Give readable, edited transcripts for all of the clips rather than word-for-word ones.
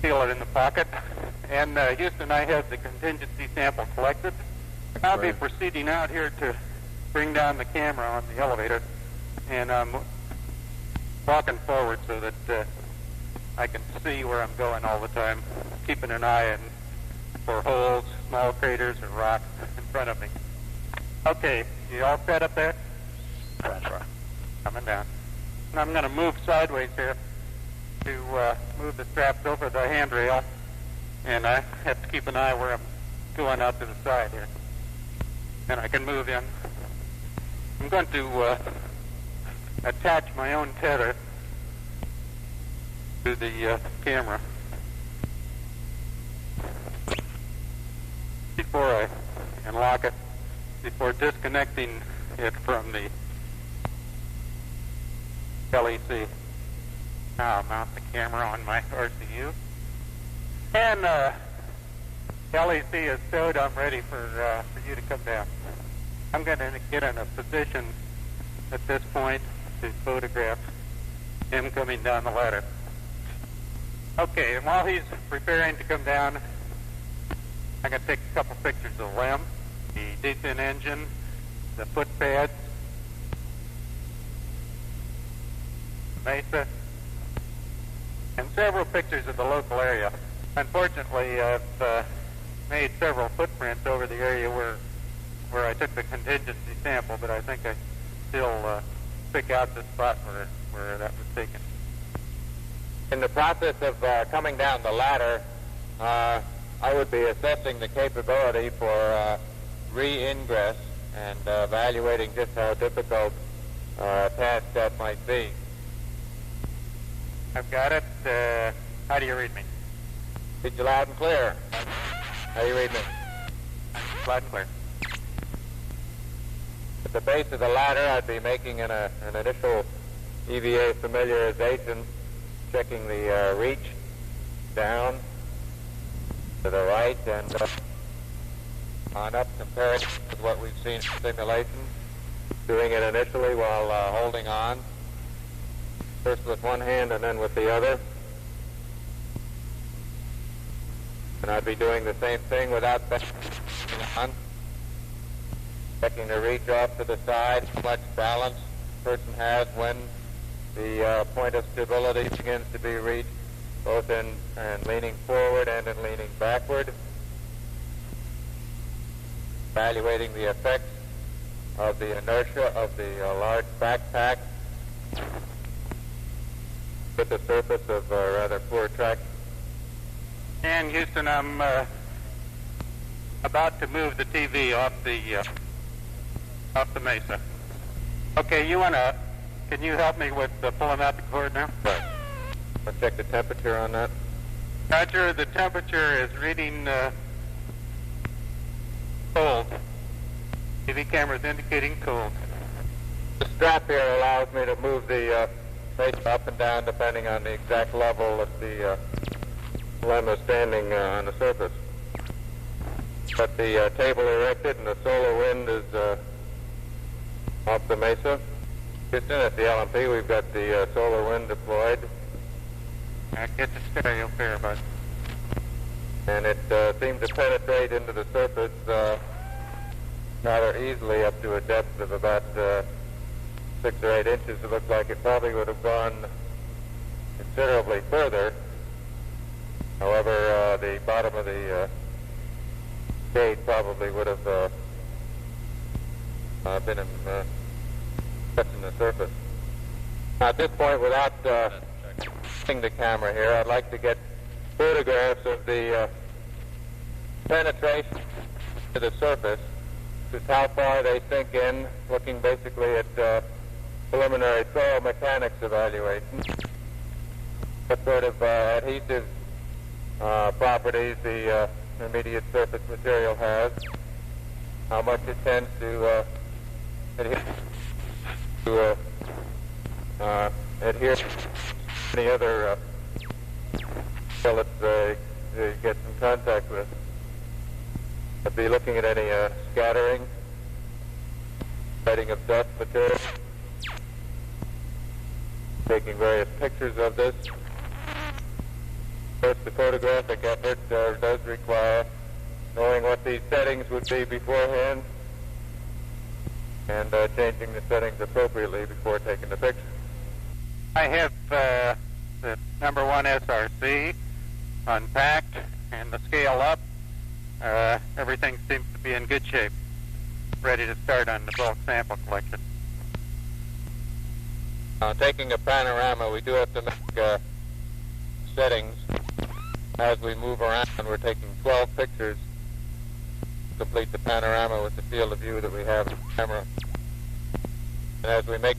seal it in the pocket. And Houston, I have the contingency sample collected. I'll be proceeding out here to bring down the camera on the elevator, and I'm walking forward so that I can see where I'm going all the time, keeping an eye in for holes, small craters, or rocks in front of me. Okay, you all set up there? Coming down. And I'm going to move sideways here to move the straps over the handrail, and I have to keep an eye where I'm going out to the side here. And I can move in. I'm going to attach my own tether to the camera before I unlock it, before disconnecting it from the LEC. Now I'll mount the camera on my RCU. And LEC is stowed. I'm ready for you to come down. I'm going to get in a position at this point to photograph him coming down the ladder. Okay, and while he's preparing to come down, I'm going to take a couple pictures of the LEM, the descent engine, the foot pads, the mesa, and several pictures of the local area. Unfortunately, I've made several footprints over the area where I took the contingency sample, but I think I still pick out the spot where that was taken. In the process of coming down the ladder, I would be assessing the capability for re-ingress and evaluating just how difficult a task that might be. I've got it. How do you read me? Read you loud and clear. How do you read me? Loud and clear. At the base of the ladder, I'd be making an initial EVA familiarization, checking the reach down to the right and on up, comparing with what we've seen in simulations. Doing it initially while holding on, first with one hand and then with the other. And I'd be doing the same thing without bending on. Checking the reach off to the side, how much balance the person has when the point of stability begins to be reached, both in leaning forward and in leaning backward. Evaluating the effects of the inertia of the large backpack with the surface of rather poor traction. And Houston, I'm about to move the TV off the mesa. Okay, can you help me with pulling out the cord now? Right. I'll check the temperature on that. Roger, the temperature is reading cold. TV camera is indicating cold. The strap here allows me to move the mesa up and down depending on the exact level that the LEM is standing on the surface. Got the table erected and the solar wind is off the mesa. Houston, at the LMP, we've got the solar wind deployed. Get the stereo pair, bud. And it seemed to penetrate into the surface rather easily up to a depth of about 6 or 8 inches. It looked like it probably would have gone considerably further. However, the bottom of the gate probably would have been touching the surface. Now, at this point, without the camera here, I'd like to get photographs of the penetration to the surface, just how far they sink in, looking basically at preliminary soil mechanics evaluation. What sort of adhesive properties the immediate surface material has, how much it tends to adhere to any other pellets they get in contact with. I'd be looking at any scattering, spreading of dust material, taking various pictures of this. Of course, the photographic effort does require knowing what these settings would be beforehand and changing the settings appropriately before taking the picture. I have the number 1 SRC unpacked and the scale up. Everything seems to be in good shape, ready to start on the bulk sample collection. Taking a panorama, we do have to make settings as we move around. We're taking 12 pictures to complete the panorama with the field of view that we have in the camera. And as we make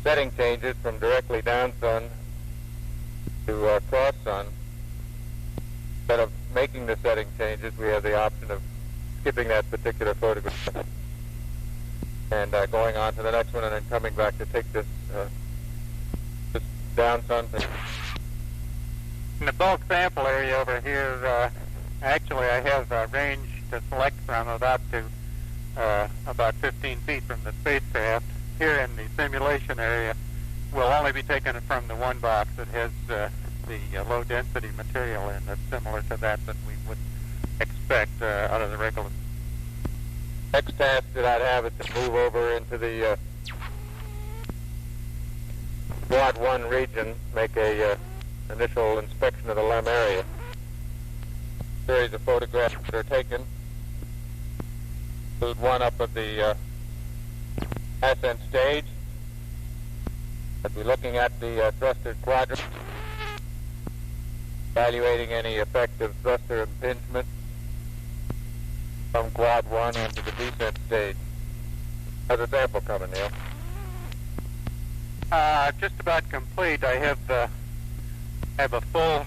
setting changes from directly down sun to cross sun, instead of making the setting changes, we have the option of skipping that particular photograph and going on to the next one and then coming back to take this down sun picture. In the bulk sample area over here, actually I have a range to select from about 15 feet from the spacecraft. Here in the simulation area, we'll only be taking it from the one box that has the low density material in that's similar to that we would expect out of the regular. Next task that I'd have is to move over into the Quad 1 region, make a initial inspection of the LEM area. A series of photographs that are taken. Include one up of the ascent stage. I'll be looking at the thruster quadrant, evaluating any effective thruster impingement from Quad 1 onto the descent stage. How's the sample coming, Neil? Just about complete. I have a full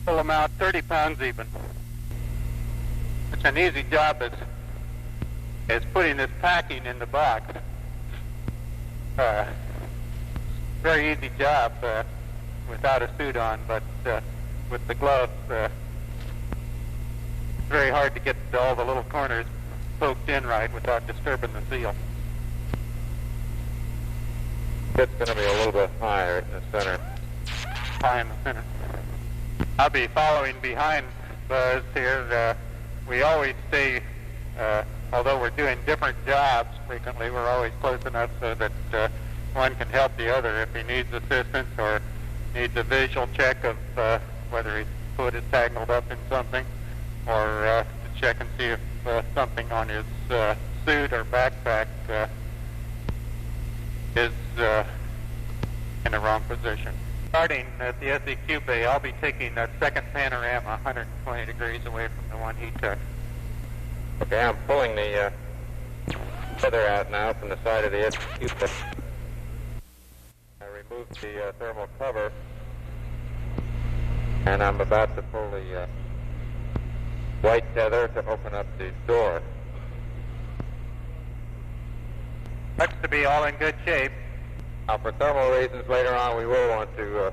amount, 30 pounds even. It's an easy job as putting this packing in the box. Very easy job without a suit on, but with the gloves, it's very hard to get all the little corners poked in right without disturbing the seal. It's going to be a little bit higher in the center. High in the center. I'll be following behind Buzz here. We always stay, although we're doing different jobs frequently, we're always close enough so that one can help the other if he needs assistance or needs a visual check of whether his foot is tangled up in something, or to check and see if something on his suit or backpack is in the wrong position. Starting at the SEQ bay, I'll be taking that second panorama 120 degrees away from the one he took. Okay, I'm pulling the feather out now from the side of the SEQ bay. I removed the thermal cover, and I'm about to pull the white tether to open up the door. Looks to be all in good shape. Now, for thermal reasons, later on we will want to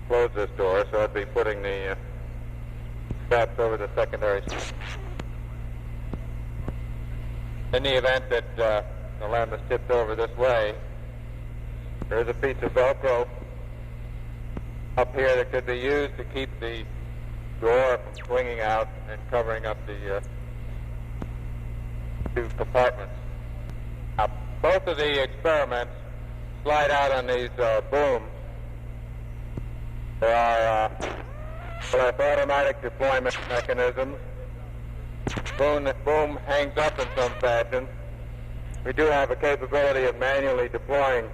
close this door, so I'd be putting the straps over the secondary. In the event that the LEM is tipped over this way, there is a piece of Velcro up here that could be used to keep the door from swinging out and covering up the two compartments. Now, both of the experiments slide out on these booms. There are automatic deployment mechanisms. Boom hangs up in some fashion. We do have a capability of manually deploying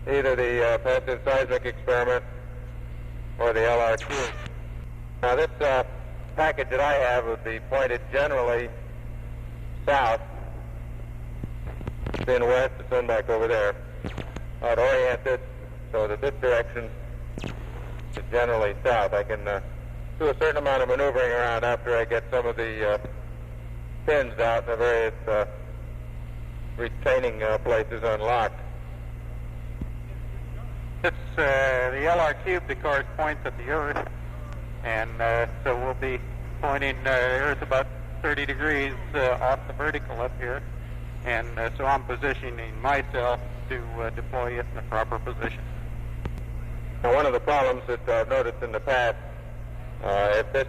either the passive seismic experiment or the LR2. Now this package that I have would be pointed generally south. It's in west, it's in back over there. I'd orient it so that this direction is generally south. I can do a certain amount of maneuvering around after I get some of the pins out and the various retaining places unlocked. It's the LR cube, of course, points at the Earth, and so we'll be pointing the Earth about 30 degrees off the vertical up here, and so I'm positioning myself to deploy it in the proper position. Now, one of the problems that I've noticed in the past, if this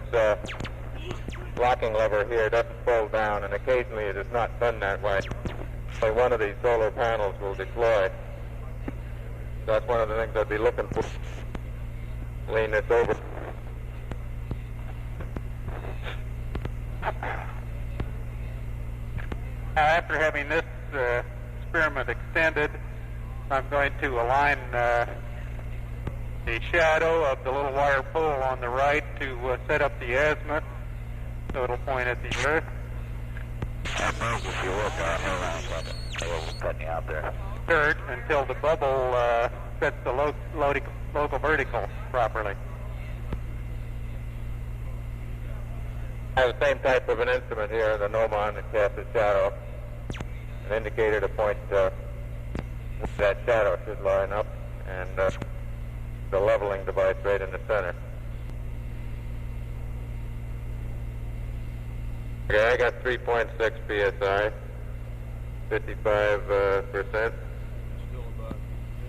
locking lever here doesn't fold down, and occasionally it is not done that way, only one of these solar panels will deploy. That's one of the things I'd be looking for. Lean this over. After having this experiment extended, I'm going to align the shadow of the little wire pole on the right to set up the azimuth so it'll point at the Earth. If you look around, it'll cut me out there. Third, until the bubble sets the local vertical properly. I have the same type of an instrument here, the gnomon that casts a shadow, an indicator to point where that shadow should line up, and the leveling device right in the center. Okay, I got 3.6 psi, 55%,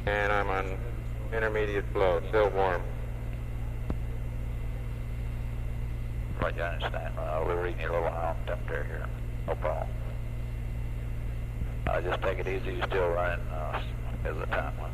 and I'm on intermediate flow, still warm. Right, I understand. We're reading a little high temperature here. No problem. Just take it easy. You're still running as the time went.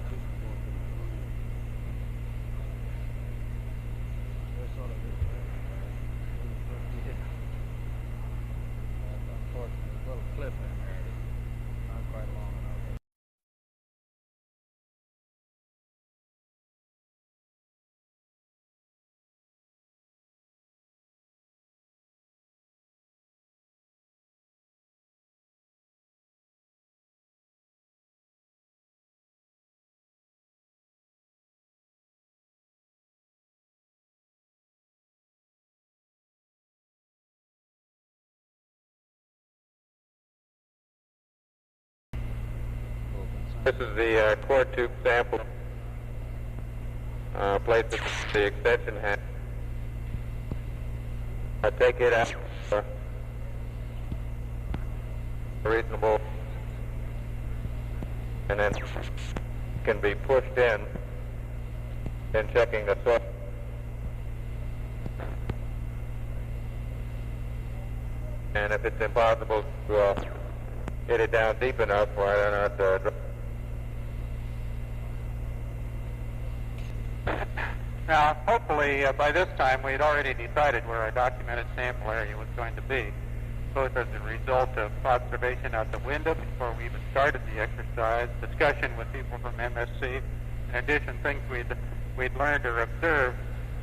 This is the core tube sample placed at the extension head. I take it out reasonable, and then can be pushed in checking the source. And if it's impossible to hit it down deep enough, why not Now, hopefully, by this time, we had already decided where our documented sample area was going to be, both as a result of observation out the window before we even started the exercise, discussion with people from MSC, in addition, things we'd learned or observed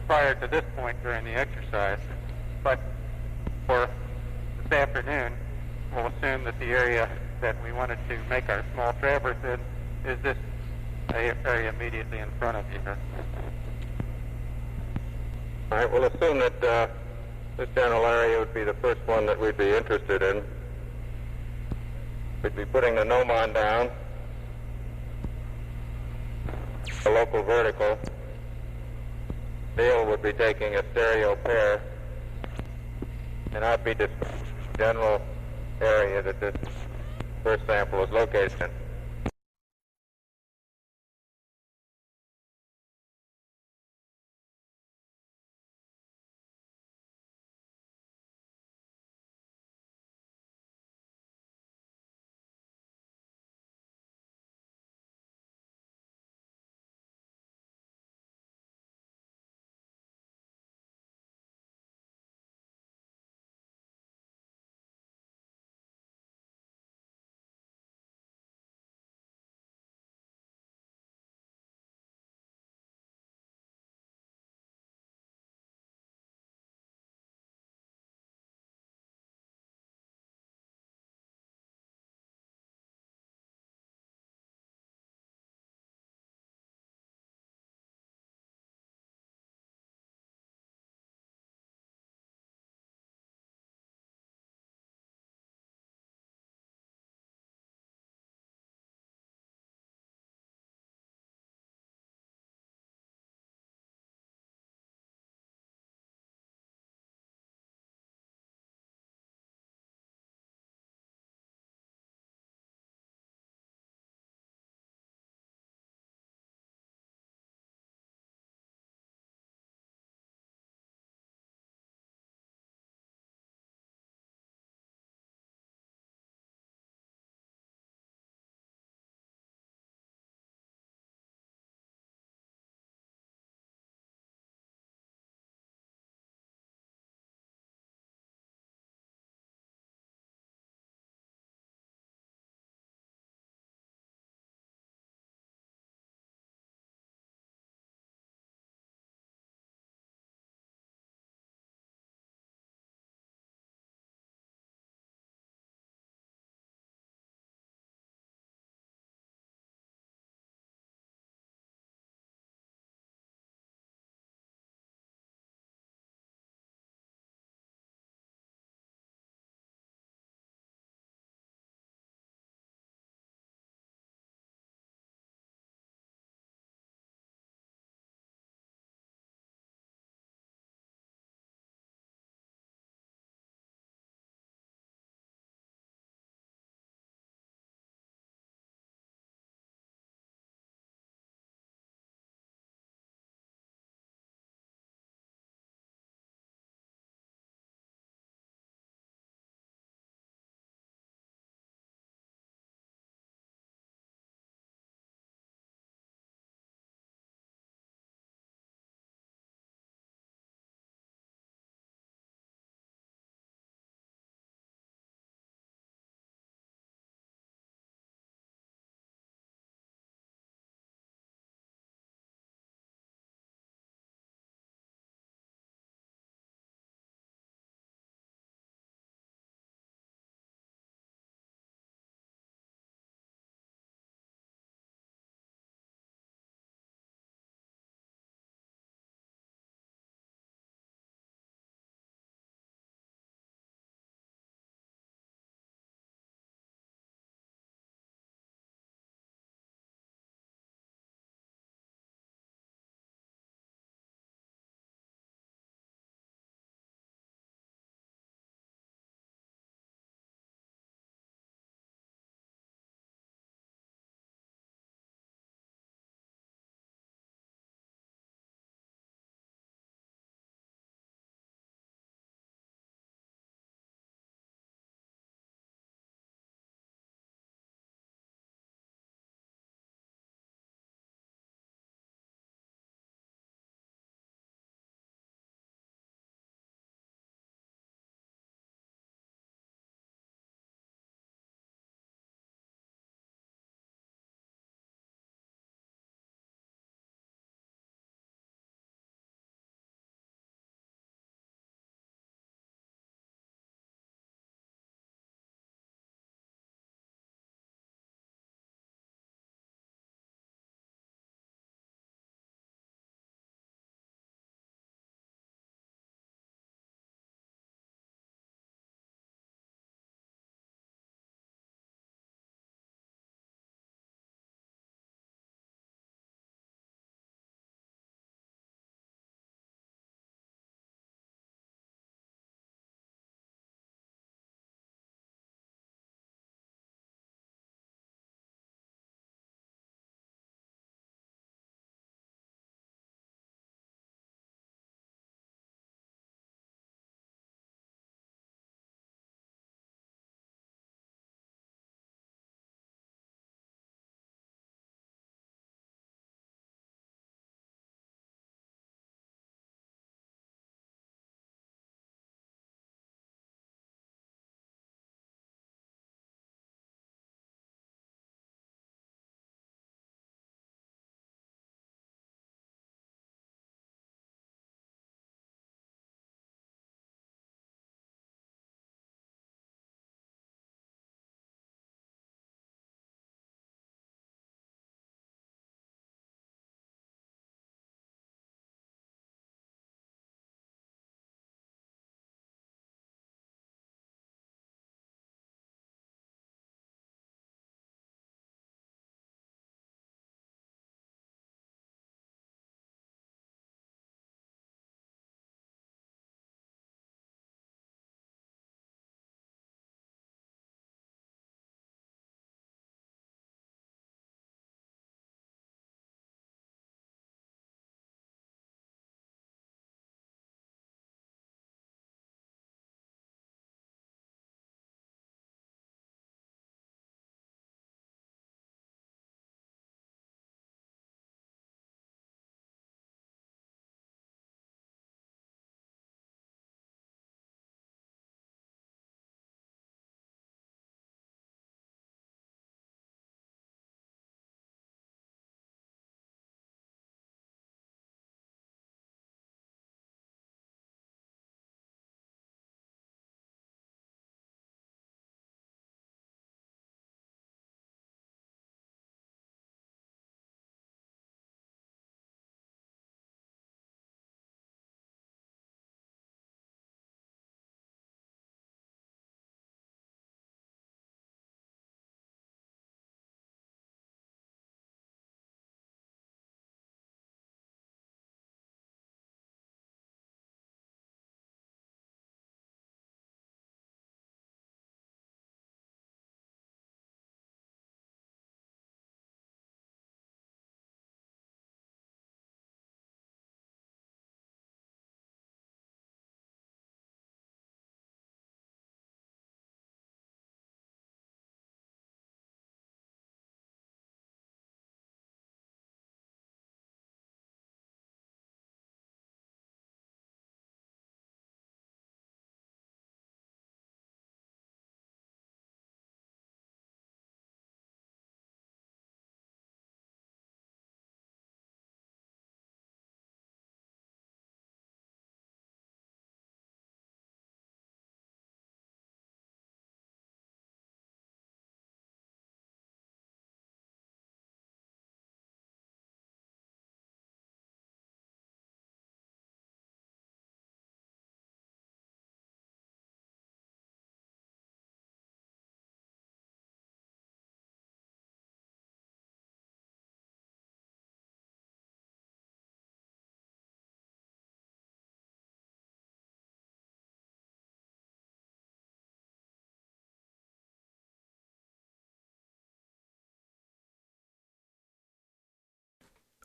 prior to this point during the exercise. But for this afternoon, we'll assume that the area that we wanted to make our small traverse in is this area immediately in front of you here. All right, we'll assume that this general area would be the first one that we'd be interested in. We'd be putting the gnomon down, the local vertical. Neil would be taking a stereo pair, and I'd be describing the general area that this first sample is located in.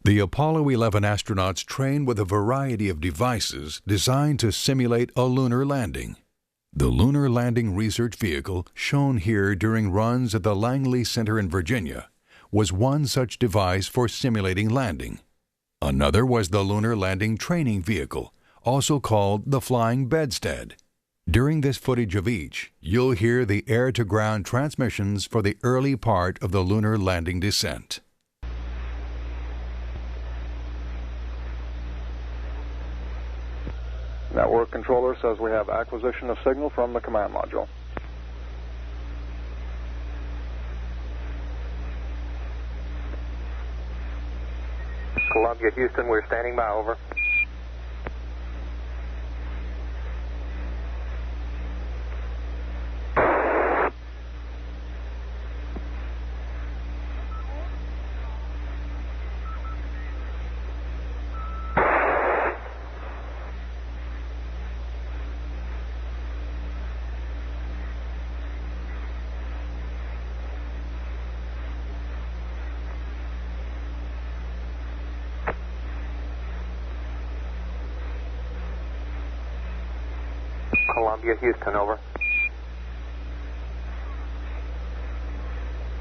The Apollo 11 astronauts trained with a variety of devices designed to simulate a lunar landing. The Lunar Landing Research Vehicle, shown here during runs at the Langley Center in Virginia, was one such device for simulating landing. Another was the Lunar Landing Training Vehicle, also called the Flying Bedstead. During this footage of each, you'll hear the air-to-ground transmissions for the early part of the lunar landing descent. Network controller says we have acquisition of signal from the command module. Columbia, Houston, we're standing by, over. Columbia, Houston, over.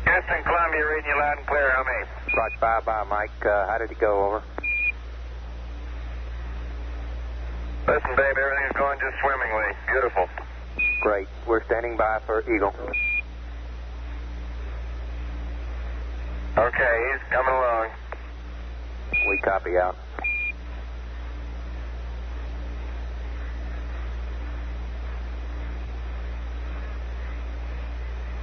Houston, Columbia, reading you loud and clear. How many? Roger, bye-bye, Mike. How did it go, over? Listen, babe, everything's going just swimmingly. Beautiful. Great. We're standing by for Eagle. Okay, he's coming along. We copy, out.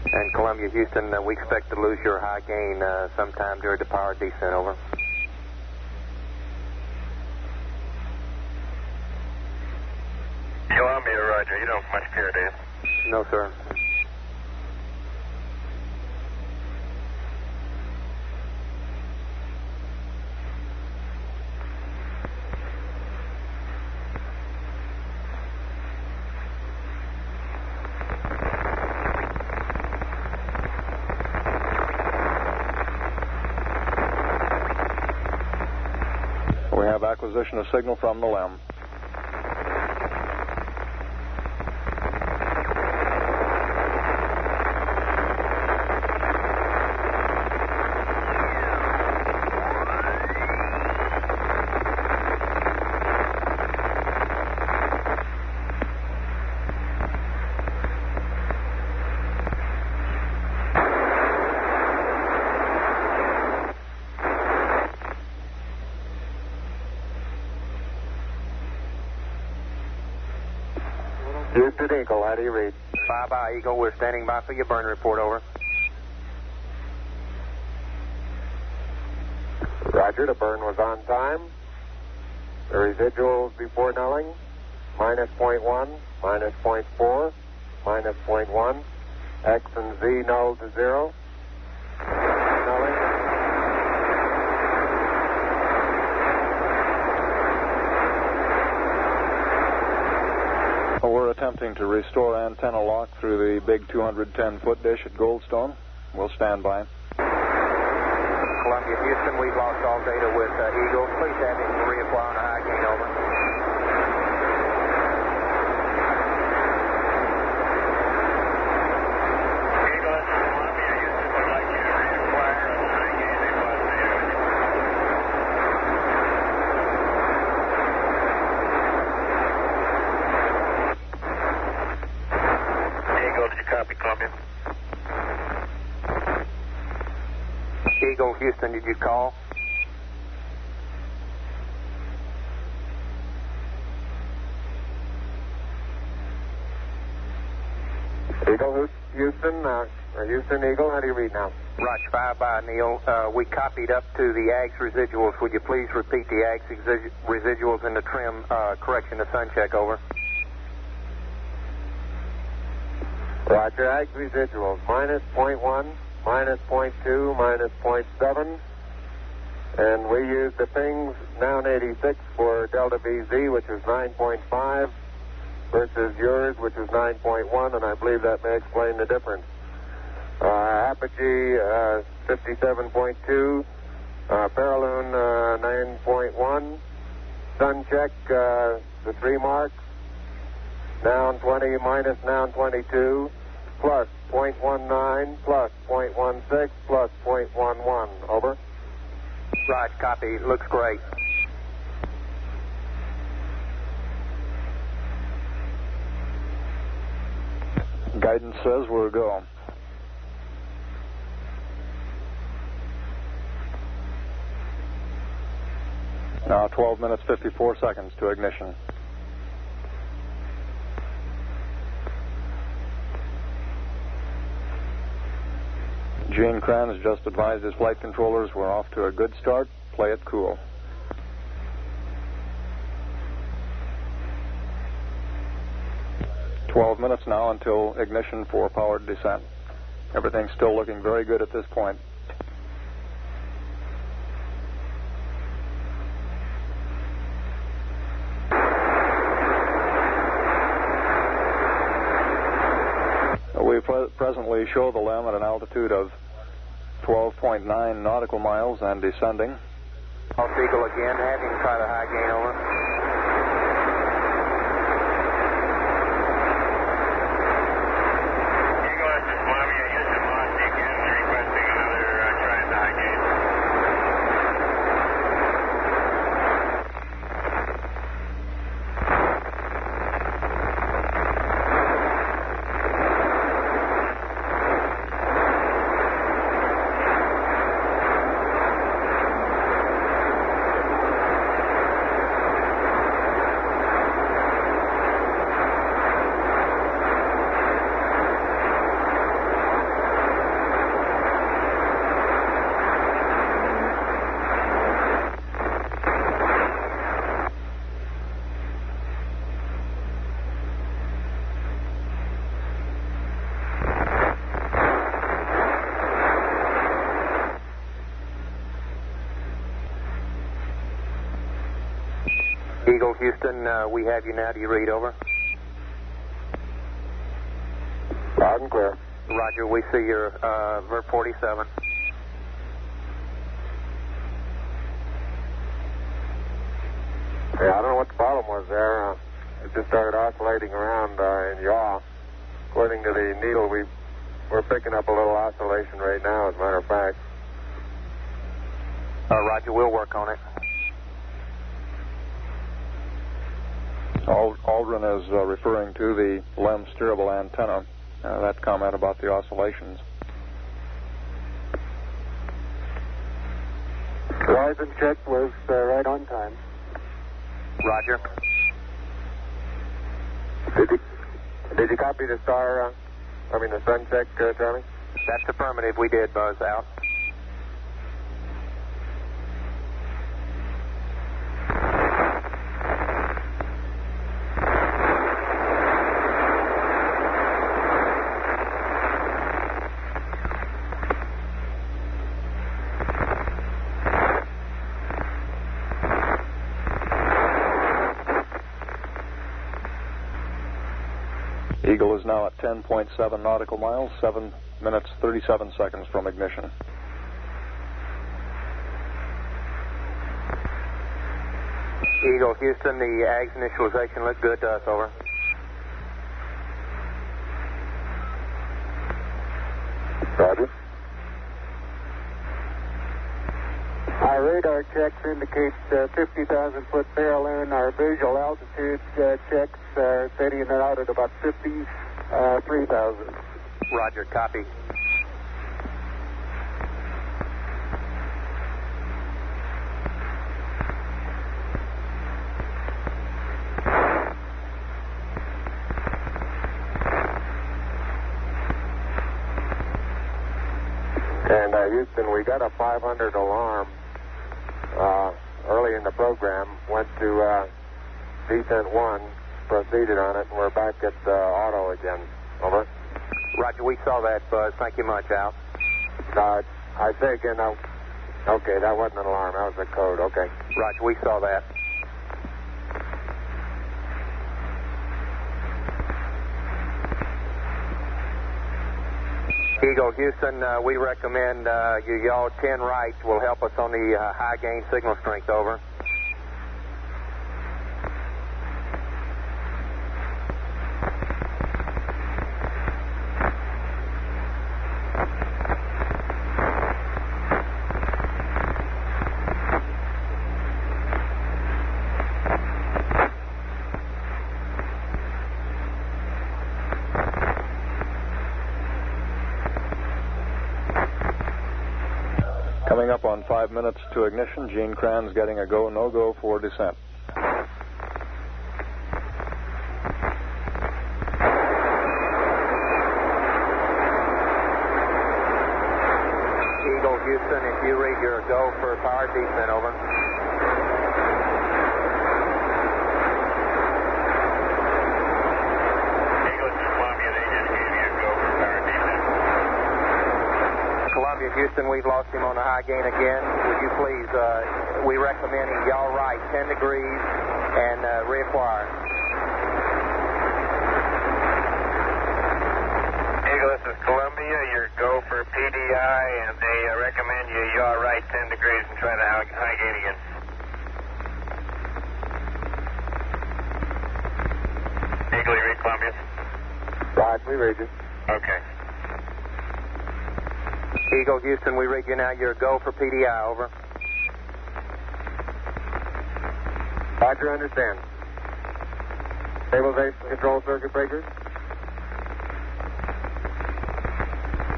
And Columbia, Houston, we expect to lose your high gain sometime during the power descent, over. Columbia, roger. You don't much care, do you? No, sir. We have acquisition of signal from the LEM. Houston, Eagle, how do you read? Bye-bye, Eagle. We're standing by for your burn report, over. Roger, the burn was on time. The residuals before nulling, minus 0.1, minus 0.4, minus 0.1. X and Z null to 0. Nulling. We're attempting to restore antenna lock through the big 210-foot dish at Goldstone. We'll stand by. Columbia, Houston, we've lost all data with Eagle. Please have him reapply on a high gain, over. Eagle, this is Columbia, Houston. Would like you to reacquire on a high gain. They want to see you. Eagle, did you copy, Columbia? Eagle, Houston, did you call? Eagle, Houston, Houston, Eagle, how do you read now? Roger, bye-bye, Neil. We copied up to the AGS residuals. Would you please repeat the AGS residuals in the trim correction to sun check, over? Roger, AGS residuals, minus 0.1, minus 0.2, minus 0.7. And we used the things noun 86 for delta VZ, which is 9.5, versus yours, which is 9.1, and I believe that may explain the difference. Apogee 57.2, Paraloon 9.1. Sun check, the 3 marks. Noun 20 minus noun 22. Plus 0.19, plus 0.16, plus 0.11. Over. Right, copy. Looks great. Guidance says we're go. Now 12 minutes 54 seconds to ignition. Gene Kran has just advised his flight controllers we're off to a good start. Play it cool. "12 minutes now until ignition for powered descent. Everything's still looking very good at this point. We presently show the LEM at an altitude of 12.9 nautical miles and descending. Off Eagle again, having try the high gain over. Eagle, this is Columbia, Houston, lost again, requesting another try at the high gain. Eagle, Houston, we have you now. Do you read over? Loud and clear. Roger, we see your vert 47. Yeah, I don't know what the problem was there. It just started oscillating around in yaw. According to the needle, we're picking up a little oscillation right now, as a matter of fact. Roger, we'll work on it. Aldrin is referring to the LEM steerable antenna. That comment about the oscillations. Horizon check was right on time. Roger. Did you copy the the sun check, Charlie? That's affirmative. We did, Buzz. Out. Eagle is now at 10.7 nautical miles, 7 minutes 37 seconds from ignition. Eagle, Houston, the AGS initialization looked good to us, over. Roger. Our radar checks indicate 50,000 foot paraloon. Our visual altitude checks are setting it out at about 53,000. Roger, copy. And Houston, we got a 500 alarm early in the program. Went to descent 1, proceeded on it, and we're back at auto again. Over. Roger, we saw that, Buzz. Thank you much, out. I say again, okay, that wasn't an alarm, that was a code, okay. Roger, we saw that. Eagle Houston, we recommend you yaw 10 right will help us on the high gain signal strength, over. Coming up on 5 minutes to ignition, Gene Kranz getting a go, no-go for descent. Eagle Houston, if you read your go for power descent, over. Eagle to Columbia, they just gave you a go for power descent. Columbia Houston, we've lost him on the high gain again. Would you please, we recommend him yaw right 10 degrees and reacquire. Eagle, this is Columbia, your go for PDI, and they recommend you yaw right 10 degrees and try the high gain again. Eagle, you read Columbia? Right, we read you. Okay. Eagle Houston, we read you now. You're a go for PDI, over. Roger, understand. Stabilization control circuit breakers.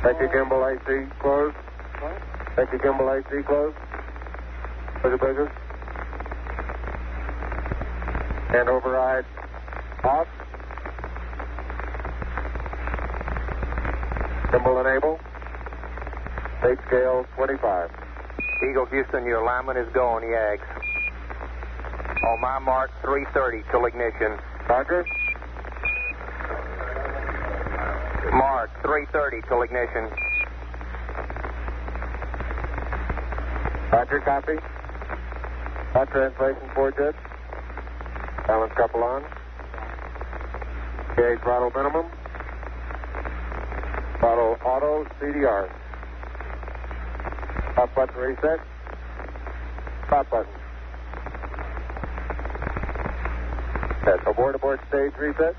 Take your gimbal AC closed. Take your gimbal AC closed. Circuit breakers. And override off. Gimbal enable. State scale 25. Eagle Houston, your alignment is go on the Yags. On my mark, 3:30 till ignition. Roger. Mark, 3:30 till ignition. Roger, copy. Hot translation 4 jets. Balance couple on. Okay, throttle minimum. Throttle auto CDR. Stop button reset. Stop button. Set. Abort stage reset.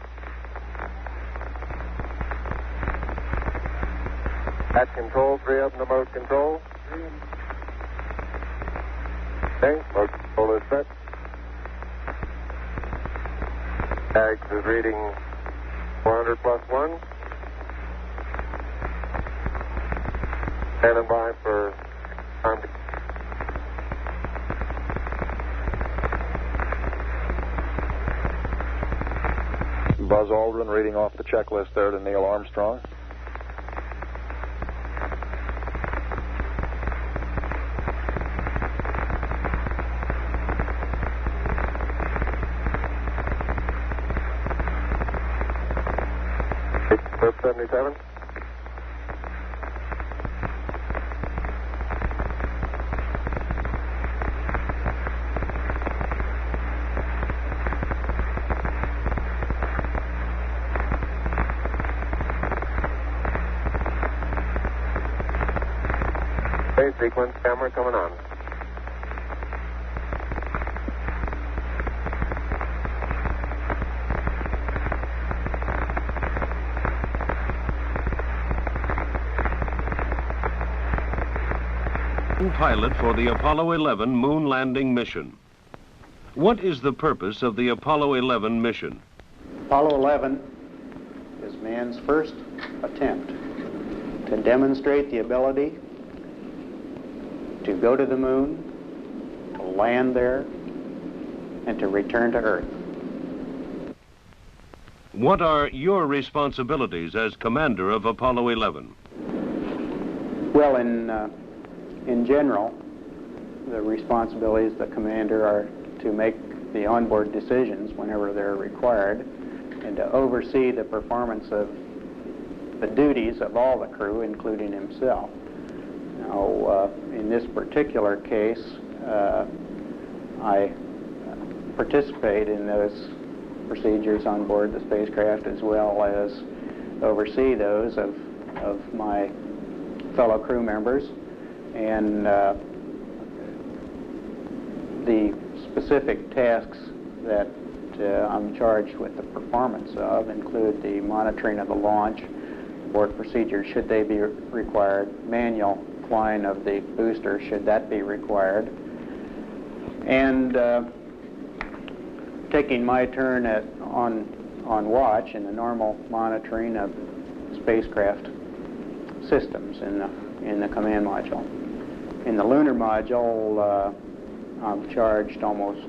At control, 3 of them to mode control. Okay, mode control is set. Tags is reading 400 plus 1. Standing by for time to... Buzz Aldrin reading off the checklist there to Neil Armstrong. Group 77. Phase sequence, camera coming on. Pilot for the Apollo 11 moon landing mission. What is the purpose of the Apollo 11 mission? Apollo 11 is man's first attempt to demonstrate the ability to go to the moon, to land there, and to return to Earth. What are your responsibilities as commander of Apollo 11? Well, in general, the responsibilities of the commander are to make the onboard decisions whenever they're required and to oversee the performance of the duties of all the crew, including himself. Now, in this particular case, I participate in those procedures on board the spacecraft as well as oversee those of of my fellow crew members, and the specific tasks that I'm charged with the performance of include the monitoring of the launch, board procedures should they be required, manual flying of the booster should that be required, and taking my turn on watch in the normal monitoring of spacecraft systems in the command module. In the lunar module, I'm charged almost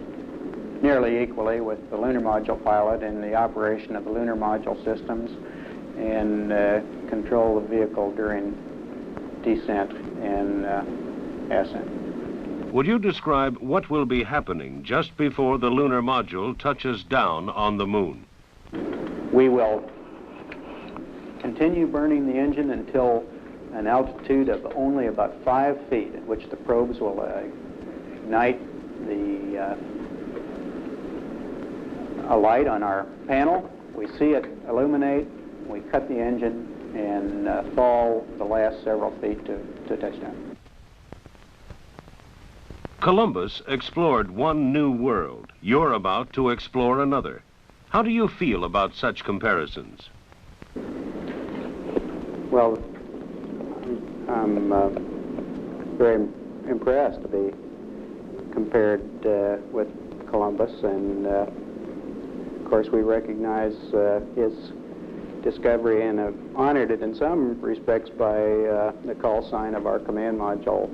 nearly equally with the lunar module pilot in the operation of the lunar module systems and control the vehicle during descent and ascent. Would you describe what will be happening just before the lunar module touches down on the moon? We will continue burning the engine until an altitude of only about 5 feet, at which the probes will ignite a light on our panel. We see it illuminate, we cut the engine, and fall the last several feet to touchdown. Columbus explored one new world. You're about to explore another. How do you feel about such comparisons? Well, I'm very impressed to be compared with Columbus, and of course we recognize his discovery and have honored it in some respects by the call sign of our command module,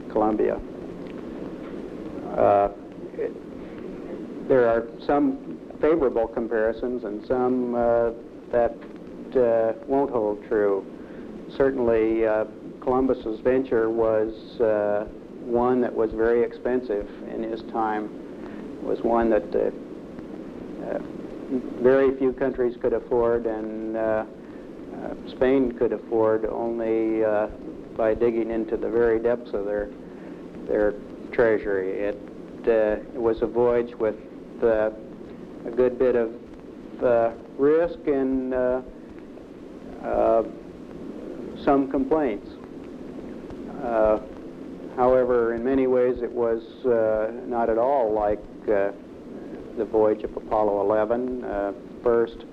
Columbia. There are some favorable comparisons and some that won't hold true. Certainly, Columbus's venture was one that was very expensive in his time. It was one that very few countries could afford, and Spain could afford only by digging into the very depths of their treasury. It was a voyage with a good bit of risk and some complaints. However, in many ways it was not at all like the voyage of Apollo 11. First,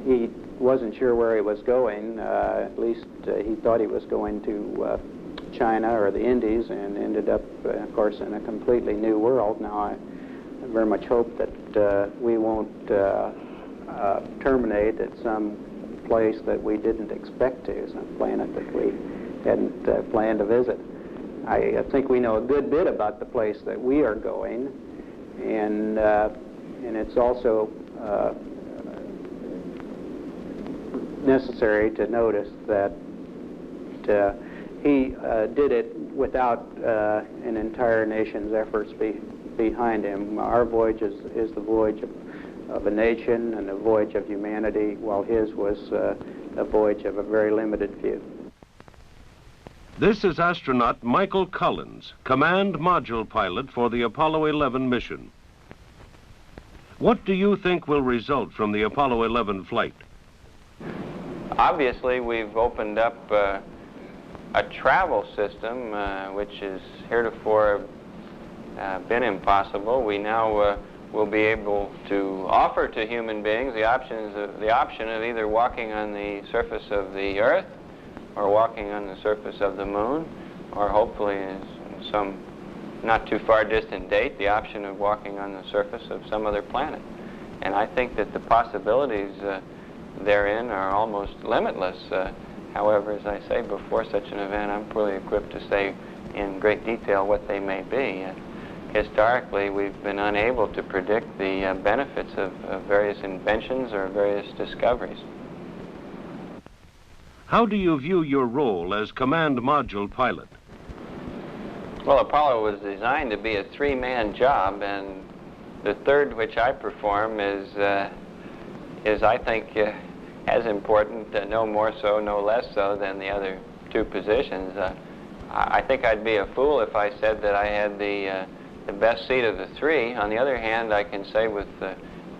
he wasn't sure where he was going. At least he thought he was going to China or the Indies, and ended up, of course, in a completely new world. Now, I very much hope that we won't terminate at some place that we didn't expect to, some planet that we hadn't planned to visit. I think we know a good bit about the place that we are going, and it's also necessary to notice that he did it without an entire nation's efforts behind him. Our voyage is the voyage of a nation and a voyage of humanity, while his was a voyage of a very limited few. This is astronaut Michael Collins, command module pilot for the Apollo 11 mission. What do you think will result from the Apollo 11 flight? Obviously, we've opened up a travel system which has heretofore been impossible. We now will be able to offer to human beings the option of either walking on the surface of the Earth, or walking on the surface of the Moon, or hopefully in some not too far distant date, the option of walking on the surface of some other planet. And I think that the possibilities therein are almost limitless. However, as I say, before such an event, I'm poorly equipped to say in great detail what they may be. Historically, we've been unable to predict the benefits of various inventions or various discoveries. How do you view your role as command module pilot? Well, Apollo was designed to be a three-man job, and the third, which I perform, is I think, as important, no more so, no less so, than the other two positions. I think I'd be a fool if I said that I had the best seat of the three. On the other hand, I can say with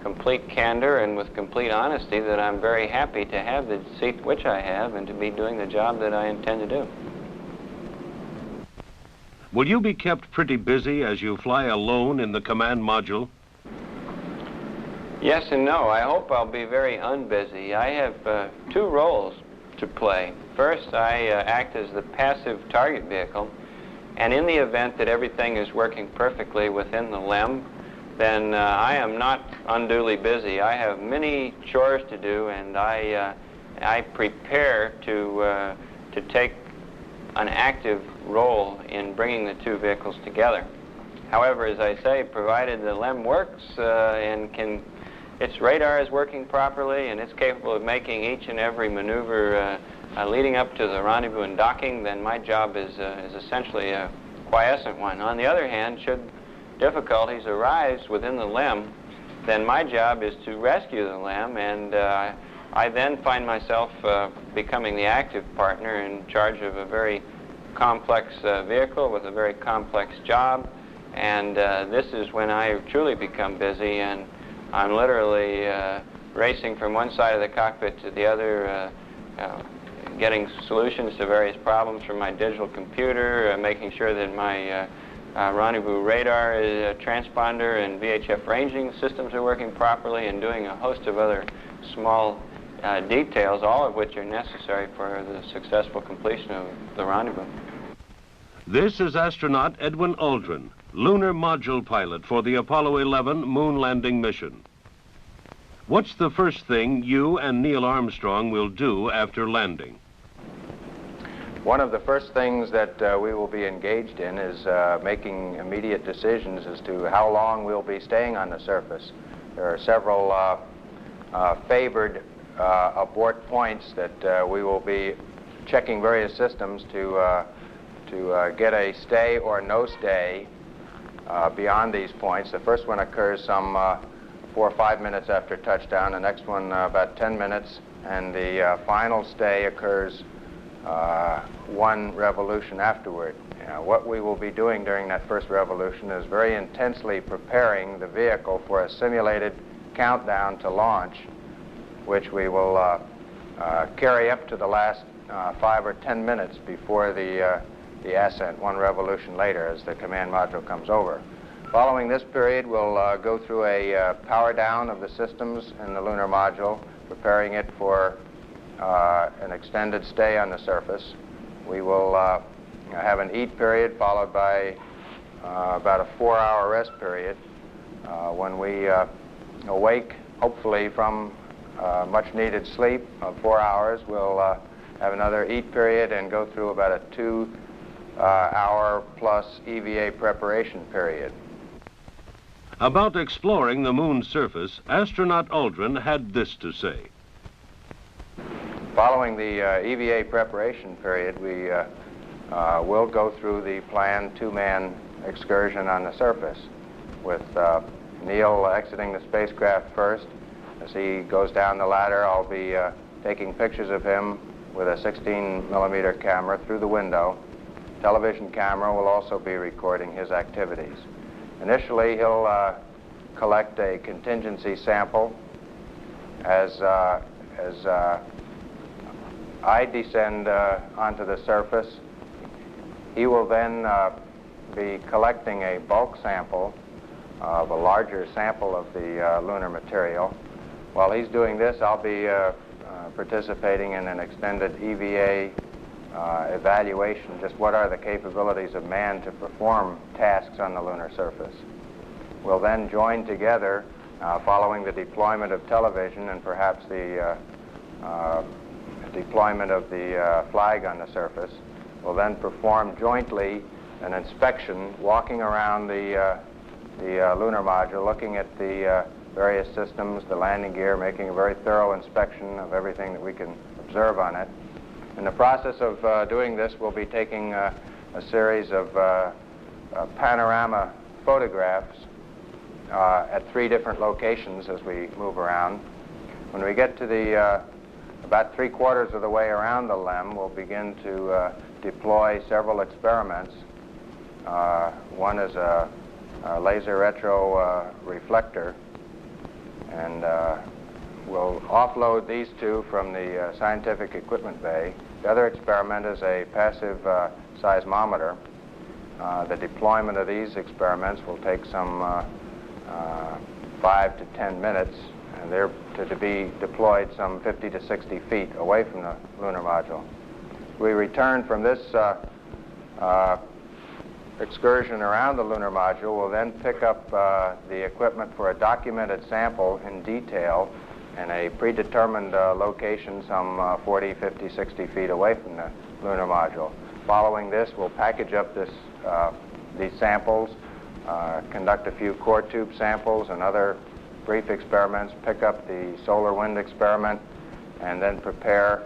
complete candor and with complete honesty that I'm very happy to have the seat which I have and to be doing the job that I intend to do. Will you be kept pretty busy as you fly alone in the command module? Yes and no. I hope I'll be very unbusy. I have two roles to play. First, I act as the passive target vehicle, and in the event that everything is working perfectly within the LEM, then I am not unduly busy. I have many chores to do, and I prepare to take an active role in bringing the two vehicles together. However, as I say, provided the LEM works and its radar is working properly and it's capable of making each and every maneuver leading up to the rendezvous and docking, then my job is essentially a quiescent one. On the other hand, should difficulties arise within the LEM, then my job is to rescue the LEM, and I then find myself becoming the active partner in charge of a very complex vehicle with a very complex job, and this is when I truly become busy, and I'm literally racing from one side of the cockpit to the other, getting solutions to various problems from my digital computer, making sure that my rendezvous radar, transponder, and VHF ranging systems are working properly, and doing a host of other small details, all of which are necessary for the successful completion of the rendezvous. This is astronaut Edwin Aldrin, lunar module pilot for the Apollo 11 moon landing mission. What's the first thing you and Neil Armstrong will do after landing? One of the first things that we will be engaged in is making immediate decisions as to how long we'll be staying on the surface. There are several favored abort points that we will be checking various systems to get a stay or no stay beyond these points. The first one occurs some 4 or 5 minutes after touchdown, the next one about 10 minutes, and the final stay occurs 1 revolution afterward. What we will be doing during that first revolution is very intensely preparing the vehicle for a simulated countdown to launch, which we will carry up to the last 5 or 10 minutes before the ascent, 1 revolution later, as the command module comes over. Following this period, we'll go through a power down of the systems in the lunar module, preparing it for an extended stay on the surface. We will have an eat period followed by about a 4-hour rest period. When we awake, hopefully from much needed sleep of 4 hours, we'll have another eat period and go through about a 2-hour plus EVA preparation period. About exploring the moon's surface, astronaut Aldrin had this to say. Following the EVA preparation period, we will go through the planned 2-man excursion on the surface, with Neil exiting the spacecraft first. As he goes down the ladder, I'll be taking pictures of him with a 16mm camera through the window. Television camera will also be recording his activities. Initially, he'll collect a contingency sample. As I descend onto the surface, he will then be collecting a bulk sample of a larger sample of the lunar material. While he's doing this, I'll be participating in an extended EVA evaluation, just what are the capabilities of man to perform tasks on the lunar surface. We'll then join together, following the deployment of television and perhaps the deployment of the flag on the surface. We'll then perform jointly an inspection, walking around the lunar module, looking at the various systems, the landing gear, making a very thorough inspection of everything that we can observe on it. In the process of doing this, we'll be taking a series of panorama photographs at 3 different locations as we move around. When we get to the about 3/4 of the way around the LEM, we'll begin to deploy several experiments. One is a laser retro reflector, and we'll offload these two from the scientific equipment bay. The other experiment is a passive seismometer. The deployment of these experiments will take some 5 to 10 minutes, and they're to be deployed some 50 to 60 feet away from the lunar module. We return from this excursion around the lunar module. We'll then pick up the equipment for a documented sample in detail in a predetermined location some 40, 50, 60 feet away from the lunar module. Following this, we'll package up these samples, conduct a few core tube samples and other brief experiments, pick up the solar wind experiment, and then prepare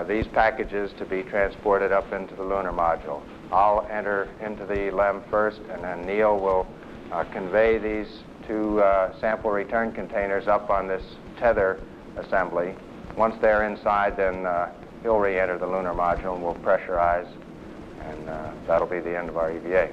these packages to be transported up into the lunar module. I'll enter into the LEM first, and then Neil will convey these two sample return containers up on this tether assembly. Once they're inside, then he'll re-enter the lunar module and we'll pressurize, and that'll be the end of our EVA.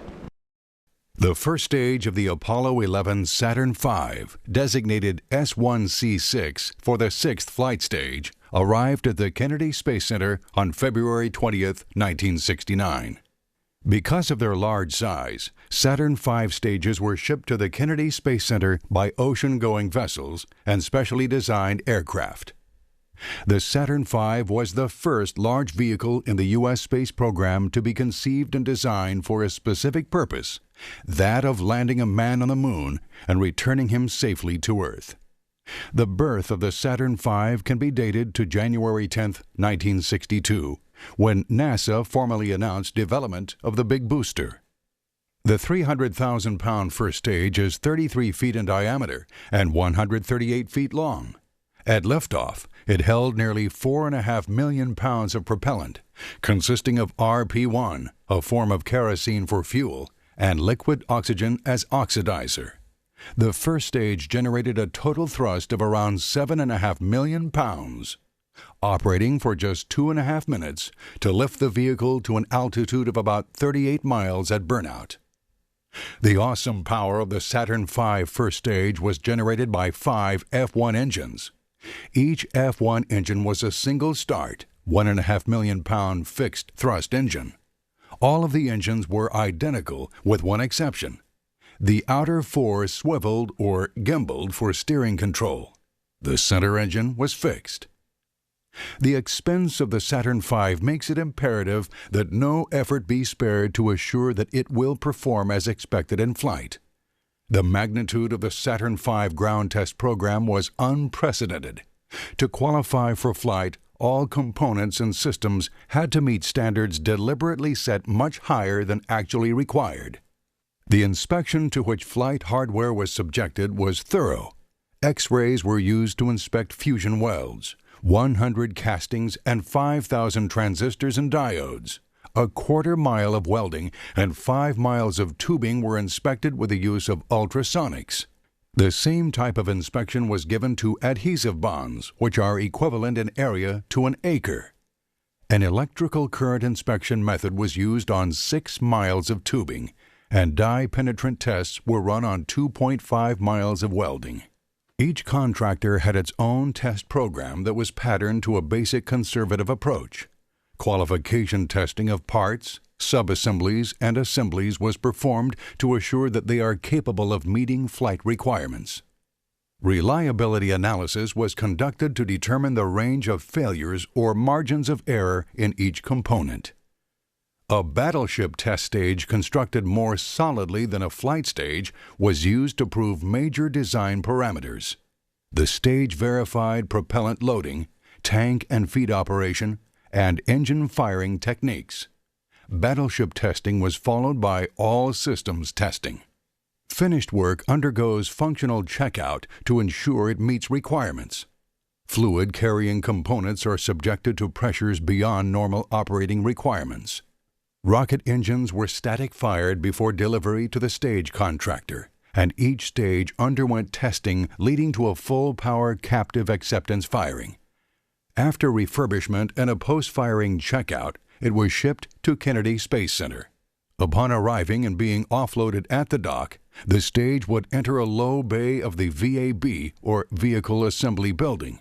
The first stage of the Apollo 11 Saturn V, designated S1C6 for the sixth flight stage, arrived at the Kennedy Space Center on February 20th, 1969. Because of their large size, Saturn V stages were shipped to the Kennedy Space Center by ocean-going vessels and specially designed aircraft. The Saturn V was the first large vehicle in the U.S. space program to be conceived and designed for a specific purpose, that of landing a man on the moon and returning him safely to Earth. The birth of the Saturn V can be dated to January 10, 1962, when NASA formally announced development of the Big Booster. The 300,000-pound first stage is 33 feet in diameter and 138 feet long. At liftoff, it held nearly 4.5 million pounds of propellant, consisting of RP-1, a form of kerosene for fuel, and liquid oxygen as oxidizer. The first stage generated a total thrust of around 7.5 million pounds, operating for just 2.5 minutes to lift the vehicle to an altitude of about 38 miles at burnout. The awesome power of the Saturn V first stage was generated by 5 F1 engines. Each F1 engine was a single-start, 1.5 million pound fixed thrust engine. All of the engines were identical with one exception. The outer 4 swiveled or gimbaled for steering control. The center engine was fixed. The expense of the Saturn V makes it imperative that no effort be spared to assure that it will perform as expected in flight. The magnitude of the Saturn V ground test program was unprecedented. To qualify for flight, all components and systems had to meet standards deliberately set much higher than actually required. The inspection to which flight hardware was subjected was thorough. X-rays were used to inspect fusion welds, 100 castings and 5,000 transistors and diodes. A 1/4 mile of welding and 5 miles of tubing were inspected with the use of ultrasonics. The same type of inspection was given to adhesive bonds, which are equivalent in area to an acre. An electrical current inspection method was used on 6 miles of tubing, and dye-penetrant tests were run on 2.5 miles of welding. Each contractor had its own test program that was patterned to a basic conservative approach. Qualification testing of parts, subassemblies, and assemblies was performed to assure that they are capable of meeting flight requirements. Reliability analysis was conducted to determine the range of failures or margins of error in each component. A battleship test stage constructed more solidly than a flight stage was used to prove major design parameters. The stage verified propellant loading, tank and feed operation, and engine firing techniques. Battleship testing was followed by all systems testing. Finished work undergoes functional checkout to ensure it meets requirements. Fluid-carrying components are subjected to pressures beyond normal operating requirements. Rocket engines were static-fired before delivery to the stage contractor, and each stage underwent testing leading to a full-power captive acceptance firing. After refurbishment and a post-firing checkout, it was shipped to Kennedy Space Center. Upon arriving and being offloaded at the dock, The stage would enter a low bay of the VAB, or Vehicle Assembly Building.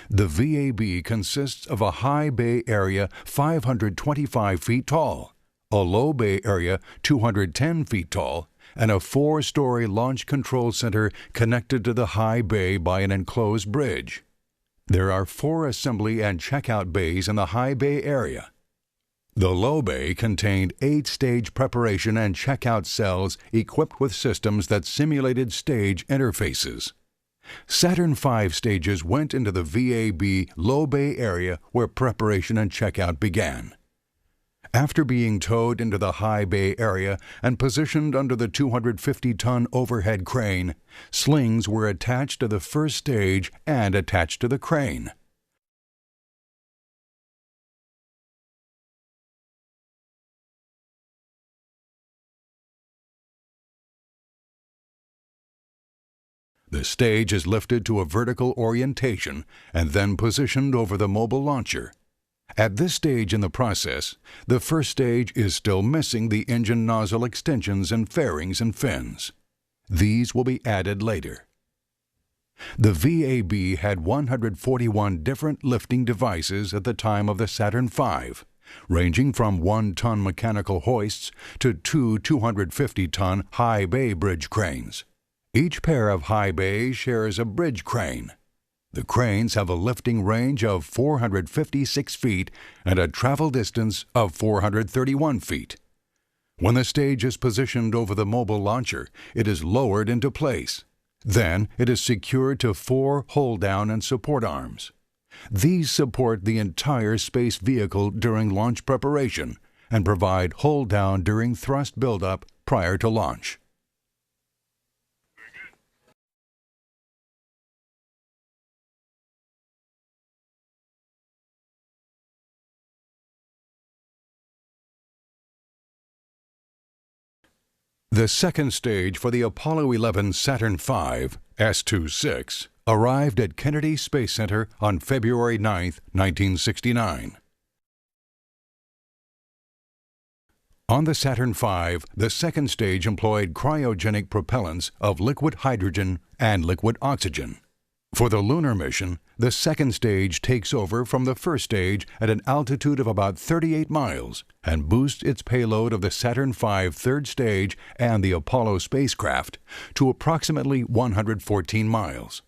The VAB consists of a high bay area 525 feet tall, a low bay area 210 feet tall, and a 4-story launch control center connected to the high bay by an enclosed bridge. There are 4 assembly and checkout bays in the high bay area. The low bay contained 8-stage preparation and checkout cells equipped with systems that simulated stage interfaces. Saturn V stages went into the VAB low bay area where preparation and checkout began. After being towed into the high bay area and positioned under the 250-ton overhead crane, slings were attached to the first stage and attached to the crane. The stage is lifted to a vertical orientation and then positioned over the mobile launcher. At this stage in the process, the first stage is still missing the engine nozzle extensions and fairings and fins. These will be added later. The VAB had 141 different lifting devices at the time of the Saturn V, ranging from 1-ton mechanical hoists to 2 250-ton high bay bridge cranes. Each pair of high bays shares a bridge crane. The cranes have a lifting range of 456 feet and a travel distance of 431 feet. When the stage is positioned over the mobile launcher, it is lowered into place. Then it is secured to 4 hold-down and support arms. These support the entire space vehicle during launch preparation and provide hold-down during thrust buildup prior to launch. The second stage for the Apollo 11 Saturn V, S-26, arrived at Kennedy Space Center on February 9, 1969. On the Saturn V, the second stage employed cryogenic propellants of liquid hydrogen and liquid oxygen. For the lunar mission, the second stage takes over from the first stage at an altitude of about 38 miles and boosts its payload of the Saturn V third stage and the Apollo spacecraft to approximately 114 miles.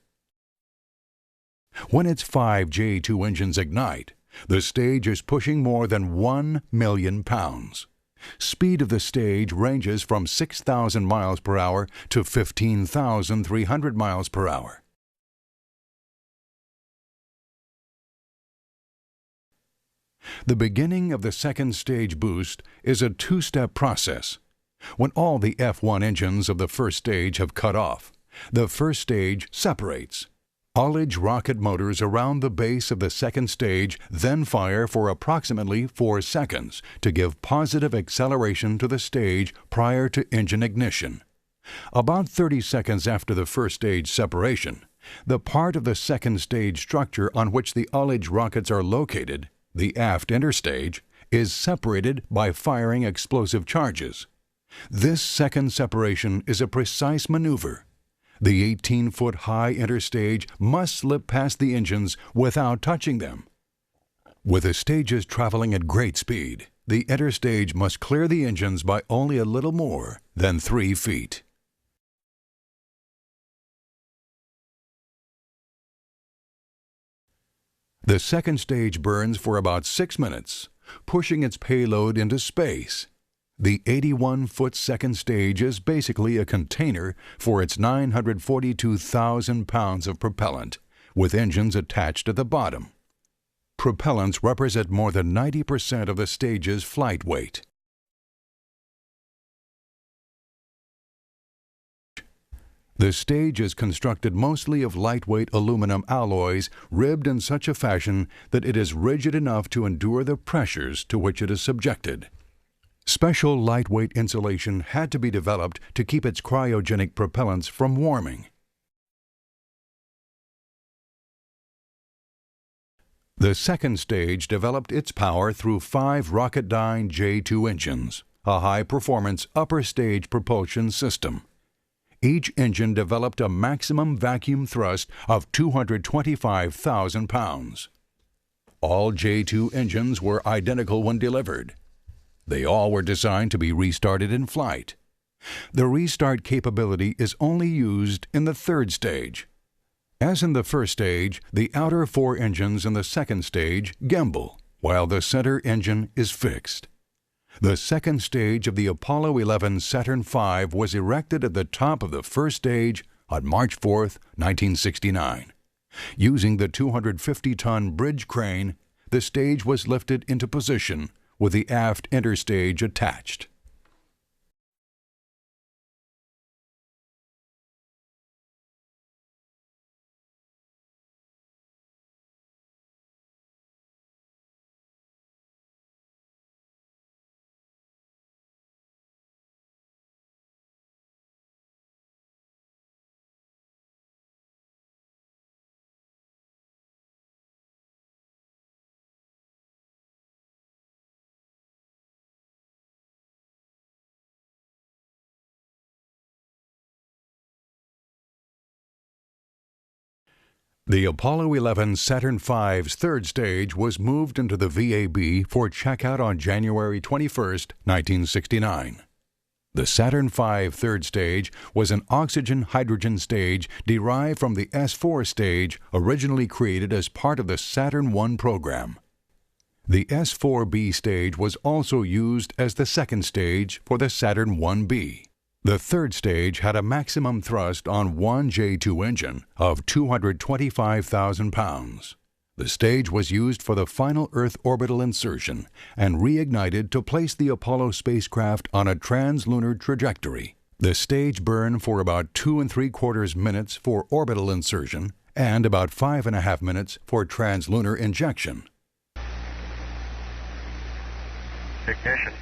When its 5 J2 engines ignite, the stage is pushing more than 1 million pounds. Speed of the stage ranges from 6,000 miles per hour to 15,300 miles per hour. The beginning of the second stage boost is a 2-step process. When all the F1 engines of the first stage have cut off, the first stage separates. Ullage rocket motors around the base of the second stage then fire for approximately 4 seconds to give positive acceleration to the stage prior to engine ignition. About 30 seconds after the first stage separation, the part of the second stage structure on which the Ullage rockets are located, the aft interstage, is separated by firing explosive charges. This second separation is a precise maneuver. The 18-foot high interstage must slip past the engines without touching them. With the stages traveling at great speed, the interstage must clear the engines by only a little more than 3 feet. The second stage burns for about 6 minutes, pushing its payload into space. The 81-foot second stage is basically a container for its 942,000 pounds of propellant, with engines attached at the bottom. Propellants represent more than 90% of the stage's flight weight. The stage is constructed mostly of lightweight aluminum alloys ribbed in such a fashion that it is rigid enough to endure the pressures to which it is subjected. Special lightweight insulation had to be developed to keep its cryogenic propellants from warming. The second stage developed its power through 5 Rocketdyne J2 engines, a high-performance upper stage propulsion system. Each engine developed a maximum vacuum thrust of 225,000 pounds. All J-2 engines were identical when delivered. They all were designed to be restarted in flight. The restart capability is only used in the third stage. As in the first stage, the outer 4 engines in the second stage gimbal, while the center engine is fixed. The second stage of the Apollo 11 Saturn V was erected at the top of the first stage on March 4, 1969. Using the 250-ton bridge crane, the stage was lifted into position with the aft interstage attached. The Apollo 11 Saturn V's third stage was moved into the VAB for checkout on January 21, 1969. The Saturn V third stage was an oxygen-hydrogen stage derived from the S4 stage originally created as part of the Saturn I program. The S4B stage was also used as the second stage for the Saturn 1B. The third stage had a maximum thrust on one J-2 engine of 225,000 pounds. The stage was used for the final Earth orbital insertion and reignited to place the Apollo spacecraft on a trans-lunar trajectory. The stage burned for about 2 3/4 minutes for orbital insertion and about 5.5 minutes for trans-lunar injection. Ignition.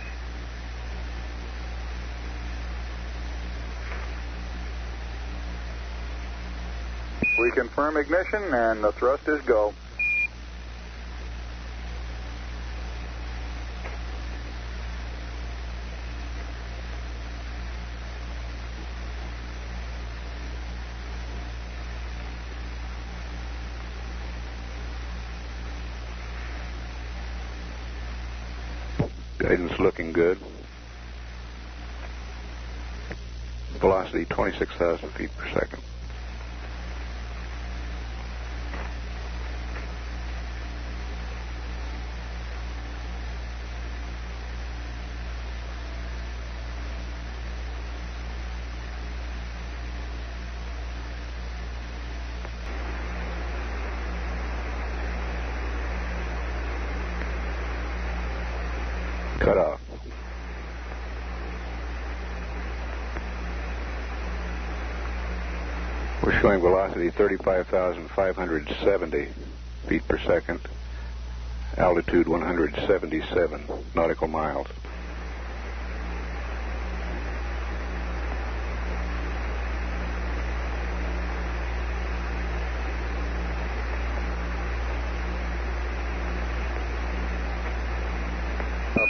We confirm ignition, and the thrust is go. Guidance looking good. Velocity 26,000 feet per second. Cut off. We're showing velocity 35,570 feet per second, altitude 177 nautical miles.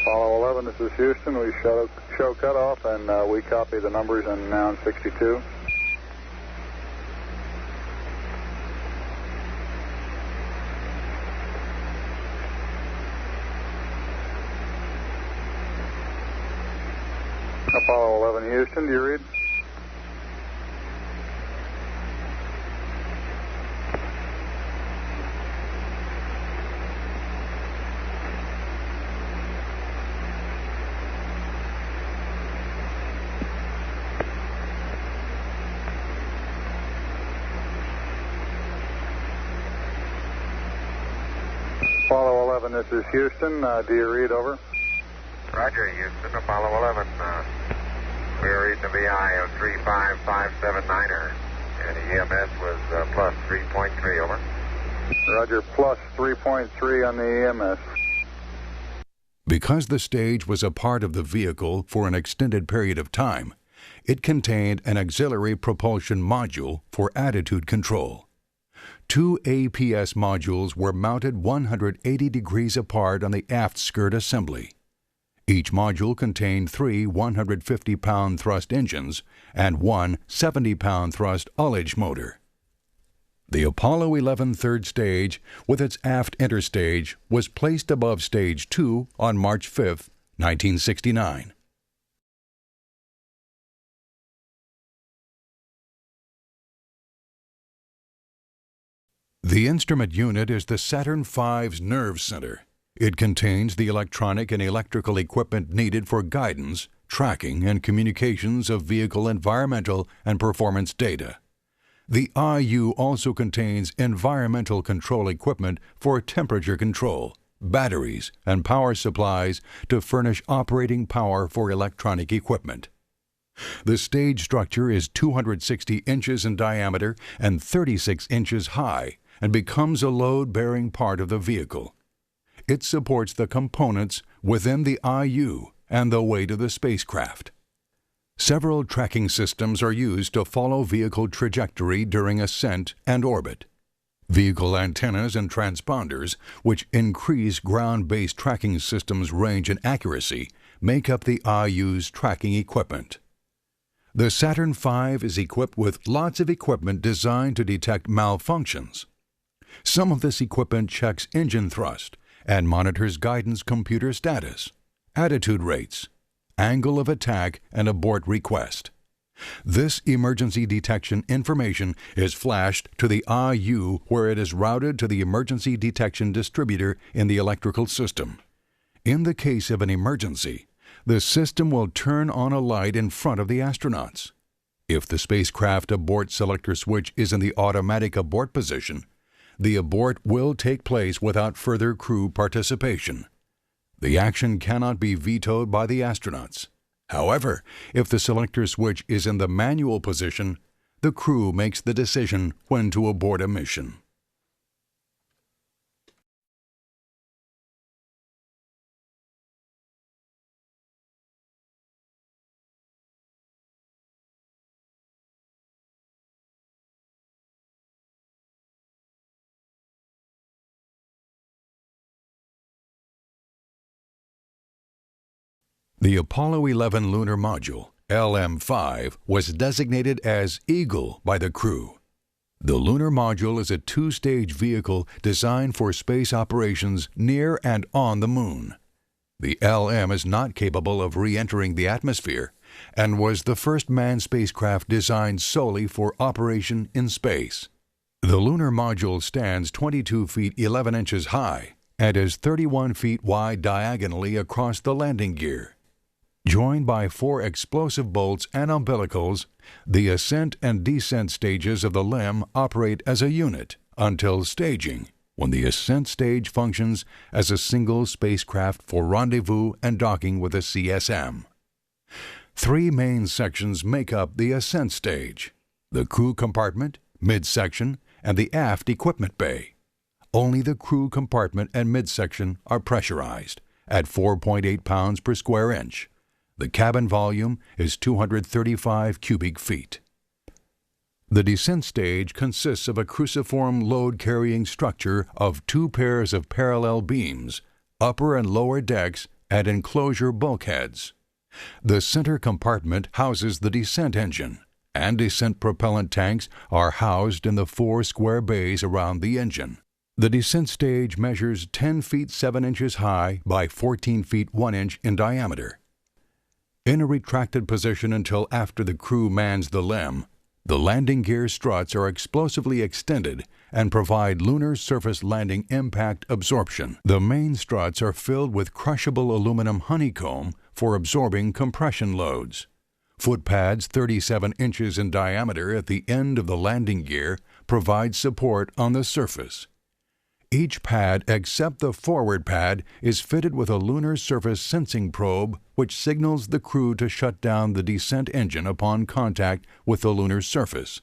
Apollo 11, this is Houston. We show cutoff, and we copy the numbers in noun 62. Apollo 11, Houston, do you read? Apollo 11, this is Houston. Do you read, over? Roger, Houston, Apollo 11. We're reading the VI of 35579er, and the EMS was plus 3.3, over. Roger, plus 3.3 on the EMS. Because the stage was a part of the vehicle for an extended period of time, it contained an auxiliary propulsion module for attitude control. 2 APS modules were mounted 180 degrees apart on the aft skirt assembly. Each module contained 3 150-pound thrust engines and one 70-pound thrust ullage motor. The Apollo 11 third stage, with its aft interstage, was placed above Stage 2 on March 5, 1969. The instrument unit is the Saturn V's nerve center. It contains the electronic and electrical equipment needed for guidance, tracking, and communications of vehicle environmental and performance data. The IU also contains environmental control equipment for temperature control, batteries, and power supplies to furnish operating power for electronic equipment. The stage structure is 260 inches in diameter and 36 inches high and becomes a load-bearing part of the vehicle. It supports the components within the IU and the weight of the spacecraft. Several tracking systems are used to follow vehicle trajectory during ascent and orbit. Vehicle antennas and transponders, which increase ground-based tracking systems' range and accuracy, make up the IU's tracking equipment. The Saturn V is equipped with lots of equipment designed to detect malfunctions. Some of this equipment checks engine thrust and monitors guidance computer status, attitude rates, angle of attack, and abort request. This emergency detection information is flashed to the IU, where it is routed to the emergency detection distributor in the electrical system. In the case of an emergency, the system will turn on a light in front of the astronauts. If the spacecraft abort selector switch is in the automatic abort position, the abort will take place without further crew participation. The action cannot be vetoed by the astronauts. However, if the selector switch is in the manual position, the crew makes the decision when to abort a mission. The Apollo 11 lunar module, LM-5, was designated as Eagle by the crew. The lunar module is a two-stage vehicle designed for space operations near and on the Moon. The LM is not capable of re-entering the atmosphere and was the first manned spacecraft designed solely for operation in space. The lunar module stands 22 feet 11 inches high and is 31 feet wide diagonally across the landing gear. Joined by 4 explosive bolts and umbilicals, the ascent and descent stages of the LEM operate as a unit until staging, when the ascent stage functions as a single spacecraft for rendezvous and docking with a CSM. 3 main sections make up the ascent stage: the crew compartment, midsection, and the aft equipment bay. Only the crew compartment and midsection are pressurized at 4.8 pounds per square inch. The cabin volume is 235 cubic feet. The descent stage consists of a cruciform load-carrying structure of 2 pairs of parallel beams, upper and lower decks, and enclosure bulkheads. The center compartment houses the descent engine, and descent propellant tanks are housed in the 4 square bays around the engine. The descent stage measures 10 feet 7 inches high by 14 feet 1 inch in diameter. In a retracted position until after the crew mans the LEM, the landing gear struts are explosively extended and provide lunar surface landing impact absorption. The main struts are filled with crushable aluminum honeycomb for absorbing compression loads. Footpads 37 inches in diameter at the end of the landing gear provide support on the surface. Each pad except the forward pad is fitted with a lunar surface sensing probe which signals the crew to shut down the descent engine upon contact with the lunar surface.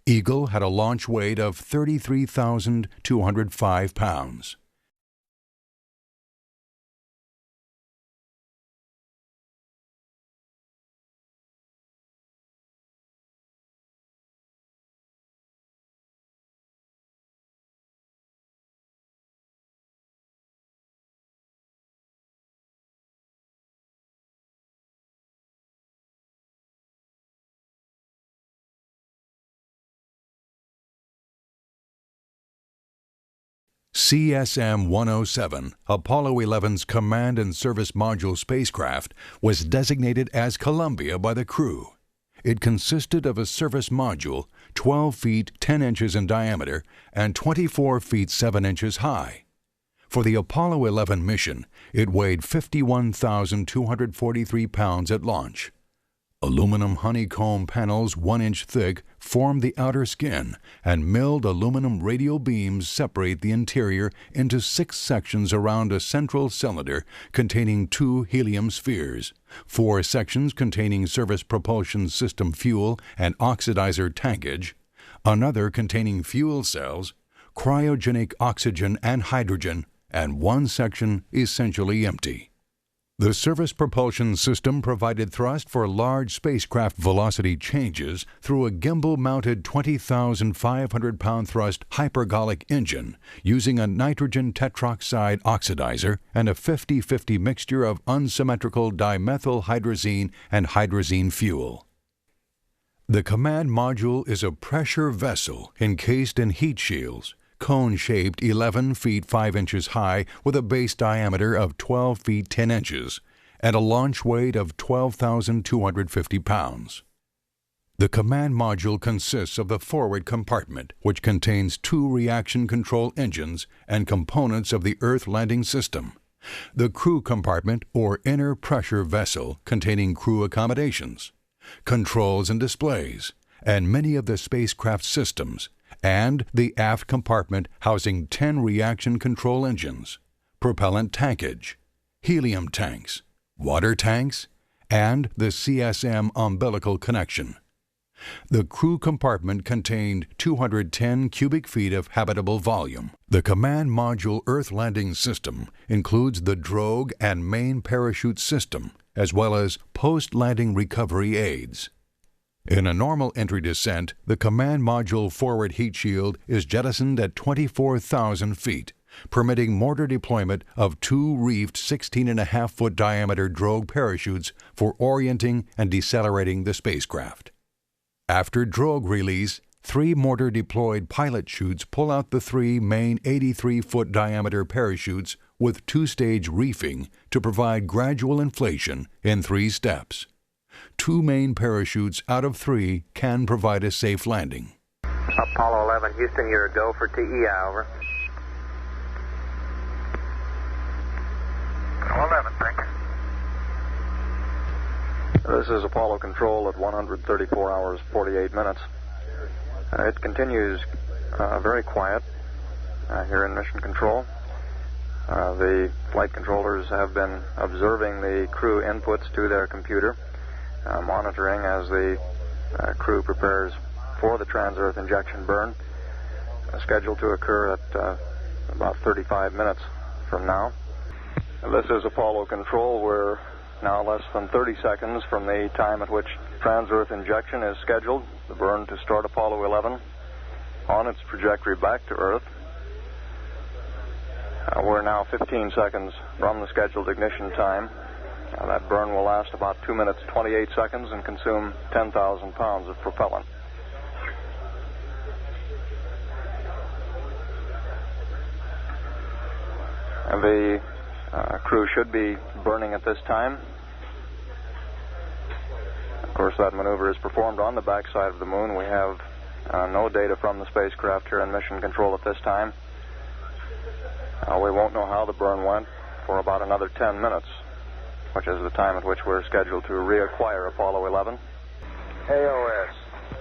Eagle had a launch weight of 33,205 pounds. CSM-107, Apollo 11's Command and Service Module spacecraft, was designated as Columbia by the crew. It consisted of a service module 12 feet 10 inches in diameter and 24 feet 7 inches high. For the Apollo 11 mission, it weighed 51,243 pounds at launch. Aluminum honeycomb panels 1 inch thick form the outer skin, and milled aluminum radial beams separate the interior into 6 sections around a central cylinder containing 2 helium spheres, 4 sections containing service propulsion system fuel and oxidizer tankage, another containing fuel cells, cryogenic oxygen and hydrogen, and 1 section essentially empty. The service propulsion system provided thrust for large spacecraft velocity changes through a gimbal-mounted 20,500-pound thrust hypergolic engine using a nitrogen tetroxide oxidizer and a 50-50 mixture of unsymmetrical dimethylhydrazine and hydrazine fuel. The command module is a pressure vessel encased in heat shields, cone-shaped 11 feet 5 inches high with a base diameter of 12 feet 10 inches and a launch weight of 12,250 pounds. The command module consists of the forward compartment, which contains 2 reaction control engines and components of the Earth landing system, the crew compartment or inner pressure vessel containing crew accommodations, controls and displays, and many of the spacecraft systems, and the aft compartment housing 10 reaction control engines, propellant tankage, helium tanks, water tanks, and the CSM umbilical connection. The crew compartment contained 210 cubic feet of habitable volume. The command module Earth landing system includes the drogue and main parachute system, as well as post-landing recovery aids. In a normal entry descent, the command module forward heat shield is jettisoned at 24,000 feet, permitting mortar deployment of 2 reefed 16.5-foot diameter drogue parachutes for orienting and decelerating the spacecraft. After drogue release, 3 mortar deployed pilot chutes pull out the 3 main 83-foot diameter parachutes with 2-stage reefing to provide gradual inflation in 3 steps. 2 main parachutes out of 3 can provide a safe landing. Apollo 11, Houston, you're a go for TEI, over. Apollo 11, thanks. This is Apollo Control at 134 hours, 48 minutes. It continues very quiet here in Mission Control. The flight controllers have been observing the crew inputs to their computer, monitoring as the crew prepares for the trans-Earth injection burn, scheduled to occur at about 35 minutes from now. This is Apollo Control. We're now less than 30 seconds from the time at which trans-Earth injection is scheduled, the burn to start Apollo 11 on its trajectory back to Earth. We're now 15 seconds from the scheduled ignition time. That burn will last about 2 minutes 28 seconds and consume 10,000 pounds of propellant. And the crew should be burning at this time. Of course, that maneuver is performed on the backside of the moon. We have no data from the spacecraft here in Mission Control at this time. We won't know how the burn went for about another 10 minutes, which is the time at which we're scheduled to reacquire Apollo 11. AOS.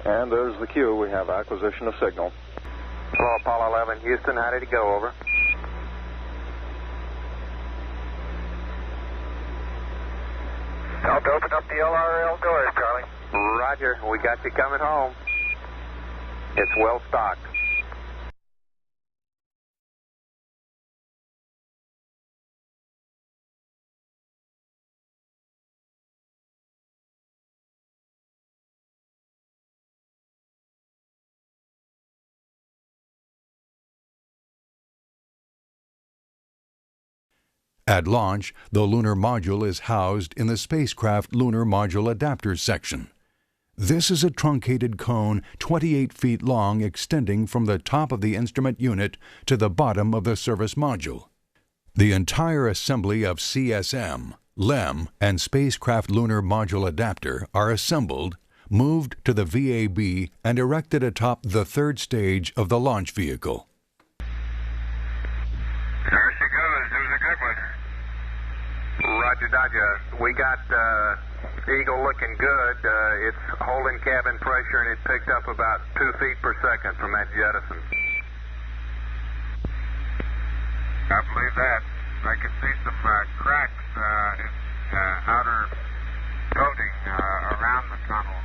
And there's the cue. We have acquisition of signal. Hello, Apollo 11, Houston, how did it go, over? Help to open up the LRL doors, Charlie. Roger, we got you coming home. It's well stocked. At launch, the lunar module is housed in the spacecraft lunar module adapters section. This is a truncated cone 28 feet long extending from the top of the instrument unit to the bottom of the service module. The entire assembly of CSM, LEM, and spacecraft lunar module adapter are assembled, moved to the VAB, and erected atop the third stage of the launch vehicle. There she goes. It was a good one. Roger, Dodger. We got Eagle looking good. It's holding cabin pressure, and it picked up about 2 feet per second from that jettison. I believe that. I can see some cracks in outer coating around the tunnel.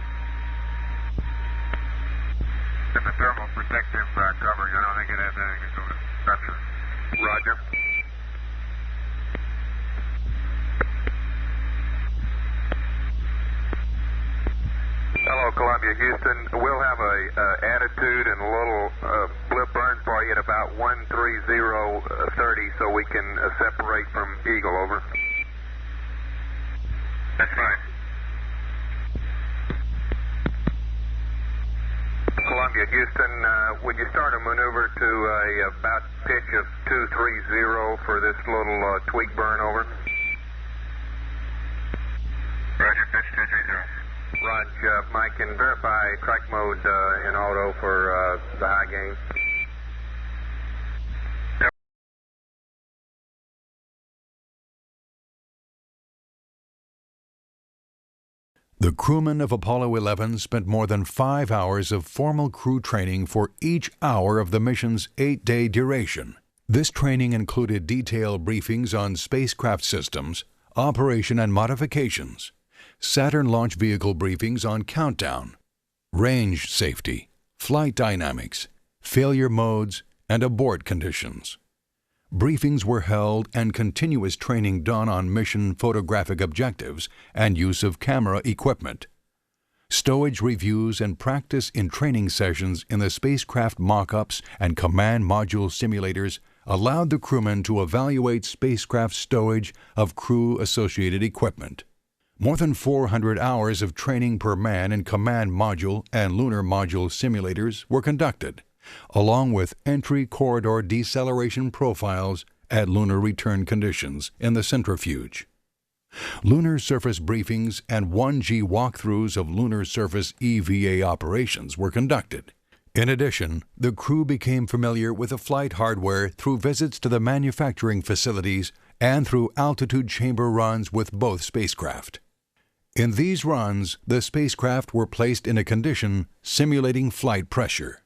In the thermal protective covering. I don't think it has anything to do with structure. Roger. Hello, Columbia, Houston. We'll have a attitude and a little blip burn for you at about 130.30 so we can separate from Eagle, over. That's fine. Columbia, Houston, would you start a maneuver to about pitch of 230 for this little tweak burn, over? Roger, pitch 230. Rog, Mike, can verify track mode in auto for the high gain. The crewmen of Apollo 11 spent more than 5 hours of formal crew training for each hour of the mission's 8-day duration. This training included detailed briefings on spacecraft systems, operation and modifications, Saturn launch vehicle briefings on countdown, range safety, flight dynamics, failure modes, and abort conditions. Briefings were held and continuous training done on mission photographic objectives and use of camera equipment. Stowage reviews and practice in training sessions in the spacecraft mock-ups and command module simulators allowed the crewmen to evaluate spacecraft stowage of crew-associated equipment. More than 400 hours of training per man in command module and lunar module simulators were conducted, along with entry corridor deceleration profiles at lunar return conditions in the centrifuge. Lunar surface briefings and 1G walkthroughs of lunar surface EVA operations were conducted. In addition, the crew became familiar with the flight hardware through visits to the manufacturing facilities and through altitude chamber runs with both spacecraft. In these runs, the spacecraft were placed in a condition simulating flight pressure.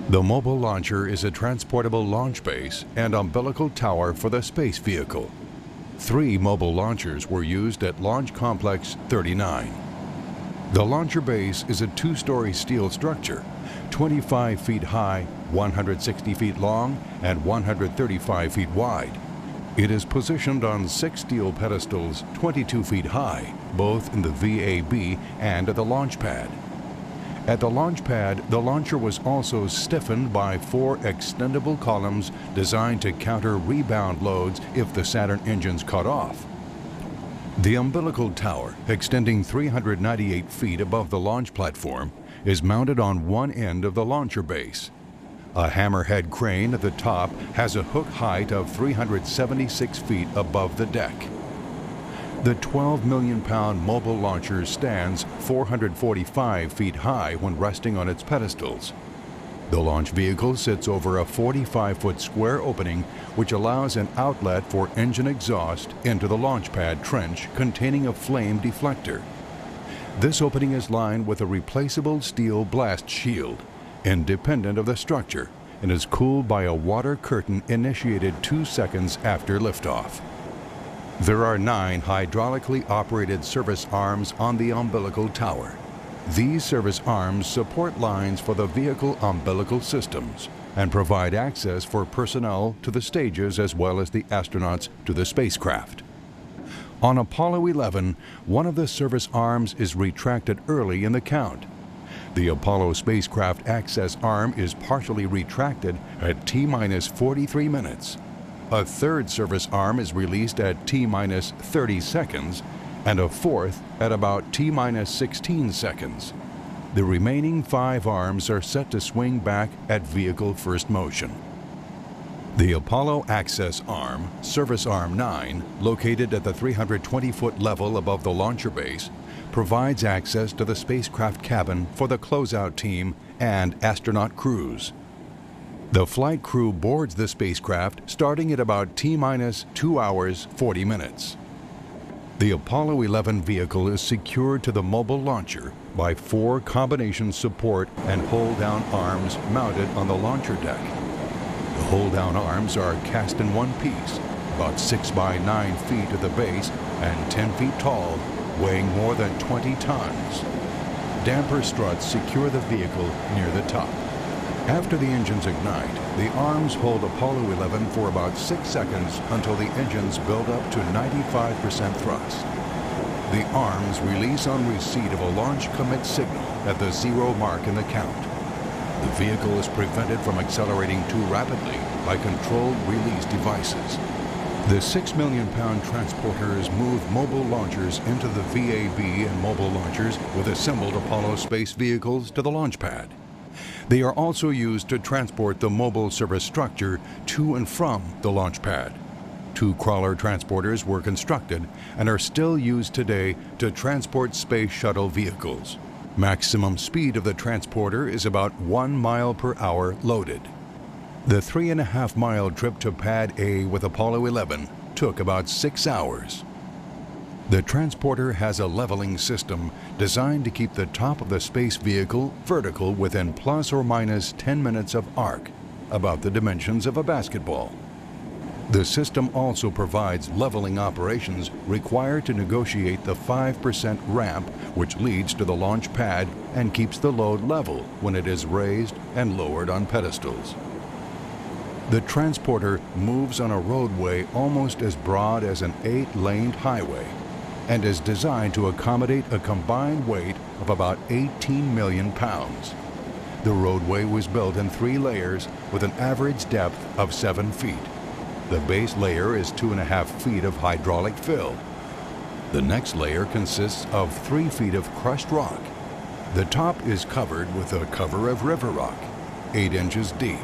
The mobile launcher is a transportable launch base and umbilical tower for the space vehicle. 3 mobile launchers were used at Launch Complex 39. The launcher base is a 2-story steel structure, 25 feet high, 160 feet long, and 135 feet wide. It is positioned on 6 steel pedestals 22 feet high, both in the VAB and at the launch pad. At the launch pad, the launcher was also stiffened by 4 extendable columns designed to counter rebound loads if the Saturn engines cut off. The umbilical tower, extending 398 feet above the launch platform, is mounted on one end of the launcher base. A hammerhead crane at the top has a hook height of 376 feet above the deck. The 12 million pound mobile launcher stands 445 feet high when resting on its pedestals. The launch vehicle sits over a 45-foot square opening which allows an outlet for engine exhaust into the launch pad trench containing a flame deflector. This opening is lined with a replaceable steel blast shield, independent of the structure, and is cooled by a water curtain initiated 2 seconds after liftoff. There are 9 hydraulically operated service arms on the umbilical tower. These service arms support lines for the vehicle umbilical systems and provide access for personnel to the stages as well as the astronauts to the spacecraft. On Apollo 11, one of the service arms is retracted early in the count. The Apollo spacecraft access arm is partially retracted at T-minus 43 minutes. A third service arm is released at T-minus 30 seconds, and a fourth at about T-minus 16 seconds. The remaining 5 arms are set to swing back at vehicle first motion. The Apollo Access Arm, Service Arm 9, located at the 320-foot level above the launcher base, provides access to the spacecraft cabin for the closeout team and astronaut crews. The flight crew boards the spacecraft starting at about T-minus 2 hours 40 minutes. The Apollo 11 vehicle is secured to the mobile launcher by 4 combination support and hold-down arms mounted on the launcher deck. The hold-down arms are cast in one piece, about 6 by 9 feet at the base and 10 feet tall, weighing more than 20 tons. Damper struts secure the vehicle near the top. After the engines ignite, the arms hold Apollo 11 for about 6 seconds until the engines build up to 95% thrust. The arms release on receipt of a launch commit signal at the 0 mark in the count. The vehicle is prevented from accelerating too rapidly by controlled release devices. The 6 million pound transporters move mobile launchers into the VAB and mobile launchers with assembled Apollo space vehicles to the launch pad. They are also used to transport the mobile service structure to and from the launch pad. 2 crawler transporters were constructed and are still used today to transport space shuttle vehicles. Maximum speed of the transporter is about 1 mile per hour loaded. The 3.5-mile trip to Pad A with Apollo 11 took about 6 hours. The transporter has a leveling system designed to keep the top of the space vehicle vertical within plus or minus 10 minutes of arc, about the dimensions of a basketball. The system also provides leveling operations required to negotiate the 5% ramp which leads to the launch pad and keeps the load level when it is raised and lowered on pedestals. The transporter moves on a roadway almost as broad as an 8-laned highway and is designed to accommodate a combined weight of about 18 million pounds. The roadway was built in 3 layers with an average depth of 7 feet. The base layer is 2.5 feet of hydraulic fill. The next layer consists of 3 feet of crushed rock. The top is covered with a cover of river rock, 8 inches deep.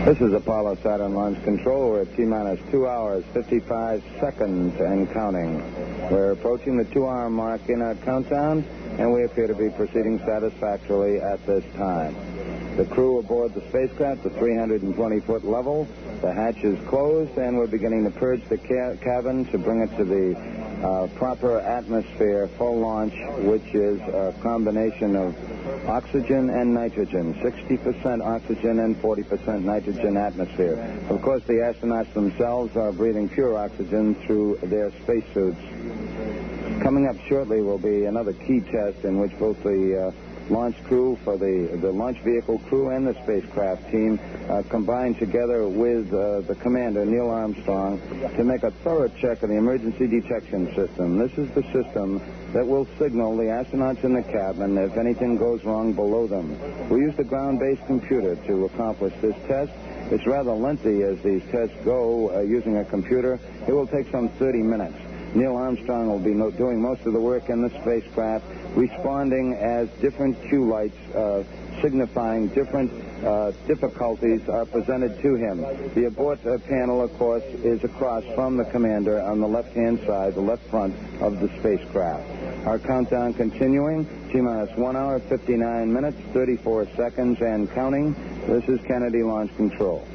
This is Apollo Saturn Launch Control. We're at T-minus 2 hours, 55 seconds and counting. We're approaching the 2-hour mark in our countdown, and we appear to be proceeding satisfactorily at this time. The crew aboard the spacecraft at 320-foot level. The hatch is closed, and we're beginning to purge the cabin to bring it to the proper atmosphere for launch, which is a combination of oxygen and nitrogen, 60% oxygen and 40% nitrogen atmosphere. Of course, the astronauts themselves are breathing pure oxygen through their spacesuits. Coming up shortly will be another key test in which both the launch crew for the launch vehicle crew and the spacecraft team combine together with the commander, Neil Armstrong, to make a thorough check of the emergency detection system. This is the system that will signal the astronauts in the cabin if anything goes wrong below them. We use the ground-based computer to accomplish this test. It's rather lengthy as these tests go using a computer. It will take some 30 minutes. Neil Armstrong will be doing most of the work in the spacecraft, responding as different cue lights signifying different difficulties are presented to him. The abort panel, of course, is across from the commander on the left-hand side, the left front of the spacecraft. Our countdown continuing, T-minus 1 hour, 59 minutes, 34 seconds, and counting. This is Kennedy Launch Control.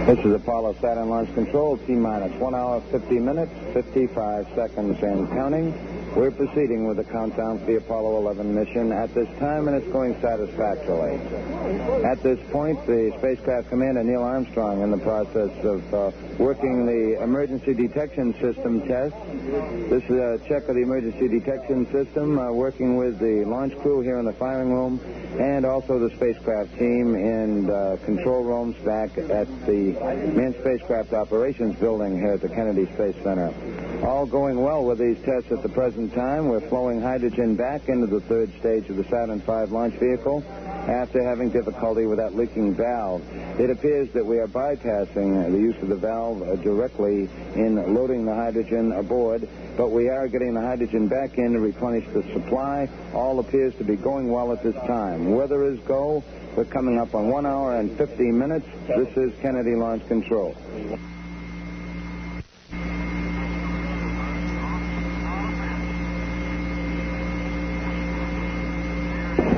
This is Apollo Saturn Launch Control, T-minus 1 hour, 50 minutes, 55 seconds, and counting. We're proceeding with the countdown for the Apollo 11 mission at this time, and it's going satisfactorily. At this point, the spacecraft commander, Neil Armstrong, in the process of working the emergency detection system test. This is a check of the emergency detection system, working with the launch crew here in the firing room, and also the spacecraft team in control rooms back at the Manned Spacecraft Operations building here at the Kennedy Space Center. All going well with these tests at the present time. We're flowing hydrogen back into the third stage of the Saturn V launch vehicle after having difficulty with that leaking valve. It appears that we are bypassing the use of the valve directly in loading the hydrogen aboard, but we are getting the hydrogen back in to replenish the supply. All appears to be going well at this time. Weather is go. We're coming up on 1 hour and 50 minutes. This is Kennedy Launch Control.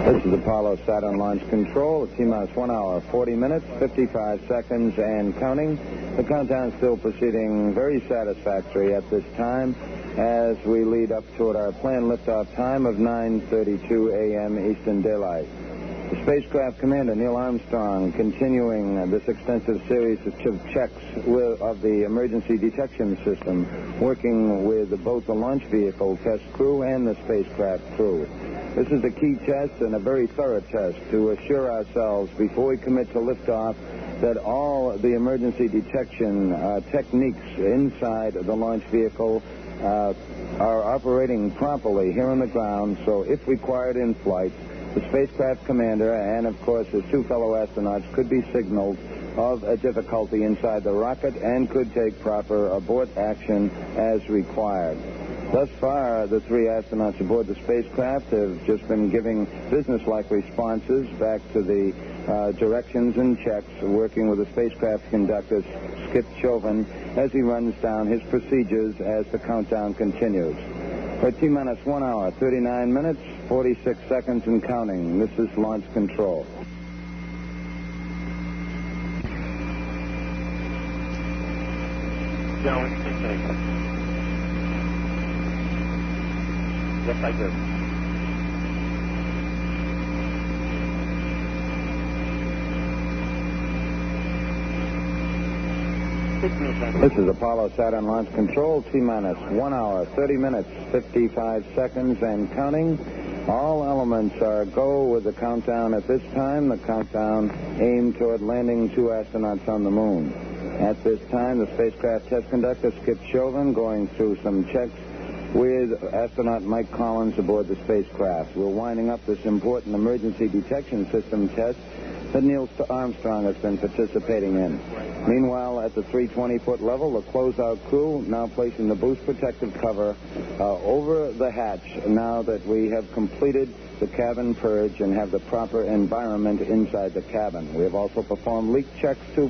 This is Apollo Saturn Launch Control, T-minus 1 hour, 40 minutes, 55 seconds, and counting. The countdown is still proceeding very satisfactory at this time as we lead up toward our planned liftoff time of 9:32 a.m. Eastern Daylight. The spacecraft commander, Neil Armstrong, continuing this extensive series of checks of the emergency detection system, working with both the launch vehicle test crew and the spacecraft crew. This is a key test and a very thorough test to assure ourselves before we commit to liftoff that all the emergency detection techniques inside the launch vehicle are operating properly here on the ground, so if required in flight, the spacecraft commander and, of course, his two fellow astronauts could be signaled of a difficulty inside the rocket and could take proper abort action as required. Thus far, the three astronauts aboard the spacecraft have just been giving business-like responses back to the directions and checks, working with the spacecraft conductor, Skip Chauvin, as he runs down his procedures as the countdown continues. For T-minus 1 hour, 39 minutes, 46 seconds and counting. This is Launch Control. Yes, I do. This is Apollo Saturn Launch Control, T-minus 1 hour, 30 minutes, 55 seconds, and counting. All elements are go with the countdown at this time. The countdown aimed toward landing 2 astronauts on the moon. At this time, the spacecraft test conductor, Skip Chauvin, going through some checks with astronaut Mike Collins aboard the spacecraft. We're winding up this important emergency detection system test that Neil Armstrong has been participating in. Meanwhile, at the 320-foot level, the closeout crew now placing the boost protective cover over the hatch now that we have completed the cabin purge and have the proper environment inside the cabin. We have also performed leak checks to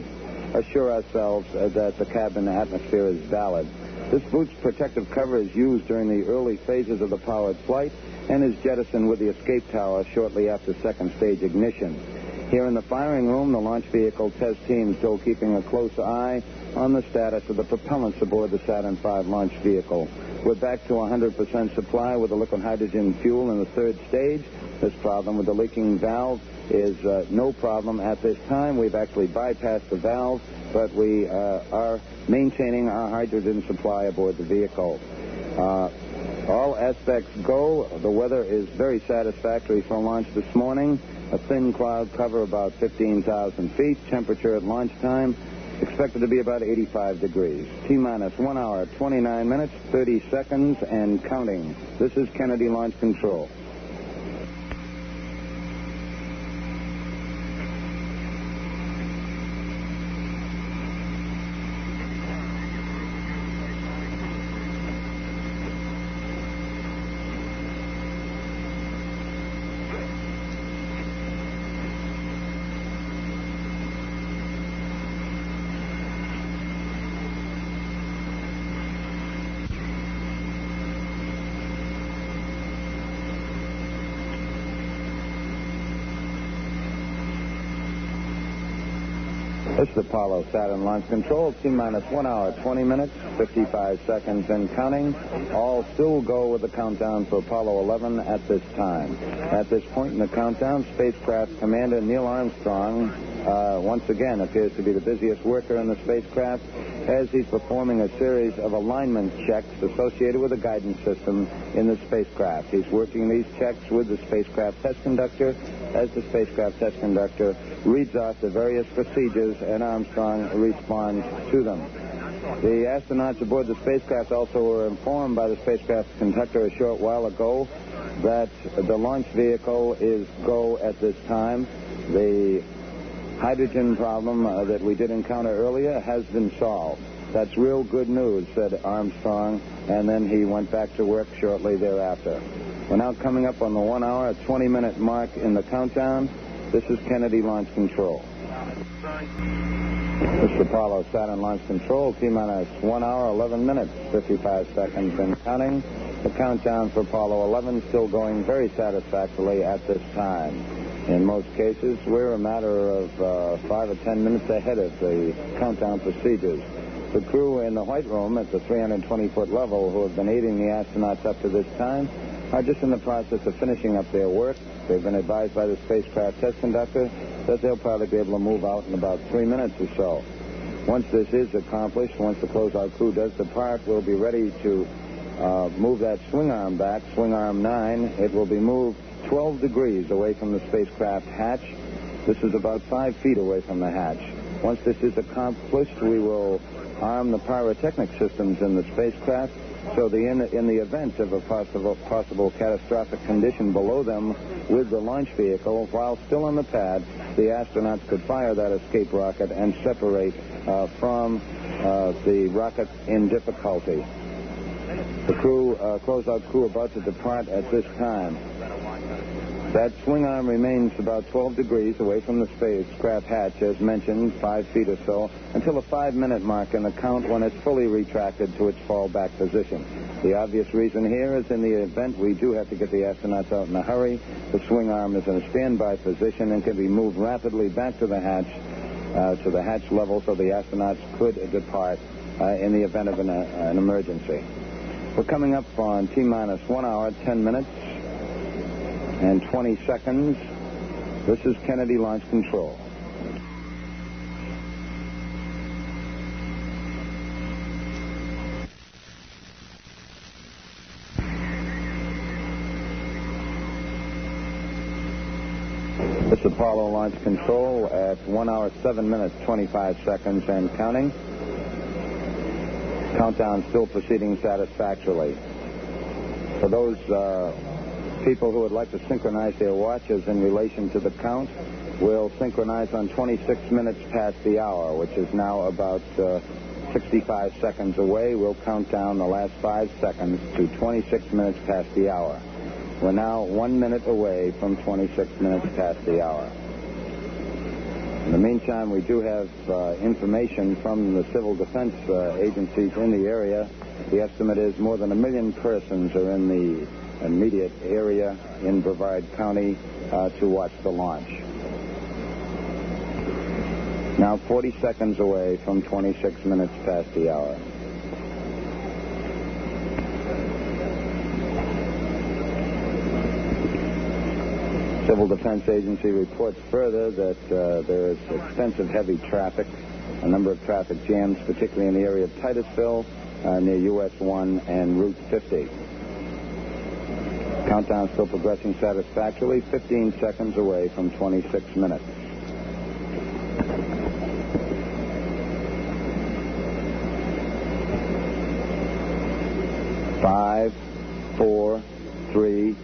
assure ourselves that the cabin atmosphere is valid. This boost protective cover is used during the early phases of the powered flight and is jettisoned with the escape tower shortly after second stage ignition. Here in the firing room, the launch vehicle test team still keeping a close eye on the status of the propellants aboard the Saturn V launch vehicle. We're back to 100% supply with the liquid hydrogen fuel in the third stage. This problem with the leaking valve is no problem at this time. We've actually bypassed the valve, but we are maintaining our hydrogen supply aboard the vehicle. All aspects go. The weather is very satisfactory for launch this morning. A thin cloud cover about 15,000 feet. Temperature at launch time expected to be about 85 degrees. T-minus 1 hour, 29 minutes, 30 seconds, and counting. This is Kennedy Launch Control. This is Apollo Saturn Launch Control. T-minus 1 hour, 20 minutes, 55 seconds, and counting. All still go with the countdown for Apollo 11 at this time. At this point in the countdown, spacecraft commander Neil Armstrong once again appears to be the busiest worker in the spacecraft as he's performing a series of alignment checks associated with the guidance system in the spacecraft. He's working these checks with the spacecraft test conductor as the spacecraft test conductor reads off the various procedures and Armstrong responds to them. The astronauts aboard the spacecraft also were informed by the spacecraft conductor a short while ago that the launch vehicle is go at this time. The hydrogen problem that we did encounter earlier has been solved. That's real good news, said Armstrong, and then he went back to work shortly thereafter. We're now coming up on the 1 hour, 20-minute mark in the countdown. This is Kennedy Launch Control. This is Apollo Saturn Launch Control. T-minus 1 hour, 11 minutes, 55 seconds, and counting. The countdown for Apollo 11 still going very satisfactorily at this time. In most cases, we're a matter of 5 or 10 minutes ahead of the countdown procedures. The crew in the White Room at the 320-foot level who have been aiding the astronauts up to this time are just in the process of finishing up their work. They've been advised by the spacecraft test conductor that they'll probably be able to move out in about 3 minutes or so. Once this is accomplished, once the closeout crew does depart, we'll be ready to move that swing arm back, swing arm 9. It will be moved 12 degrees away from the spacecraft hatch. This is about 5 feet away from the hatch. Once this is accomplished, we will arm the pyrotechnic systems in the spacecraft so in the event of a possible catastrophic condition below them with the launch vehicle, while still on the pad, the astronauts could fire that escape rocket and separate from the rocket in difficulty. The closeout crew about to depart at this time. That swing arm remains about 12 degrees away from the spacecraft hatch, as mentioned, 5 feet or so, until the 5-minute mark in the count when it's fully retracted to its fallback position. The obvious reason here is in the event we do have to get the astronauts out in a hurry, the swing arm is in a standby position and can be moved rapidly back to the hatch level so the astronauts could depart in the event of an emergency. We're coming up on T-minus 1 hour, 10 minutes, and 20 seconds. This is Kennedy Launch Control. This is Apollo Launch Control at 1 hour, 7 minutes, 25 seconds, and counting. Countdown still proceeding satisfactorily. For those people who would like to synchronize their watches in relation to the count, we'll synchronize on 26 minutes past the hour, which is now about 65 seconds away. We'll count down the last 5 seconds to 26 minutes past the hour. We're now 1 minute away from 26 minutes past the hour. In the meantime, we do have information from the civil defense agencies in the area. The estimate is more than 1 million persons are in the immediate area in Brevard County to watch the launch. Now 40 seconds away from 26 minutes past the hour. Civil Defense Agency reports further that there is extensive heavy traffic, a number of traffic jams, particularly in the area of Titusville, near US 1 and Route 50. Countdown still progressing satisfactorily, 15 seconds away from 26 minutes. Five, 4, 3,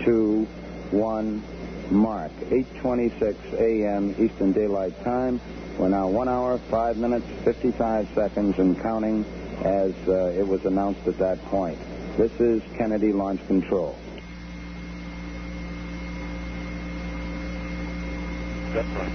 2, 1, mark. 8:26 a.m. Eastern Daylight Time. We're now 1 hour, 5 minutes, 55 seconds and counting as it was announced at that point. This is Kennedy Launch Control. That's right.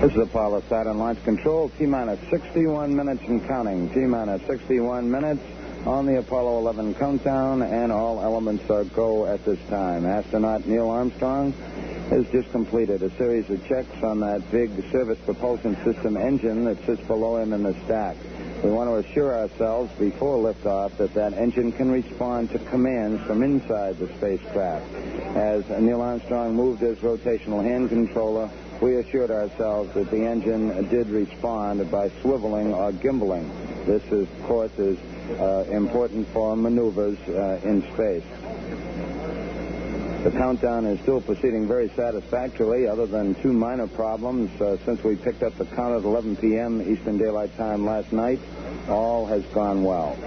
This is Apollo Saturn Launch Control, T-minus 61 minutes and counting. T-minus 61 minutes on the Apollo 11 countdown, and all elements are go at this time. Astronaut Neil Armstrong has just completed a series of checks on that big service propulsion system engine that sits below him in the stack. We want to assure ourselves before liftoff that that engine can respond to commands from inside the spacecraft. As Neil Armstrong moved his rotational hand controller, we assured ourselves that the engine did respond by swiveling or gimbaling. This, of course, is important for maneuvers in space. The countdown is still proceeding very satisfactorily, other than 2 minor problems. Since we picked up the count at 11 p.m. Eastern Daylight Time last night, all has gone well.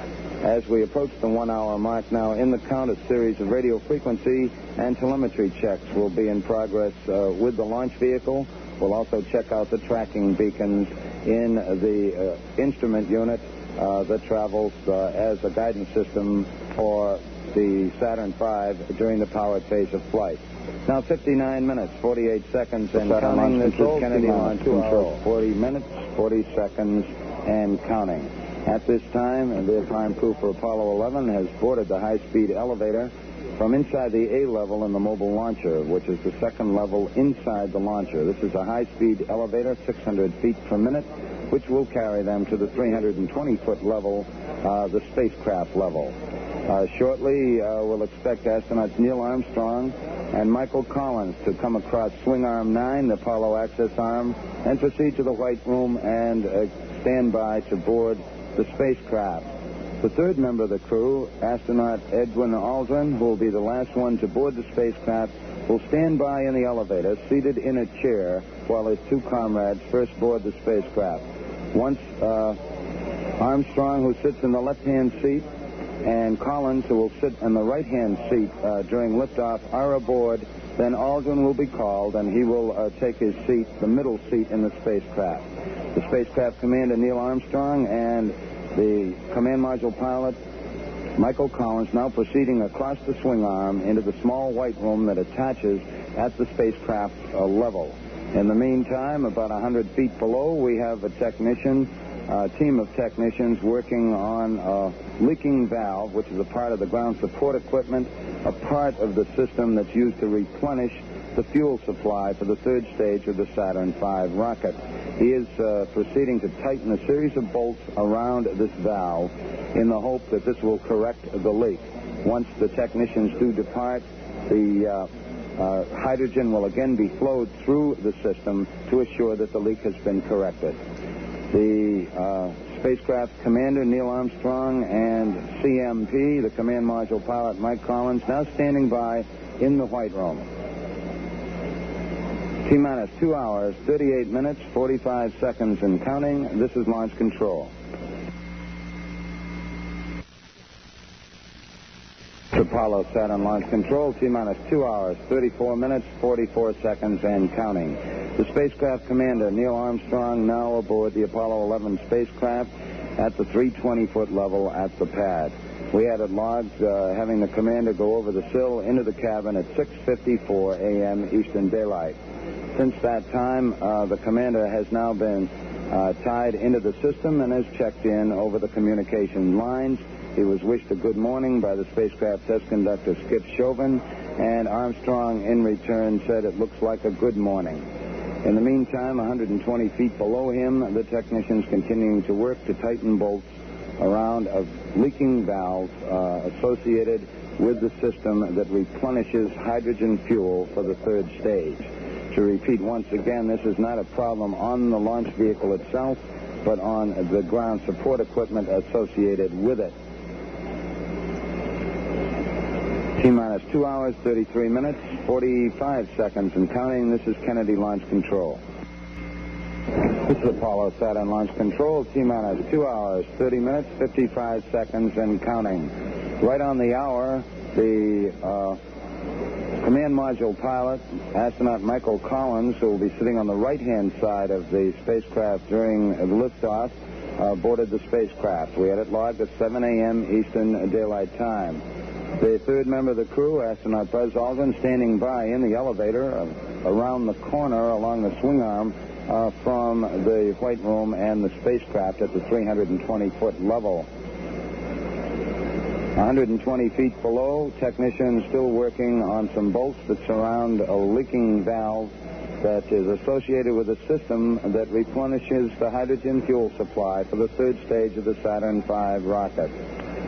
As we approach the 1 hour mark now in the count, a series of radio frequency and telemetry checks will be in progress with the launch vehicle. We'll also check out the tracking beacons in the instrument unit that travels as a guidance system for the Saturn V during the powered phase of flight. Now 59 minutes, 48 seconds, and counting. This is Kennedy Launch Control. 40 minutes, 40 seconds, and counting. At this time, the prime crew for Apollo 11 has boarded the high-speed elevator from inside the A level in the mobile launcher, which is the second level inside the launcher. This is a high-speed elevator, 600 feet per minute, which will carry them to the 320-foot level, the spacecraft level. Shortly, we'll expect astronauts Neil Armstrong and Michael Collins to come across swing arm 9, the Apollo access arm, and proceed to the White Room and stand by to board the spacecraft. The third member of the crew, astronaut Edwin Aldrin, who will be the last one to board the spacecraft, will stand by in the elevator, seated in a chair, while his 2 comrades first board the spacecraft. Once Armstrong, who sits in the left-hand seat, and Collins, who will sit in the right-hand seat during liftoff, are aboard, then Aldrin will be called, and he will take his seat, the middle seat in the spacecraft. The spacecraft commander, Neil Armstrong, and the command module pilot, Michael Collins, now proceeding across the swing arm into the small White Room that attaches at the spacecraft level. In the meantime, about 100 feet below, we have a team of technicians working on a leaking valve, which is a part of the ground support equipment, a part of the system that's used to replenish the fuel supply for the third stage of the Saturn V rocket. He is proceeding to tighten a series of bolts around this valve in the hope that this will correct the leak. Once the technicians do depart, the hydrogen will again be flowed through the system to assure that the leak has been corrected. The spacecraft commander, Neil Armstrong, and CMP, the command module pilot, Mike Collins, now standing by in the White Room. T-minus 2 hours, 38 minutes, 45 seconds and counting. This is launch control. Apollo Saturn launch control, T-minus 2 hours, 34 minutes, 44 seconds and counting. The spacecraft commander, Neil Armstrong, now aboard the Apollo 11 spacecraft at the 320-foot level at the pad. We added logs having the commander go over the sill into the cabin at 6:54 a.m. Eastern Daylight. Since that time, the commander has now been tied into the system and has checked in over the communication lines. He was wished a good morning by the spacecraft test conductor, Skip Chauvin, and Armstrong in return said it looks like a good morning. In the meantime, 120 feet below him, the technicians continuing to work to tighten bolts around a leaking valve associated with the system that replenishes hydrogen fuel for the third stage. To repeat once again, this is not a problem on the launch vehicle itself, but on the ground support equipment associated with it. T-minus 2 hours, 33 minutes, 45 seconds and counting. This is Kennedy Launch Control. This is Apollo Saturn Launch Control, T-minus 2 hours, 30 minutes, 55 seconds and counting. Right on the hour, the command module pilot, astronaut Michael Collins, who will be sitting on the right-hand side of the spacecraft during the liftoff, boarded the spacecraft. We had it logged at 7 a.m. Eastern Daylight Time. The third member of the crew, astronaut Buzz Aldrin, standing by in the elevator around the corner along the swing arm from the White Room and the spacecraft at the 320-foot level. 120 feet below, technicians still working on some bolts that surround a leaking valve that is associated with a system that replenishes the hydrogen fuel supply for the third stage of the Saturn V rocket.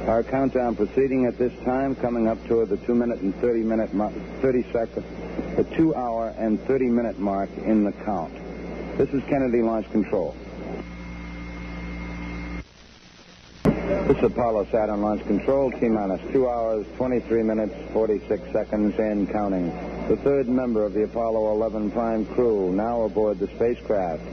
Our countdown proceeding at this time, coming up to the 2 hour and 30 minute mark in the count. This is Kennedy Launch Control. This is Apollo Saturn Launch Control, T-minus 2 hours, 23 minutes, 46 seconds and counting. The third member of the Apollo 11 prime crew, now aboard the spacecraft.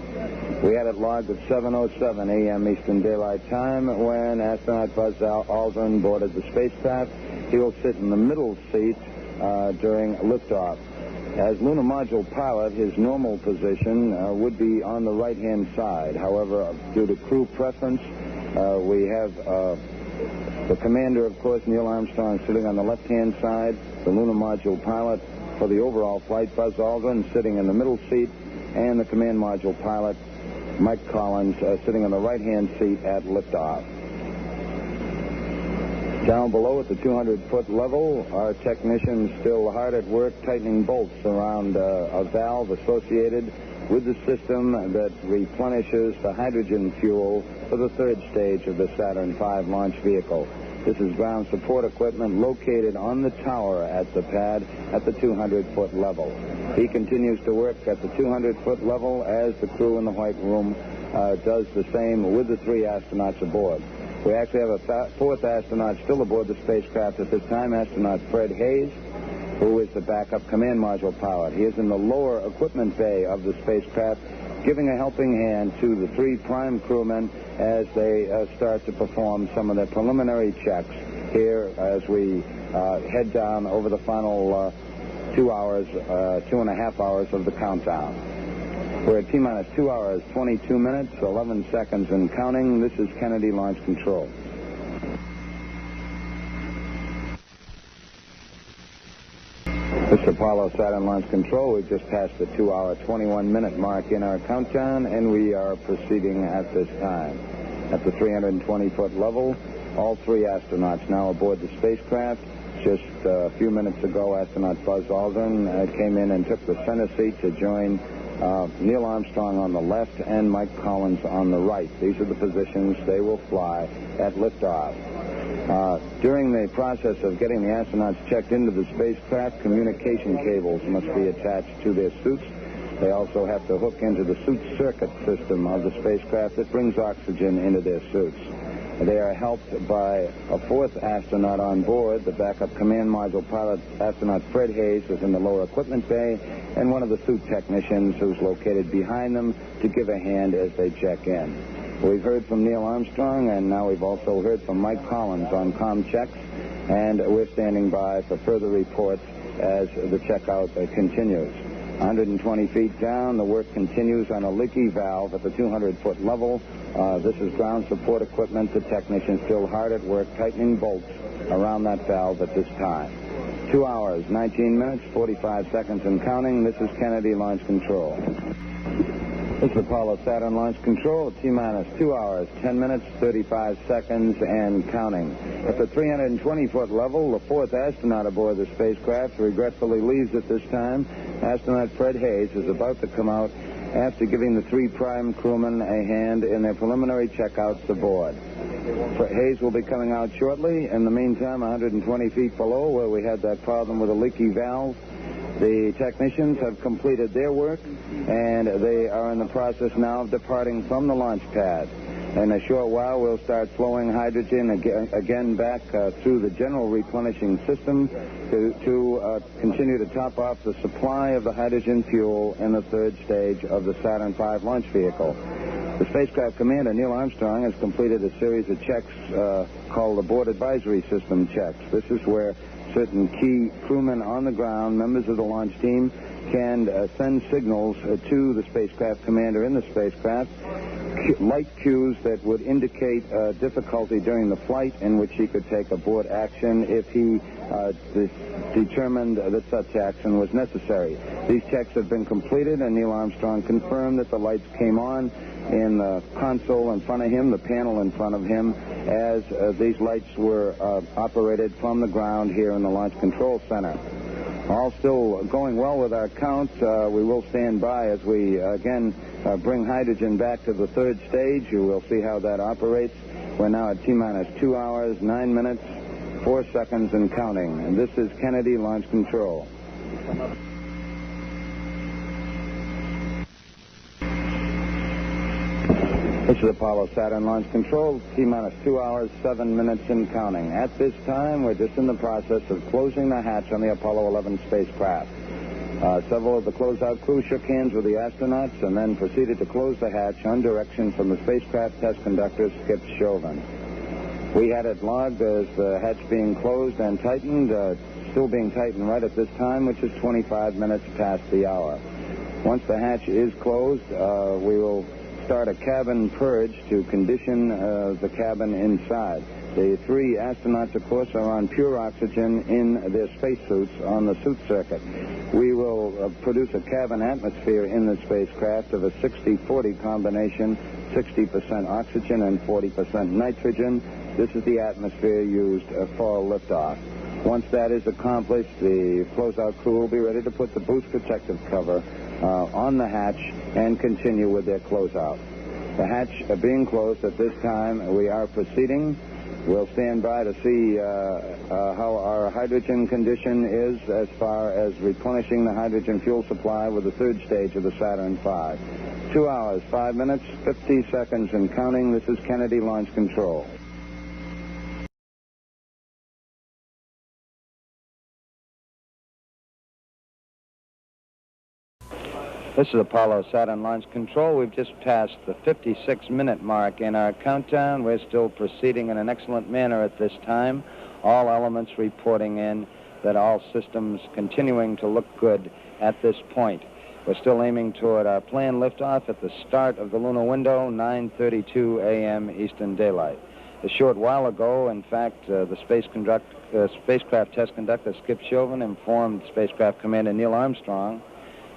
We had it logged at 7:07 a.m. Eastern Daylight Time when astronaut Buzz Aldrin boarded the spacecraft. He will sit in the middle seat during liftoff. As lunar module pilot, his normal position would be on the right-hand side. However, due to crew preference, we have the commander, of course, Neil Armstrong, sitting on the left-hand side, the lunar module pilot for the overall flight, Buzz Aldrin, sitting in the middle seat, and the command module pilot, Mike Collins, sitting on the right-hand seat at liftoff. Down below at the 200-foot level, our technicians still hard at work tightening bolts around a valve associated with the system that replenishes the hydrogen fuel for the third stage of the Saturn V launch vehicle. This is ground support equipment located on the tower at the pad at the 200-foot level. He continues to work at the 200-foot level as the crew in the White Room does the same with the three astronauts aboard. We actually have a fourth astronaut still aboard the spacecraft at this time, astronaut Fred Hayes, who is the backup command module pilot. He is in the lower equipment bay of the spacecraft, giving a helping hand to the three prime crewmen as they start to perform some of their preliminary checks here as we head down over the final 2.5 hours of the countdown. We're at T-minus 2 hours, 22 minutes, 11 seconds and counting. This is Kennedy Launch Control. This is Apollo Saturn Launch Control. We've just passed the 2 hour, 21 minute mark in our countdown, and we are proceeding at this time. At the 320-foot level, all three astronauts now aboard the spacecraft. Just a few minutes ago, astronaut Buzz Aldrin came in and took the center seat to join Neil Armstrong on the left and Mike Collins on the right. These are the positions they will fly at liftoff. During the process of getting the astronauts checked into the spacecraft, communication cables must be attached to their suits. They also have to hook into the suit circuit system of the spacecraft that brings oxygen into their suits. They are helped by a fourth astronaut on board. The backup command module pilot, astronaut Fred Hayes, is in the lower equipment bay, and one of the suit technicians who's located behind them to give a hand as they check in. We've heard from Neil Armstrong, and now we've also heard from Mike Collins on comm checks, and we're standing by for further reports as the checkout continues. 120 feet down, the work continues on a leaky valve at the 200-foot level. This is ground support equipment. The technician's still hard at work tightening bolts around that valve at this time. 2 hours, 19 minutes, 45 seconds and counting. This is Kennedy Launch Control. This is Apollo Saturn Launch Control, T-minus 2 hours, 10 minutes, 35 seconds, and counting. At the 320-foot level, the fourth astronaut aboard the spacecraft regretfully leaves at this time. Astronaut Fred Hayes is about to come out after giving the three prime crewmen a hand in their preliminary checkouts aboard. Hayes will be coming out shortly. In the meantime, 120 feet below, where we had that problem with a leaky valve, the technicians have completed their work, and they are in the process now of departing from the launch pad. In a short while, we'll start flowing hydrogen again back through the general replenishing system to continue to top off the supply of the hydrogen fuel in the third stage of the Saturn V launch vehicle. The spacecraft commander, Neil Armstrong, has completed a series of checks called Abort Advisory System checks. This is where certain key crewmen on the ground, members of the launch team, can send signals to the spacecraft commander in the spacecraft, light cues that would indicate difficulty during the flight in which he could take abort action if he determined that such action was necessary. These checks have been completed, and Neil Armstrong confirmed that the lights came on in the console in front of him, the panel in front of him, as these lights were operated from the ground here in the Launch Control Center. All still going well with our count. We will stand by as we, again, bring hydrogen back to the third stage. You will see how that operates. We're now at T-minus 2 hours, 9 minutes, 4 seconds, and counting. And this is Kennedy Launch Control. This is Apollo Saturn Launch Control, T-minus 2 hours, 7 minutes and counting. At this time, we're just in the process of closing the hatch on the Apollo 11 spacecraft. Several of the closeout crew shook hands with the astronauts and then proceeded to close the hatch on direction from the spacecraft test conductor, Skip Chauvin. We had it logged as the hatch being closed and tightened, still being tightened right at this time, which is 25 minutes past the hour. Once the hatch is closed, we will start a cabin purge to condition the cabin inside. The three astronauts, of course, are on pure oxygen in their spacesuits on the suit circuit. We will produce a cabin atmosphere in the spacecraft of a 60-40 combination, 60% oxygen and 40% nitrogen. This is the atmosphere used for liftoff. Once that is accomplished, the closeout crew will be ready to put the boost protective cover on the hatch and continue with their closeout. The hatch being closed at this time, we are proceeding. We'll stand by to see how our hydrogen condition is as far as replenishing the hydrogen fuel supply with the third stage of the Saturn V. 2 hours, 5 minutes, 50 seconds and counting. This is Kennedy Launch Control. This is Apollo Saturn Launch Control. We've just passed the 56-minute mark in our countdown. We're still proceeding in an excellent manner at this time. All elements reporting in that all systems continuing to look good at this point. We're still aiming toward our planned liftoff at the start of the lunar window, 9:32 a.m. Eastern Daylight. A short while ago, in fact, the spacecraft test conductor, Skip Chauvin, informed spacecraft commander Neil Armstrong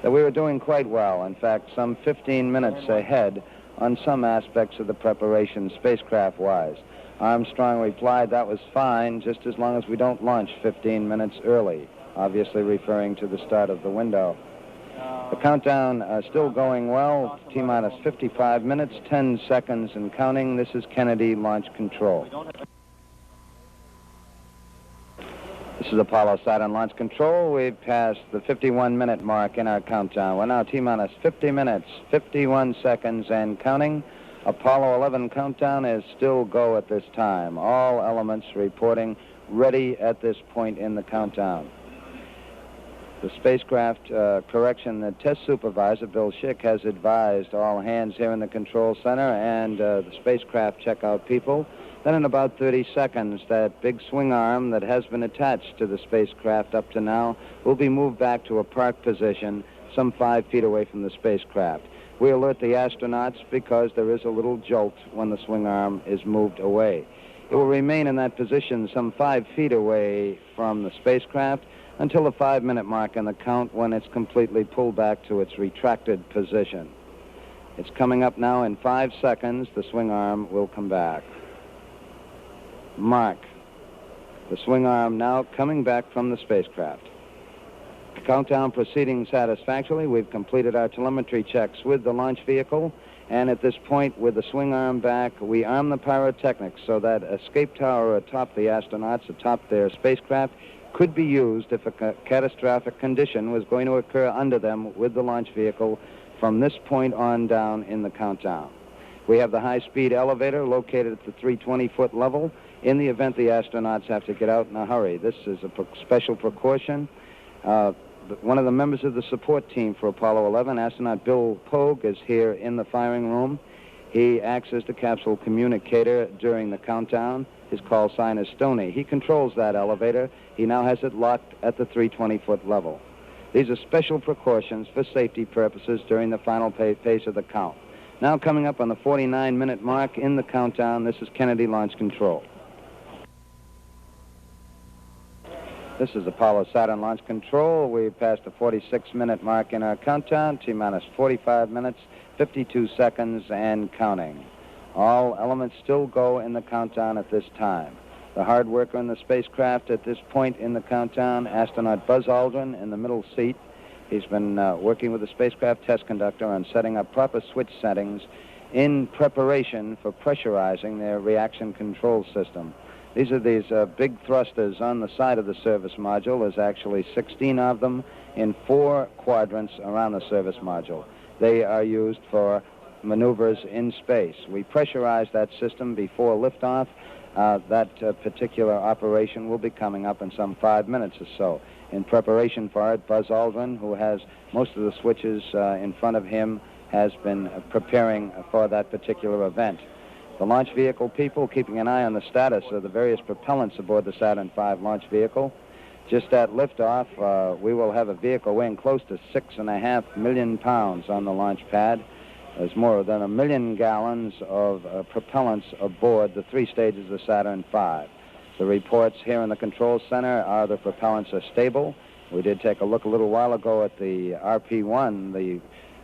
that we were doing quite well, in fact, some 15 minutes ahead on some aspects of the preparation spacecraft-wise. Armstrong replied, "That was fine, just as long as we don't launch 15 minutes early," obviously referring to the start of the window. The countdown still going well, T-minus 55 minutes, 10 seconds and counting. This is Kennedy Launch Control. This is Apollo Saturn Launch Control. We've passed the 51-minute mark in our countdown. We're now T-minus 50 minutes, 51 seconds and counting. Apollo 11 countdown is still go at this time. All elements reporting ready at this point in the countdown. The spacecraft the test supervisor, Bill Schick, has advised all hands here in the control center and the spacecraft checkout people that in about 30 seconds, that big swing arm that has been attached to the spacecraft up to now will be moved back to a park position some 5 feet away from the spacecraft. We alert the astronauts because there is a little jolt when the swing arm is moved away. It will remain in that position some 5 feet away from the spacecraft until the 5-minute mark in the count, when it's completely pulled back to its retracted position. It's coming up now. In 5 seconds. The swing arm will come back. Mark. The swing arm now coming back from the spacecraft. The countdown proceeding satisfactorily. We've completed our telemetry checks with the launch vehicle, and at this point, with the swing arm back, we arm the pyrotechnics so that escape tower atop the astronauts, atop their spacecraft, could be used if a catastrophic condition was going to occur under them with the launch vehicle from this point on down in the countdown. We have the high-speed elevator located at the 320-foot level in the event the astronauts have to get out in a hurry. This is a special precaution. One of the members of the support team for Apollo 11, astronaut Bill Pogue, is here in the firing room. He acts as the capsule communicator during the countdown. His call sign is Stoney. He controls that elevator. He now has it locked at the 320-foot level. These are special precautions for safety purposes during the final phase of the count. Now coming up on the 49-minute mark in the countdown, this is Kennedy Launch Control. This is Apollo Saturn Launch Control. We've passed the 46-minute mark in our countdown, T-minus 45 minutes, 52 seconds, and counting. All elements still go in the countdown at this time. The hard worker in the spacecraft at this point in the countdown, astronaut Buzz Aldrin in the middle seat. He's been working with the spacecraft test conductor on setting up proper switch settings in preparation for pressurizing their reaction control system. These are these big thrusters on the side of the service module. There's actually 16 of them in 4 quadrants around the service module. They are used for maneuvers in space. We pressurize that system before liftoff. That particular operation will be coming up in some 5 minutes or so. In preparation for it, Buzz Aldrin, who has most of the switches in front of him, has been preparing for that particular event. The launch vehicle people keeping an eye on the status of the various propellants aboard the Saturn V launch vehicle. Just at liftoff, we will have a vehicle weighing close to 6.5 million pounds on the launch pad. There's more than 1 million gallons of propellants aboard the 3 stages of the Saturn V. The reports here in the control center are the propellants are stable. We did take a look a little while ago at the RP-1, the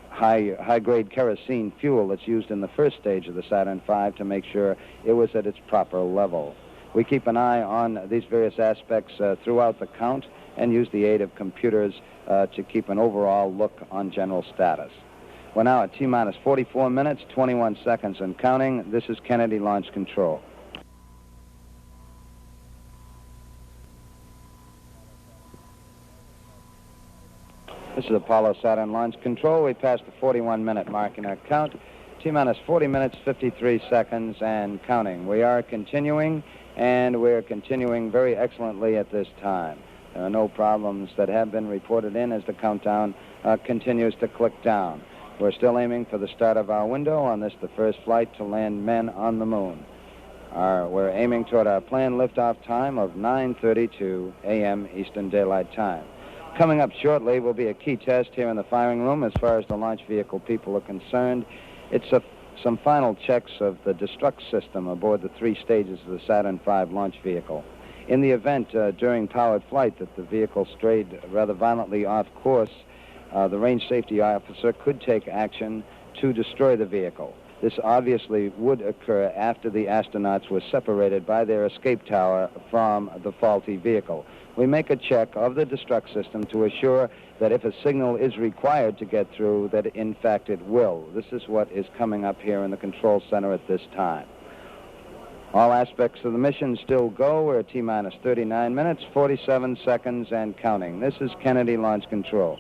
high-grade kerosene fuel that's used in the first stage of the Saturn V, to make sure it was at its proper level. We keep an eye on these various aspects throughout the count and use the aid of computers to keep an overall look on general status. We're now at T-minus 44 minutes, 21 seconds and counting. This is Kennedy Launch Control. This is Apollo Saturn Launch Control. We passed the 41-minute mark in our count. T-minus 40 minutes, 53 seconds and counting. We are continuing, and we're continuing very excellently at this time. There are no problems that have been reported in as the countdown continues to click down. We're still aiming for the start of our window on this, the first flight to land men on the moon. We're aiming toward our planned liftoff time of 9:32 a.m. Eastern Daylight Time. Coming up shortly will be a key test here in the firing room as far as the launch vehicle people are concerned. It's some final checks of the destruct system aboard the 3 stages of the Saturn V launch vehicle. In the event during powered flight that the vehicle strayed rather violently off course, the range safety officer could take action to destroy the vehicle. This obviously would occur after the astronauts were separated by their escape tower from the faulty vehicle. We make a check of the destruct system to assure that if a signal is required to get through, that in fact it will. This is what is coming up here in the control center at this time. All aspects of the mission still go. We're at T-minus 39 minutes, 47 seconds, and counting. This is Kennedy Launch Control.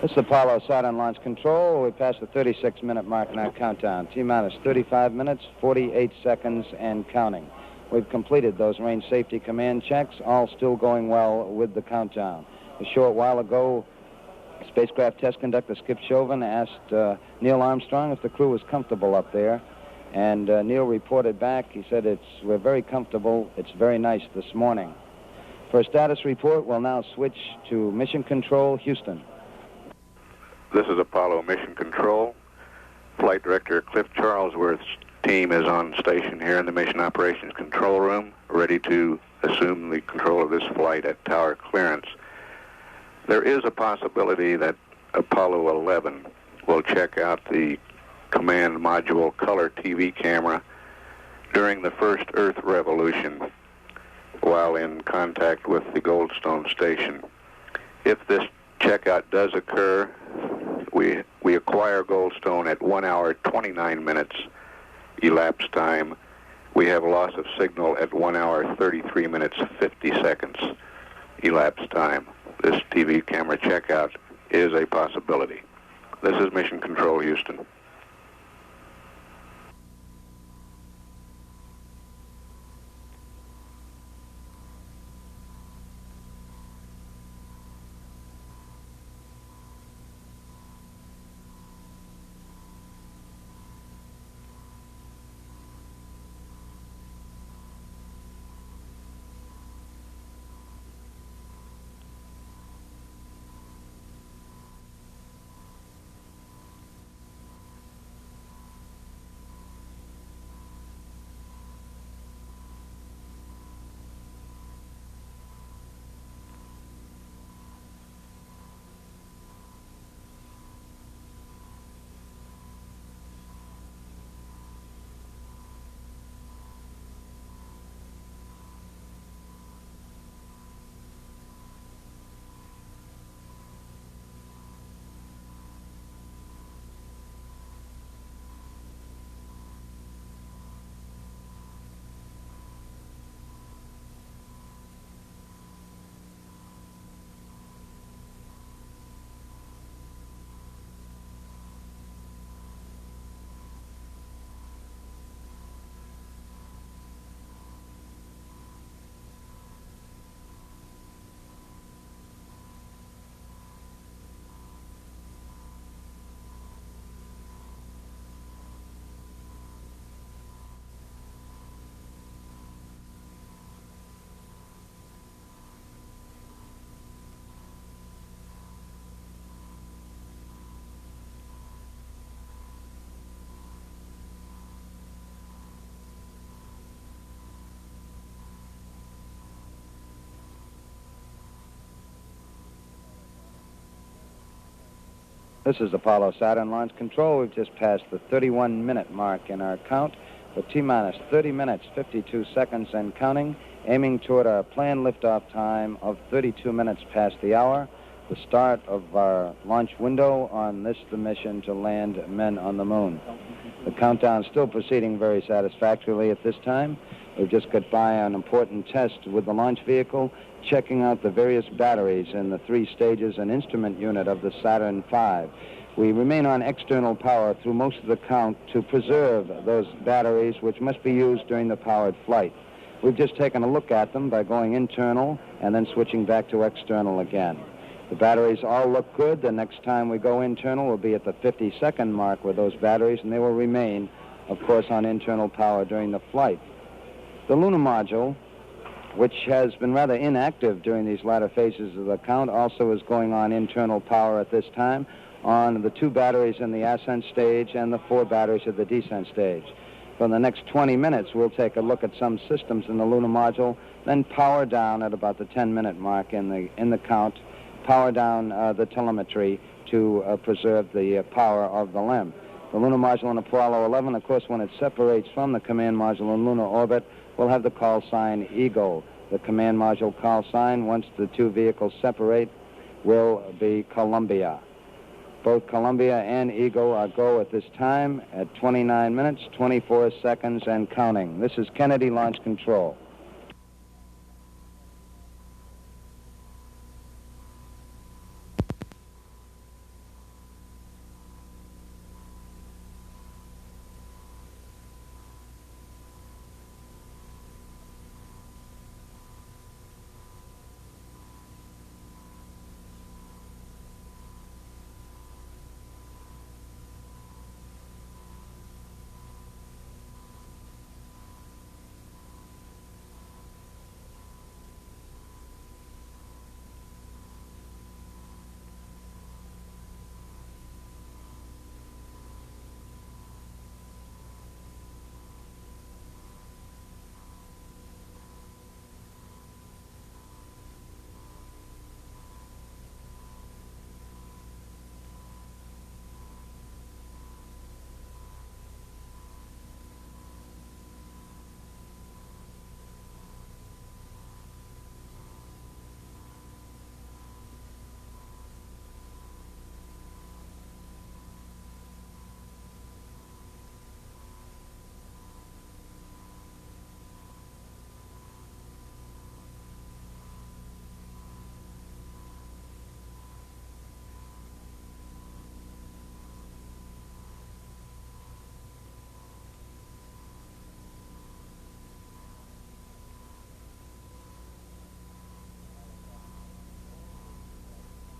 This is Apollo Saturn Launch Control. We passed the 36-minute mark in our countdown. T-minus 35 minutes, 48 seconds, and counting. We've completed those range safety command checks, all still going well with the countdown. A short while ago, spacecraft test conductor Skip Chauvin asked Neil Armstrong if the crew was comfortable up there. And Neil reported back. He said, we're very comfortable. It's very nice this morning. For a status report, we'll now switch to Mission Control, Houston. This is Apollo Mission Control. Flight Director Cliff Charlesworth's team is on station here in the Mission Operations Control Room, ready to assume the control of this flight at tower clearance. There is a possibility that Apollo 11 will check out the command module color TV camera during the first Earth revolution while in contact with the Goldstone station. If this checkout does occur, we acquire Goldstone at 1 hour 29 minutes elapsed time. We have loss of signal at 1 hour 33 minutes 50 seconds elapsed time. This TV camera checkout is a possibility. This is Mission Control, Houston. This is Apollo Saturn Launch Control. We've just passed the 31-minute mark in our count with T-minus 30 minutes, 52 seconds and counting, aiming toward our planned liftoff time of 32 minutes past the hour, the start of our launch window on this, the mission to land men on the moon. The countdown is still proceeding very satisfactorily at this time. We've just got by an important test with the launch vehicle, checking out the various batteries in the 3 stages and instrument unit of the Saturn V. We remain on external power through most of the count to preserve those batteries which must be used during the powered flight. We've just taken a look at them by going internal and then switching back to external again. The batteries all look good. The next time we go internal will be at the 50-second mark with those batteries, and they will remain, of course, on internal power during the flight. The lunar module, which has been rather inactive during these latter phases of the count, also is going on internal power at this time on the 2 batteries in the ascent stage and the 4 batteries at the descent stage. For the next 20 minutes, we'll take a look at some systems in the lunar module, then power down at about the 10-minute mark in the count, power down the telemetry to preserve the power of the LEM. The lunar module in Apollo 11, of course, when it separates from the command module in lunar orbit, will have the call sign Eagle. The command module call sign, once the 2 vehicles separate, will be Columbia. Both Columbia and Eagle are go at this time at 29 minutes, 24 seconds, and counting. This is Kennedy Launch Control.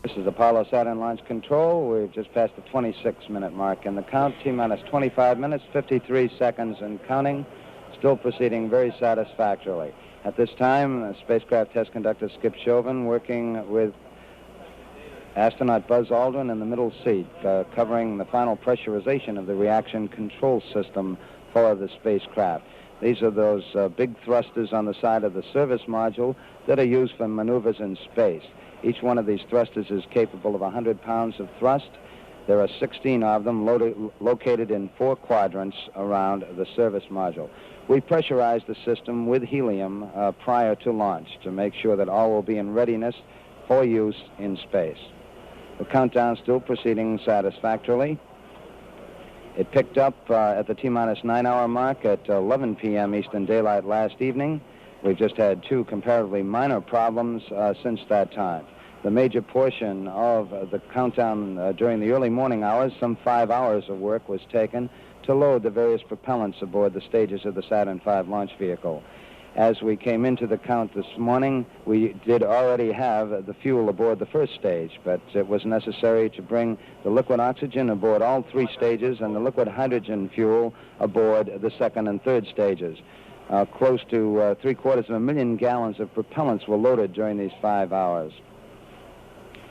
This is Apollo Saturn Launch Control. We've just passed the 26-minute mark in the count. T-minus 25 minutes, 53 seconds and counting. Still proceeding very satisfactorily. At this time, spacecraft test conductor Skip Chauvin working with astronaut Buzz Aldrin in the middle seat, covering the final pressurization of the reaction control system for the spacecraft. These are those big thrusters on the side of the service module that are used for maneuvers in space. Each one of these thrusters is capable of 100 pounds of thrust. There are 16 of them located in 4 quadrants around the service module. We pressurized the system with helium prior to launch to make sure that all will be in readiness for use in space. The countdown still proceeding satisfactorily. It picked up at the T-minus 9-hour mark at 11 p.m. Eastern Daylight last evening. We've just had 2 comparatively minor problems since that time. The major portion of the countdown during the early morning hours, some 5 hours of work was taken to load the various propellants aboard the stages of the Saturn V launch vehicle. As we came into the count this morning, we did already have the fuel aboard the first stage, but it was necessary to bring the liquid oxygen aboard all 3 stages and the liquid hydrogen fuel aboard the second and third stages. Close to 750,000 gallons of propellants were loaded during these 5 hours.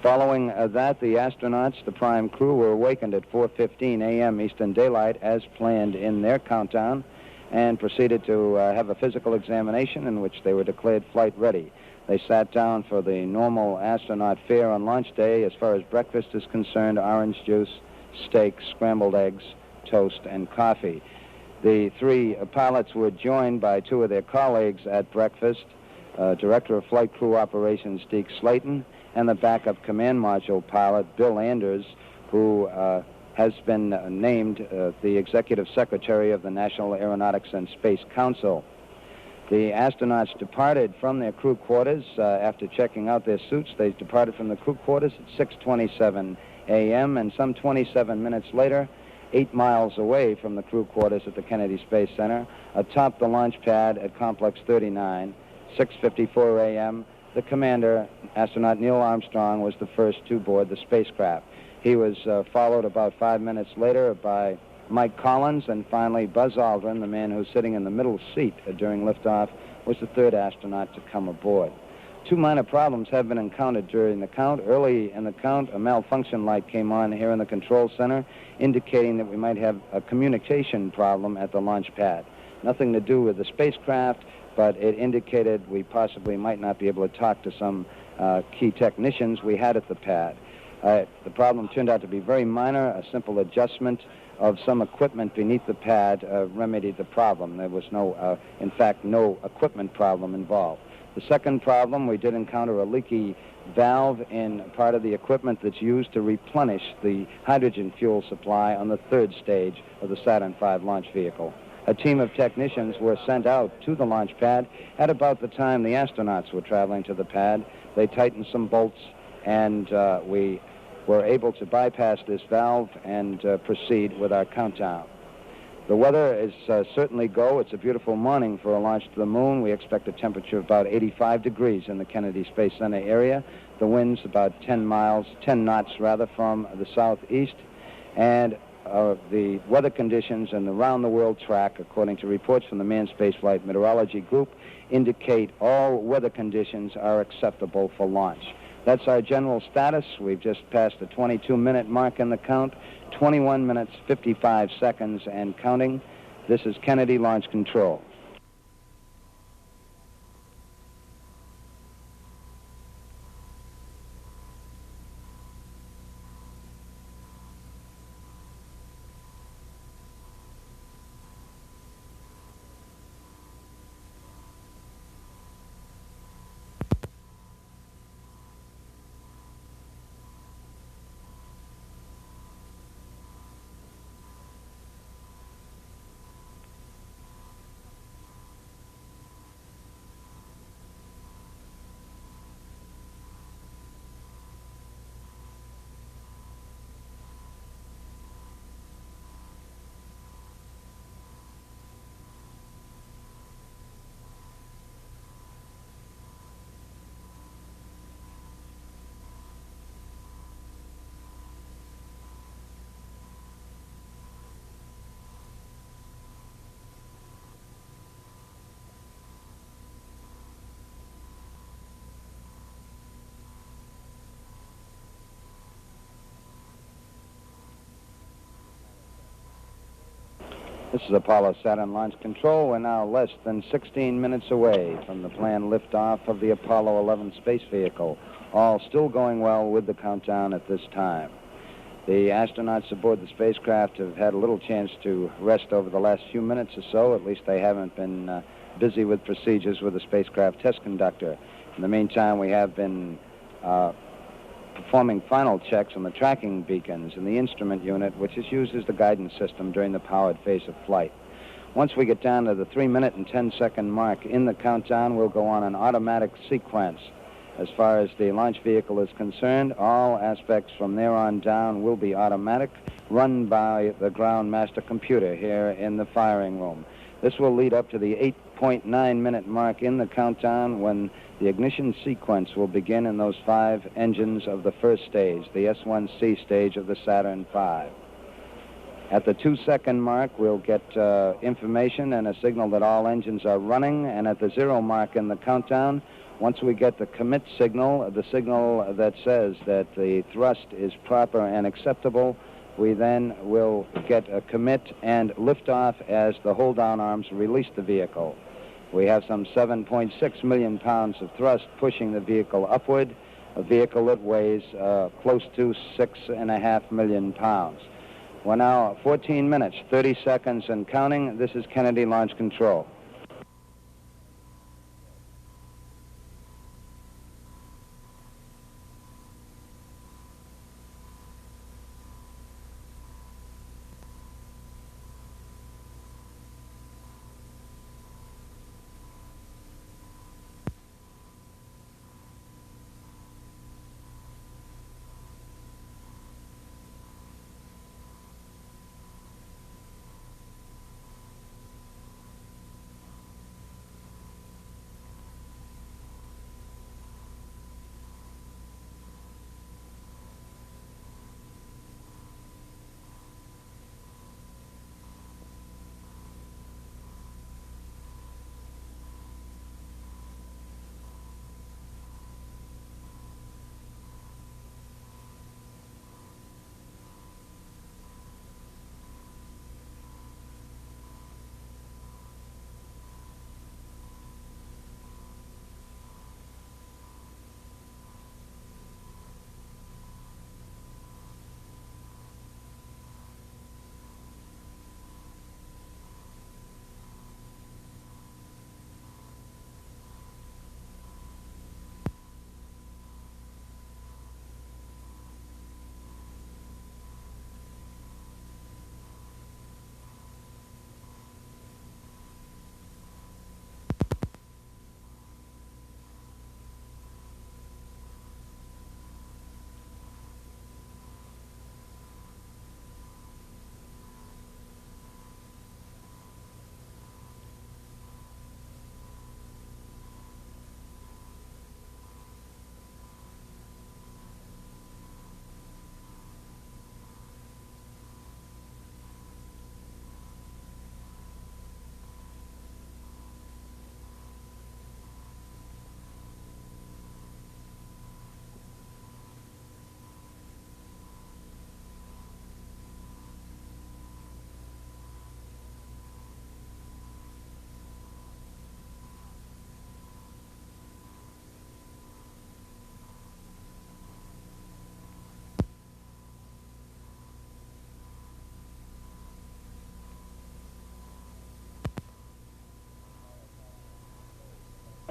Following that, the astronauts, the prime crew, were awakened at 4:15 a.m. Eastern Daylight as planned in their countdown and proceeded to have a physical examination in which they were declared flight ready. They sat down for the normal astronaut fare on launch day. As far as breakfast is concerned, orange juice, steak, scrambled eggs, toast, and coffee. The three pilots were joined by two of their colleagues at breakfast, Director of Flight Crew Operations Deke Slayton, and the backup command module pilot, Bill Anders, who has been named the Executive Secretary of the National Aeronautics and Space Council. The astronauts departed from their crew quarters after checking out their suits. They departed from the crew quarters at 6:27 a.m., and some 27 minutes later, 8 miles away from the crew quarters at the Kennedy Space Center, atop the launch pad at Complex 39, 6:54 a.m., the commander, astronaut Neil Armstrong, was the first to board the spacecraft. He was followed about 5 minutes later by Mike Collins, and finally Buzz Aldrin, the man who's sitting in the middle seat during liftoff, was the third astronaut to come aboard. Two minor problems have been encountered during the count. Early in the count, a malfunction light came on here in the control center, indicating that we might have a communication problem at the launch pad. Nothing to do with the spacecraft, but it indicated we possibly might not be able to talk to some key technicians we had at the pad. The problem turned out to be very minor. A simple adjustment of some equipment beneath the pad remedied the problem. There was no, in fact, no equipment problem involved. The second problem, we did encounter a leaky valve in part of the equipment that's used to replenish the hydrogen fuel supply on the third stage of the Saturn V launch vehicle. A team of technicians were sent out to the launch pad at about the time the astronauts were traveling to the pad. They tightened some bolts, and we were able to bypass this valve and proceed with our countdown. The weather is certainly go. It's a beautiful morning for a launch to the moon. We expect a temperature of about 85 degrees in the Kennedy Space Center area. The wind's about 10 knots from the southeast. And the weather conditions in the round-the-world track, according to reports from the Manned Spaceflight Meteorology Group, indicate all weather conditions are acceptable for launch. That's our general status. We've just passed the 22-minute mark in the count, 21 minutes, 55 seconds, and counting. This is Kennedy Launch Control. This is Apollo Saturn Launch Control. We're now less than 16 minutes away from the planned liftoff of the Apollo 11 space vehicle. All still going well with the countdown at this time. The astronauts aboard the spacecraft have had a little chance to rest over the last few minutes or so. At least they haven't been busy with procedures with the spacecraft test conductor. In the meantime, we have been performing final checks on the tracking beacons in the instrument unit, which is used as the guidance system during the powered phase of flight. Once we get down to the 3-minute and 10-second mark in the countdown, we'll go on an automatic sequence. As far as the launch vehicle is concerned, all aspects from there on down will be automatic, run by the ground master computer here in the firing room. This will lead up to the 8.9-minute mark in the countdown, when the ignition sequence will begin in those 5 engines of the first stage, the S1C stage of the Saturn V. At the 2-second mark, we'll get information and a signal that all engines are running, and at the 0 mark in the countdown, once we get the commit signal, the signal that says that the thrust is proper and acceptable, we then will get a commit and liftoff as the hold-down arms release the vehicle. We have some 7.6 million pounds of thrust pushing the vehicle upward, a vehicle that weighs close to 6.5 million pounds. We're now 14 minutes, 30 seconds and counting. This is Kennedy Launch Control.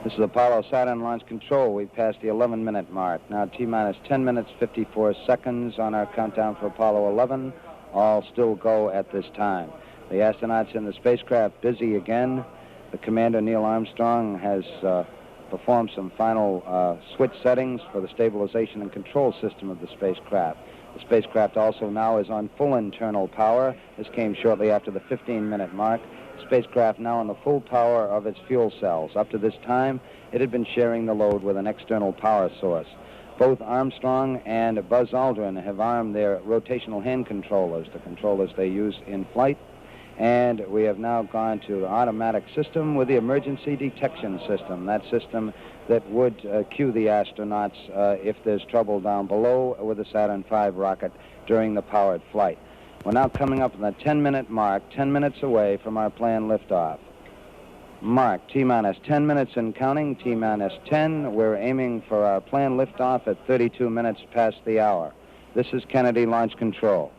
This is Apollo Saturn Launch Control. We've passed the 11-minute mark. Now T-minus 10 minutes, 54 seconds on our countdown for Apollo 11. All still go at this time. The astronauts in the spacecraft busy again. The commander, Neil Armstrong, has performed some final switch settings for the stabilization and control system of the spacecraft. The spacecraft also now is on full internal power. This came shortly after the 15-minute mark. Spacecraft now on the full power of its fuel cells. Up to this time, it had been sharing the load with an external power source. Both Armstrong and Buzz Aldrin have armed their rotational hand controllers, the controllers they use in flight. And we have now gone to the automatic system with the emergency detection system, that system that would cue the astronauts if there's trouble down below with the Saturn V rocket during the powered flight. We're now coming up on the 10-minute mark, 10 minutes away from our planned liftoff. Mark, T-minus 10 minutes and counting, T-minus 10. We're aiming for our planned liftoff at 32 minutes past the hour. This is Kennedy Launch Control.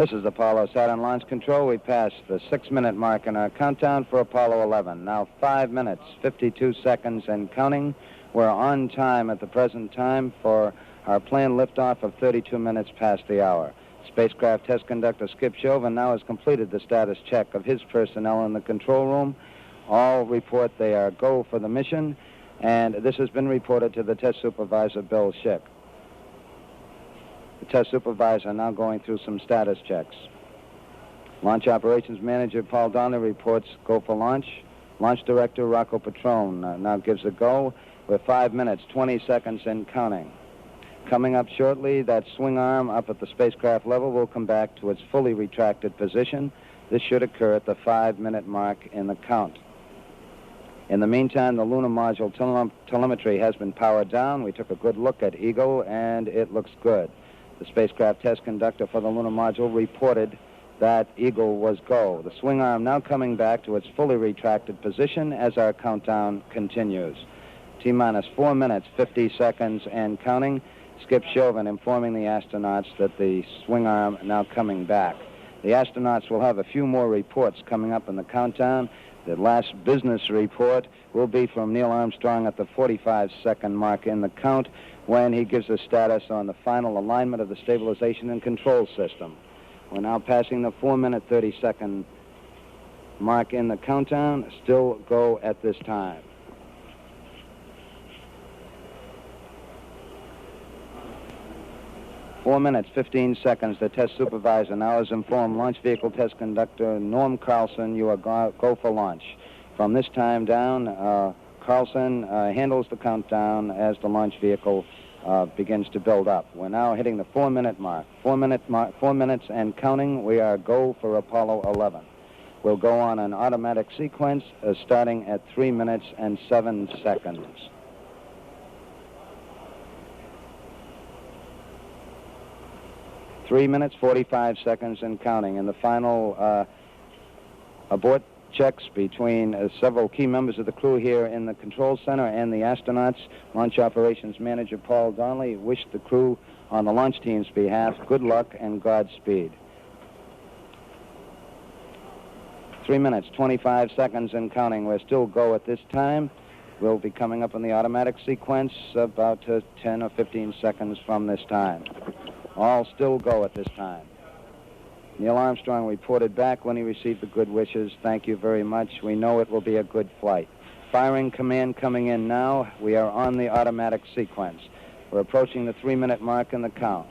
This is Apollo Saturn Launch Control. We passed the 6-minute mark in our countdown for Apollo 11. Now 5 minutes, 52 seconds and counting. We're on time at the present time for our planned liftoff of 32 minutes past the hour. Spacecraft test conductor Skip Chauvin now has completed the status check of his personnel in the control room. All report they are go for the mission, and this has been reported to the test supervisor, Bill Schick. The test supervisor now going through some status checks. Launch operations manager Paul Donnelly reports go for launch. Launch director Rocco Petrone now gives a go with 5 minutes, 20 seconds and counting. Coming up shortly, that swing arm up at the spacecraft level will come back to its fully retracted position. This should occur at the 5-minute mark in the count. In the meantime, the lunar module telemetry has been powered down. We took a good look at Eagle, and it looks good. The spacecraft test conductor for the lunar module reported that Eagle was go. The swing arm now coming back to its fully retracted position as our countdown continues. T-minus 4 minutes, 50 seconds and counting. Skip Chauvin informing the astronauts that the swing arm now coming back. The astronauts will have a few more reports coming up in the countdown. The last business report will be from Neil Armstrong at the 45-second mark in the count when he gives a status on the final alignment of the stabilization and control system. We're now passing the 4-minute, 30-second mark in the countdown. Still go at this time. Four minutes, 15 seconds. The test supervisor now has informed launch vehicle test conductor Norm Carlson you are go for launch. From this time down, Carlson handles the countdown as the launch vehicle begins to build up. We're now hitting the 4-minute mark. 4 minutes and counting. We are go for Apollo 11. We'll go on an automatic sequence starting at 3 minutes and 7 seconds. 3 minutes, 45 seconds and counting. And the final abort checks between several key members of the crew here in the control center and the astronauts. Launch operations manager Paul Donnelly wished the crew on the launch team's behalf good luck and Godspeed. 3 minutes, 25 seconds and counting. We're still go at this time. We'll be coming up in the automatic sequence about 10 or 15 seconds from this time. All still go at this time. Neil Armstrong reported back when he received the good wishes. Thank you very much. We know it will be a good flight. Firing command coming in now. We are on the automatic sequence. We're approaching the 3-minute mark in the count.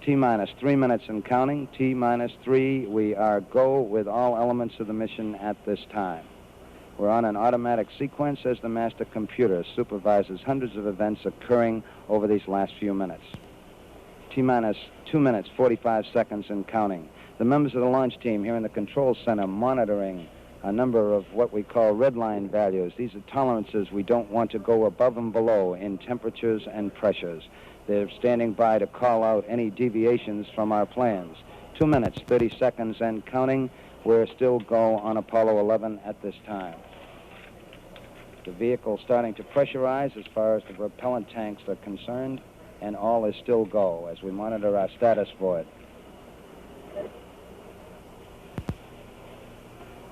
T-minus 3 minutes and counting. T-minus 3. We are go with all elements of the mission at this time. We're on an automatic sequence as the master computer supervises hundreds of events occurring over these last few minutes. T-minus 2 minutes, 45 seconds and counting. The members of the launch team here in the control center monitoring a number of what we call red line values. These are tolerances we don't want to go above and below in temperatures and pressures. They're standing by to call out any deviations from our plans. 2 minutes, 30 seconds and counting. We're still go on Apollo 11 at this time. The vehicle starting to pressurize as far as the propellant tanks are concerned, and all is still go as we monitor our status for it.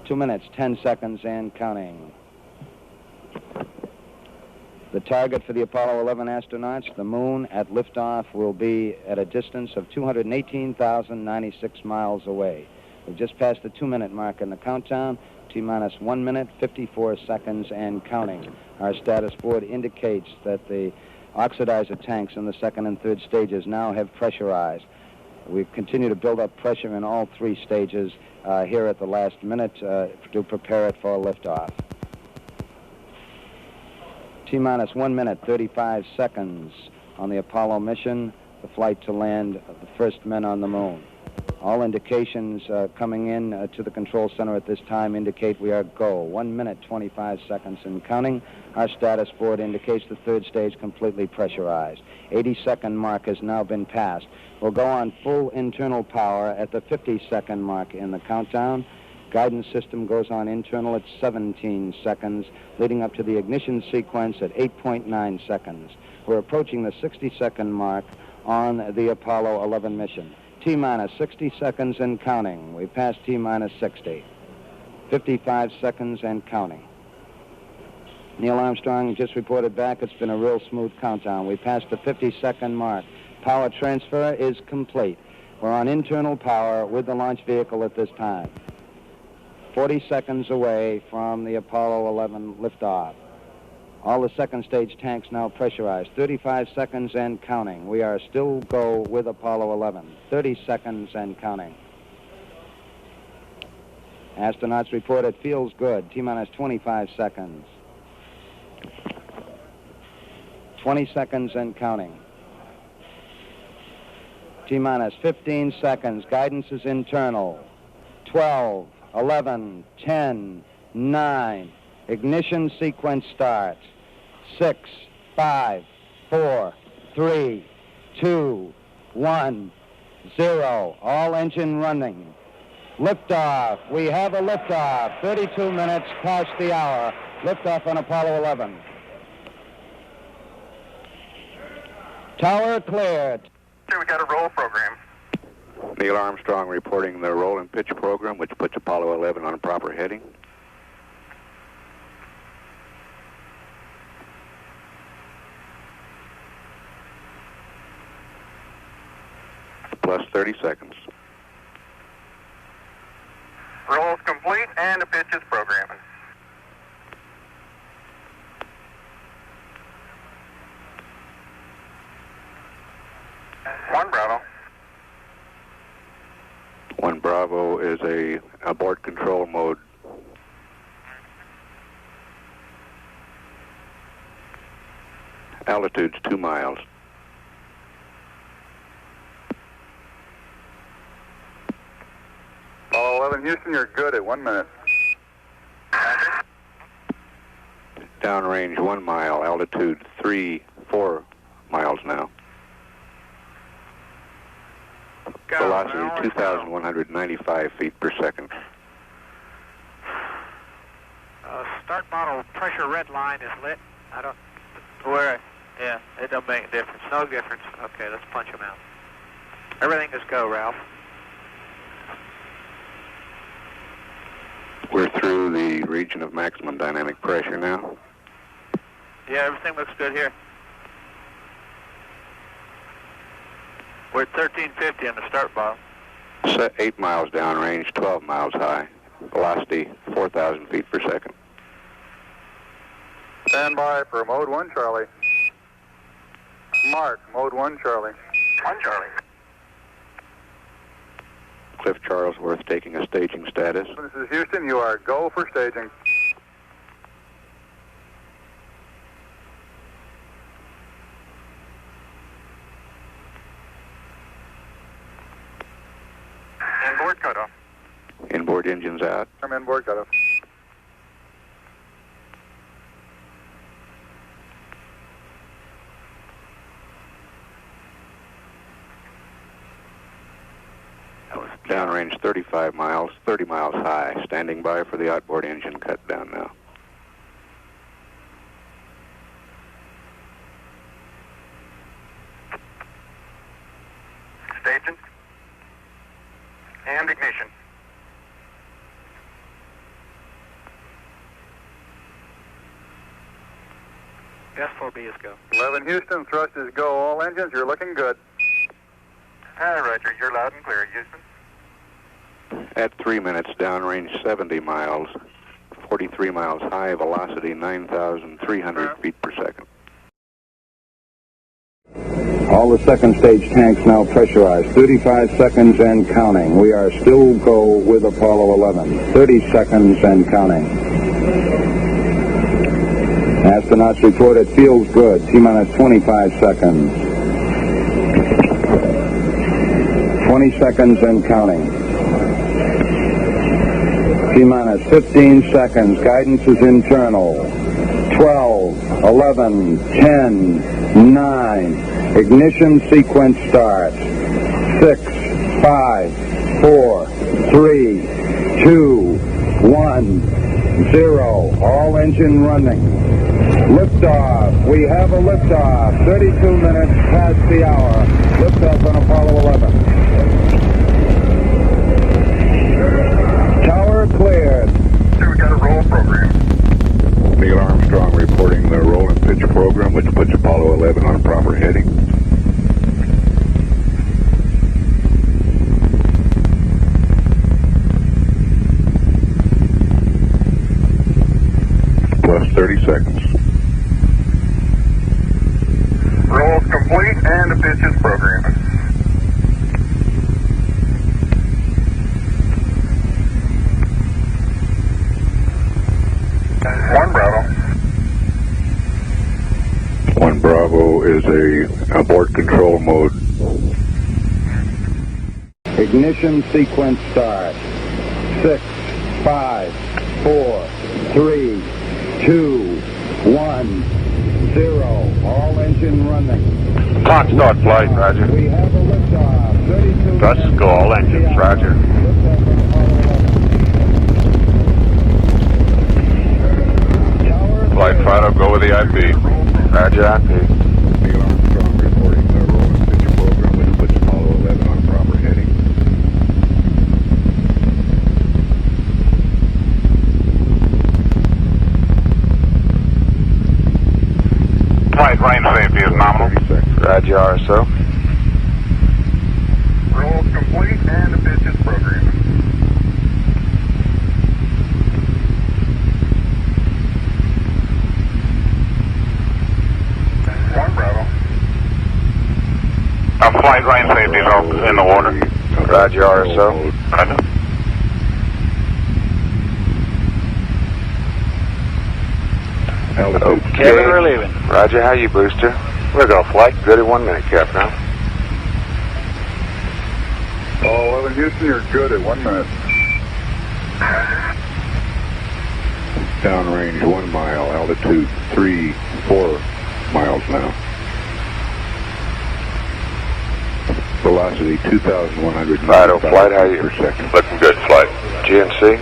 2 minutes, 10 seconds and counting. The target for the Apollo 11 astronauts, the moon at liftoff, will be at a distance of 218,096 miles away. We've just passed the 2-minute mark in the countdown. T-minus 1 minute, 54 seconds and counting. Our status board indicates that the oxidizer tanks in the second and third stages now have pressurized. We continue to build up pressure in all 3 stages here at the last minute to prepare it for a liftoff. T-minus 1 minute, 35 seconds on the Apollo mission, the flight to land of the first men on the moon. All indications coming in to the control center at this time indicate we are go. 1 minute, 25 seconds and counting. Our status board indicates the third stage completely pressurized. 80-second mark has now been passed. We'll go on full internal power at the 50-second mark in the countdown. Guidance system goes on internal at 17 seconds, leading up to the ignition sequence at 8.9 seconds. We're approaching the 60-second mark on the Apollo 11 mission. T-minus 60 seconds and counting. We passed T-minus 60. 55 seconds and counting. Neil Armstrong just reported back. It's been a real smooth countdown. We passed the 50-second mark. Power transfer is complete. We're on internal power with the launch vehicle at this time. 40 seconds away from the Apollo 11 liftoff. All the second stage tanks now pressurized. 35 seconds and counting. We are still go with Apollo 11. 30 seconds and counting. Astronauts report it feels good. T-minus 25 seconds. 20 seconds and counting. T-minus 15 seconds. Guidance is internal. 12, 11, 10, 9. Ignition sequence starts. 6, 5, 4, 3, 2, 1, 0. All engine running. Liftoff. We have a liftoff. 32 minutes past the hour. Liftoff on Apollo 11. Tower cleared. Here we got a roll program. Neil Armstrong reporting the roll and pitch program, which puts Apollo 11 on a proper heading. Plus 30 seconds. Roll's complete and the pitch is programming. One Bravo. One Bravo is a abort control mode. Altitude's 2 miles. Apollo 11 Houston, you're good at 1 minute. Downrange 1 mile, altitude 4 miles now. Velocity 2,195 feet per second. Start model pressure red line is lit. I don't... Where? Yeah, it don't make a difference. No difference. Okay, let's punch them out. Everything is go, Ralph. We're through the region of maximum dynamic pressure now. Yeah, everything looks good here. We're at 1350 on the start bottle. Set 8 miles downrange, 12 miles high. Velocity 4,000 feet per second. Stand by for mode 1 Charlie. Mark, mode 1 Charlie. 1 Charlie. Cliff Charlesworth taking a staging status. This is Houston, you are go for staging. Inboard cutoff. Inboard engines out. I'm inboard cutoff. Downrange 35 miles, 30 miles high. Standing by for the outboard engine cut down now. Staging. And ignition. S4B is go. 11 Houston, thrust is go. All engines, you're looking good. Roger, you're loud and clear, Houston. At 3 minutes, downrange 70 miles, 43 miles high, velocity 9,300 feet per second. All the second stage tanks now pressurized. 35 seconds and counting. We are still go with Apollo 11. 30 seconds and counting. Astronauts report it feels good. T-minus 25 seconds. 20 seconds and counting. T-minus 15 seconds. Guidance is internal. 12, 11, 10, 9. Ignition sequence starts. 6, 5, 4, 3, 2, 1, 0. All engine running. Liftoff. We have a liftoff. 32 minutes past the hour. Liftoff on Apollo 11. cleared. So we got a roll program. Neil Armstrong reporting the roll and pitch program, which puts Apollo 11 on proper heading. Plus 30 seconds. Roll's complete and the pitch is programmed. One Bravo. One Bravo is a abort control mode. Ignition sequence start. 6, 5, 4, 3, 2, 1, 0. All engine running. Clock start flight, Roger. We have a liftoff. 32 Thrust go all engines, Roger. Flight Fido, go with the IP. Roger, IP. Neil Armstrong reporting the roll and pitch program, which puts Apollo 11 on proper heading. Flight range safety is nominal. 30 seconds. Roger, RSO. Roll's complete and the pitch is programmed. One Bravo. Flight range safety is in the water. Roger, RSO. Roger. Altitude. Okay. Relieving. Roger, how you, booster? We'll go flight. Good at 1 minute, Captain. Oh, 11 Houston, you're good at 1 minute. Downrange 1 mile, altitude 3, 4 miles now. Velocity 2,100 Fido, flight, how you? per second. Looking good, flight. GNC?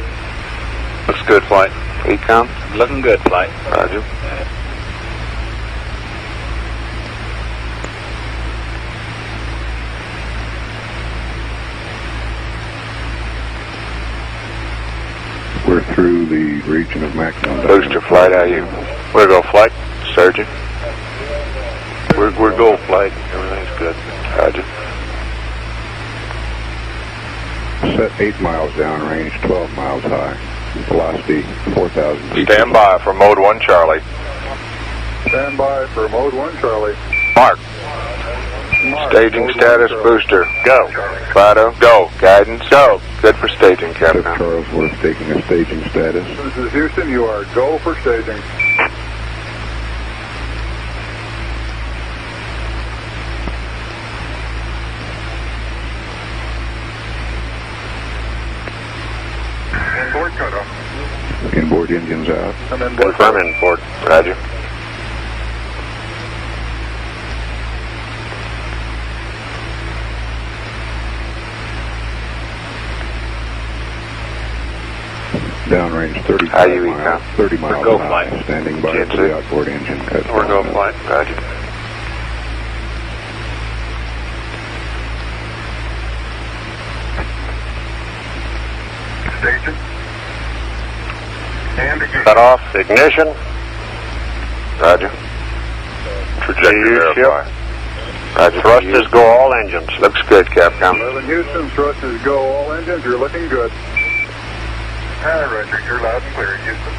Looks good, flight. Ecom? Looking good, flight. Roger. We're through the region of maximum. Booster flight, how you? We'll go flight. Surgeon? We're go flight. Everything's good. Roger. Set 8 miles downrange, 12 miles high. Velocity 4,000 feet. Stand by for mode 1 Charlie. Stand by for mode 1 Charlie. Mark. Staging status booster. Go. Fido. Go. Guidance. Go. Good for staging, Captain. Cliff Charlesworth taking a staging status. This is Houston, you are go for staging. Inboard cutoff. Inboard engines out. And then Confirm inboard. Roger. Downrange 30 How you miles. Ecom? 30 miles Go high. flight. Standing by GNC. for the outboard engine cut. We're go flight. Roger. Staging. And ignition. Cut off. Ignition. Roger. Trajectory verify. Roger. Thrusters go all engines. Looks good, Capcom. 11 Houston, thrusters go all engines, you're looking good. Roger, you're loud and clear, Houston.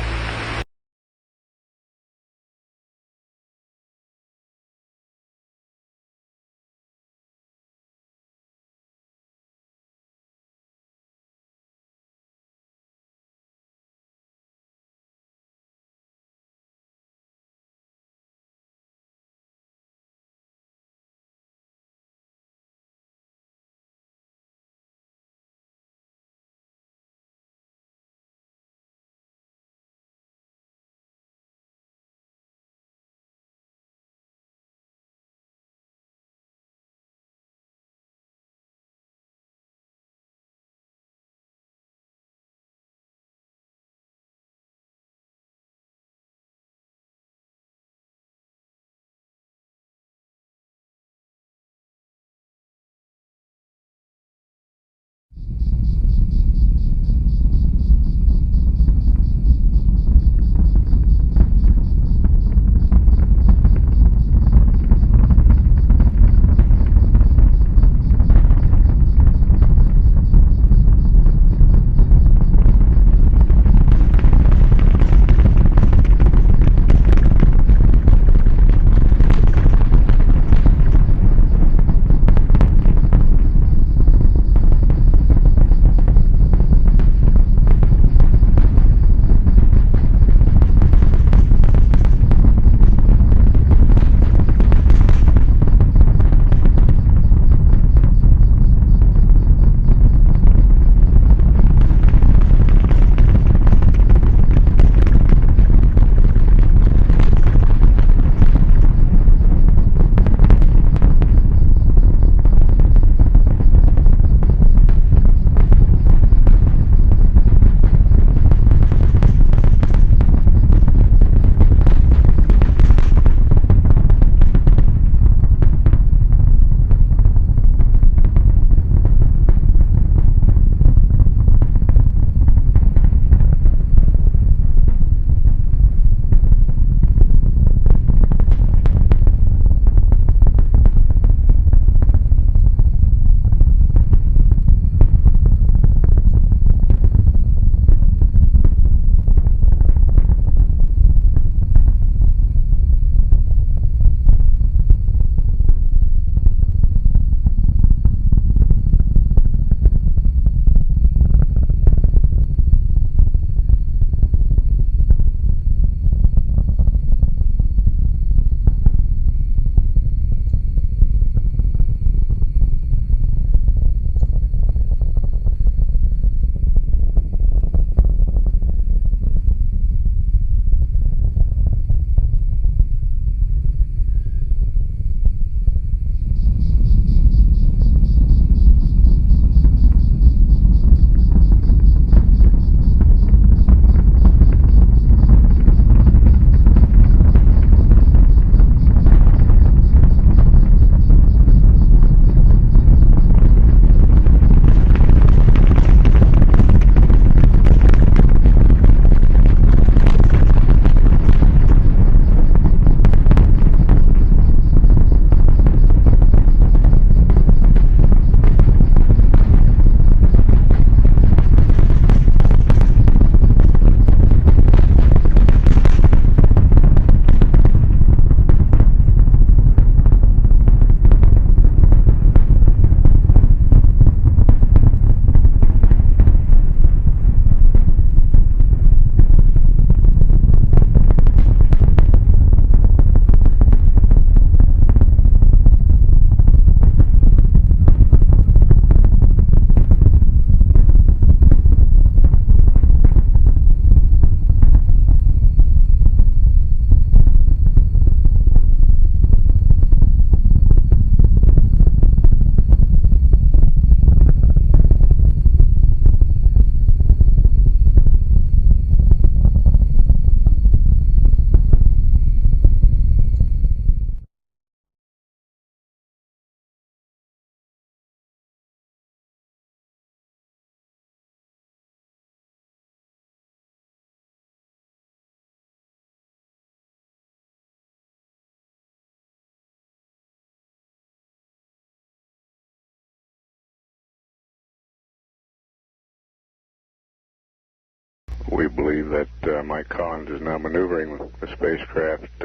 we believe that Mike Collins is now maneuvering the spacecraft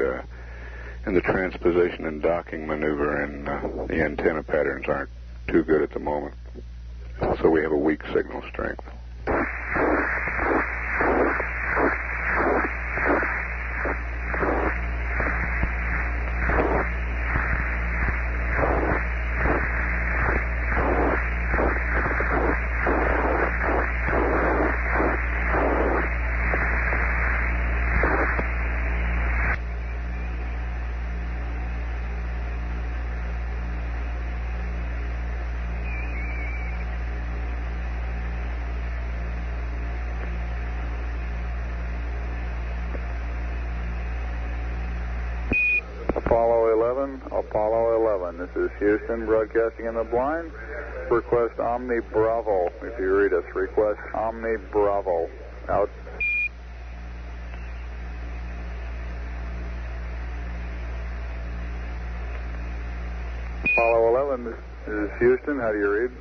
in the transposition and docking maneuver, and the antenna patterns aren't too good at the moment. So we have a weak signal strength. Apollo 11, this is Houston, broadcasting in the blind. Request Omni Bravo. If you read us, request Omni Bravo. Out. Apollo 11, this is Houston, how do you read?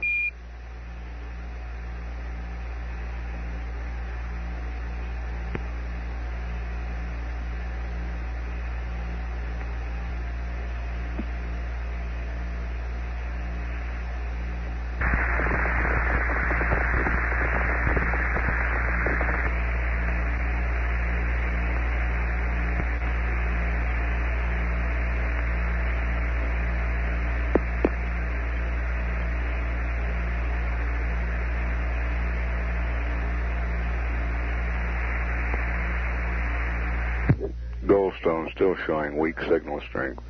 Goldstone still showing weak signal strength.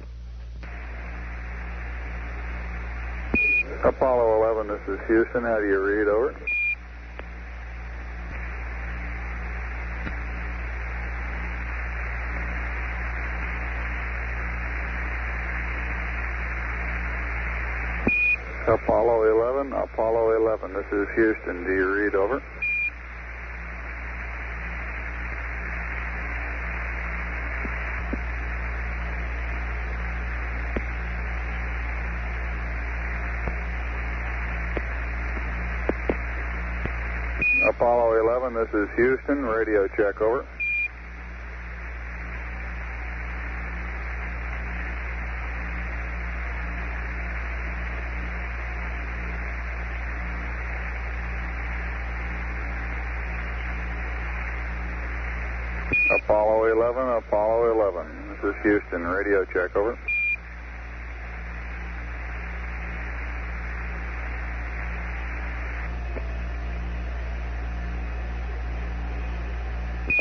Apollo 11, this is Houston. How do you read? Over. Apollo 11, this is Houston. Do you read? Over. Apollo 11, this is Houston. Radio check, over. Apollo 11, this is Houston. Radio check, over.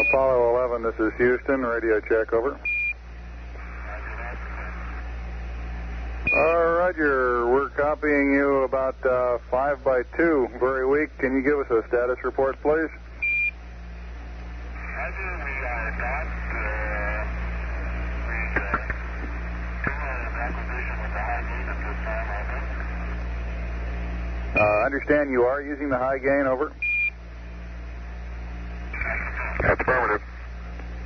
Apollo 11, this is Houston. Radio check, over. Roger, we're copying you about 5 by 2, very weak. Can you give us a status report, please? Understand you are using the high gain, over. That's affirmative.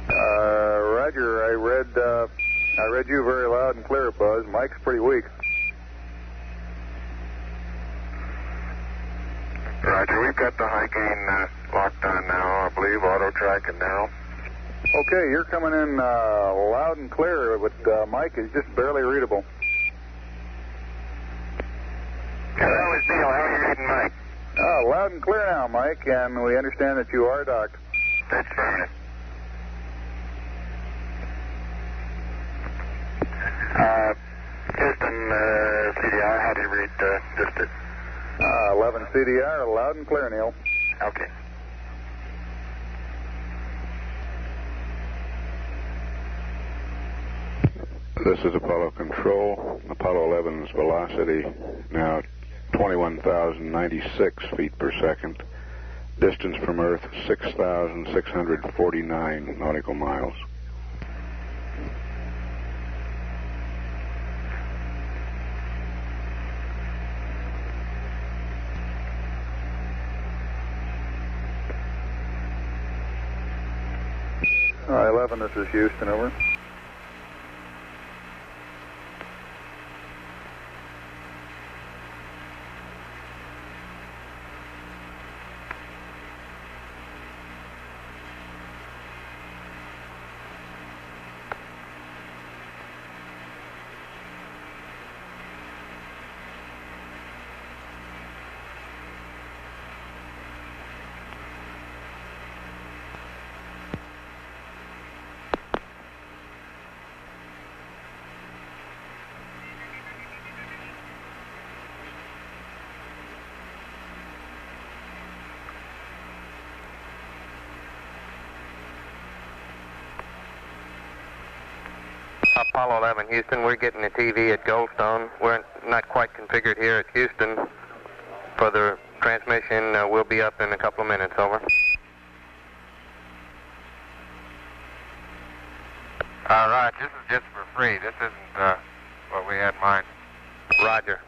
Roger, I read you very loud and clear, Buzz. Mike's pretty weak. Roger, we've got the high gain locked on now, I believe, auto track and narrow. Okay, you're coming in loud and clear, but Mike is just barely readable. Hello, it's Neil. How are you reading, Mike? Loud and clear now, Mike, and we understand that you are docked. That's affirmative. Houston, CDR, how do you read just 11 CDR, loud and clear, Neil. Okay. This is Apollo Control. Apollo 11's velocity now 21,096 feet per second. Distance from Earth 6,649 nautical miles. All right, 11, this is Houston, over. Apollo 11, Houston, we're getting a TV at Goldstone. We're not quite configured here at Houston for the transmission. We'll be up in a couple of minutes, over. Right, this is just for free. This isn't what we had in mind. Roger.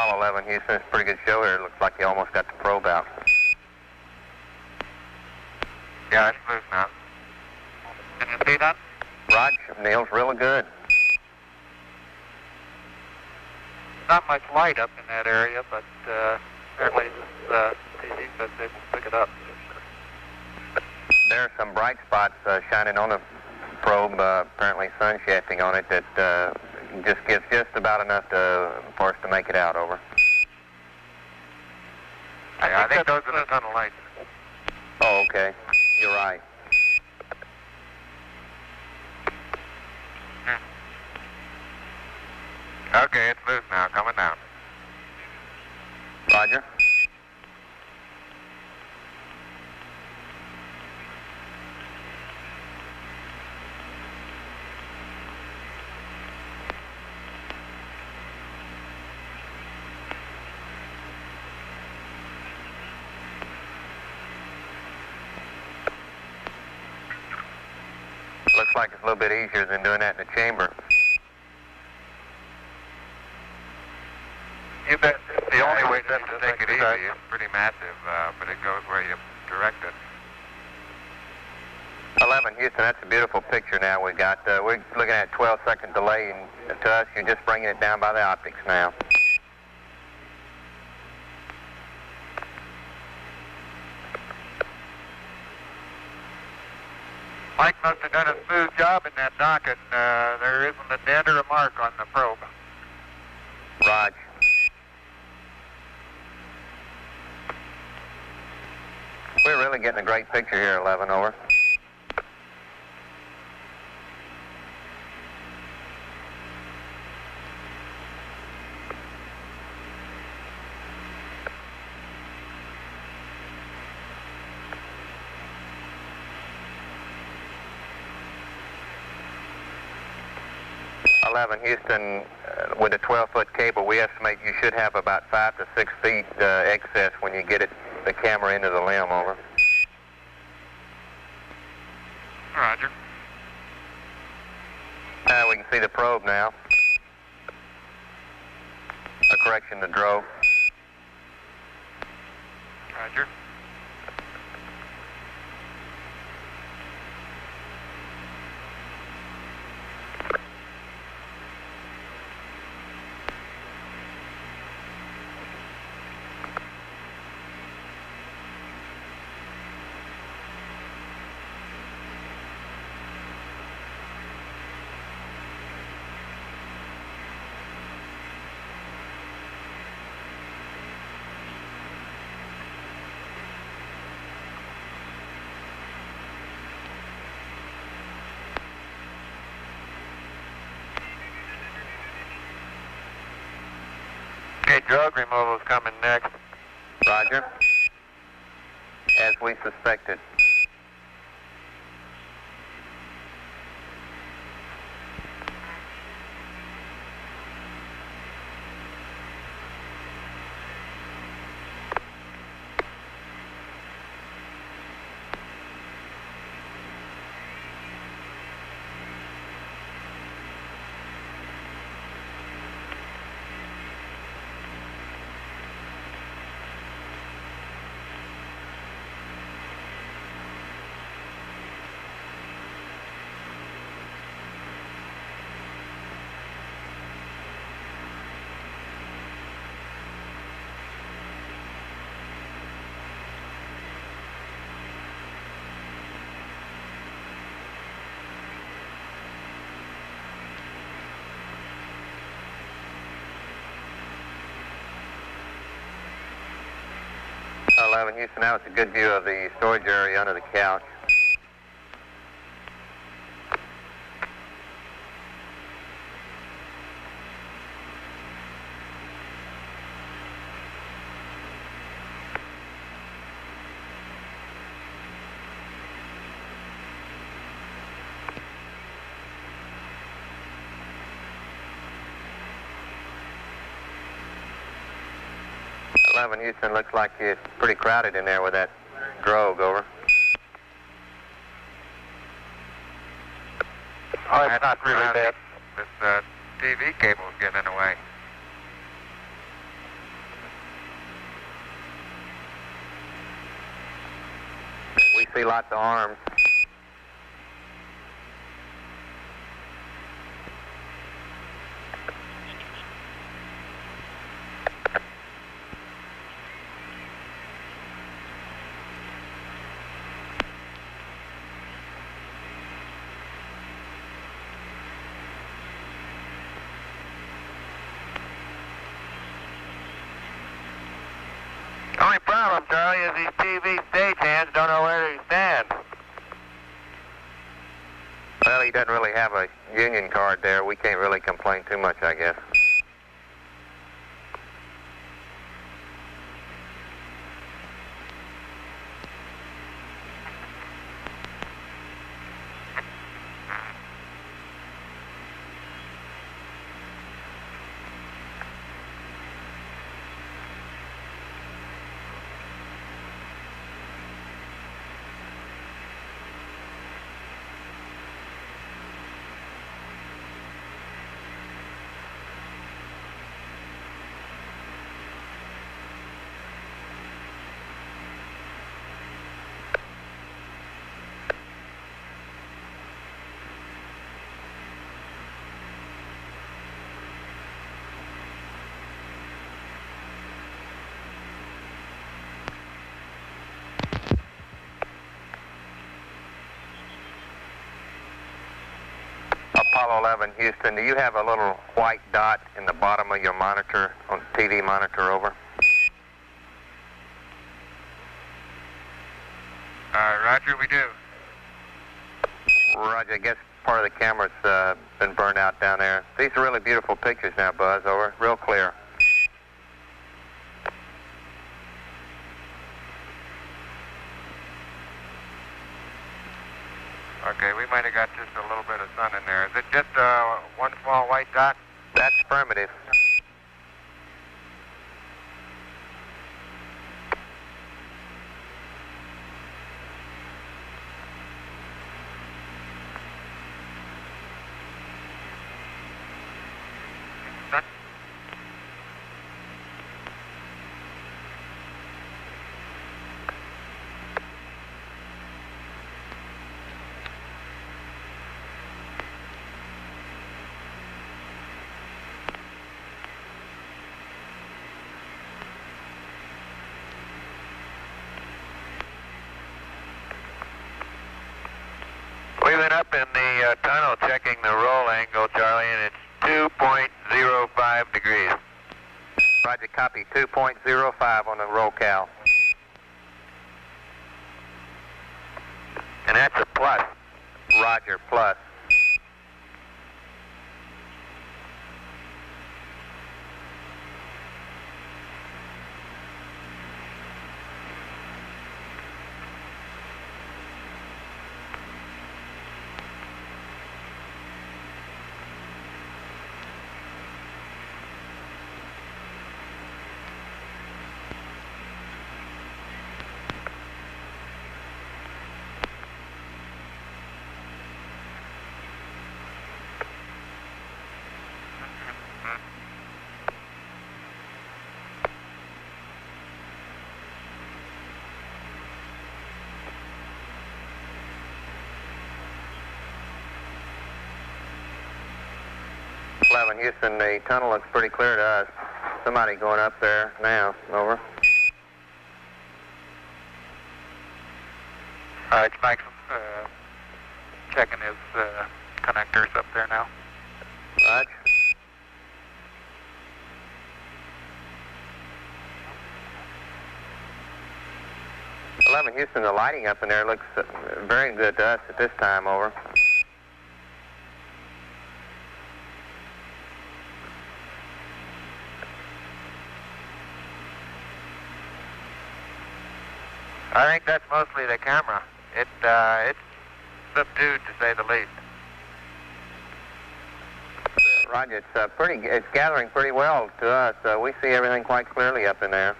Apollo 11, Houston. It's a pretty good show here. It looks like you almost got the probe out. Yeah, it's smooth now. Can you see that? Roger, Neil's really good. Not much light up in that area, but apparently the TV says they will pick it up. There are some bright spots shining on the probe, apparently sun shafting on it, that just gives just about enough for us to make it out, over. I think those are the tunnel lights. Oh, okay. You're right. Okay, it's loose now, coming down. Roger. Looks like it's a little bit easier than doing that in the chamber. You bet. It's the only way to take it easy. It's pretty massive, but it goes where you direct it. 11, Houston, that's a beautiful picture now we got. We're looking at 12-second delay, and to us, you're just bringing it down by the optics now. Mike must have done a smooth job in that dock, and there isn't a dent or a mark on the probe. Raj. We're really getting a great picture here, 11, over. Houston, with a 12-foot cable, we estimate you should have about 5 to 6 feet excess when you get the camera into the limb, over. Roger. We can see the probe now. A correction to drove. Roger. Okay, drug removal is coming next. Roger. As we suspected. Houston, now it's a good view of the storage area under the couch. Houston, looks like it's pretty crowded in there with that drogue, over. Oh, it's not really bad. This TV cable's getting in the way. see lots of arms. Only problem, Charlie, is these TV stagehands don't know where to stand. Well, he doesn't really have a union card there. We can't really complain too much, I guess. Apollo 11, Houston, do you have a little white dot in the bottom of your monitor, on TV monitor, over? Roger, we do. Roger, I guess part of the camera's been burned out down there. These are really beautiful pictures now, Buzz, over. Real clear. Okay, we might have got just a little bit of sun in there. Is it just one small white dot? That's affirmative. We've been up in the tunnel checking the roll angle, Charlie, and it's 2.05 degrees. Roger, copy. 2.05 on the roll cal. And that's a plus. Roger, plus. Houston, the tunnel looks pretty clear to us. Somebody going up there now. Over. It's Max checking his connectors up there now. Roger. Houston, the lighting up in there looks very good to us at this time. Over. I think that's mostly the camera. It's subdued, to say the least. Roger, it's gathering pretty well to us. We see everything quite clearly up in there.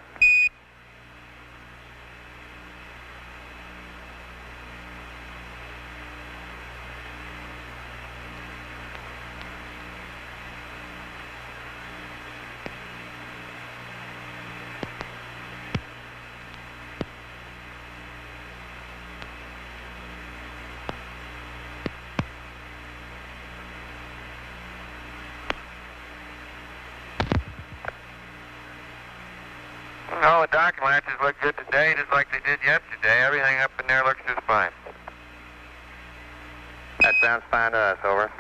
the docking latches look good today, just like they did yesterday. Everything up in there looks just fine. That sounds fine to us, over.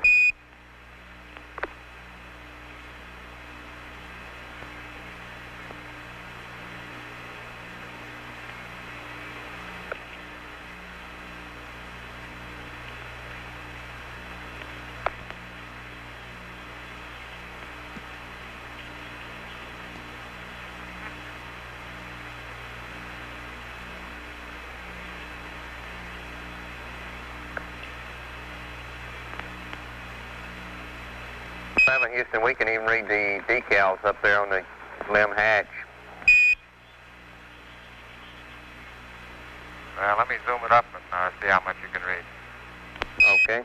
Houston, we can even read the decals up there on the LEM hatch. Let me zoom it up and see how much you can read. Okay.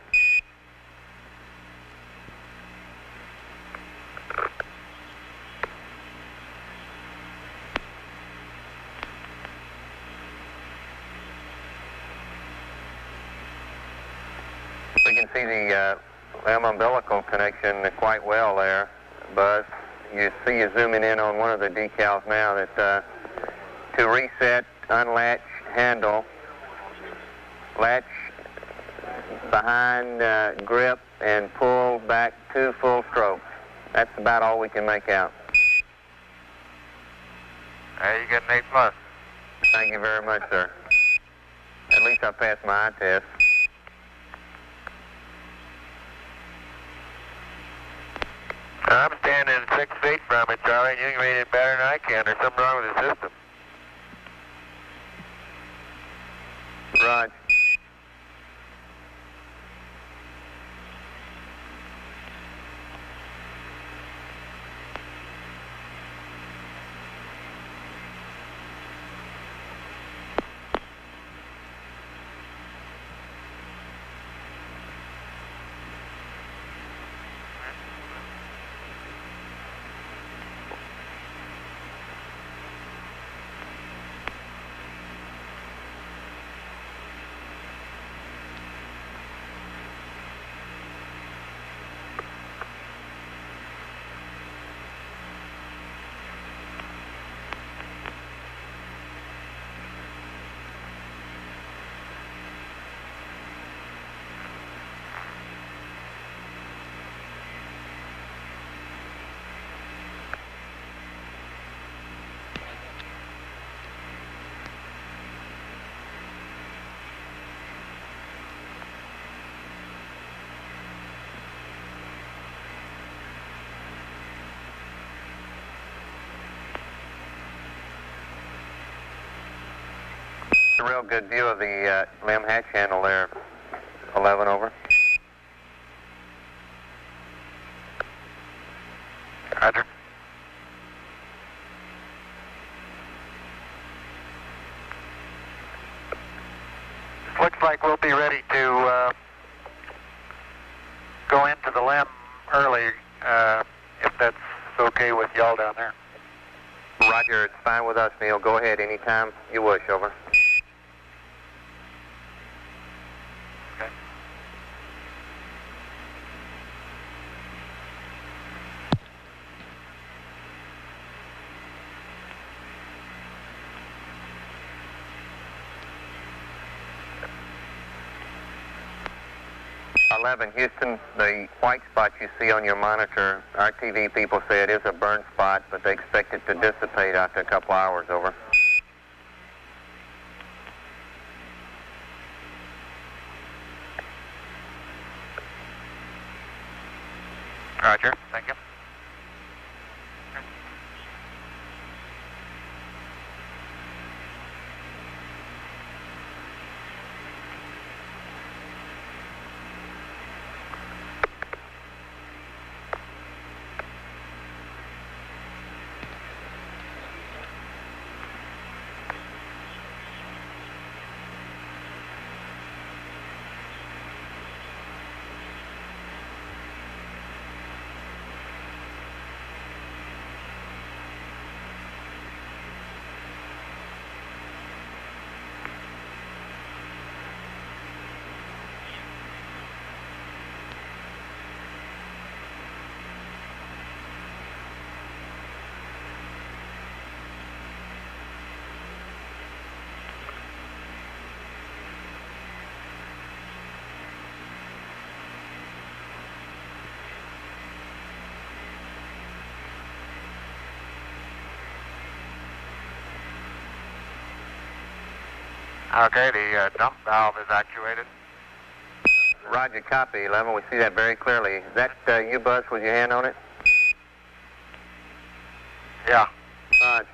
We can see the LEM umbilical connection quite well there, but you see you zooming in on one of the decals now that to reset, unlatch handle, latch behind grip and pull back 2 full strokes. That's about all we can make out. You get an A+. Thank you very much, sir. At least I passed my eye test. I'm standing 6 feet from it, Charlie, and you can read it better than I can. There's something wrong with the system. Roger. A real good view of the LEM hatch handle there. 11, over. Roger. Looks like we'll be ready to go into the LEM early, if that's okay with y'all down there. Roger, it's fine with us, Neil. Go ahead anytime you wish, over. 11, Houston, the white spot you see on your monitor, our TV people say it is a burn spot, but they expect it to dissipate after a couple hours, over. Roger, thank you. Okay, the dump valve is actuated. Roger, copy, 11. We see that very clearly. Is that U-bus with your hand on it? Yeah. Roger.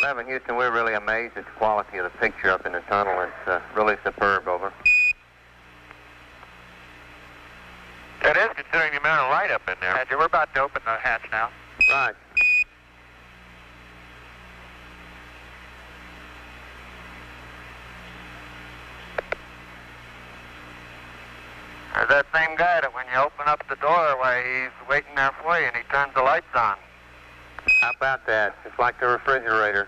11, Houston, we're really amazed at the quality of the picture up in the tunnel. It's really superb, over. It is, considering the amount of light up in there. Roger, we're about to open the hatch now. Roger. There's that same guy that when you open up the doorway, he's waiting there for you and he turns the lights on. How about that? It's like the refrigerator.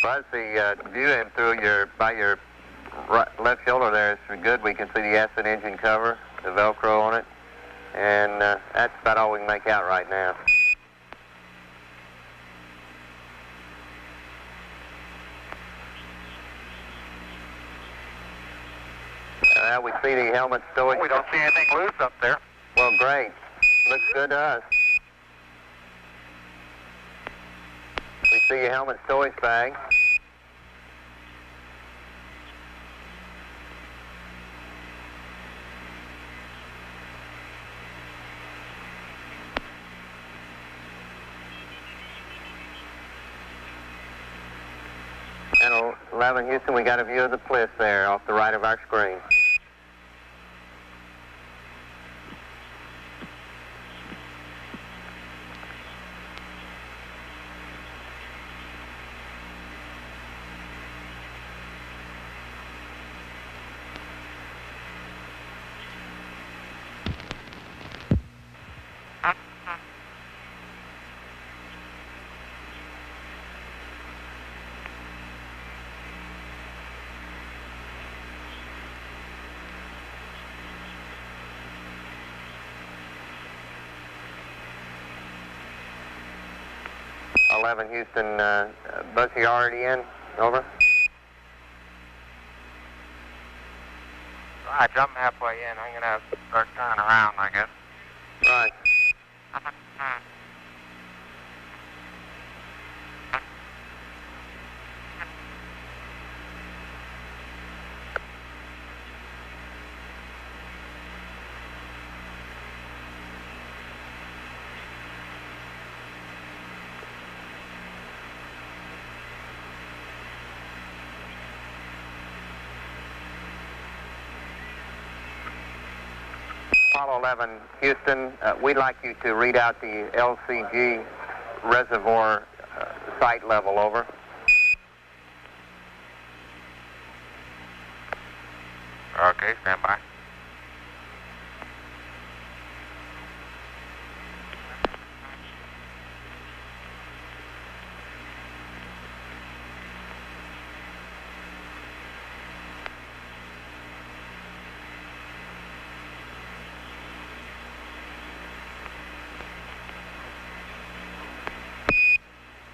Buzz, the view in through by your left shoulder there is good. We can see the acid engine cover, the Velcro on it, and that's about all we can make out right now. We see the helmet storage. We don't see anything loose up there. Well, great. Looks good to us. We see your helmet storage bag. And 11 Houston, we got a view of the Bliss there off the right of our screen. Houston, Buzz, you already in? Over. Right, I'm halfway in. I'm going to have to start turning around, I guess. Right. Apollo 11, Houston, we'd like you to read out the LCG reservoir site level, over. Okay, stand by.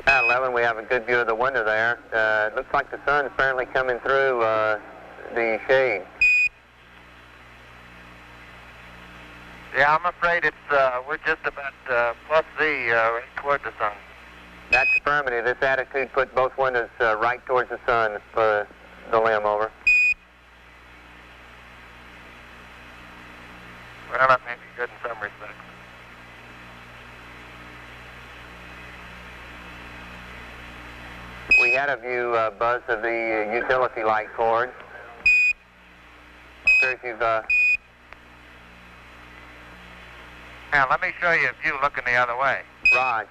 At 11, we have a good view of the window there. It looks like the sun's apparently coming through the shade. Yeah, I'm afraid it's we're just about plus Z right toward the sun. That's affirmative. This attitude put both windows right towards the sun for the limb, over. Well, that may be good in some respects. We had a view, Buzz, of the utility light cord. Sure if you've... Now, let me show you a view looking the other way. Right.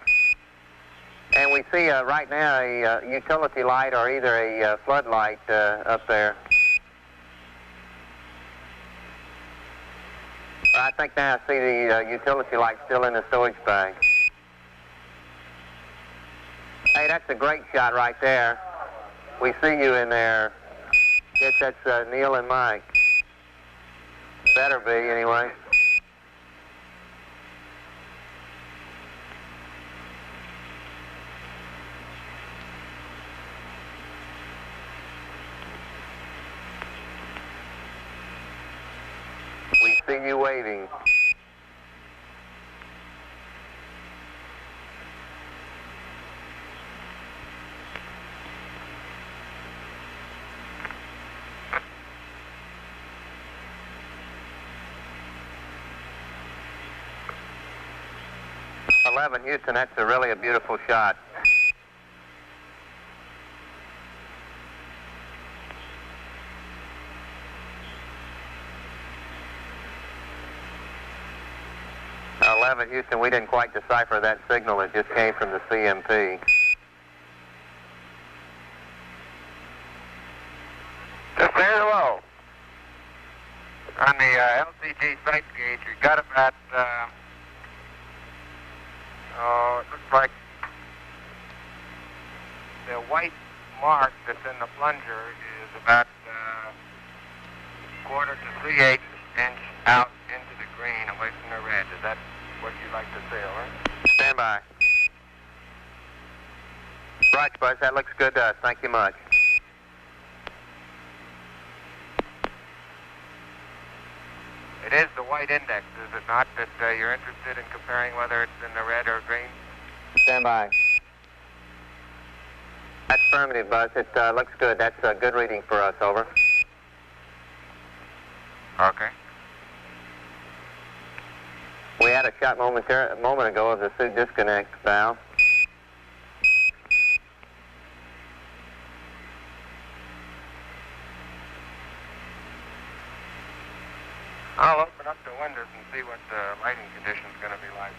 And we see right now a utility light or either a floodlight up there. I think now I see the utility light still in the storage bag. Hey, that's a great shot right there. We see you in there. Guess that's Neil and Mike. Better be, anyway. We see you waving. Houston, that's really a beautiful shot. Houston, we didn't quite decipher that signal. It just came from the CMP. Just very low. On the LCG sight gauge, we got about, it looks like the white mark that's in the plunger is about quarter to 3/8 inch out into the green away from the red. Is that what you'd like to say, over? Stand by. Right, Buzz, that looks good to us. Thank you much. It is the white index, is it not, that you're interested in comparing whether it's in the red or green? Stand by. That's affirmative, Buzz. It looks good. That's a good reading for us, over. Okay. We had a shot a moment ago of the suit disconnect valve. I'll open up the windows and see what the lighting conditions are going to be like.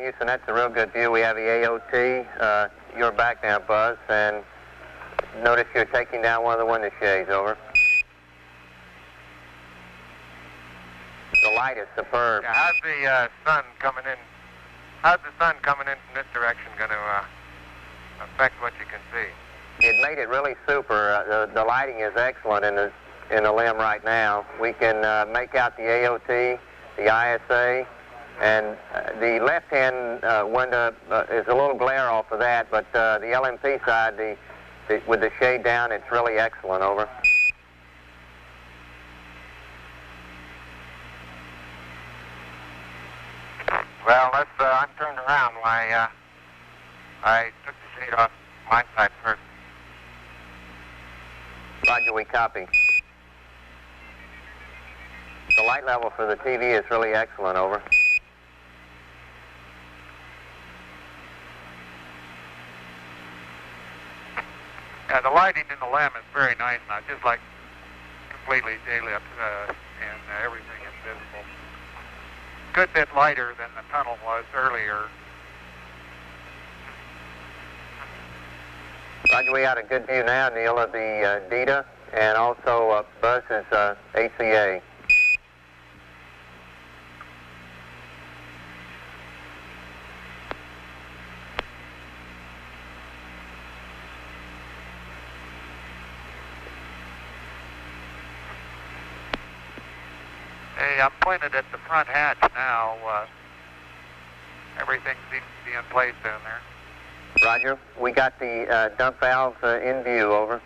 Houston, that's a real good view. We have the AOT. You're back now, Buzz, and notice you're taking down one of the window shades, over. The light is superb. Yeah, how's the sun coming in? How's the sun coming in from this direction going to affect what you can see? It made it really super. The lighting is excellent in the limb right now. We can make out the AOT, the ISA, and the left-hand window is a little glare off of that, but the LMP side, with the shade down, it's really excellent, over. Well, I'm turned around. Why, I took the shade off my side first. Roger, we copy. The light level for the TV is really excellent, over. Yeah, the lighting in the lamp is very nice now, just like completely daylit, and everything is visible. Good bit lighter than the tunnel was earlier. Roger, we got a good view now, Neil, of the DETA and also Buzz's ACA. Hey, I'm pointed at the front hatch now. Everything seems to be in place down there. Roger. We got the dump valves in view, over.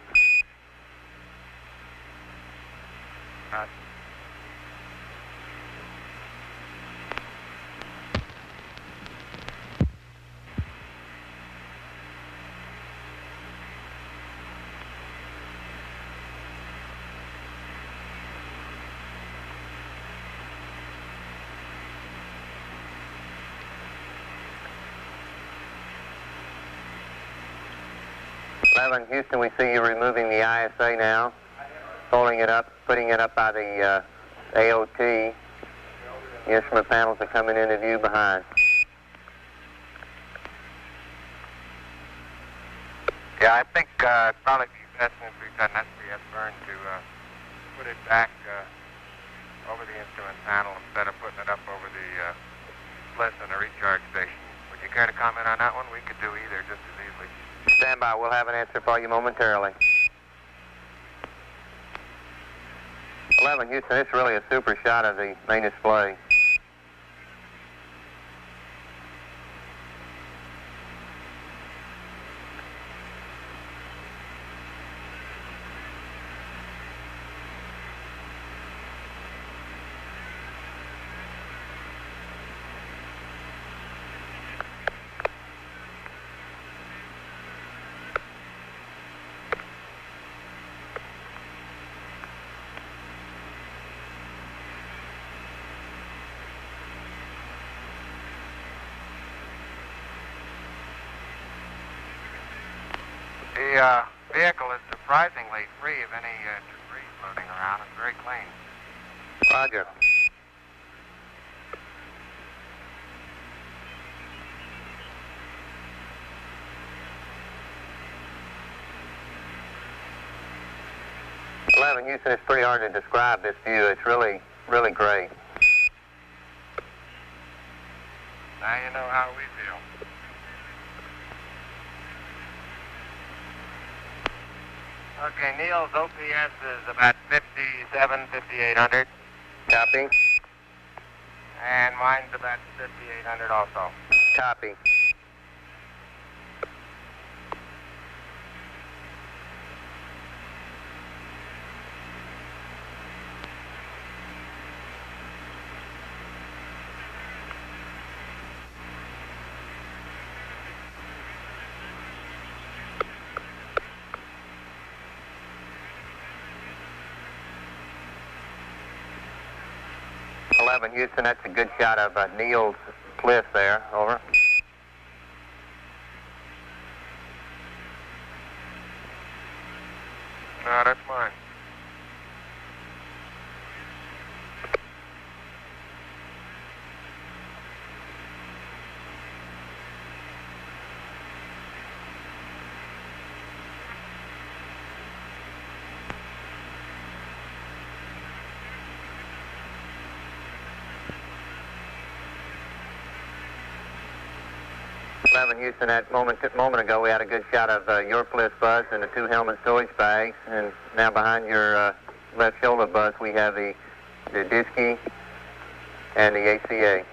11, Houston, we see you removing the ISA now, folding it up, putting it up by the AOT. The instrument panels are coming into view behind. Yeah, I think it'd probably be best since we've got an SPS burn to put it back over the instrument panel instead of putting it up over the spliff in the recharge station. Would you care to comment on that one? We could do either just as easily. Stand by. We'll have an answer for you momentarily. 11, Houston, it's really a super shot of the main display. The vehicle is surprisingly free of any debris floating around. It's very clean. Roger. Houston, it's pretty hard to describe this view. It's really, really great. Now you know how we feel. Okay, Neil's OPS is about 5,800. Copy. And mine's about 5,800 also. Copy. Houston, that's a good shot of Neil's cliff there. Over. No, that's mine. Houston, that moment ago, we had a good shot of your bliss bus and the two helmet storage bags, and now behind your left shoulder bus, we have the Disky and the ACA.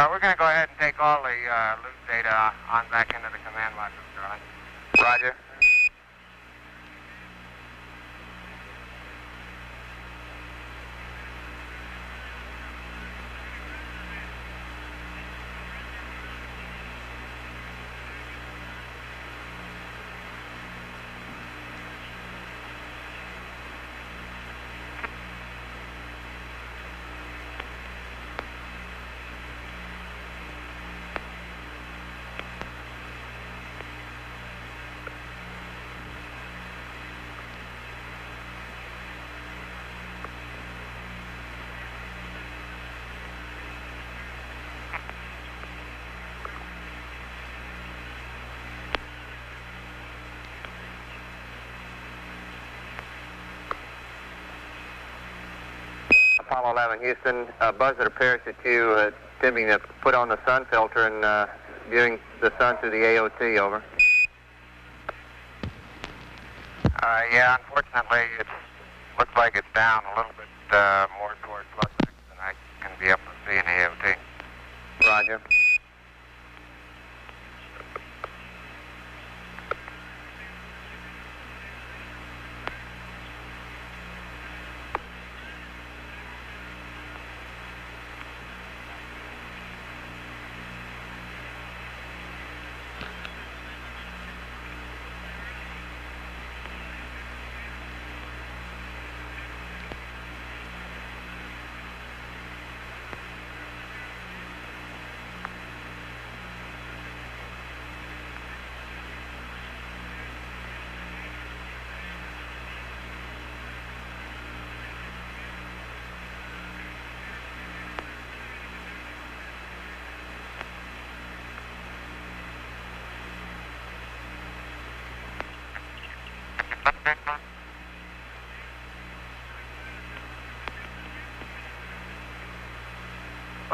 We're going to go ahead and take all the loose data on back into the command module, Charlie. Roger. Apollo 11, Houston. Buzz, it appears that you attempting to put on the sun filter and viewing the sun through the AOT, over. Yeah, unfortunately, it looks like it's down a little bit more towards plus 6 than I can be able to see in the AOT. Roger.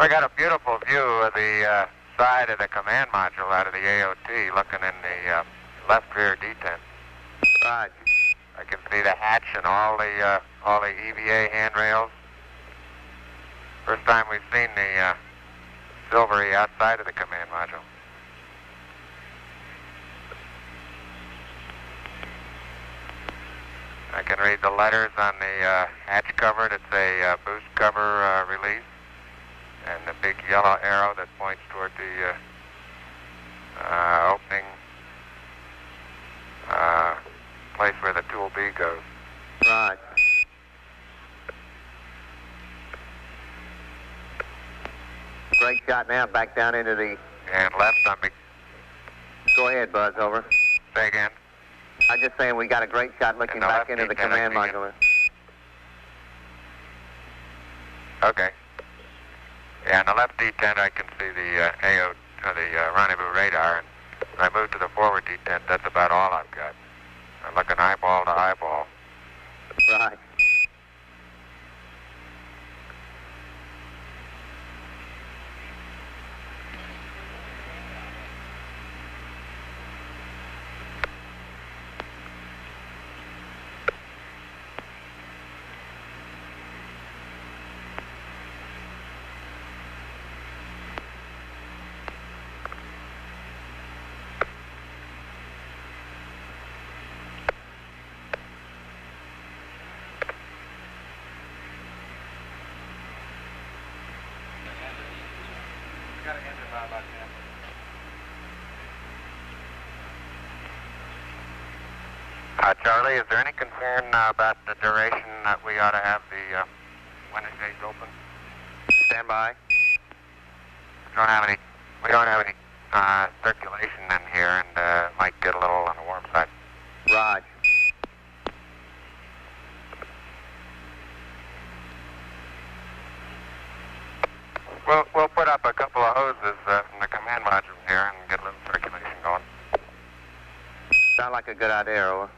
We got a beautiful view of the side of the command module out of the AOT, looking in the left rear detent. Right. I can see the hatch and all the EVA handrails. First time we've seen the silvery outside of the command module. I can read the letters on the hatch cover. It's a boost cover release, and the big yellow arrow that points toward the opening place where the tool B goes. Right. Great shot now, back down into the... And left on me. Go ahead, Buzz, over. Say again. I'm just saying we got a great shot looking back into the command module. Okay. Yeah, on the left detent I can see the the rendezvous radar, and when I move to the forward detent, that's about all I've got. I'm looking eyeball to eyeball. Right. Charlie, is there any concern about the duration that we ought to have the window shades open? Stand by. We don't have any circulation in here, and might get a little on the warm side. Raj. We'll put up a couple of hoses from the command module here and get a little circulation going. Sound like a good idea, over.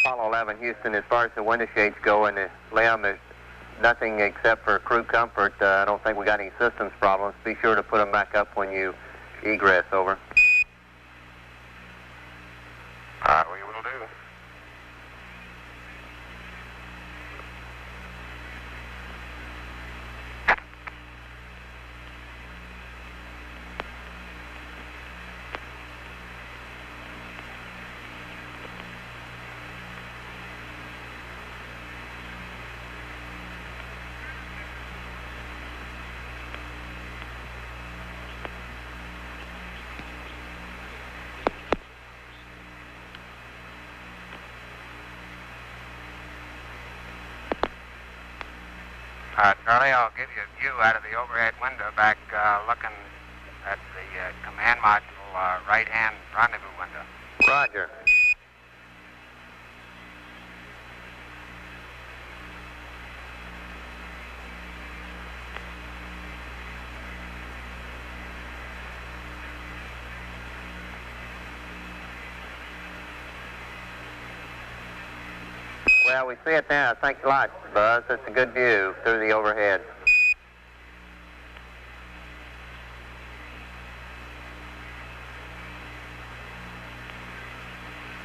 Apollo 11, Houston, as far as the window shades go in the LEM, there's nothing except for crew comfort. I don't think we got any systems problems. Be sure to put them back up when you egress, over. We will do. Charlie, I'll give you a view out of the overhead window back looking at the command module right-hand rendezvous window. Roger. Well, we see it now. Thanks a lot, Buzz. It's a good view through the overhead.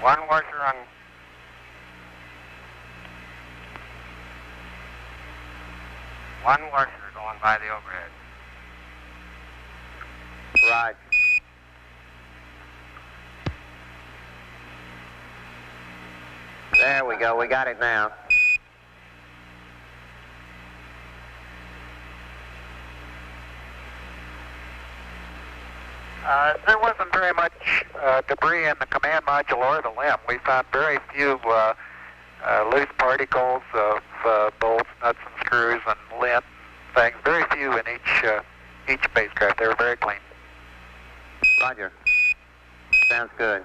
One washer on... One washer going by the overhead. Right. There we go. We got it now. There wasn't very much debris in the command module or the LEM. We found very few loose particles of bolts, nuts, and screws, and lint things. Very few in each spacecraft. They were very clean. Roger. Sounds good.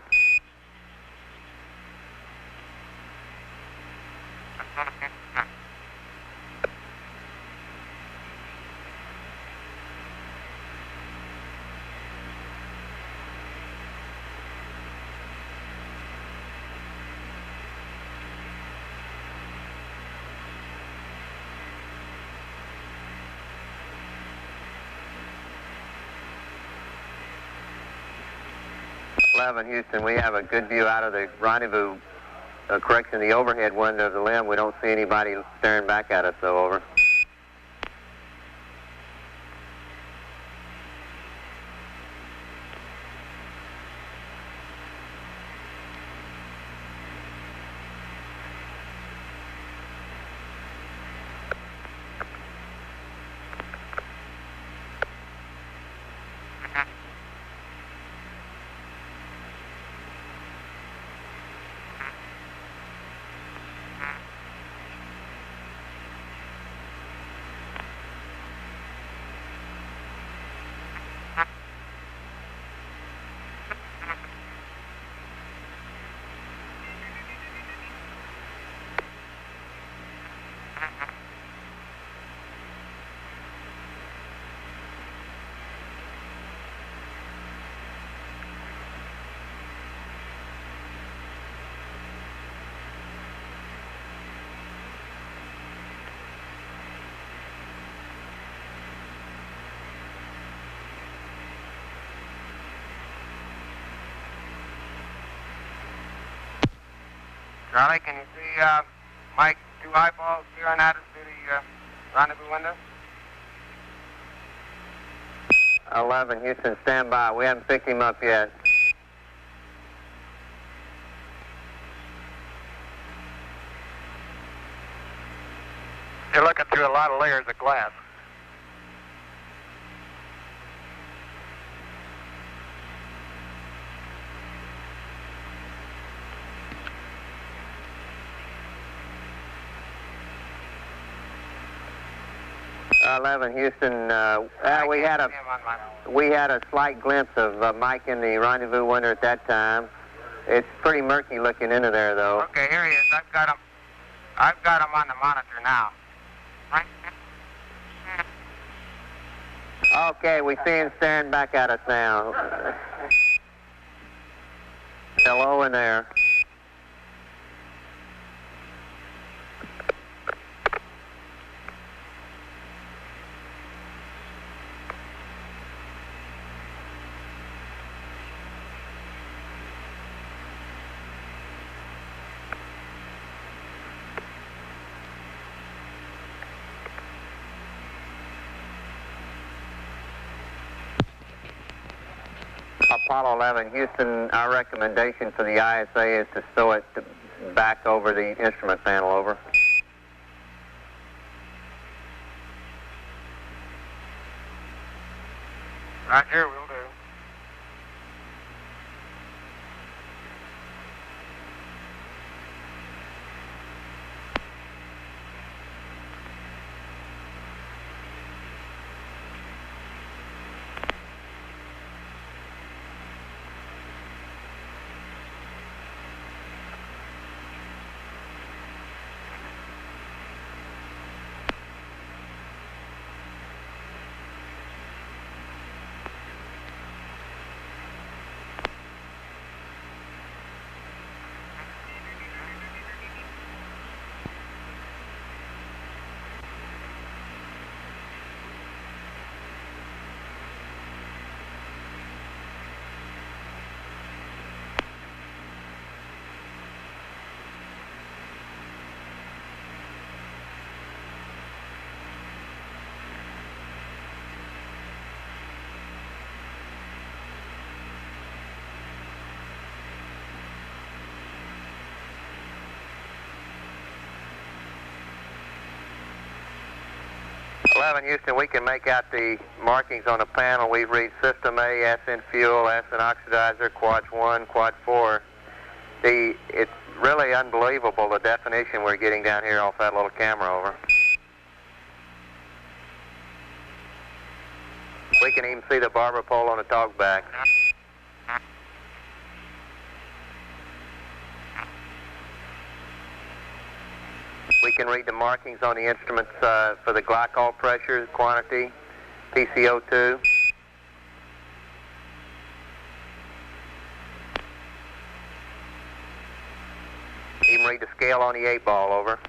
Houston, we have a good view out of the rendezvous, the overhead window of the LEM. We don't see anybody staring back at us, though, over. Charlie, can you see Mike's two eyeballs staring at us through the rendezvous window? 11, Houston, stand by. We haven't picked him up yet. You're looking through a lot of layers of glass. Houston, we had a slight glimpse of Mike in the rendezvous window at that time. It's pretty murky looking into there, though. Okay, here he is. I've got him on the monitor now. Right? Okay, we see him staring back at us now. Hello in there. Apollo 11, Houston, our recommendation for the ISA is to stow it back over the instrument panel, over. Right here, will do. 11, Houston, we can make out the markings on the panel. We read System A, S in fuel, S in oxidizer, Quad 1, Quad 4. It's really unbelievable, the definition we're getting down here off that little camera over. We can even see the barber pole on the talkback. We can read the markings on the instruments for the glycol pressure, quantity, PCO2. Even read the scale on the 8-ball, over.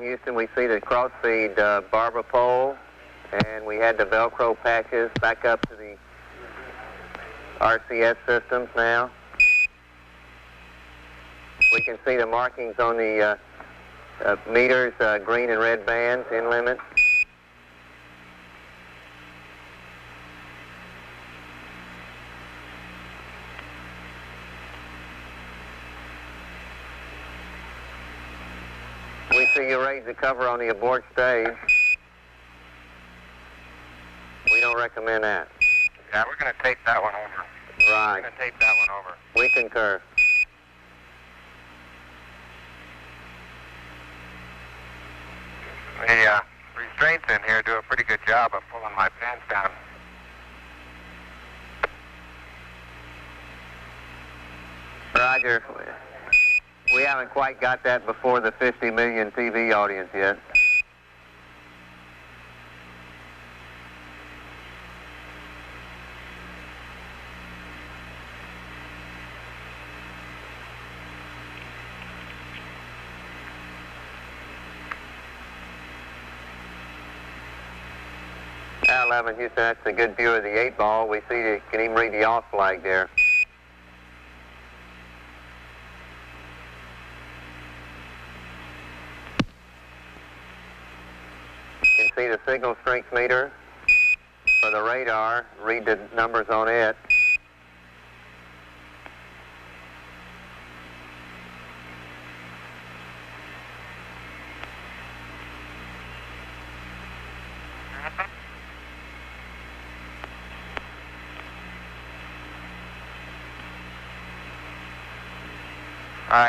Houston, we see the cross-feed barber pole, and we had the Velcro patches back up to the RCS systems now. We can see the markings on the meters, green and red bands, in limit. We see you raise the cover on the abort stage. We don't recommend that. Yeah, we're going to tape that one over. Right. We're going to tape that one over. We concur. The restraints in here do a pretty good job of pulling my pants down. Roger. We haven't quite got that before the 50 million TV audience yet. L11, Houston, that's a good view of the 8-ball. We see you can even read the off flag there. You can see the signal strength meter for the radar, read the numbers on it.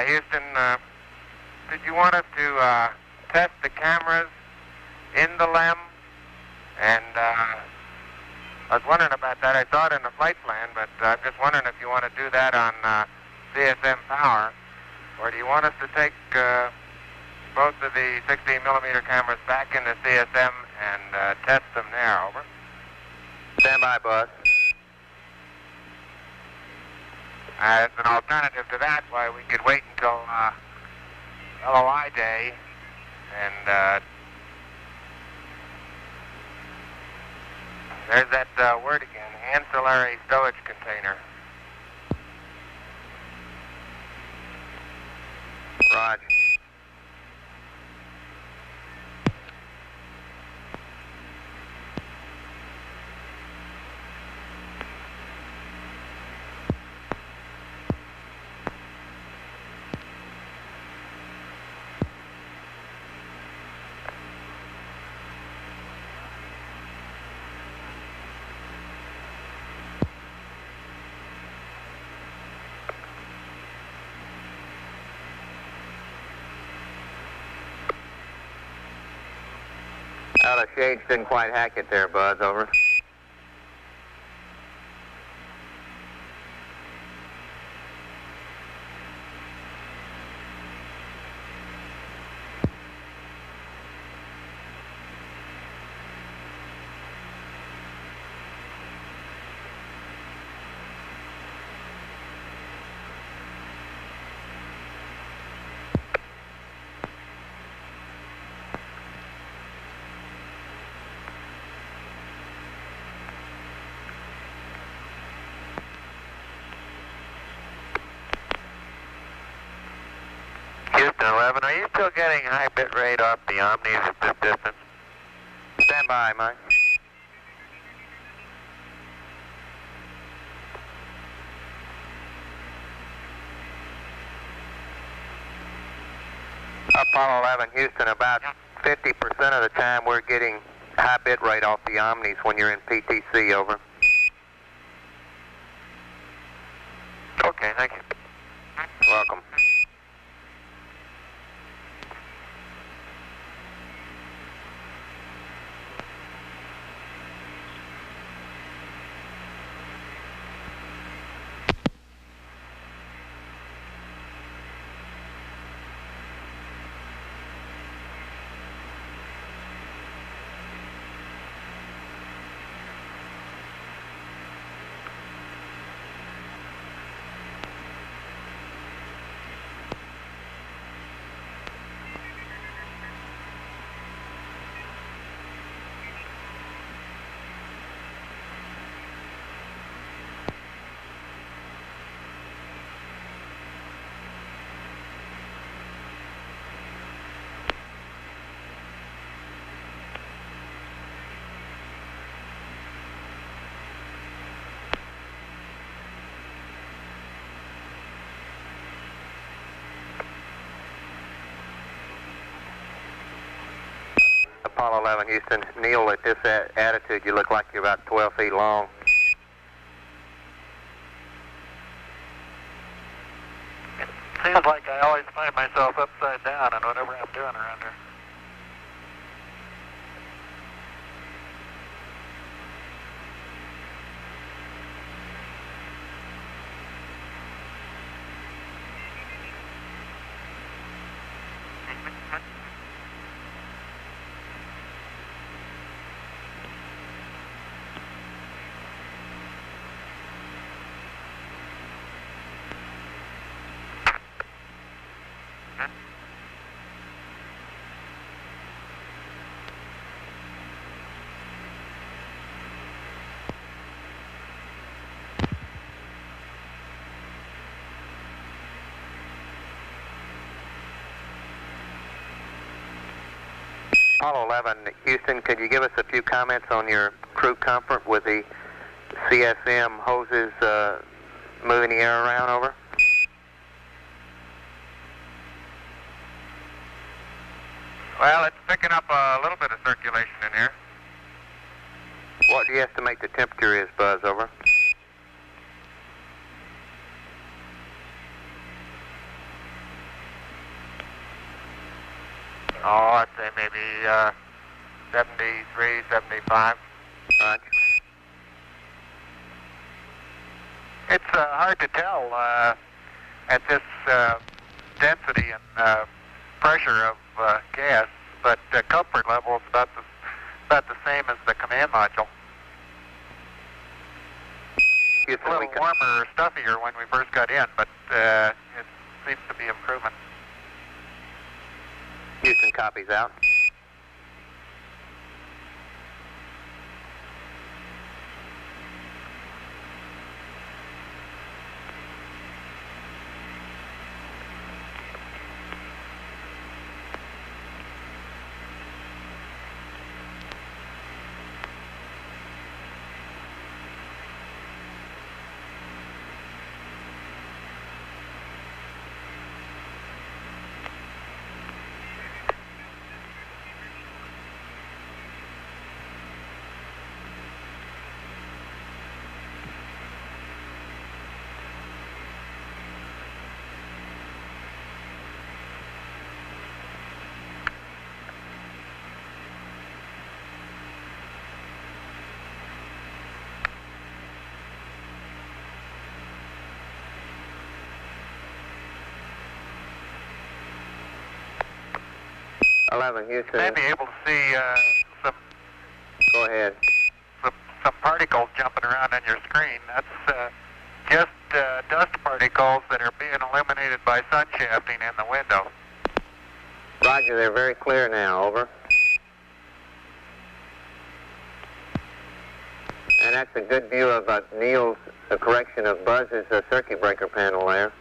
Houston, did you want us to test the cameras in the LEM? And I was wondering about that. I saw it in the flight plan, but I'm just wondering if you want to do that on CSM power, or do you want us to take both of the 16 millimeter cameras back into CSM and test them there, over? Stand by, Buzz. As an alternative to that, why we could wait until LOI day and there's that word again, ancillary stowage container. Roger. The shades didn't quite hack it there, Buzz, over. Houston 11, are you still getting high bit rate off the Omnis at this distance? Stand by, Mike. Apollo 11, Houston, about 50% of the time we're getting high bit rate off the Omnis when you're in PTC, over. Okay, thank you. Welcome. Apollo 11, Houston. Neil, at this attitude, you look like you're about 12 feet long. Seems like I always find myself upside down in whatever I'm doing around here. Apollo 11, Houston, could you give us a few comments on your crew comfort with the CSM hoses moving the air around, over? Well, it's picking up a little bit of circulation in here. What do you estimate the temperature is, Buzz, over? Oh, I'd say maybe 73, 75. Right. It's hard to tell at this density and pressure of gas, but comfort level is about the same as the command module. It's a little warmer or stuffier when we first got in, but it seems to be improving. Houston copies out. Houston. You may be able to see some. Go ahead. Some particles jumping around on your screen. That's just dust particles that are being illuminated by sun shafting in the window. Roger, they're very clear now, over. And that's a good view of Neil's correction of Buzz's circuit breaker panel there.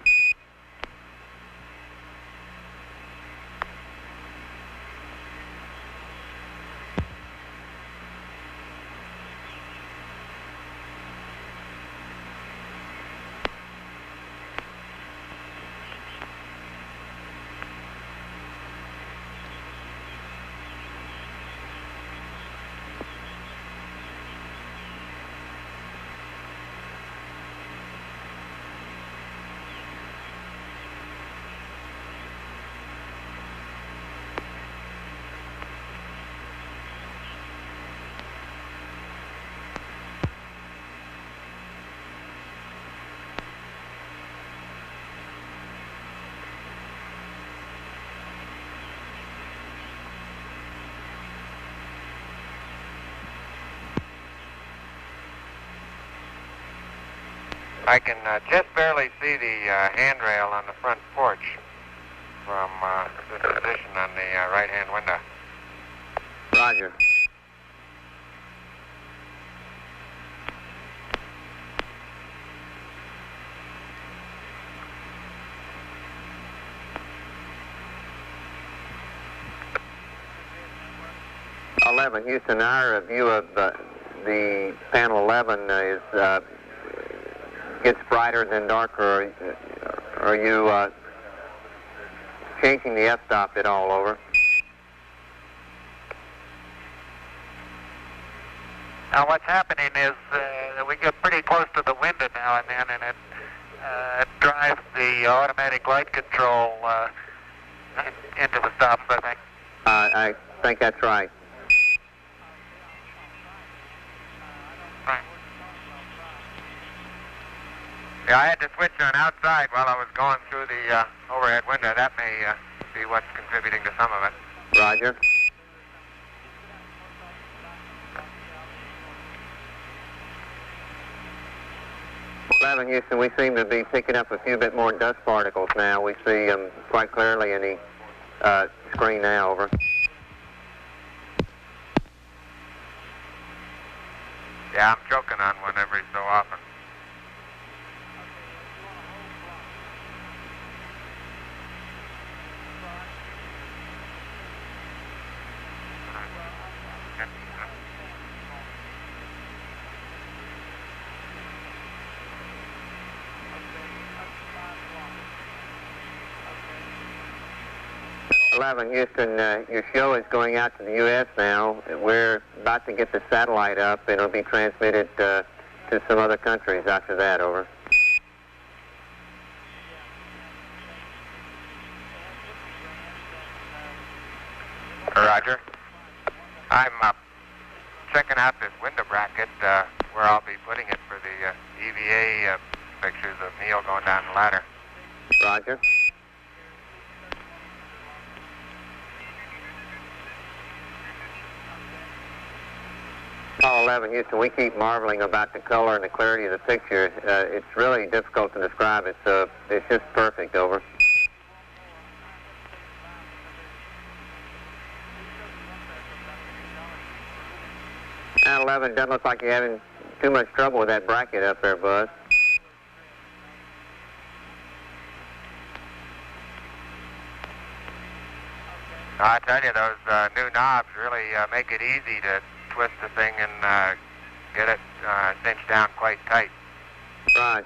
I can just barely see the handrail on the front porch from this position on the right-hand window. Roger. Houston, our view of the panel 11 is gets brighter than darker. Are you changing the f-stop at all? Over. Now what's happening is that we get pretty close to the window now and then, and it drives the automatic light control into the stops, I think. I think that's right. Yeah, I had to switch on outside while I was going through the overhead window. That may be what's contributing to some of it. Roger. Houston, we seem to be picking up a few bit more dust particles now. We see them quite clearly in the screen now. Over. Yeah, I'm choking on one every so often. Houston, your show is going out to the U.S. now. We're about to get the satellite up, and it'll be transmitted to some other countries after that. Over. Roger. I'm checking out this window bracket where I'll be putting it for the EVA pictures of Neil going down the ladder. Roger. Apollo 11, Houston, we keep marveling about the color and the clarity of the picture. It's really difficult to describe. It's just perfect. Over. Now 11, doesn't look like you're having too much trouble with that bracket up there, Buzz. I tell you, those new knobs really make it easy to twist the thing and get it cinched down quite tight. Right.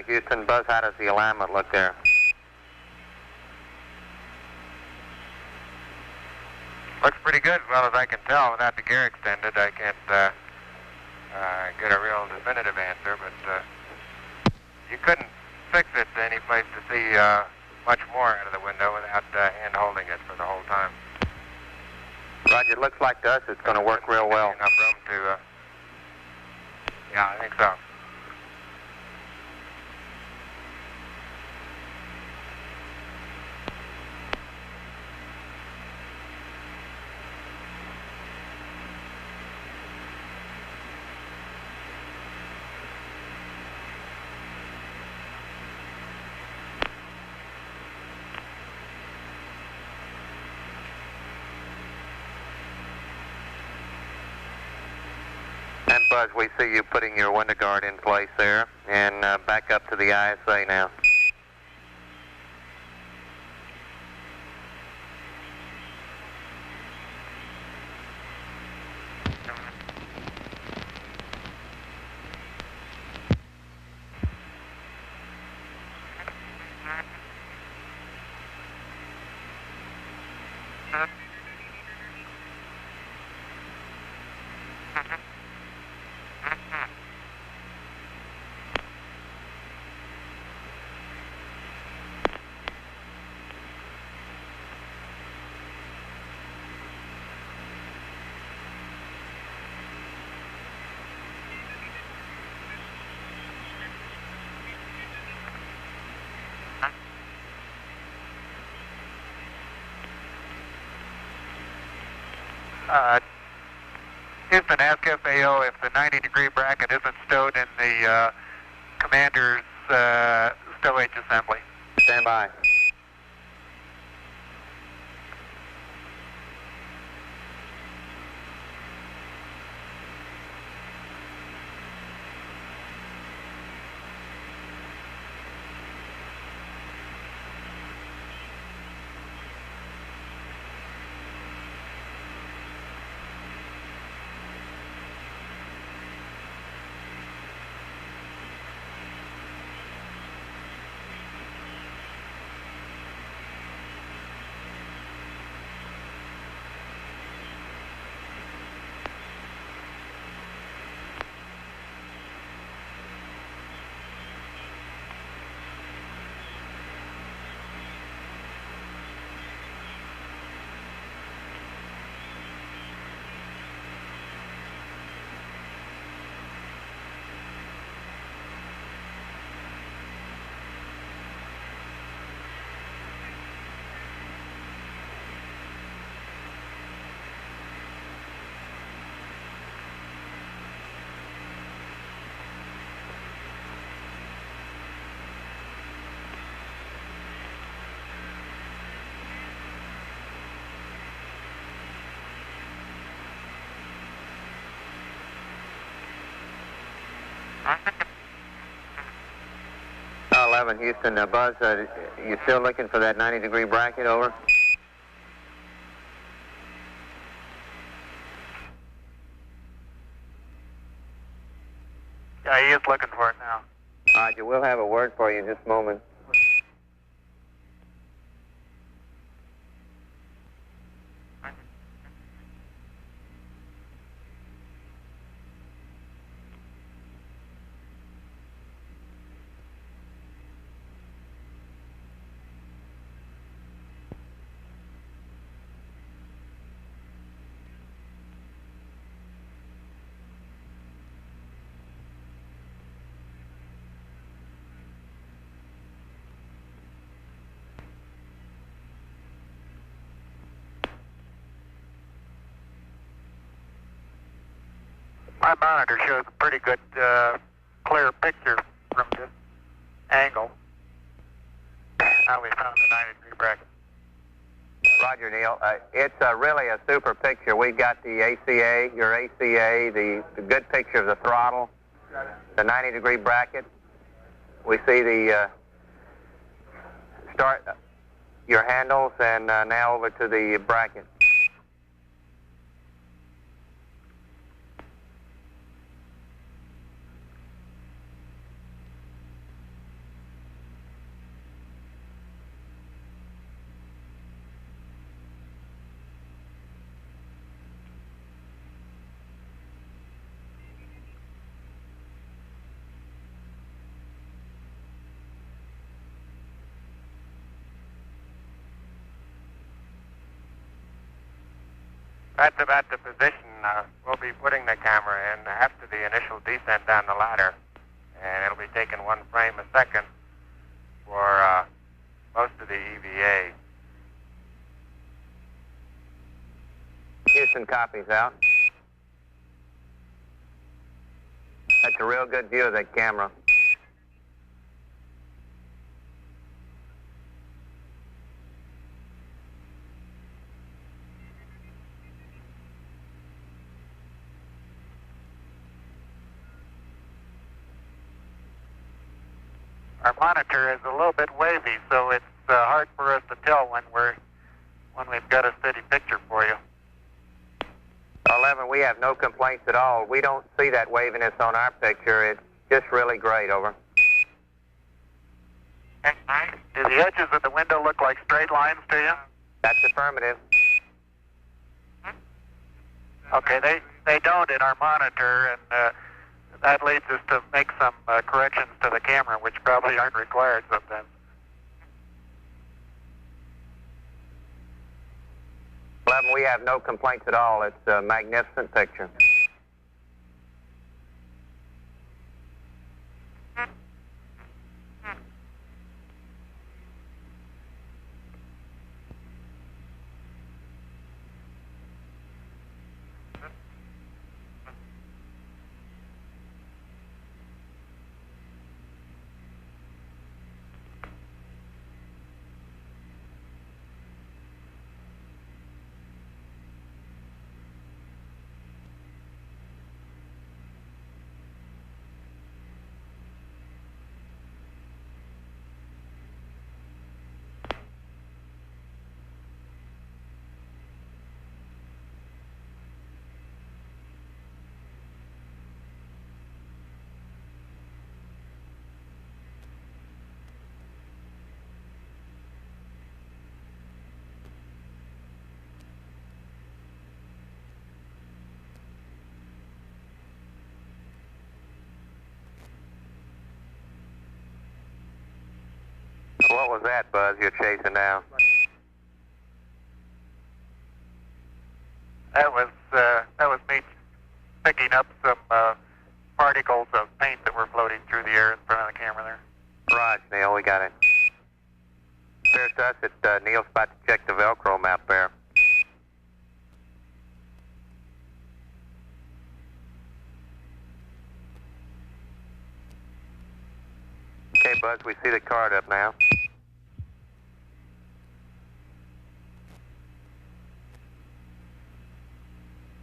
Houston, Buzz, how does the alignment look there? Looks pretty good, as well as I can tell. Without the gear extended, I can't get a real definitive answer, but you couldn't fix it to any place to see much more out of the window without hand holding it for the whole time. Roger, it looks like to us it's going to work real well. Enough room to, yeah, I think so. Buzz, we see you putting your window guard in place there, and back up to the ISA now. Houston, ask FAO if the 90-degree bracket isn't stowed in the commander's stowage assembly. Stand by. Houston, Buzz, you still looking for that 90-degree bracket, over? Yeah, he is looking for it now. Roger, we'll have a word for you in just a moment. My monitor shows a pretty good clear picture from this angle. Now we found the 90-degree bracket. Roger, Neil. It's really a super picture. We've got the ACA, your ACA, the good picture of the throttle, the 90-degree bracket. We see the start, your handles, and now over to the bracket. That's about the position we'll be putting the camera in after the initial descent down the ladder. And it'll be taking 1 frame a second for most of the EVA. Houston, copies out. That's a real good view of that camera. our monitor is a little bit wavy, so it's hard for us to tell when we've got a steady picture for you. 11, we have no complaints at all. We don't see that waviness on our picture. It's just really great, over. Do the edges of the window look like straight lines to you? That's affirmative. Okay, they don't in our monitor, and that leads us to make some corrections to the camera, which probably aren't required sometimes. 11, we have no complaints at all. It's a magnificent picture. What was that, Buzz, you're chasing down? That was me picking up some particles of paint that were floating through the air in front of the camera there. Right, Neil, we got it. There's us that Neil's about to check the Velcro map there. Okay, Buzz, we see the card up now.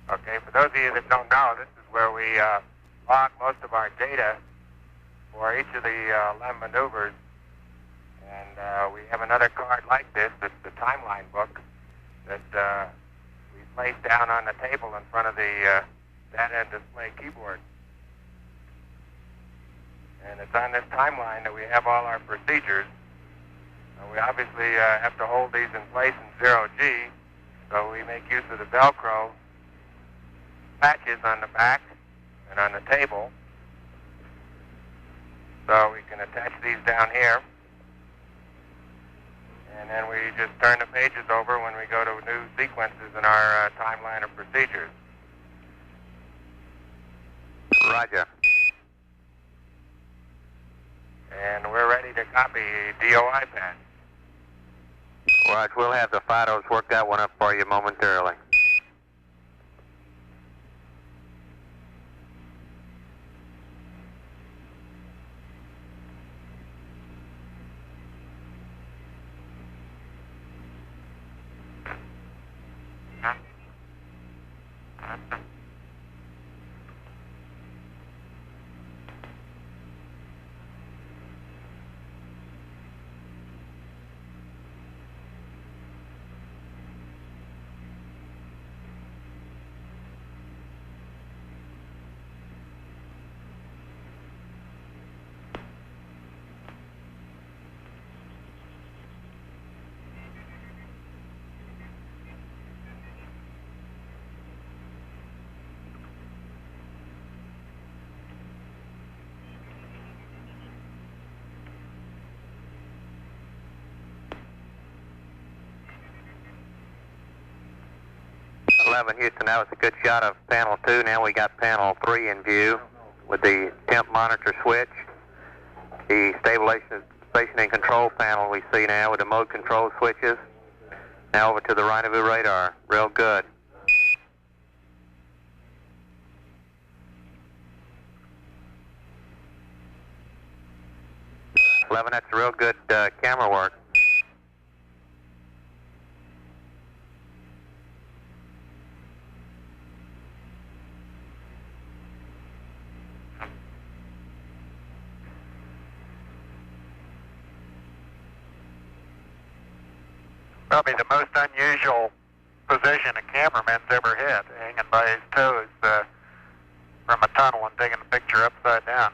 Okay, for those of you that don't know, this is where we log most of our data for each of the 11 maneuvers. And we have another card like this, it's the timeline book, that we place down on the table in front of the data and display keyboard. And it's on this timeline that we have all our procedures. We obviously have to hold these in place in 0G, so we make use of the Velcro patches on the back and on the table. So we can attach these down here. And then we just turn the pages over when we go to new sequences in our timeline of procedures. Roger. And we're ready to copy DOI pad. Right, we'll have the photos work that one up for you momentarily. Houston, that was a good shot of panel 2. Now we got panel 3 in view with the temp monitor switch. The stabilization and control panel we see now with the mode control switches. Now over to the rendezvous radar. Real good. That's real good camera work. probably the most unusual position a cameraman's ever hit, hanging by his toes from a tunnel and taking a picture upside down.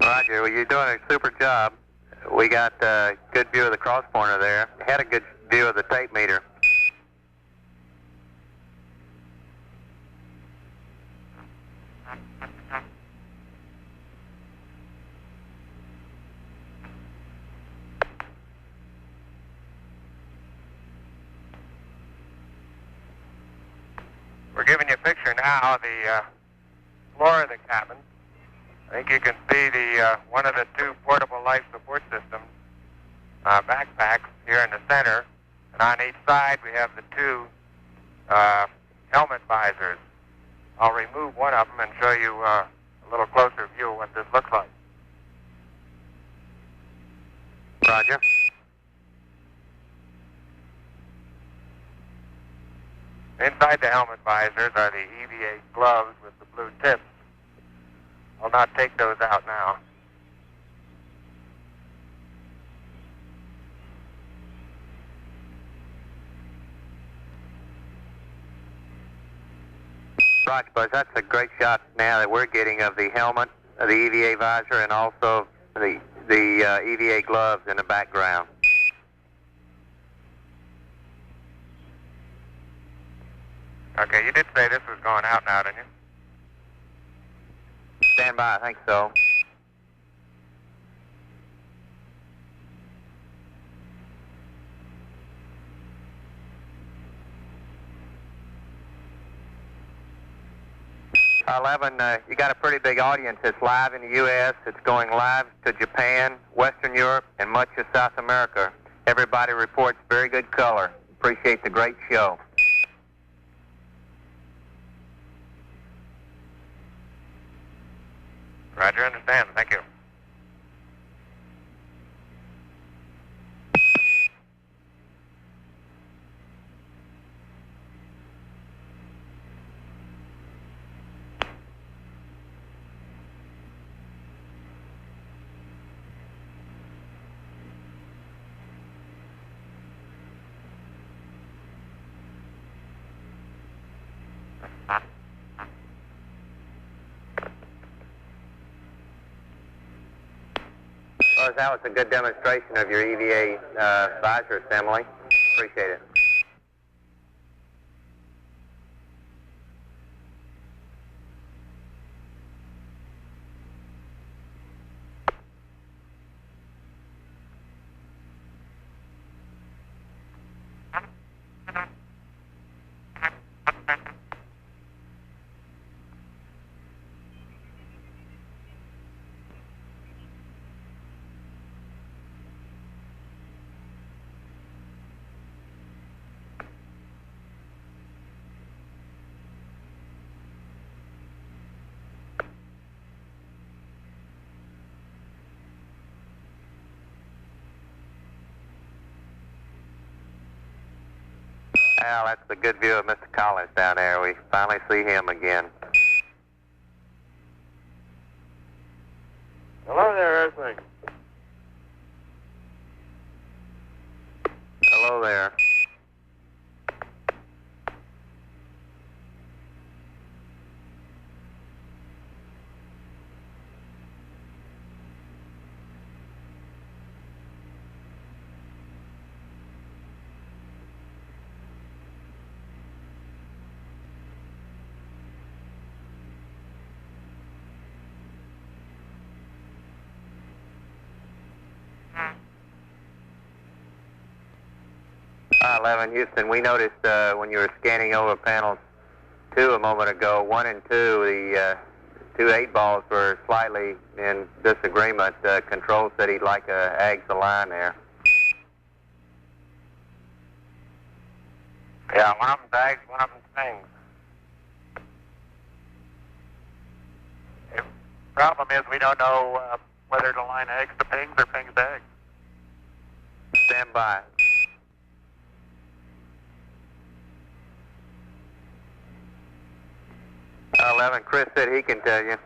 Roger, well, you're doing a super job. We got a good view of the cross pointer there. Had a good view of the tape meter. We're giving you a picture now of the floor of the cabin. I think you can see the one of the two portable life support systems backpacks here in the center, and on each side we have the two helmet visors. I'll remove one of them and show you a little closer view of what this looks like. Roger. Inside the helmet visors are the EVA gloves with the blue tips. I'll not take those out now. Roger, boys, that's a great shot now that we're getting of the helmet, the EVA visor, and also the EVA gloves in the background. Okay, you did say this was going out now, didn't you? Stand by, I think so. You got a pretty big audience. It's live in the U.S., it's going live to Japan, Western Europe, and much of South America. Everybody reports very good color. Appreciate the great show. Roger, understand. Thank you. Well, that was a good demonstration of your EVA visor assembly. Appreciate it. Al, that's a good view of Mr. Collins down there. We finally see him again. Hello there, Earthling. Hello there. Houston, we noticed when you were scanning over panels 2 a moment ago, 1 and 2, the 2 8 balls were slightly in disagreement. Control said he'd like a Ags align there. Yeah, one of them's Ags, one of them's Pings. The problem is we don't know whether to line Ags to Pings or Pings to Ags. Stand by. Chris said he can tell you.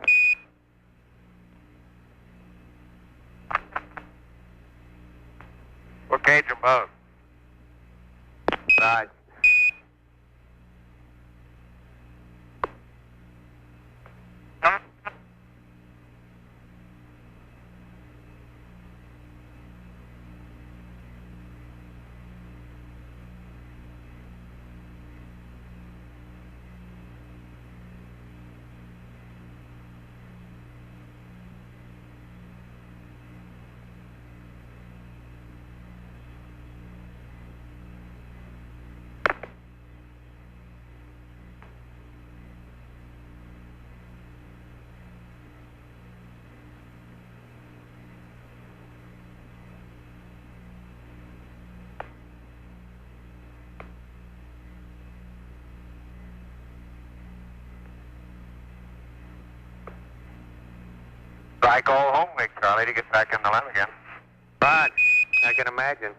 We'll gauge them both. Like all home week, Charlie, to get back in the lab again. Right, I can imagine.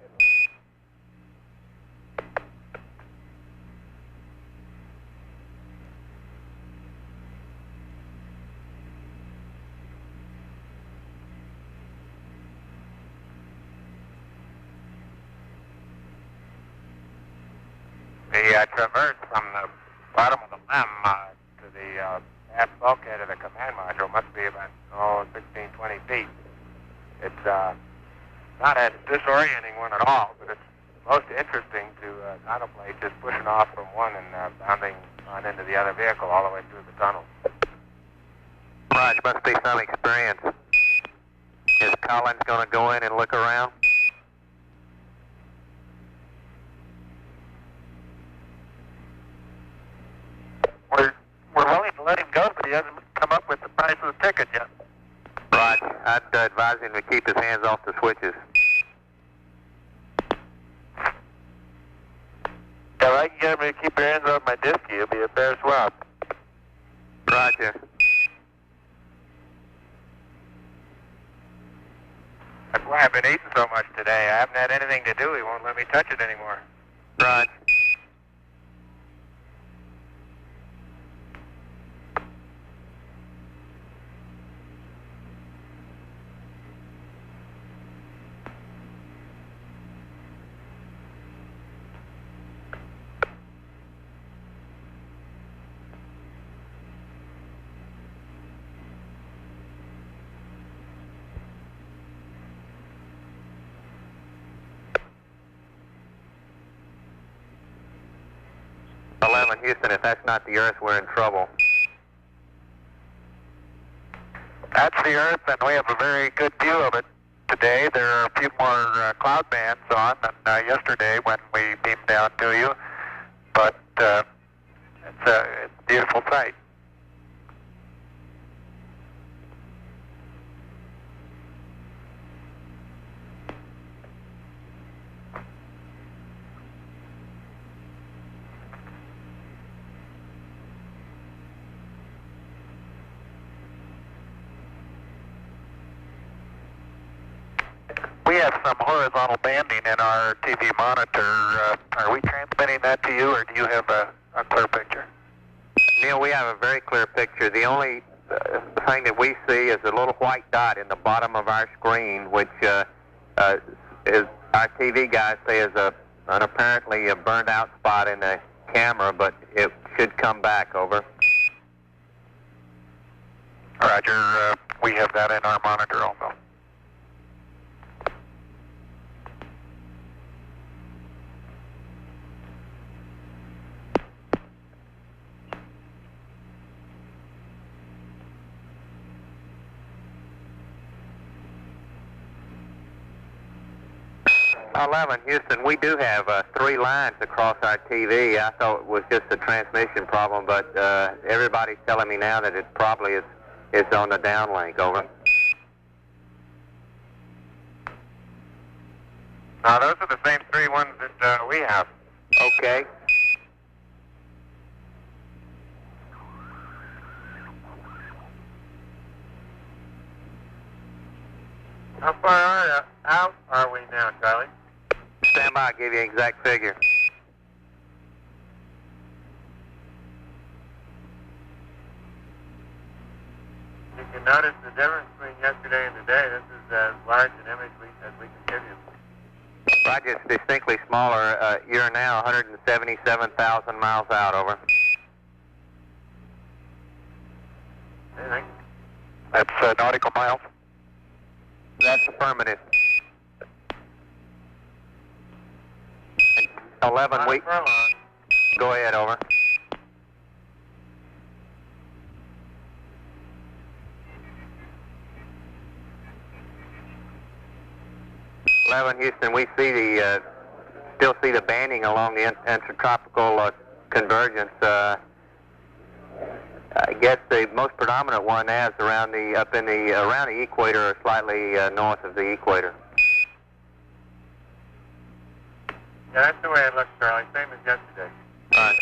The traverse from the bottom of the LEM to the aft bulkhead of the command module must be about 16, 20 feet. It's not a disorienting one at all, but it's most interesting to contemplate just pushing off from one and bounding on into the other vehicle all the way through the tunnel. Raj, must be some experience. Is Collins going to go in and look around? We're willing to let him go, but he hasn't come up with the price of the ticket yet. Raj, I'd advise him to keep his hands off the switches. If I can get him to keep your hands off my disc, he'll be a fair swap. Roger. That's why I've been eating so much today. I haven't had anything to do. He won't let me touch it anymore. Right. Houston, if that's not the Earth, we're in trouble. That's the Earth, and we have a very good view of it today. There are a few more cloud bands on than yesterday when we beamed down to you, but it's a beautiful sight. We have some horizontal banding in our TV monitor. Are we transmitting that to you, or do you have a clear picture? Neil, we have a very clear picture. The only thing that we see is a little white dot in the bottom of our screen, which is our TV guys say is an apparently a burned out spot in the camera, but it should come back. Over. Roger. We have that in our monitor also. Houston, we do have 3 lines across our TV. I thought it was just a transmission problem, but everybody's telling me now that it probably is on the downlink. Over. Now, those are the same 3 ones that we have. Okay. How far out are we now, Charlie? Stand by, I'll give you an exact figure. You can notice the difference between yesterday and today. This is as large an image as we can give you. Roger, it's distinctly smaller. You're now 177,000 miles out. Over. Anything? That's nautical miles. That's affirmative. 11 weeks. Go ahead, over. Houston, we see still see the banding along the intertropical convergence. I guess the most predominant one is around the around the equator or slightly north of the equator. Yeah, that's the way it looks, Charlie. Same as yesterday. All right.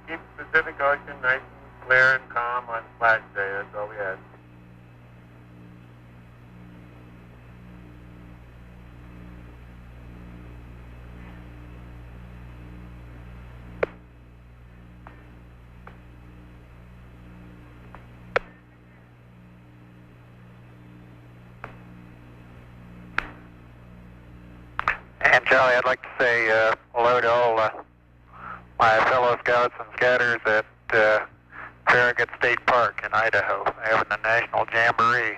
Keep the Pacific Ocean nice and clear and calm on flash day. That's all we had. And Charlie, I'd like to say hello to all my fellow scouts and scatters at Farragut State Park in Idaho. They're having a national jamboree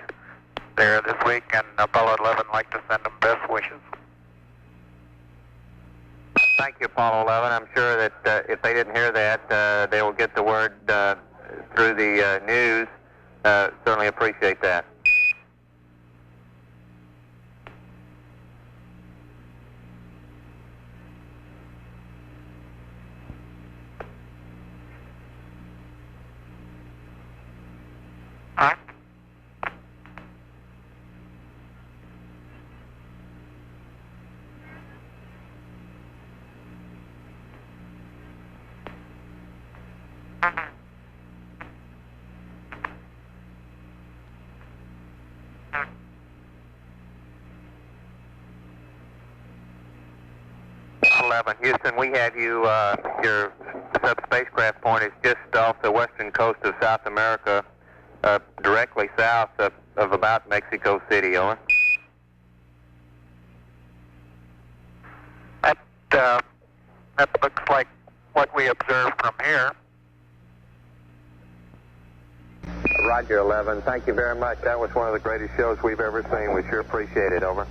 there this week, and Apollo 11 would like to send them best wishes. Thank you, Apollo 11. I'm sure that if they didn't hear that, they will get the word through the news. Certainly appreciate that. Houston, we have you, your sub-spacecraft point is just off the western coast of South America, directly south of about Mexico City, over. That looks like what we observed from here. Roger, 11. Thank you very much. That was one of the greatest shows we've ever seen. We sure appreciate it, over.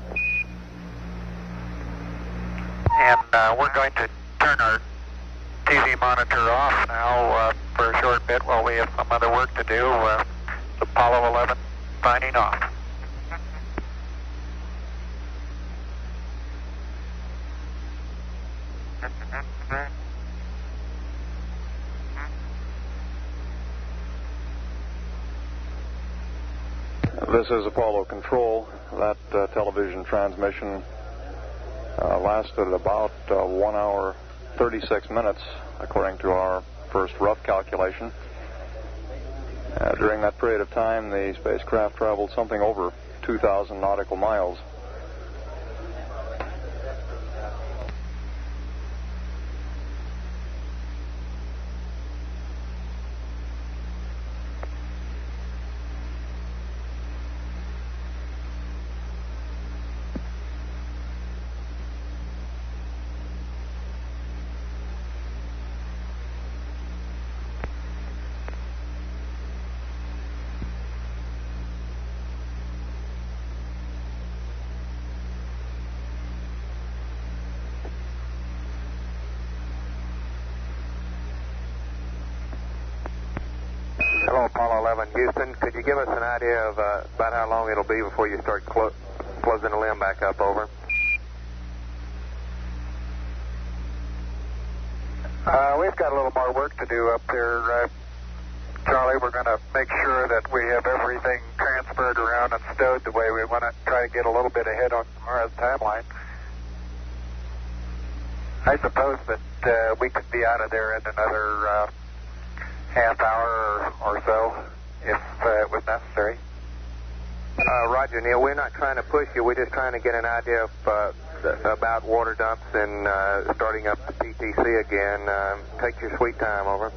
And we're going to turn our TV monitor off now for a short bit while we have some other work to do. Apollo 11 signing off. This is Apollo Control. That television transmission lasted about 1 hour 36 minutes, according to our first rough calculation. During that period of time, the spacecraft traveled something over 2,000 nautical miles. Hello, Apollo 11, Houston. Could you give us an idea of about how long it'll be before you start closing the limb back up, over? We've got a little more work to do up there, Charlie. We're going to make sure that we have everything transferred around and stowed the way we want to try to get a little bit ahead on tomorrow's timeline. I suppose that we could be out of there in another half hour or so if it was necessary. Roger, Neil. We're not trying to push you. We're just trying to get an idea of, about water dumps and starting up the PTC again. Take your sweet time, over.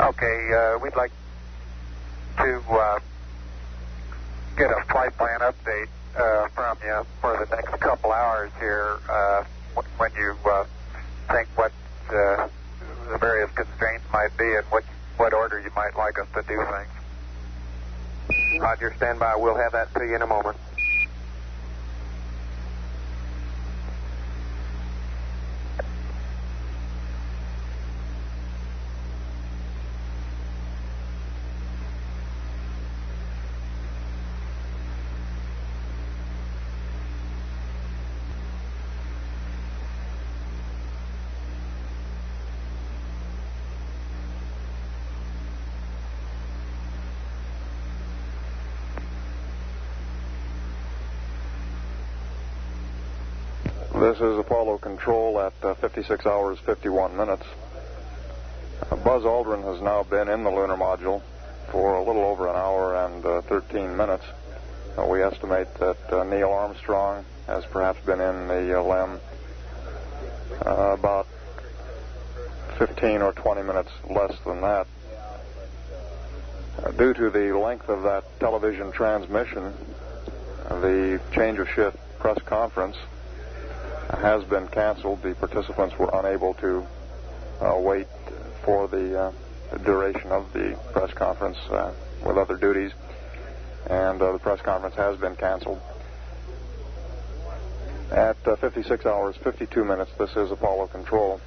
Okay, we'd like to get a flight plan update from you for the next couple hours here when you think what the various constraints might be and what order you might like us to do things. Roger, stand by. We'll have that to you in a moment. This is Apollo Control at 56 hours, 51 minutes. Buzz Aldrin has now been in the lunar module for a little over an hour and 13 minutes. We estimate that Neil Armstrong has perhaps been in the LEM about 15 or 20 minutes less than that. Due to the length of that television transmission, the change of shift press conference has been canceled. The participants were unable to wait for the duration of the press conference with other duties, and the press conference has been canceled. At 56 hours, 52 minutes, this is Apollo Control.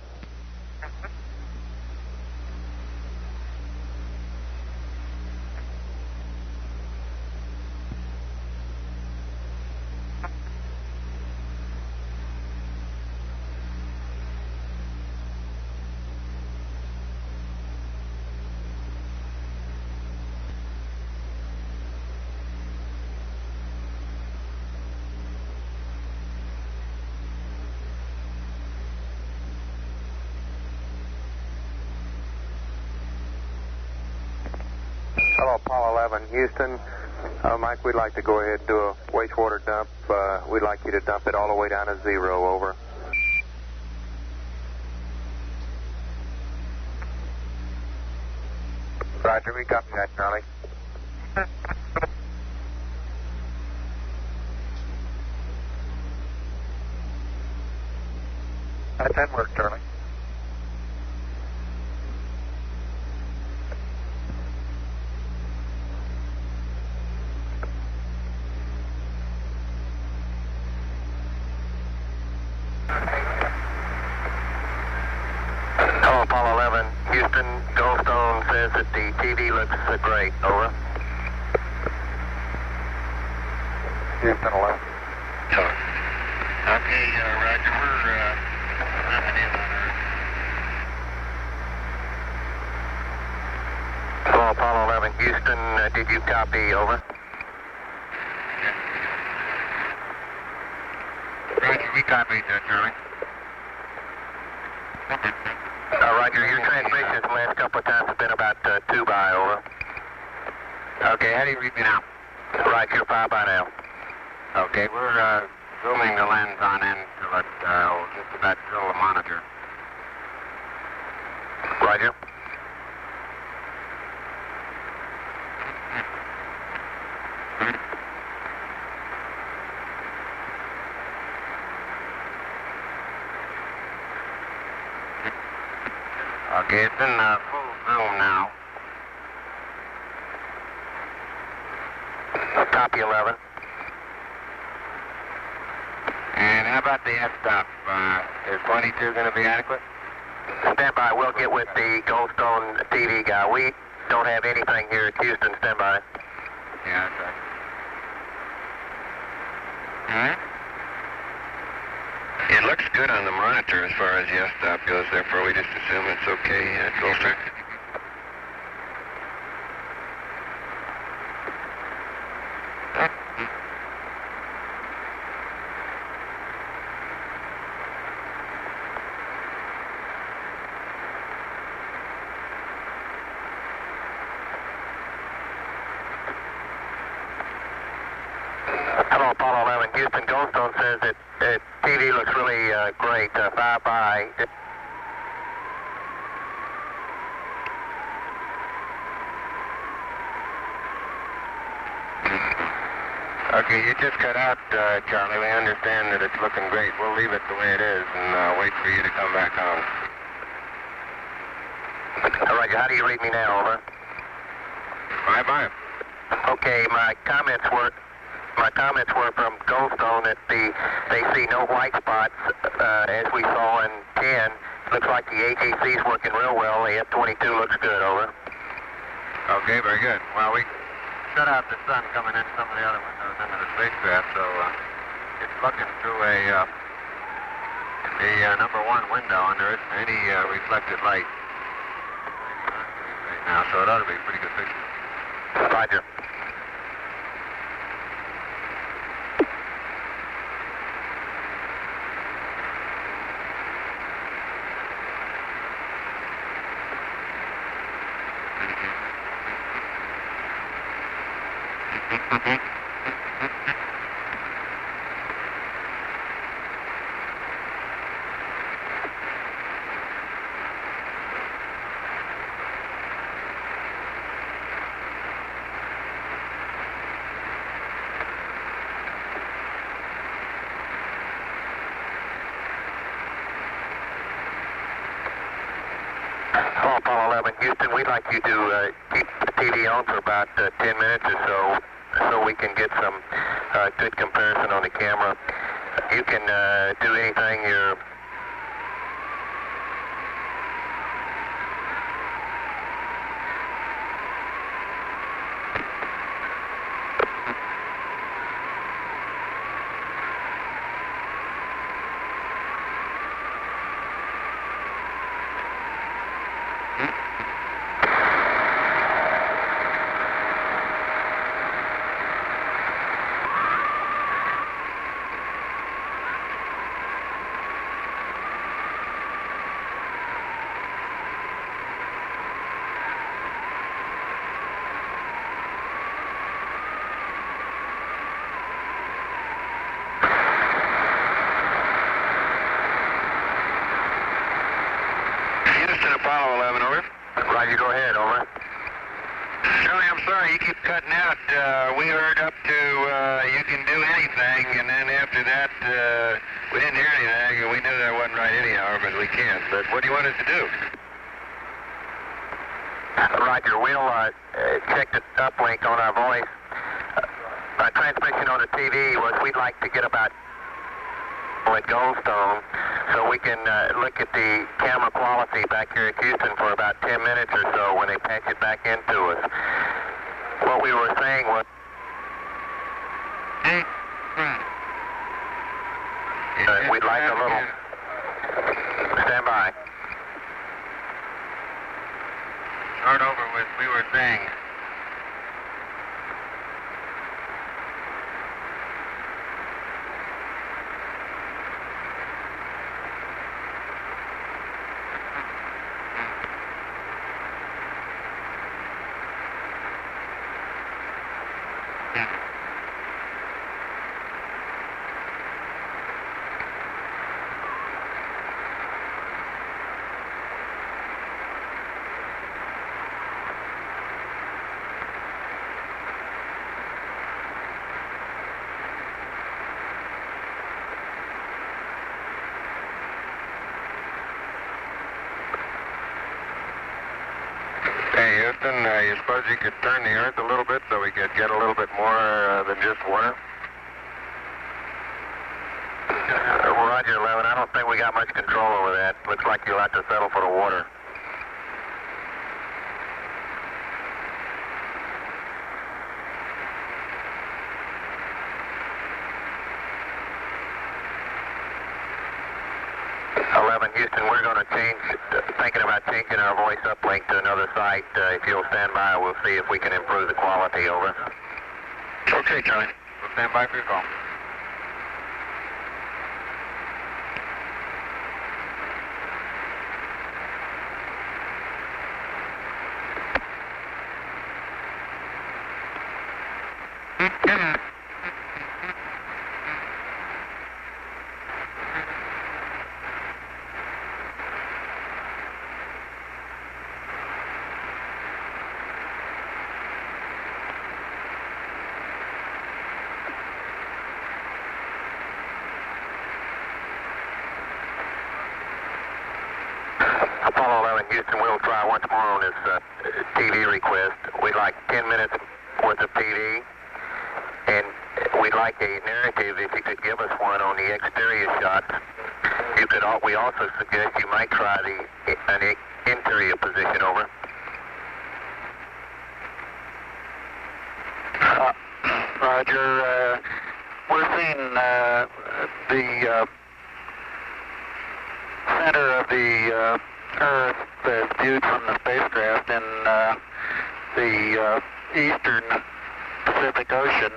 Hello, Apollo 11, Houston. Mike, we'd like to go ahead and do a wastewater dump. We'd like you to dump it all the way down to 0, over. Roger, we copy that, Charlie. That didn't work, Charlie. Hello, Apollo 11. Houston, Goldstone says that the TV looks great. Over. Houston 11. Okay, Roger. We're coming in on Earth. Hello, Apollo 11. Houston, did you copy? Over. Roger, we copied that, Charlie. Roger, your transmissions the last couple of times have been about 2 by, over. Okay, how do you read me now? Right, you're 5 by now. Okay, we're zooming the lens on in till it just about fill the monitor. Roger. Okay, it's in full zoom now. Copy 11. And how about the f-stop? Is 22 going to be adequate? Stand by. We'll get with the Goldstone TV guy. We don't have anything here at Houston. Stand by. Yeah, that's right. It looks good on the monitor as far as the f-stop goes, therefore we just assume it's okay. Filter. Hello, Apollo 11. Houston, Goldstone says that TV looks really great. 5 by. Okay, you just cut out, Charlie. We understand that it's looking great. We'll leave it the way it is and wait for you to come back on. Roger, how do you read me now, over? Bye-bye. Okay, my comments were from Goldstone that they see no white spots as we saw in 10. Looks like the AGC's working real well. The F-22 looks good, over. Okay, very good. Well, we shut out the sun coming in some of the other windows into the spacecraft, so it's looking through the number 1 window, and there isn't any reflected light right now, so it ought to be a pretty good picture. Roger. Apollo 11, Houston, we'd like you to keep the TV on for about 10 minutes or so we can get some good comparison on the camera. You can do anything you're... Apollo 11, over. Roger, go ahead, over. Charlie, I'm sorry, you keep cutting out. We heard up to you can do anything, and then after that, we didn't hear anything, and we knew that wasn't right anyhow, but we can't. But what do you want us to do? Roger, we'll check the uplink on our voice. Our transmission on the TV was we'd like to get about at Goldstone, so we can look at the camera quality back here at Houston for about 10 minutes or so when they patch it back into us. What we were saying was... we'd like a little... Stand by. Start over with we were saying. Hey, Houston, you suppose you could turn the Earth a little bit so we could get a little bit more than just water? Roger, 11. I don't think we got much control over that. Looks like you'll have to settle for the water. Houston, we're going to thinking about changing our voice uplink to another site. If you'll stand by, we'll see if we can improve the quality, over. Okay, Charlie. We'll stand by for your call. Apollo 11, Houston, we'll try once more on this TV request. We'd like 10 minutes worth of TV, and we'd like a narrative, if you could give us one on the exterior shots. We also suggest you might try an interior position, over. Roger, we're seeing the center of the Earth as viewed from the spacecraft in the eastern Pacific Ocean.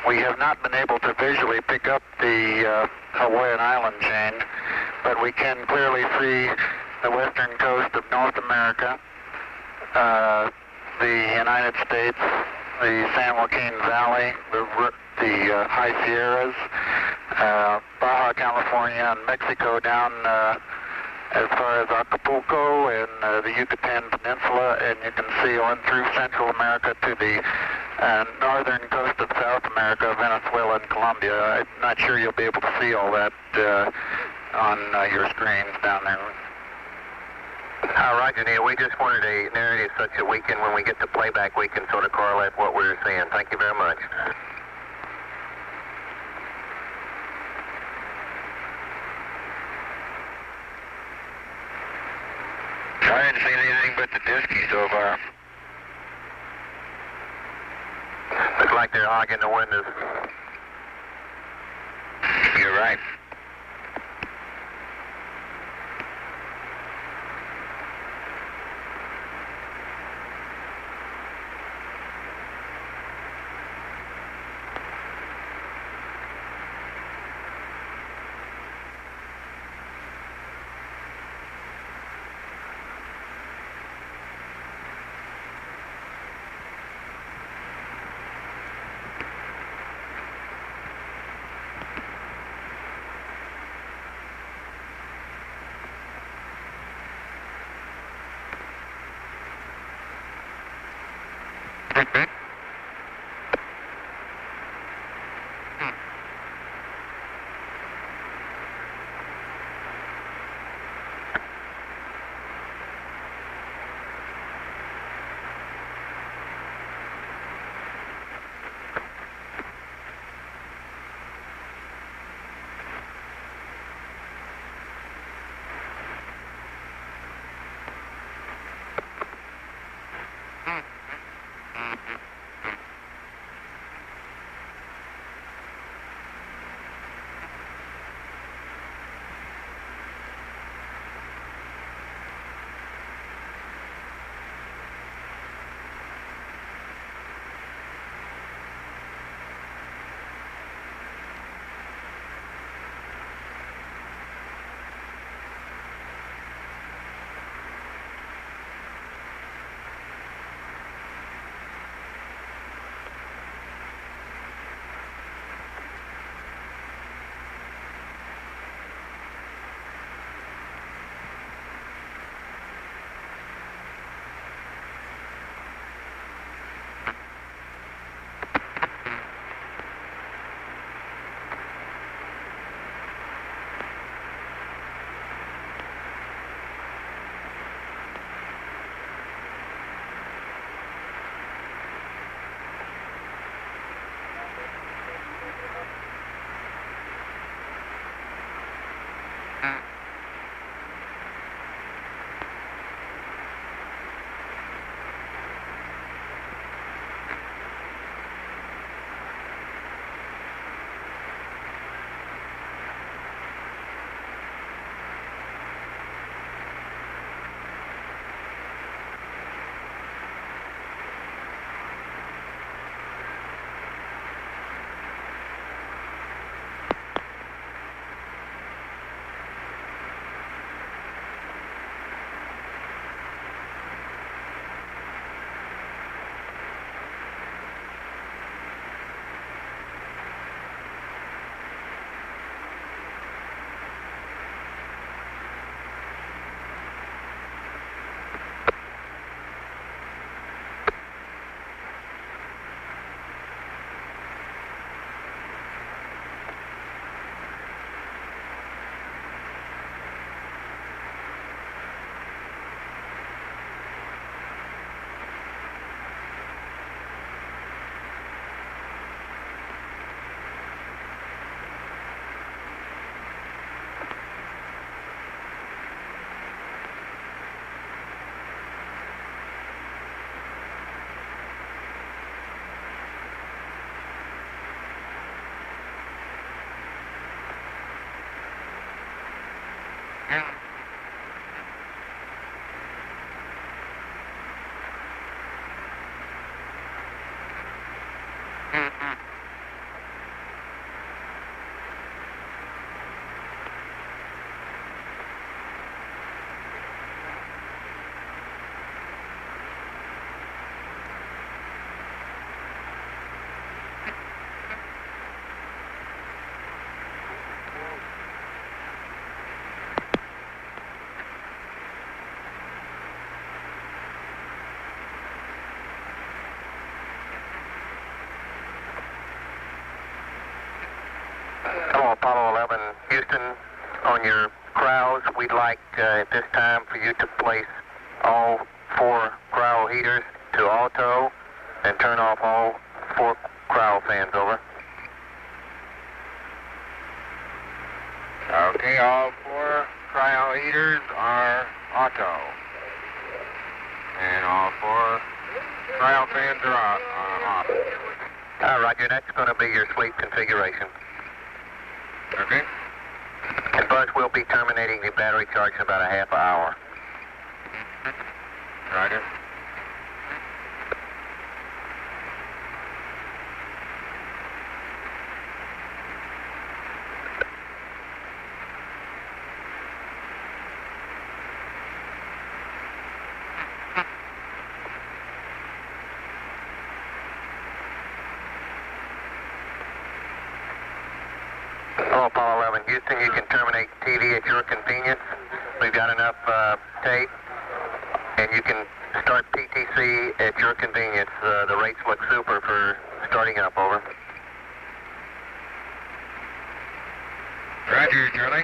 We have not been able to visually pick up the Hawaiian island chain, but we can clearly see the western coast of North America, the United States, the San Joaquin Valley, the High Sierras, Baja California, and Mexico down as far as Acapulco and the Yucatan Peninsula, and you can see on through Central America to the northern coast of South America, Venezuela and Colombia. I'm not sure you'll be able to see all that on your screens down there. Roger, Neil. We just wanted a narrative such that we can, when we get to playback, we can sort of correlate what we're seeing. Thank you very much. I didn't see anything but the disky so far. Looks like they're hogging the windows. You're right. on your crowds, we'd like at this time for you to place all 4 crowd heaters to auto and turn off all 4 crowd fans over. Okay, all 4 cryo heaters are auto. And all 4 cryo fans are off. Roger, that's going to be your sleep configuration. Okay. And Buzz will be terminating the battery charge in about a half hour. Roger. Hello, Apollo 11. Houston, you can terminate TV at your convenience. We've got enough tape, and you can start PTC at your convenience. The rates look super for starting up, over. Roger, Charlie.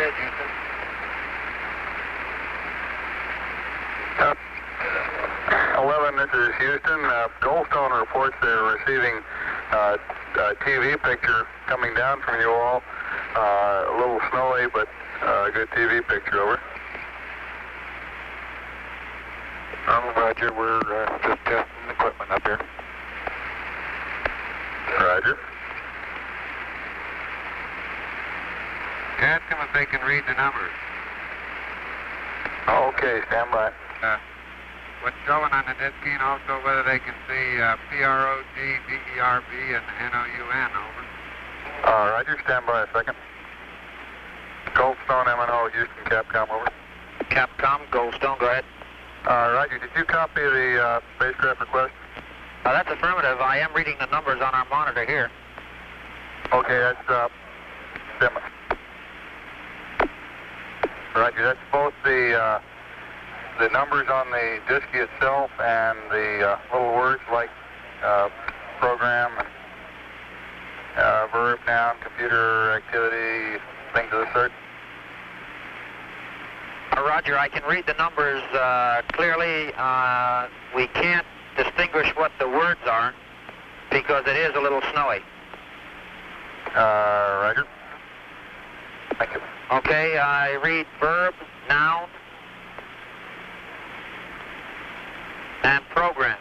ahead, Houston. 11, this is Houston. Goldstone reports they're receiving a TV picture coming down from you all. A little snowy, but a good TV picture, over. Roger, we're just testing the equipment up here. Roger. Ask them if they can read the numbers. Okay, stand by. What's showing on the disc and also whether they can see PROG, DERB, and NOUN, over. Roger, stand by a second. Goldstone, MNO, Houston, Capcom, over. Capcom, Goldstone, go ahead. Roger, did you copy the spacecraft request? That's affirmative. I am reading the numbers on our monitor here. Okay, that's Simmons. Roger, that's both the numbers on the disk itself and the little words like program and verb, noun, computer activity, things of the sort. Roger, I can read the numbers clearly. We can't distinguish what the words are because it is a little snowy. Roger. Thank you. Okay, I read verb, noun, and program.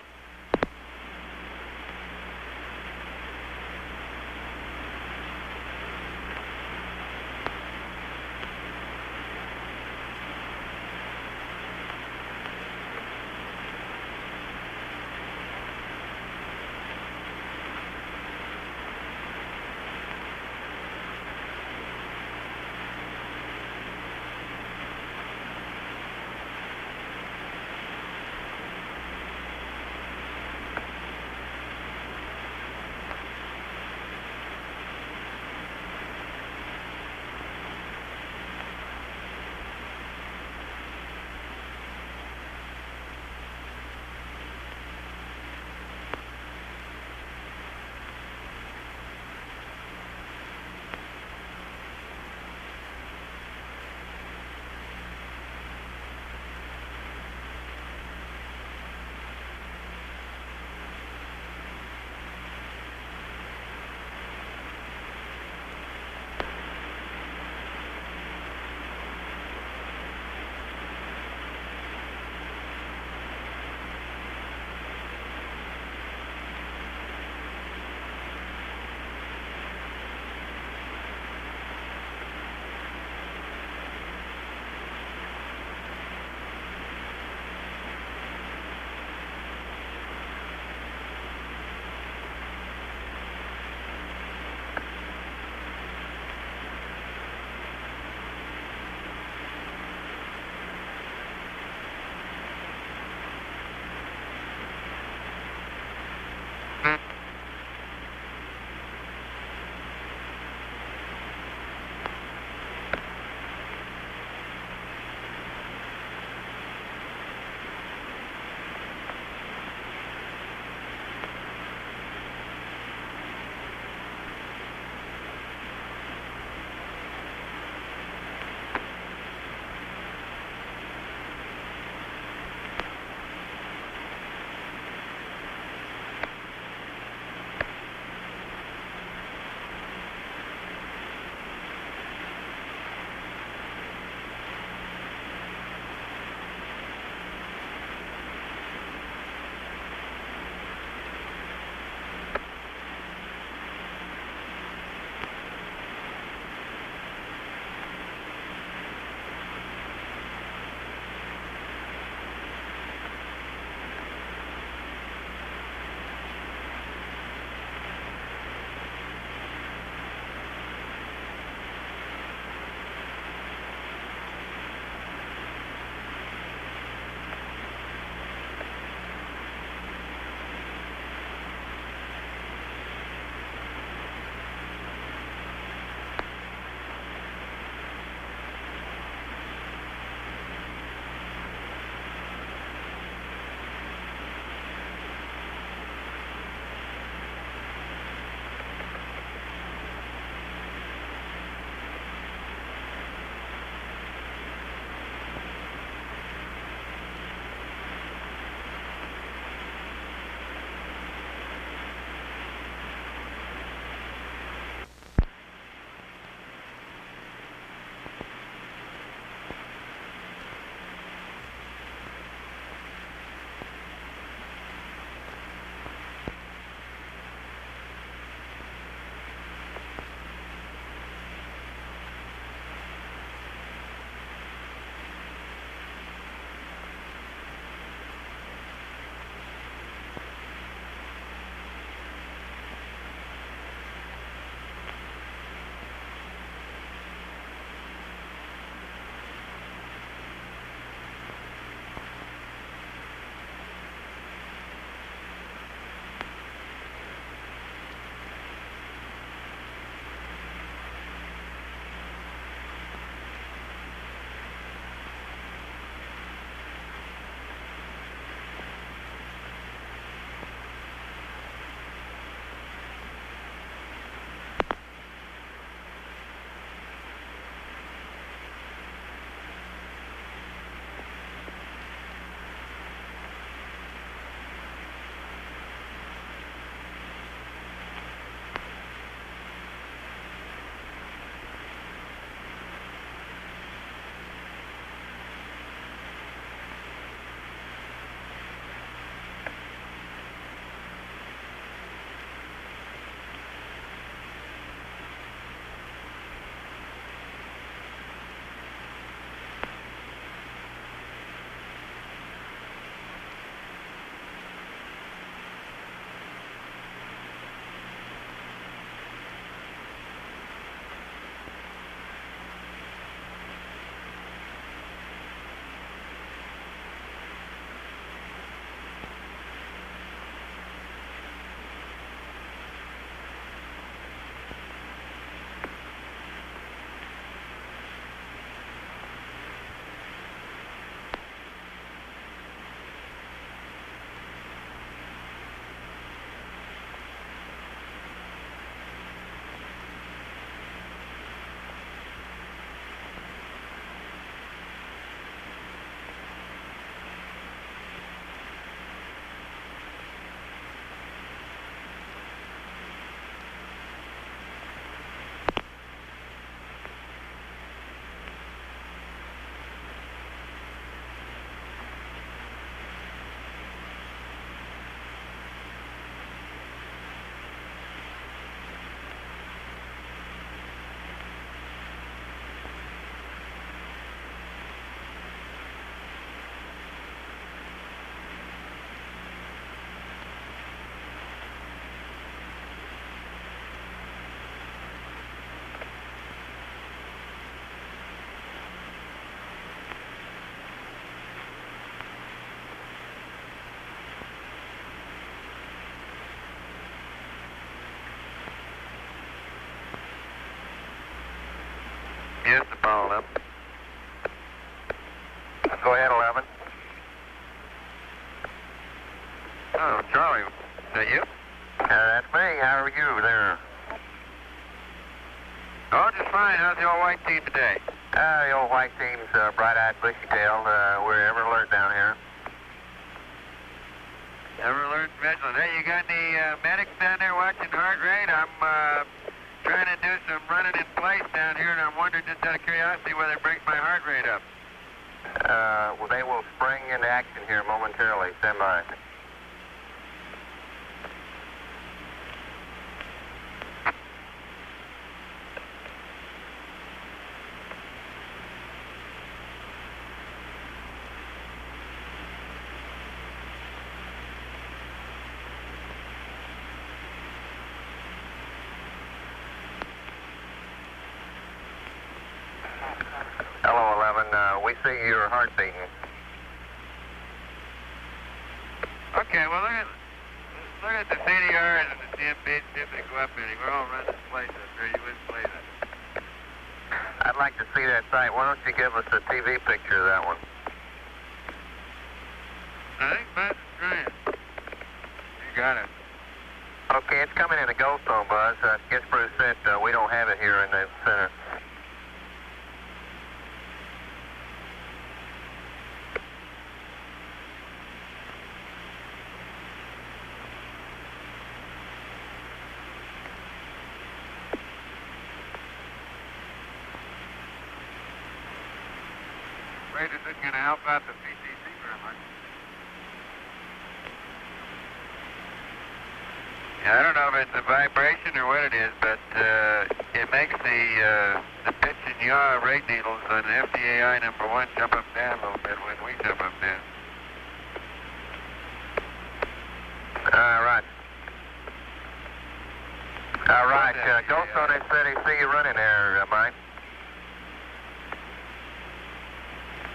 Yes, Apollo 11. Go ahead, 11. Oh, Charlie, is that you? That's me. How are you there? Oh, just fine. How's the old white team today? The old white team's bright-eyed, bushy-tailed. We're ever alert down here. Ever alert and vigilant. Hey, you got any medics down there watching heart rate? I'm trying to do some running in place down here, and I'm wondering, just out of curiosity, whether it brings my heart rate up. Well, they will spring into action here momentarily. Stand by. Hello, 11. We see your heart beating. Okay, well, look at the CDRs and the CMPs, see if they go up any. We're all running this place up here. You wouldn't believe it. I'd like to see that site. Why don't you give us a TV picture of that one? I think Buzz is trying. You got it. Okay, it's coming in a ghost zone, Buzz. Guess Bruce said we don't have it here in the center. This isn't going to help out the PTC very much. Yeah, I don't know if it's a vibration or what it is, but it makes the pitch and yaw rate needles on FDAI number 1 jump up and down a little bit when we jump up and down. Right. All right. Ghost on it said he see you running there, Mike.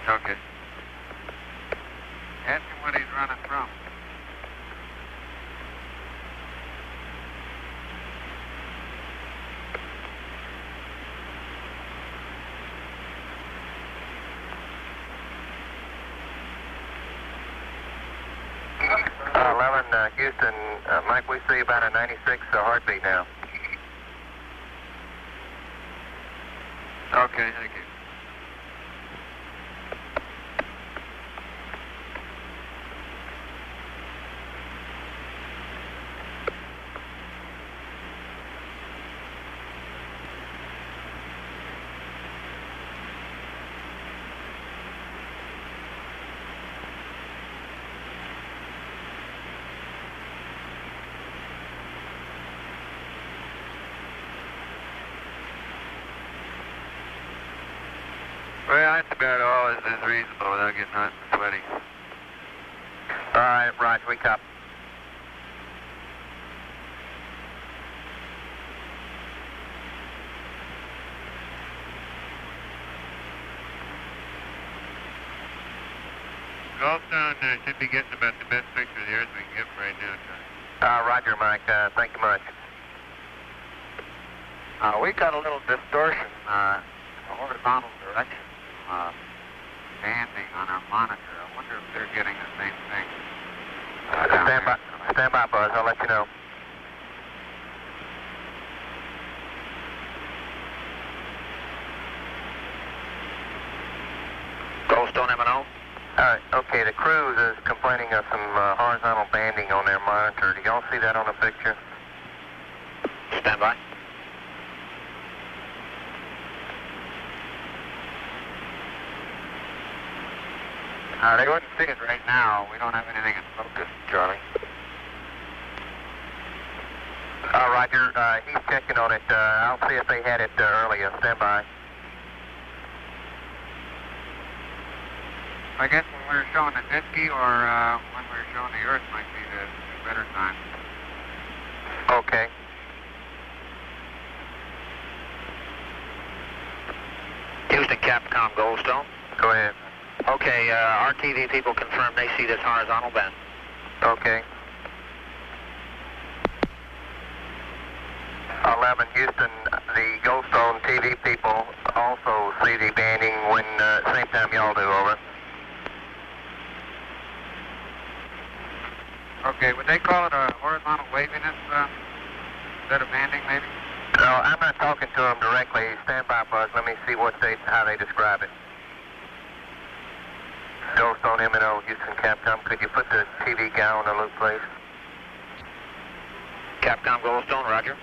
Okay. Ask him what he's running from. Houston, Mike, we see about a 96 heartbeat now. Okay, thank you. Well, that's about all is reasonable without getting hot and sweaty. All right, Roger, we copy. Goldstone should be getting about the best picture of the Earth we can get right now, Charlie. Roger, Mike. Thank you much. We got a little distortion in the horizontal direction banding on our monitor. I wonder if they're getting the same thing. Stand by, Buzz. I'll let you know. Goldstone M&O? Okay, the cruise is complaining of some horizontal banding on their monitor. Do y'all see that on the picture? Stand by. They wouldn't see it right now. We don't have anything in focus, Charlie. Roger. He's checking on it. I'll see if they had it earlier. Stand by. I guess when we were showing the Disky or when we were showing the Earth might be the better time. Okay. Houston, Capcom, Goldstone. Go ahead. Okay, our TV people confirm they see this horizontal bend. Okay. 11, Houston, the Goldstone TV people also see the banding when same time y'all do, over. Okay, would they call it a horizontal waviness instead of banding, maybe? No, I'm not talking to them directly. Stand by, Buzz. Let me see how they describe it. Goldstone M&O, Houston Capcom. Could you put the TV guy on the loop, please? Capcom Goldstone, roger.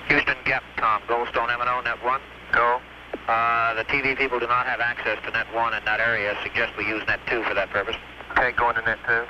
Houston Capcom, Goldstone M&O, Net 1. Go. The TV people do not have access to Net 1 in that area. Suggest we use Net 2 for that purpose. Okay, going to Net 2.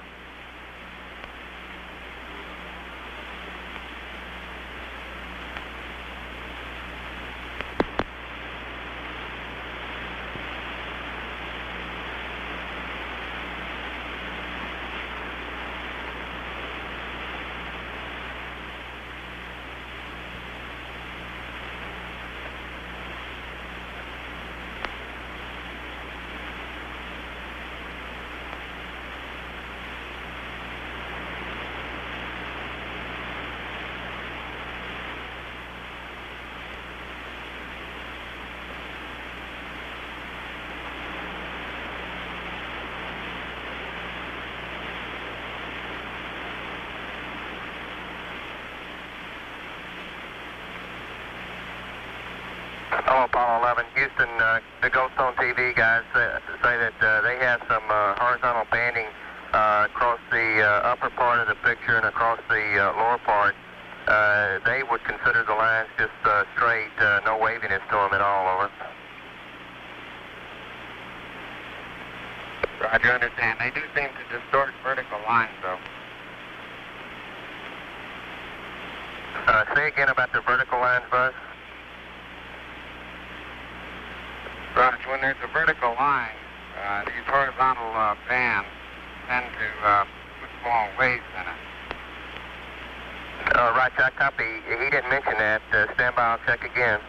Hello, Apollo 11. Houston, the Goldstone TV guys say that they have some horizontal banding across the upper part of the picture and across the lower part. They would consider the lines just straight, no waviness to them at all, over. Roger, understand. They do seem to distort vertical lines, though. Say again about the vertical lines, Buzz. Roger, when there's a vertical line, these horizontal bands tend to put small waves in it. Roger, I copy. He didn't mention that. Stand by, I'll check again.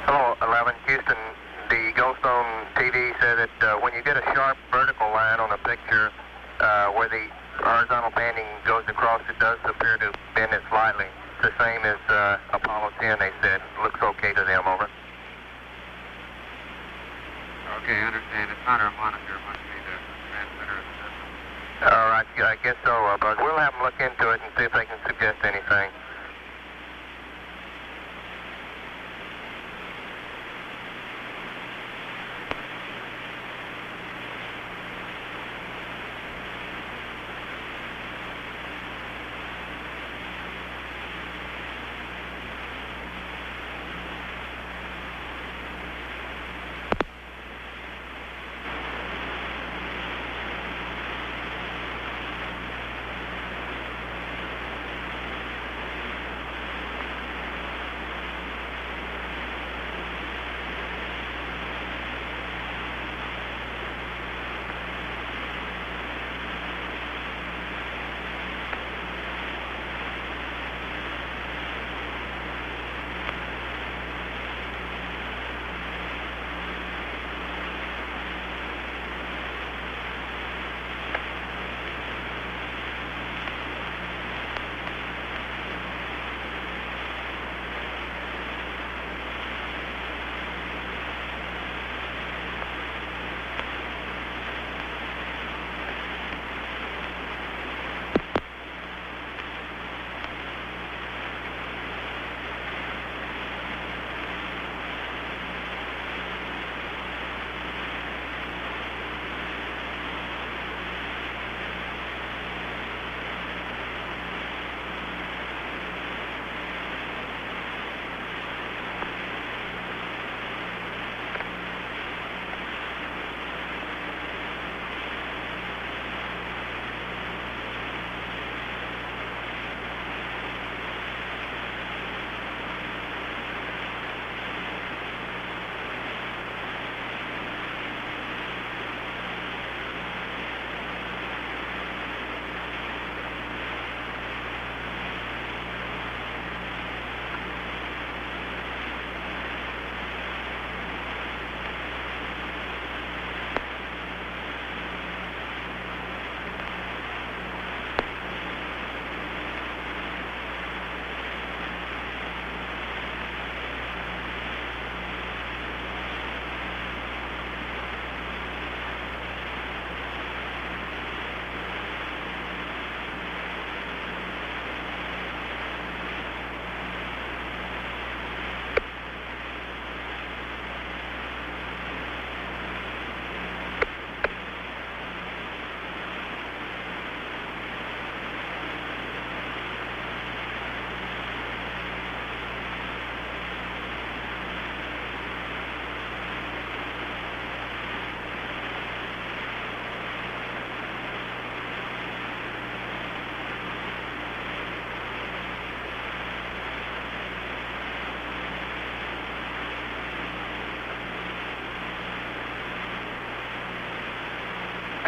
Hello, 11, Houston. The Goldstone TV said that when you get a sharp vertical line on a picture where the horizontal banding goes across, it does appear to bend it slightly. It's the same as Apollo 10, they said. Looks okay to them, over. Okay, I understand. It's not our monitor. It must be the transmitter of the system. All right, I guess so, Buzz. We'll have them look into it and see if they can suggest anything.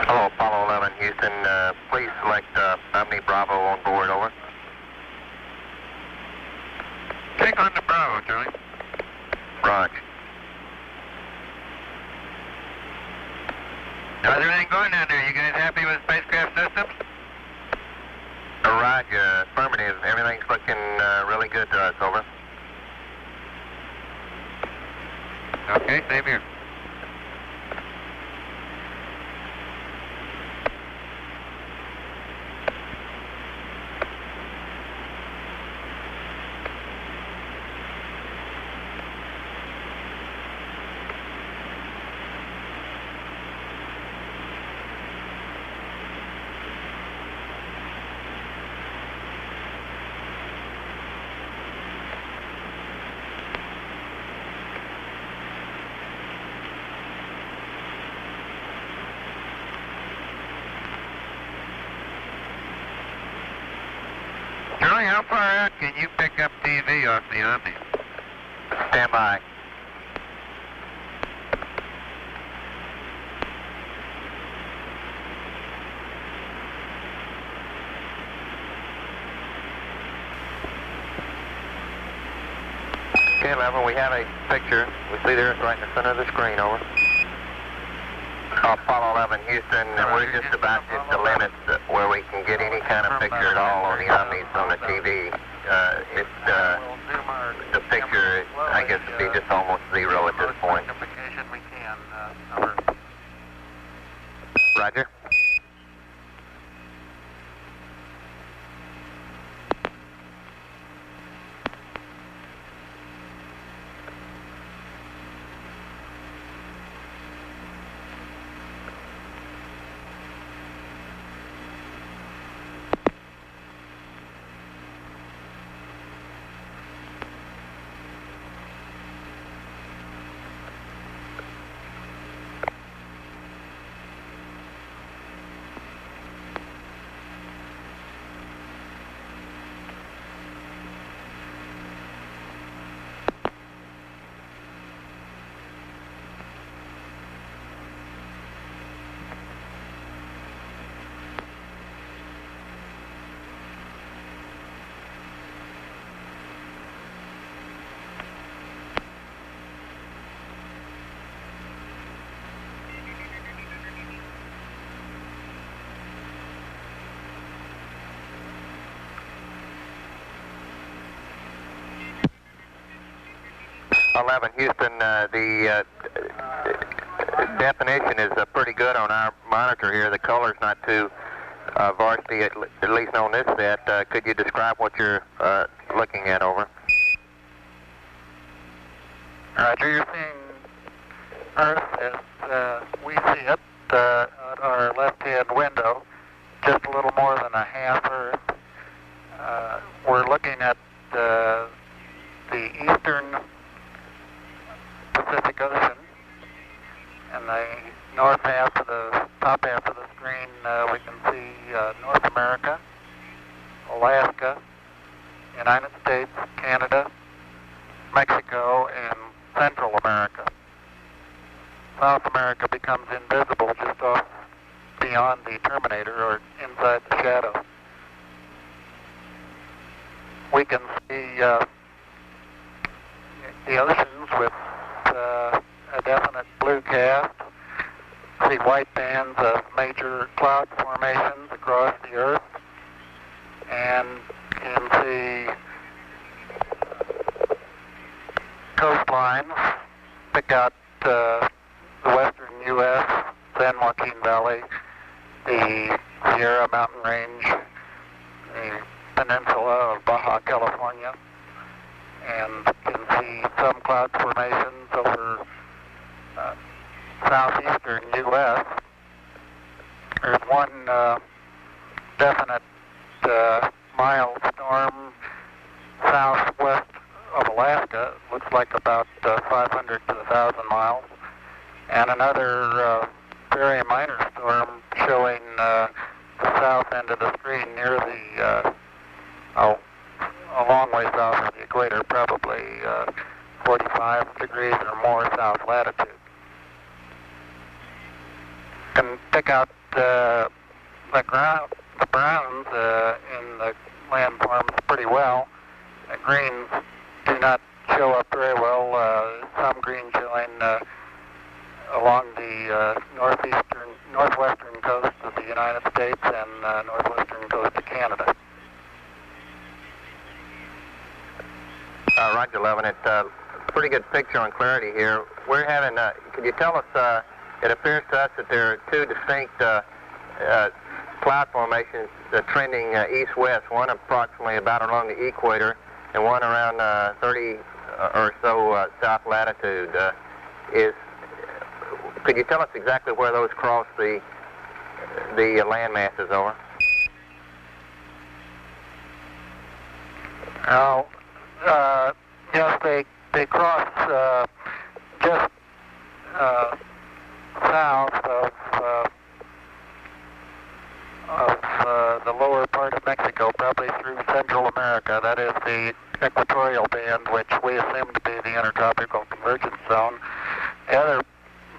Hello, Apollo 11, Houston. Please select Omni Bravo on board, over. Take on the Bravo, Charlie. Roger. How's everything going down there? You guys happy with spacecraft systems? Roger, affirmative. Everything's looking really good to us, over. Okay, same here. Charlie, how far out can you pick up TV off the Omni? Stand by. Okay, 11, we have a picture. We see the Earth right in the center of the screen, over. Apollo 11, Houston, we're just about at the limits where we can get any kind of picture at all on the Omnis on the TV. The picture, I guess, would be just almost zero at this point. Roger. Houston, the definition is pretty good on our monitor here. The color's not too varsity, at least on this set. Could you describe what you're looking at, over? Roger, you're seeing Earth as we see it at our left-hand window, just a little more than a half Earth. We're looking at the eastern Pacific Ocean, and the north half of the top half of the screen we can see North America, Alaska, United States, Canada, Mexico, and Central America. South America becomes invisible just off beyond the terminator or inside the shadow. We can see the oceans with a definite blue cast, see white bands of major cloud formations across the Earth, and can see coastlines, pick out the western U.S., San Joaquin Valley, the Sierra Mountain Range, the peninsula of Baja California, and can see some cloud formations over southeastern U.S. There's one definite mild storm southwest of Alaska. It looks like about 500 to 1,000 miles. And another very minor storm showing the south end of the screen near the, a long way south of the equator, probably 45 degrees or more south latitude. Can pick out the browns in the landforms pretty well. The greens do not show up very well. Some green showing along the northwestern coast of the United States and northwestern coast of Canada. Roger, 11. It's a pretty good picture on clarity here. We're having, can you tell us, it appears to us that there are two distinct cloud formations trending east-west, one approximately about along the equator and one around 30 or so south latitude. Could you tell us exactly where those cross the land masses over? Yes, they cross just south of the lower part of Mexico, probably through Central America. That is the equatorial band, which we assume to be the intertropical convergence zone. The other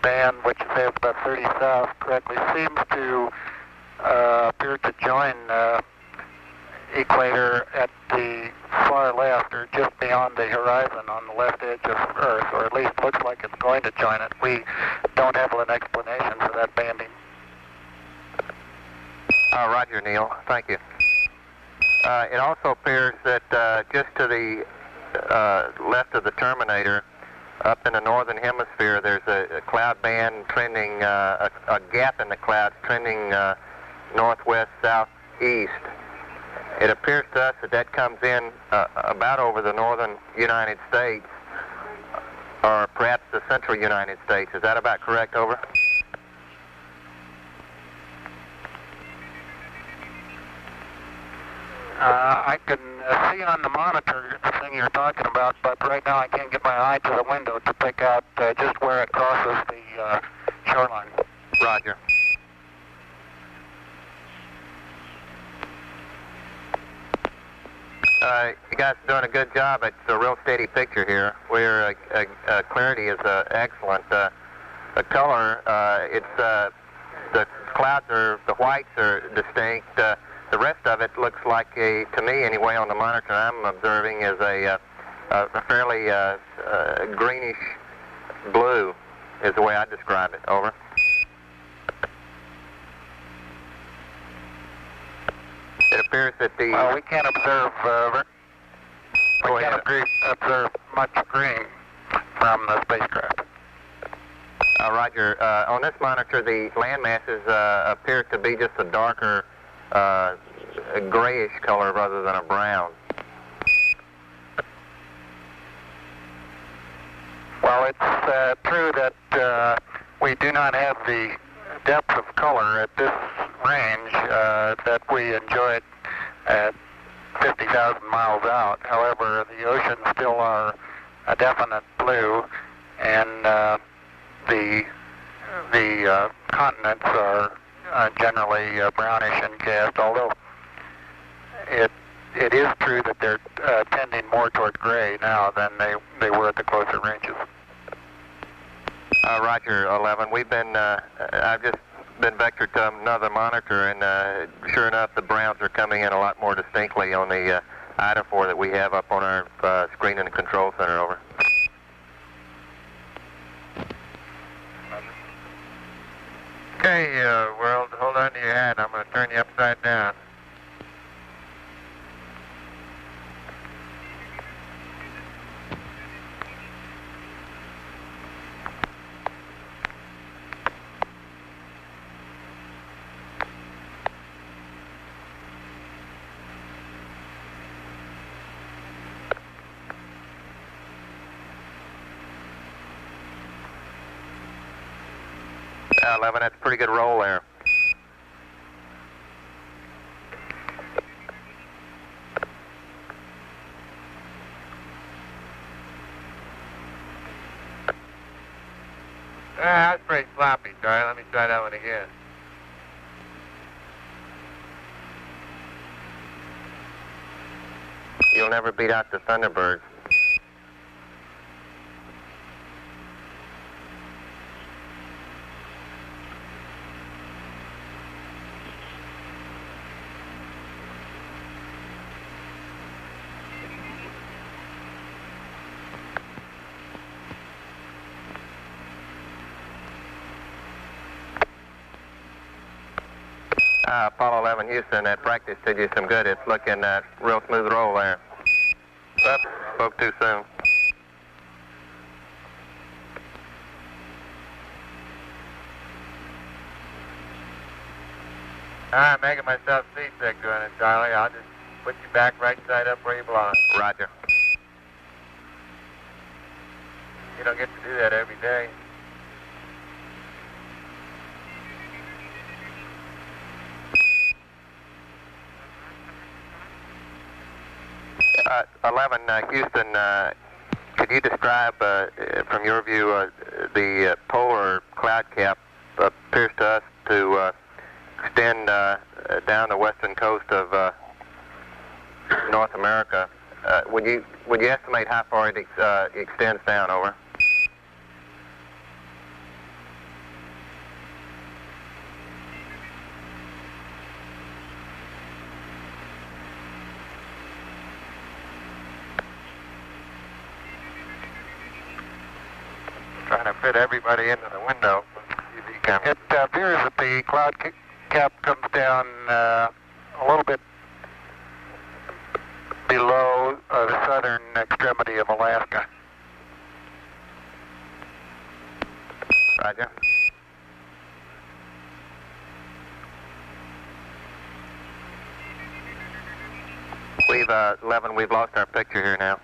band, which is about 30 south, correctly, seems to appear to join equator at the far left, or just beyond the horizon on the left edge of Earth, or at least looks like it's going to join it. We don't have an explanation for that banding. Roger, Neil. Thank you. It also appears that just to the left of the terminator, up in the northern hemisphere, there's a cloud band trending, a gap in the clouds trending northwest, southeast. It appears to us that comes in about over the northern United States, or perhaps the central United States. Is that about correct? Over. I can see on the monitor the thing you're talking about, but right now I can't get my eye to the window to pick out just where it crosses the shoreline. Roger. You guys are doing a good job. It's a real steady picture here. Where clarity is excellent. The color, the clouds are, the whites are distinct. The rest of it looks like to me anyway, on the monitor I'm observing, is a fairly greenish blue, is the way I describe it. Over. It appears that the... Well, we can't observe observe much green from the spacecraft. Roger. On this monitor, the land masses appear to be just a darker a grayish color rather than a brown. Well, it's true that we do not have the depth of color at this range that we enjoyed at 50,000 miles out. However, the oceans still are a definite blue, and the continents are generally brownish in cast, although it is true that they're tending more toward gray now than they were at the closer ranges. Roger, 11. We've been, I've just been vectored to another monitor, and sure enough, the browns are coming in a lot more distinctly on the IDA4 that we have up on our screen in the control center. Over. Okay, world, hold on to your hat. I'm going to turn you upside down. Yeah, 11, that's a pretty good roll there. That's pretty sloppy, Charlie. Let me try that one again. You'll never beat out the Thunderbirds. Apollo 11 Houston, that practice did you some good. It's looking real smooth roll there. Oops, spoke too soon. I'm making myself seasick doing it, Charlie. I'll just put you back right side up where you belong. Roger. You don't get to do that every day. 11 Houston, could you describe, from your view, the polar cloud cap appears to us to extend down the western coast of North America. Would you estimate how far it extends down? Over. Trying to fit everybody into the window. It appears that the cloud cap comes down a little bit below the southern extremity of Alaska. Roger. We've 11. We've lost our picture here now.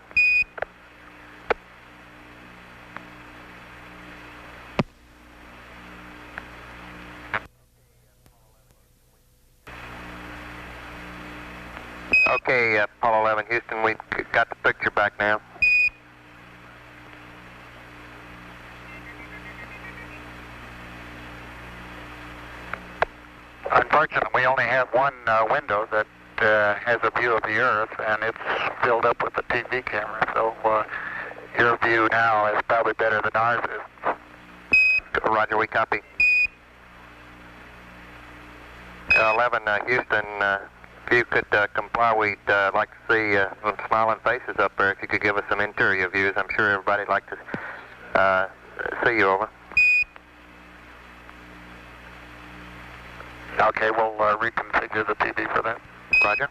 Okay, Apollo 11 Houston, we've got the picture back now. Unfortunately, we only have one window that has a view of the Earth, and it's filled up with the TV camera, so your view now is probably better than ours is. Roger, we copy. 11 Houston, if you could comply, we'd like to see some smiling faces up there. If you could give us some interior views, I'm sure everybody'd like to see you. Over. Okay, we'll reconfigure the TV for that. Roger.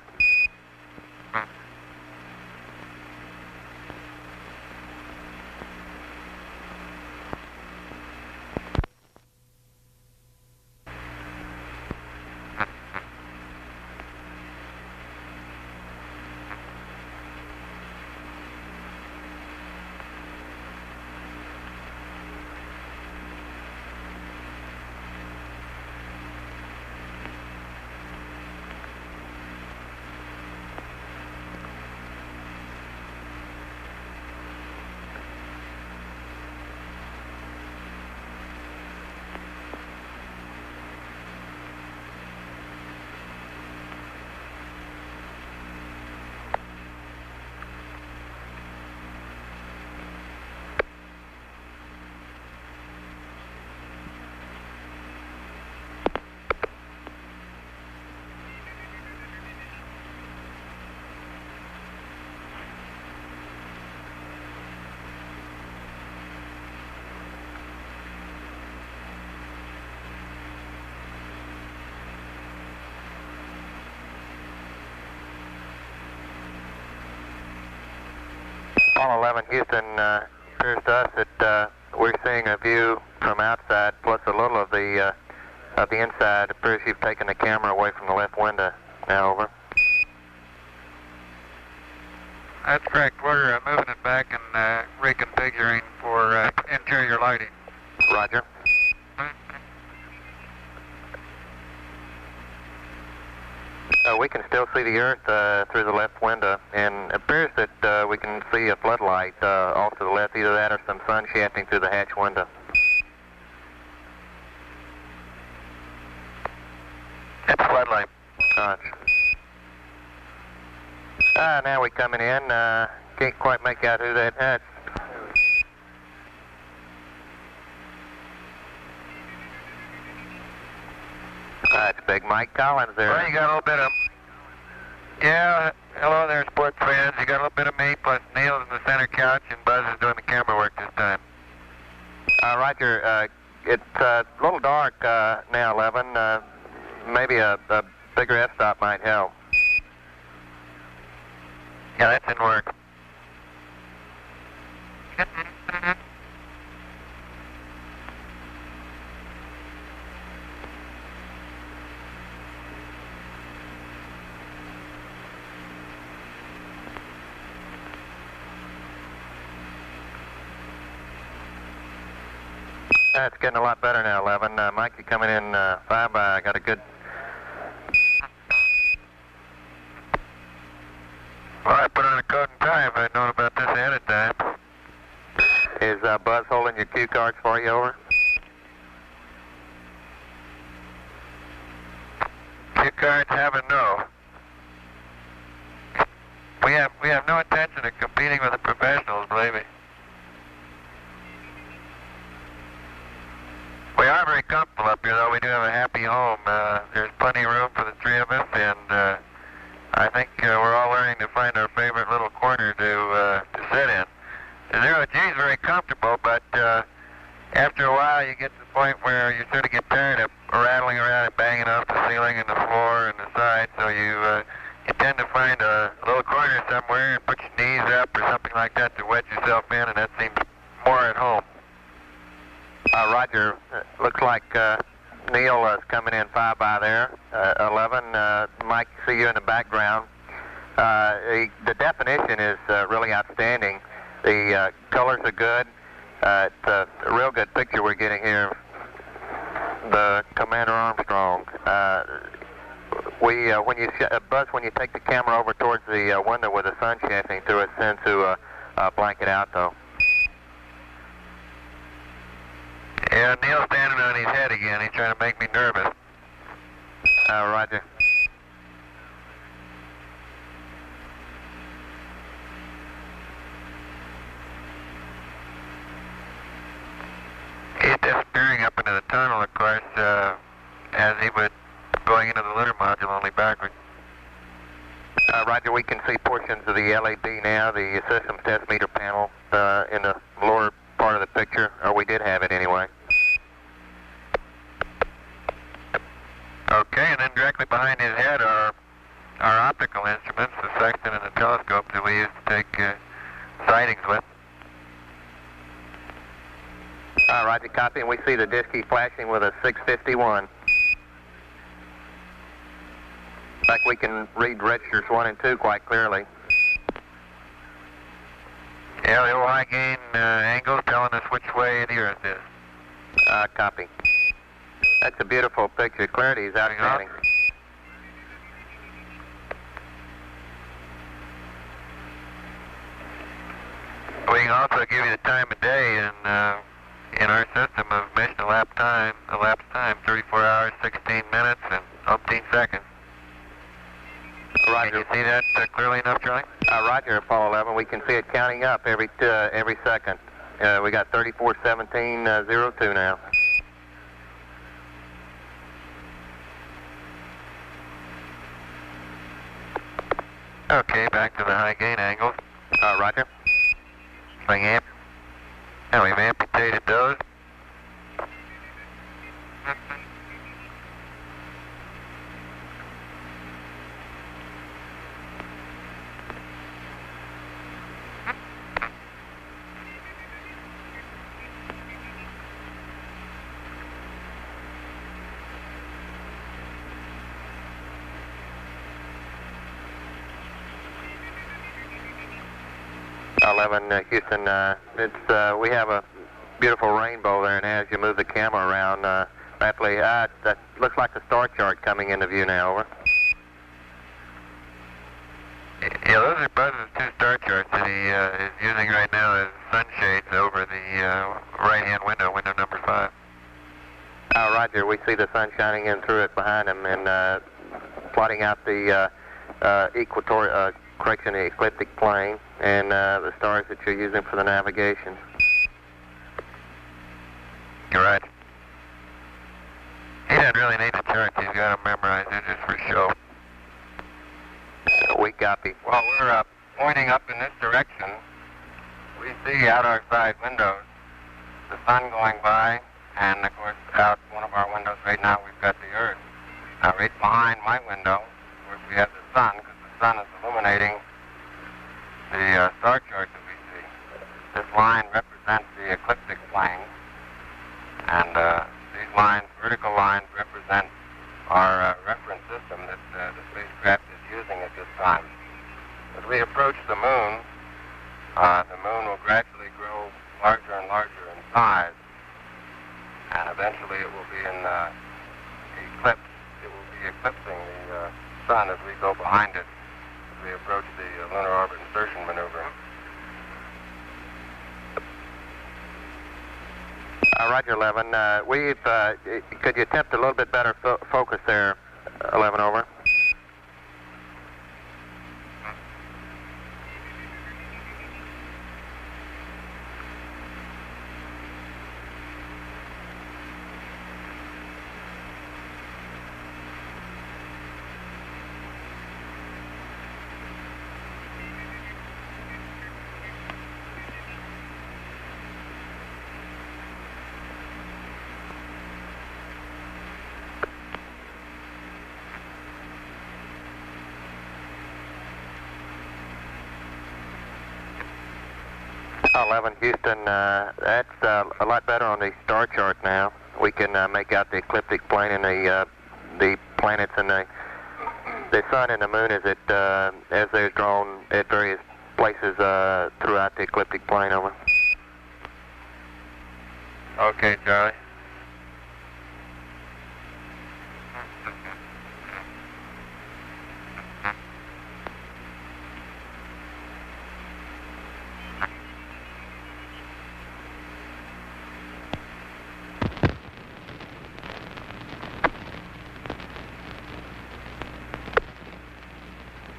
Apollo 11 Houston, appears to us that we're seeing a view from outside plus a little of the inside. It appears you've taken the camera away from the left window. Now over. That's correct. We're moving it back and reconfiguring for interior lighting. Roger. We can still see the Earth through the left window, and it appears that we can see a floodlight off to the left, either that or some sun shafting through the hatch window. It's a floodlight. Now we're coming in. Can't quite make out who that hatch. That's Big Mike Collins there. Well, you got a little bit of... Yeah, hello there, sports fans. You got a little bit of me, plus Neil's in the center couch, and Buzz is doing the camera work this time. Roger, it's a little dark now, 11. maybe a bigger f-stop might help. Yeah, that didn't work. It's getting a lot better now, 11. Mike, you coming in 5 by, got a good... Well, I put on a code and time. I'd known about this ahead of time. Is Buzz holding your cue cards for you, over? Cue cards have a no. We have no intention of competing with the professionals, believe me. We are very comfortable up here, though. We do have a happy home. There's plenty of room for the three of us, and I think we're all learning to find our favorite little corner to sit in. The zero G is very comfortable, but after a while you get to the point where you sort of get tired of rattling around and banging off the ceiling and the floor and the side, so you tend to find a little corner somewhere and put your knees up or something like that to wedge yourself in, and that seems more at home. Roger, looks like Neil is coming in 5 by there, 11. Mike, see you in the background. The definition is really outstanding. The colors are good. It's a real good picture we're getting here. The Commander Armstrong. Buzz, when you take the camera over towards the window with the sun shining through it, tends to blank it out, though. Yeah, Neil's standing on his head again. He's trying to make me nervous. Roger. He's disappearing up into the tunnel, of course, as he would going into the lunar module, only backwards. Roger, we can see portions of the LAB now, the systems test meter panel in the lower part of the picture, or we did have it anyway. Okay, and then directly behind his head are our optical instruments, the sextant and the telescope that we use to take sightings with. Roger, copy, and we see the disk keep flashing with a 651. In fact, we can read registers 1 and 2 quite clearly. Yeah, the old high gain angle telling us which way the Earth is. Copy. That's a beautiful picture. Clarity is outstanding. We can also give you the time of day in our system of mission elapsed time, 34 hours, 16 minutes, and 15 seconds. Roger. Can you see that clearly enough, Charlie? Roger, Apollo 11. We can see it counting up every second. We got 34:17:02 now. Okay, back to the high gain angles. Roger. Swing amp. And we've amputated those. Houston, we have a beautiful rainbow there, and as you move the camera around rapidly, that looks like a star chart coming into view now, over. Yeah, those are Buzz's 2 star charts that he is using right now as sunshades over the right-hand window, window number 5. Roger, we see the sun shining in through it behind him and plotting out the the ecliptic plane and the stars that you're using for the navigation. You're right. He doesn't really need the charts. He's got them memorized. They're just for show. We copy. Well, we're pointing up in this direction. We see out our side windows the sun going by, and of course out one of our windows right now we've got the Earth. right behind my window, where we have the sun, because the sun is illuminating the star chart that we see. This line represents the ecliptic plane, and these lines, vertical lines, represent our reference system that the spacecraft is using at this time. As we approach the moon will gradually grow larger and larger in size, and eventually it will be in eclipse. It will be eclipsing the sun as we go behind it, as we approach the lunar orbit insertion maneuver. Roger, 11. Could you attempt a little bit better focus there, 11 over? Houston, that's a lot better on the star chart now. We can make out the ecliptic plane and the planets and the sun and the moon as they're drawn at various places throughout the ecliptic plane. Over. Okay, Charlie.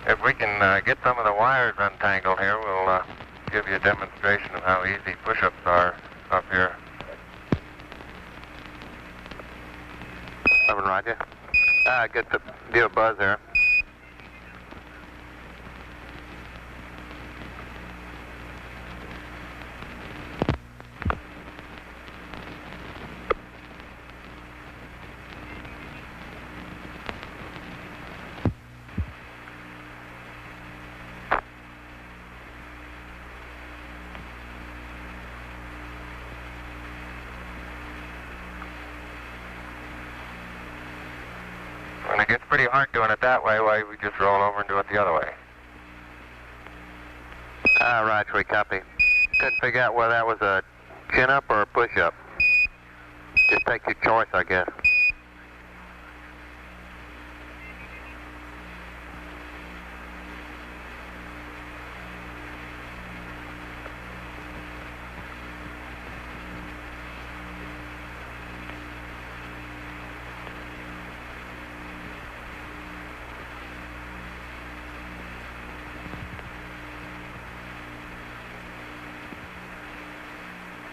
If we can get some of the wires untangled here, we'll give you a demonstration of how easy push-ups are up here. 11, Roger. Good to do a buzz there. When it gets pretty hard doing it that way, why we just roll over and do it the other way. Right, we copy. Couldn't figure out whether that was a chin-up or a push-up. Just take your choice, I guess.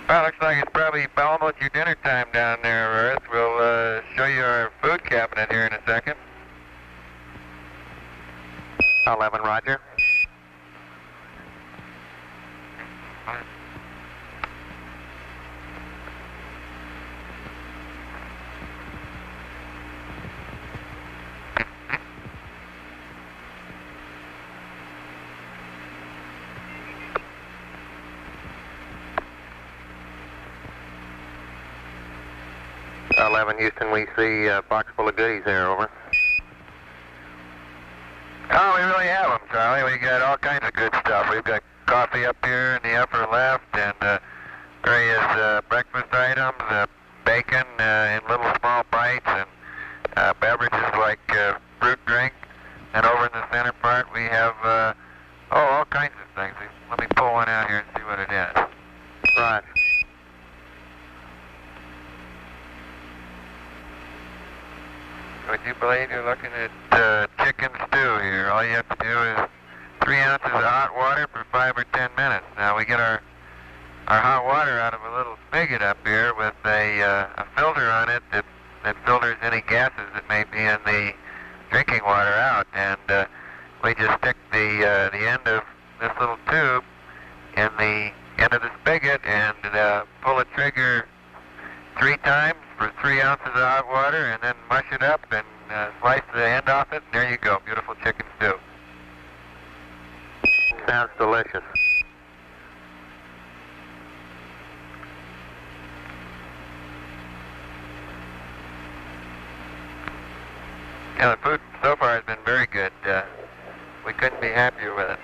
Well, looks like it's probably almost your dinner time down there, Earth. We'll show you our food cabinet here in a second. 11, Roger. Houston, we see a box full of goodies there, over. Oh, we really have them, Charlie. We got all kinds of good stuff. We've got coffee up here in the upper left and various breakfast items, bacon in little small bites, and beverages like fruit drink. And over in the center part, we have all kinds of things. Let me pull one out here and see what it is. Right. Would you believe you're looking at chicken stew here? All you have to do is 3 ounces of hot water for 5 or 10 minutes. Now we get our hot water out of a little spigot up here with a filter on it that filters any gases that may be in the drinking water out, and we just stick the end of this little tube in the end of the spigot and pull the trigger 3 times for 3 ounces of hot water, and then mush it up and slice the end off it, and there you go. Beautiful chicken stew. Sounds delicious. Yeah, the food so far has been very good. We couldn't be happier with it.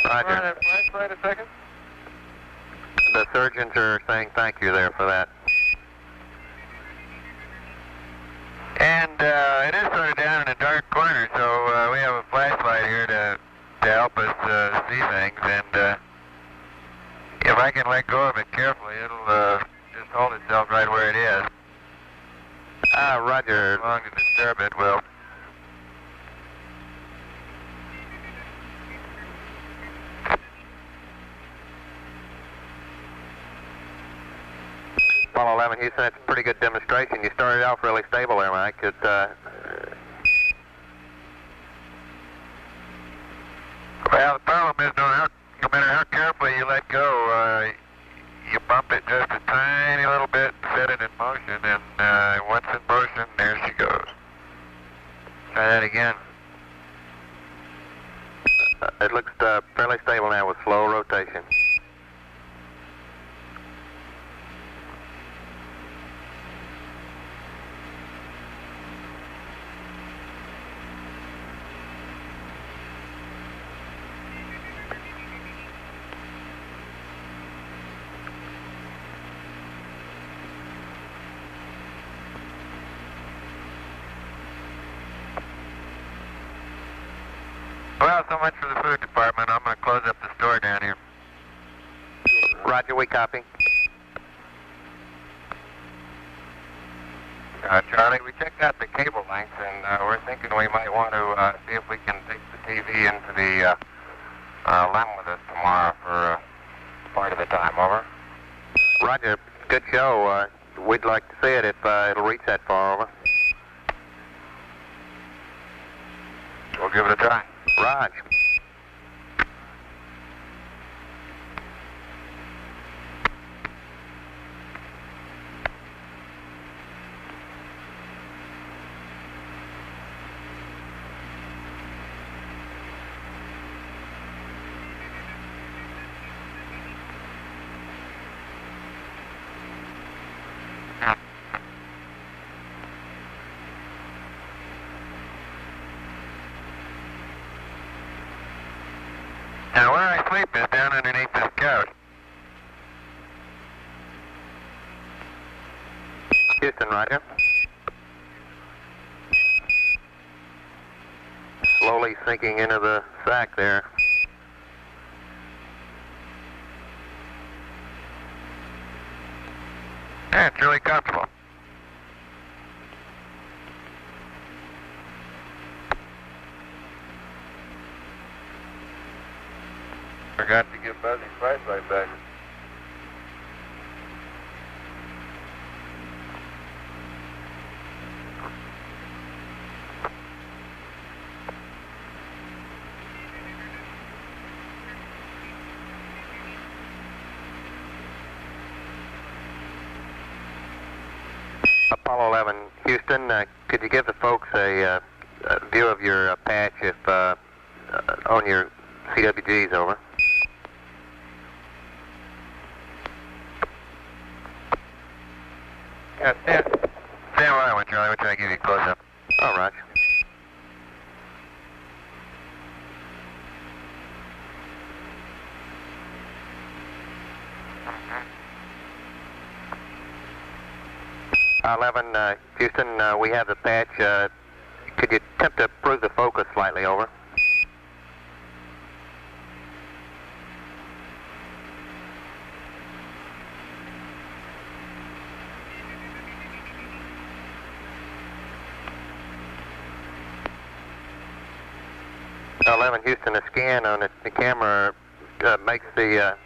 Roger. Flashlight a second. The surgeons are saying thank you there for that. And it is sort of down in a dark corner, so we have a flashlight here to help us see things. And if I can let go of it carefully, it'll just hold itself right where it is. Roger. As long as disturb it will. Apollo 11, Houston, that's a pretty good demonstration. You started off really stable there, Mike. Well, the problem is no matter how carefully you let go, you bump it just a tiny little bit, set it in motion, and once in motion, there she goes. Try that again. It looks fairly stable now with slow rotation. Well, so much for the food department. I'm going to close up the store down here. Roger, we copy. Charlie, we checked out the cable lengths, and we're thinking we might want to see if we can take the TV into the LEM with us tomorrow for part of the time. Over. Roger, good show. We'd like to see it if it'll reach that far. Over. We'll give it a try. Raj. Now, where I sleep is down underneath this couch. Houston, Roger. Slowly sinking into the sack there. Yeah, it's really comfortable. Forgot to give Buzzy's flashlight back. Apollo 11, Houston, could you give the folks a view of your patch if on your CWGs, over? Yeah, stand where I went, Charlie. We'll try to give you a close-up. All right. Mm-hmm. 11, Houston, we have the patch. Could you attempt to improve the focus slightly, over? Houston, a scan on the camera makes the,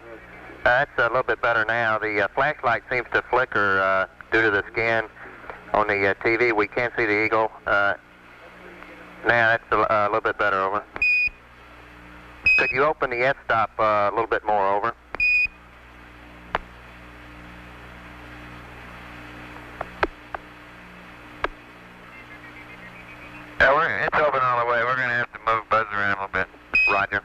that's a little bit better now. The flashlight seems to flicker due to the scan on the TV. We can't see the eagle. Now that's a little bit better, over. Could you open the f-stop a little bit more, over? it's open all the way. We're going to have to move Buzz around a little bit. Roger.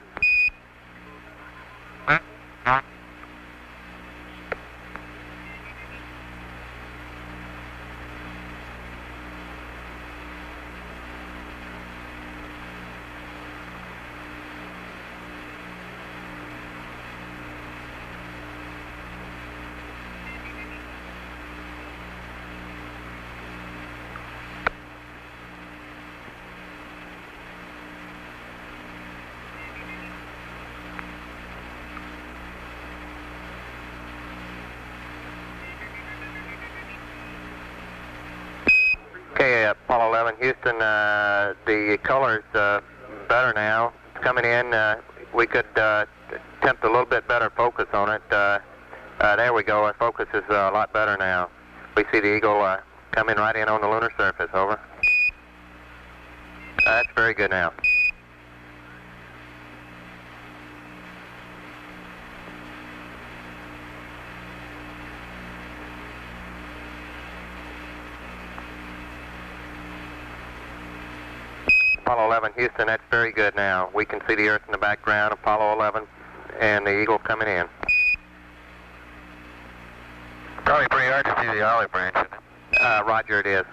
Okay, Apollo 11, Houston, the color's better now. It's coming in. We could attempt a little bit better focus on it. There we go. Our focus is a lot better now. We see the Eagle coming right in on the lunar surface. Over. That's very good now. Apollo 11, Houston, that's very good now. We can see the Earth in the background, Apollo 11, and the Eagle coming in. Probably pretty hard to see the olive branch, isn't it? Roger, it is.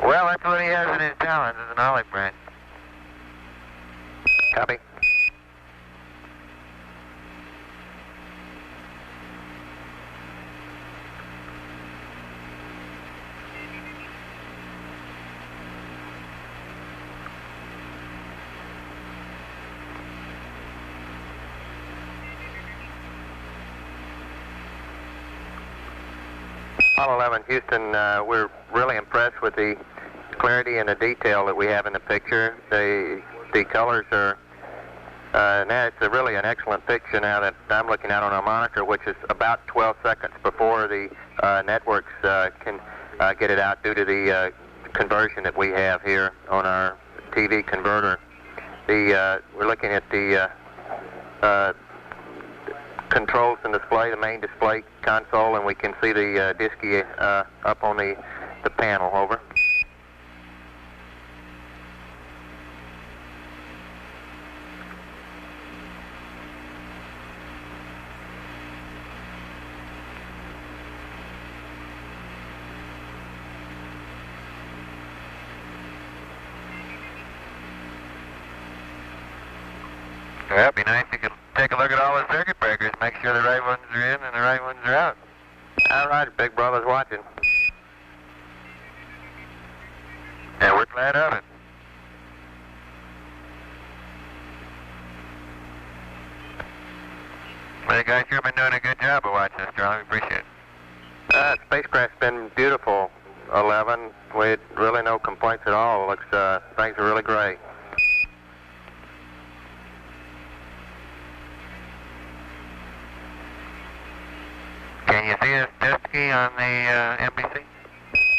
Well, that's what he has in his talons, is an olive branch. Copy. Apollo 11, Houston, we're really impressed with the clarity and the detail that we have in the picture. The colors are, now it's really an excellent picture now that I'm looking at on our monitor, which is about 12 seconds before the networks can get it out due to the conversion that we have here on our TV converter. We're looking at the controls and display, the main display console, and we can see the disky up on the panel. Over. Well, it'd be nice if you could take a look at all the circuit breakers, make sure the right ones are in and the right ones are out. All right, Big Brother's watching. Yeah, we're glad of it. Well, you guys sure been doing a good job of watching us, Charlie. We appreciate it. Spacecraft's been beautiful, 11. We really no complaints at all. Looks, things are really great. Can you see this disky on the NBC?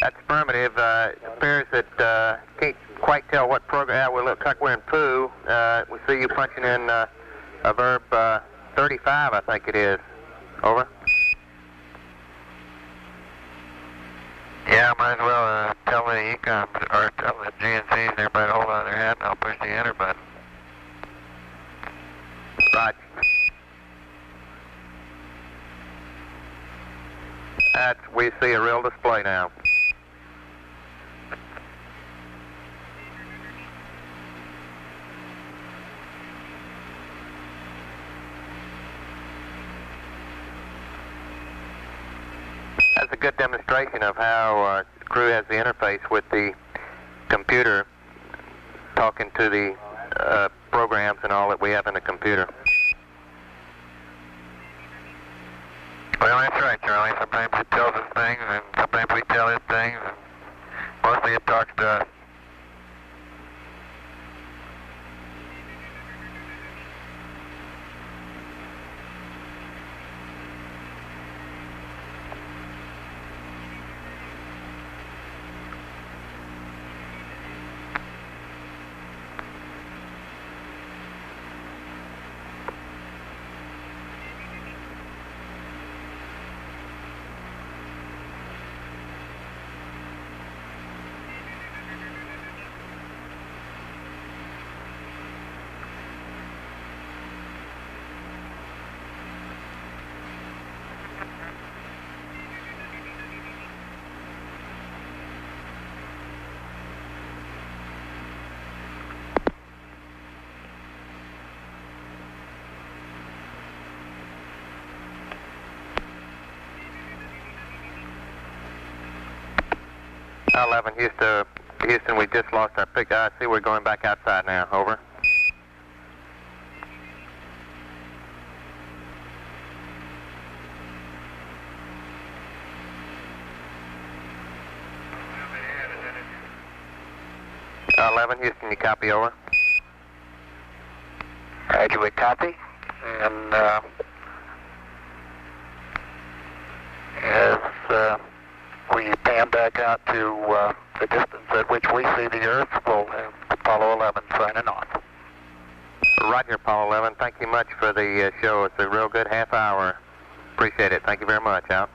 That's affirmative. It appears that can't quite tell what program. We look like we're in poo. We see you punching in a verb 35, I think it is. Over. Yeah, might as well tell the ECOMs or tell the GNCs and everybody to hold on their hat, and I'll push the enter button. Right. We see a real display now. That's a good demonstration of how the crew has the interface with the computer, talking to the programs and all that we have in the computer. Well, that's right, Charlie. Sometimes it tells us things, and sometimes we tell it things, and mostly it talks to us. 11, Houston, we just lost our pick. I see we're going back outside now. Over. Uh, 11, Houston, you copy, over? Roger, we copy. And as we pan back out to the distance at which we see the Earth, we'll have Apollo 11 signing off. Roger, Apollo 11. Thank you much for the show. It's a real good half hour. Appreciate it. Thank you very much. Out.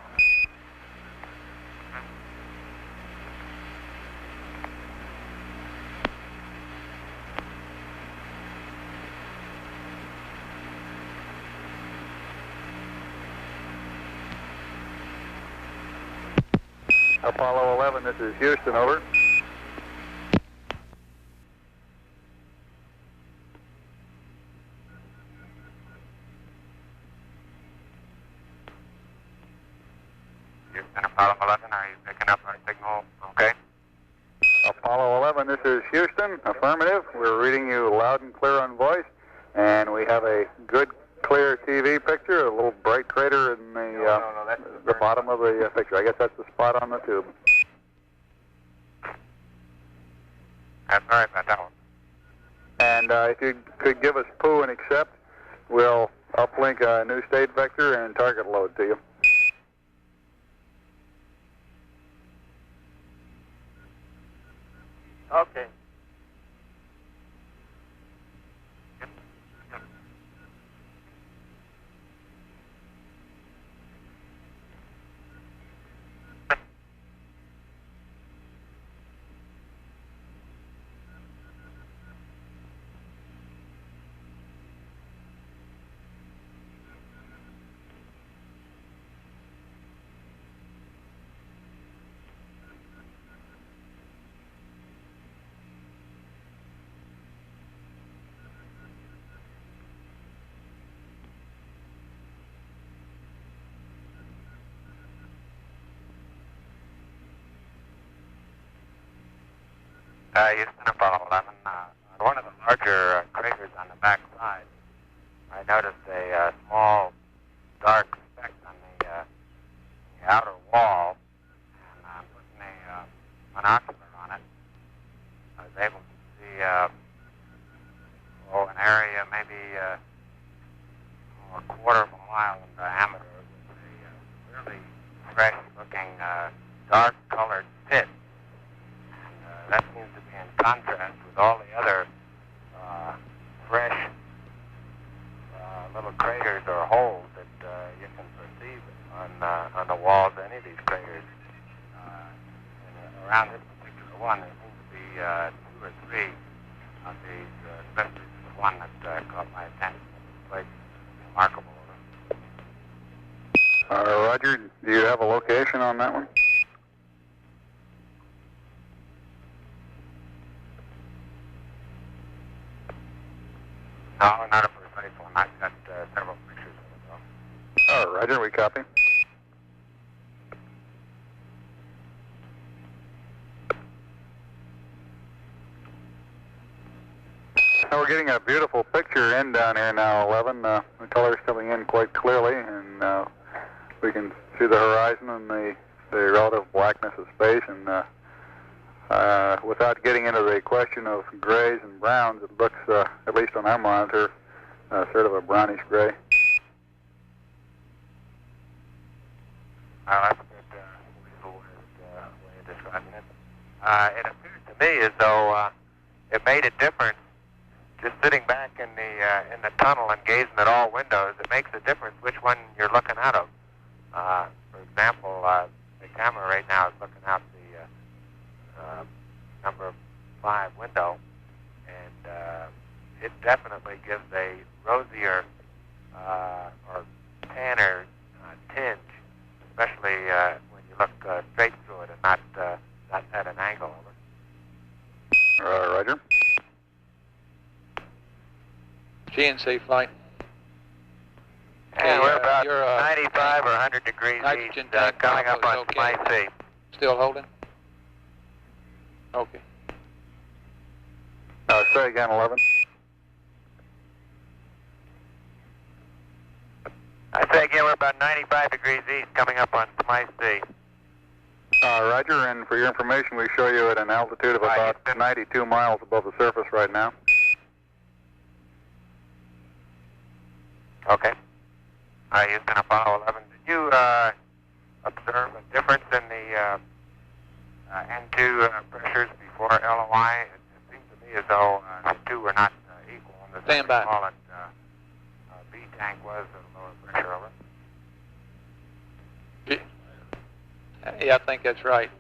Apollo 11, this is Houston, over. Houston, Apollo 11, are you picking up our signal? Okay. Apollo 11, this is Houston, affirmative. We're reading you loud and clear on voice, and we have a good, clear TV picture, a little bright crater in the bottom of the picture. I guess that's the spot on the tube. I'm sorry about that one. And if you could give us poo and accept, we'll uplink a new state vector and target load to you. Okay. Houston, Apollo 11. On one of the larger craters on the back side, I noticed a small dark speck on the outer wall, and I'm putting a monocular on it. I was able to see an area maybe a quarter of a mile in diameter with a really fresh-looking, dark-colored pit. That seems to be in contrast with all the other fresh little craters or holes that you can perceive on the walls of any of these craters. And around this particular one, there seems to be 2 or 3 of these, especially the one that caught my attention. This place is remarkable. Roger, do you have a location on that one? No, not a precise one. I've got several pictures of it, though. Roger, we copy. We're getting a beautiful picture in down here now, 11. The color's coming in quite clearly, and we can see the horizon and the relative blackness of space. And without getting into the question of grays and browns, it looks, at least on our monitor, sort of a brownish gray. That's a good way of describing it. It appears to me as though it made a difference just sitting back in the tunnel and gazing at all windows. It makes a difference which one you're looking out of. For example, the camera right now is looking out the number 5 window, and it definitely gives a rosier or tanner tinge, especially when you look straight through it and not at an angle. Roger. GNC flight. Yeah, we're about 95 or 100 degrees east, coming up on Supply C. Still holding? Okay. Say again, 11. I say again, we're about 95 degrees east coming up on Smythe C. Roger, and for your information, we show you at an altitude of about 92 miles above the surface right now. Okay. Houston, Apollo 11. Did you observe a difference in the N2 pressures before LOI? It seems to me as though the two were not equal. And the Stand by. solid B tank was at a lower pressure over. Yeah, I think that's right.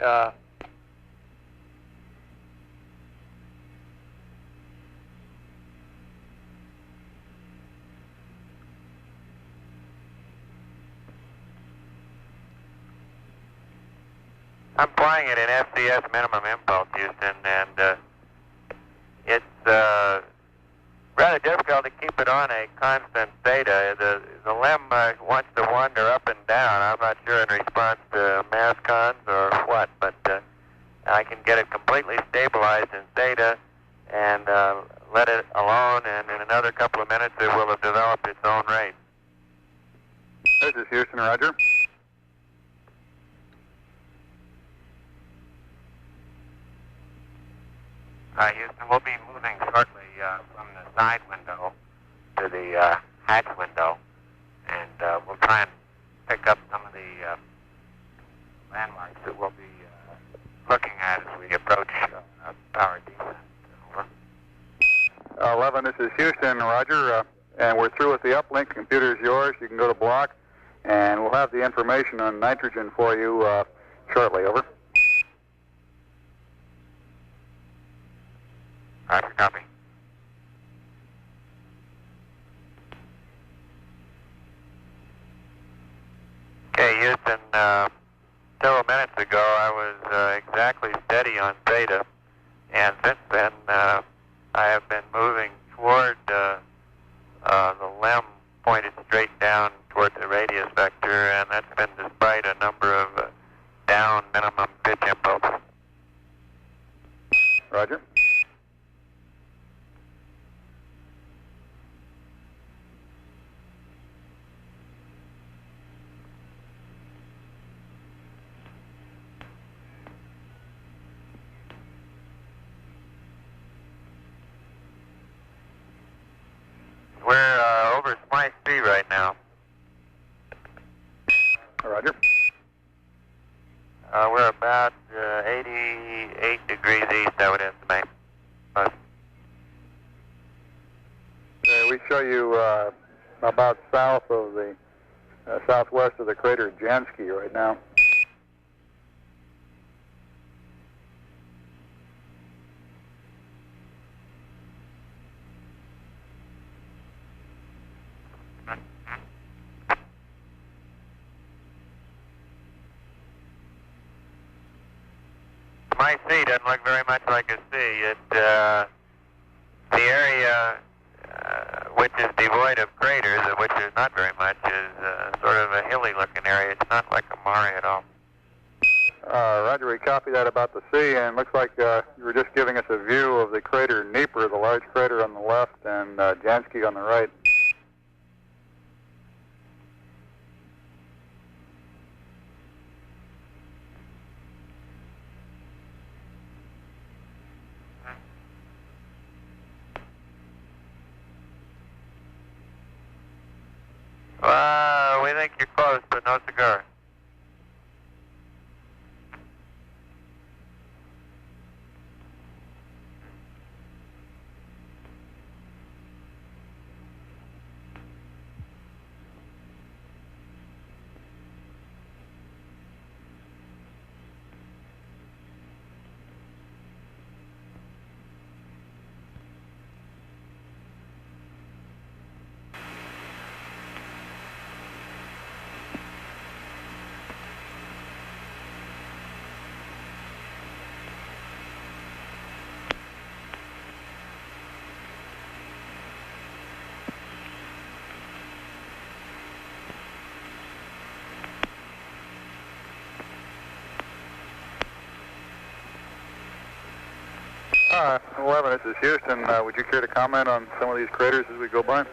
I'm flying it in FCS minimum impulse, Houston, and it's rather difficult to keep it on a constant theta. The LEM wants to wander up and down. I'm not sure in response to mass cons or what, but I can get it completely stabilized in theta and let it alone, and in another couple of minutes it will have developed its own rate. This is Houston, Roger. Houston, we'll be moving shortly from the side window to the hatch window, and we'll try and pick up some of the landmarks that we'll be looking at as we approach power descent. Over. 11, this is Houston, Roger, and we're through with the uplink. The computer's yours. You can go to block, and we'll have the information on nitrogen for you shortly. Over. Roger, copy. Okay, Houston, several minutes ago I was exactly steady on theta, and since then I have been moving toward the LEM pointed straight down toward the radius vector, and that's been despite a number of down minimum pitch impulses. Roger. We're over Smythe C right now. Roger. We're about 88 degrees east, I would estimate. We show you about south of the southwest of the crater Jansky right now. My C doesn't look very much like a C. The area which is devoid of craters, of which there's not very much, is sort of a hilly-looking area. It's not like a mare at all. Roger, we copy that about the C, and it looks like you were just giving us a view of the crater Nieper, the large crater on the left, and Jansky on the right. We think you're close, but no cigar. 11, this is Houston. Would you care to comment on some of these craters as we go by?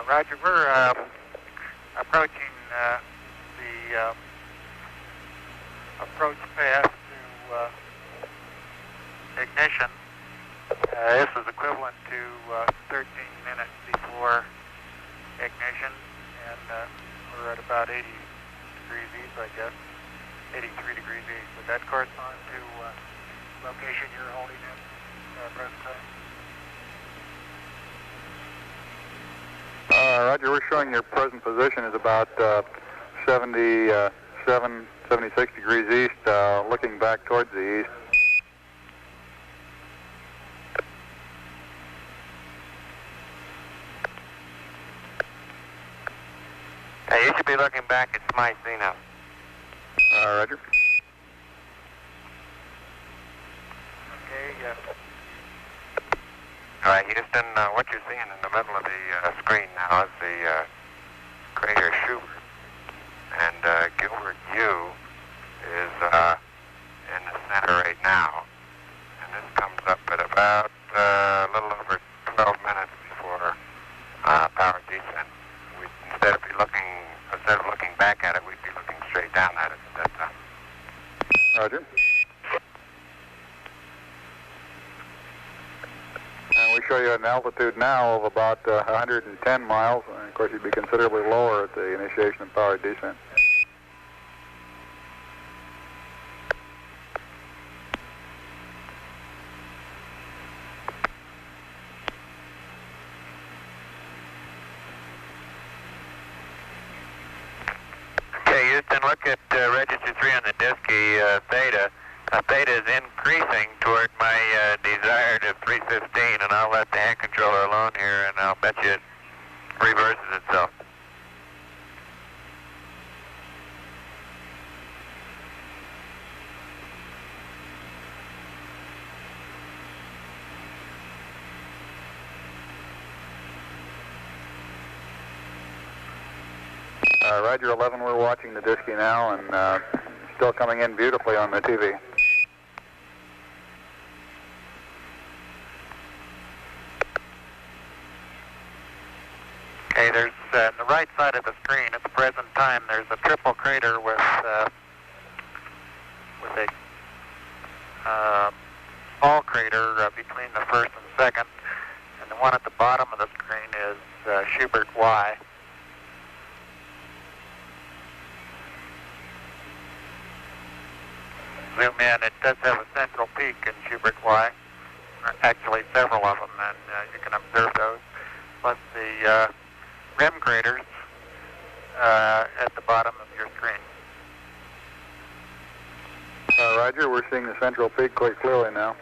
Roger, we're approaching the approach path to ignition. This is equivalent to 13 minutes before ignition, and we're at about 80 degrees east, I guess, 83 degrees east. Would that correspond to location you're holding in present time? Roger, we're showing your present position is about 76 degrees east, looking back towards the east. Hey, you should be looking back at Smythena. Roger. Okay, All right, Houston, what you're seeing in the middle of the screen now is the crater Schubert. And Gilbert U is in the center right now. And this comes up at about a little over 12 minutes before power descent. Instead of looking back at it, we'd be looking straight down at it at that time. Roger. And we show you an altitude now of about 110 miles. And of course, you'd be considerably lower at the initiation of power descent. Okay, Houston, look at register 3 on the Disky theta. Theta is increasing toward my desired of 315, and I'll let the hand controller alone here, and I'll bet you it reverses itself. Roger 11, we're watching the Disky now, and still coming in beautifully on the TV. okay, there's on the right side of the screen at the present time, there's a triple crater with a small crater between the first and second, and the one at the bottom of the screen is Schubert Y. Zoom in, it does have a central peak in Schubert Y, actually several of them, and you can observe those, plus the rim craters at the bottom of your screen. Roger, we're seeing the central peak quite clearly now.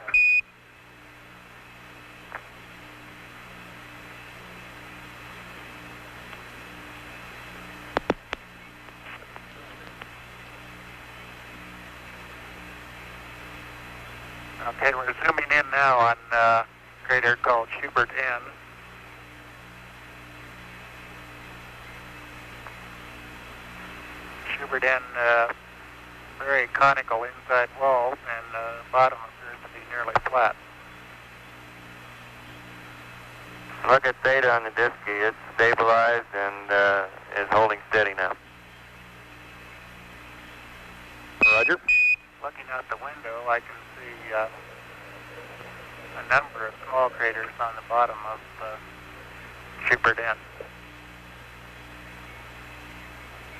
Okay, we're zooming in now on a crater called Schubert N. Schubert N, very conical inside walls, and the bottom appears to be nearly flat. Look at theta on the Disky. It's stabilized and is holding steady now. Roger. Looking out the window, I can see a number of small craters on the bottom of Schubert N.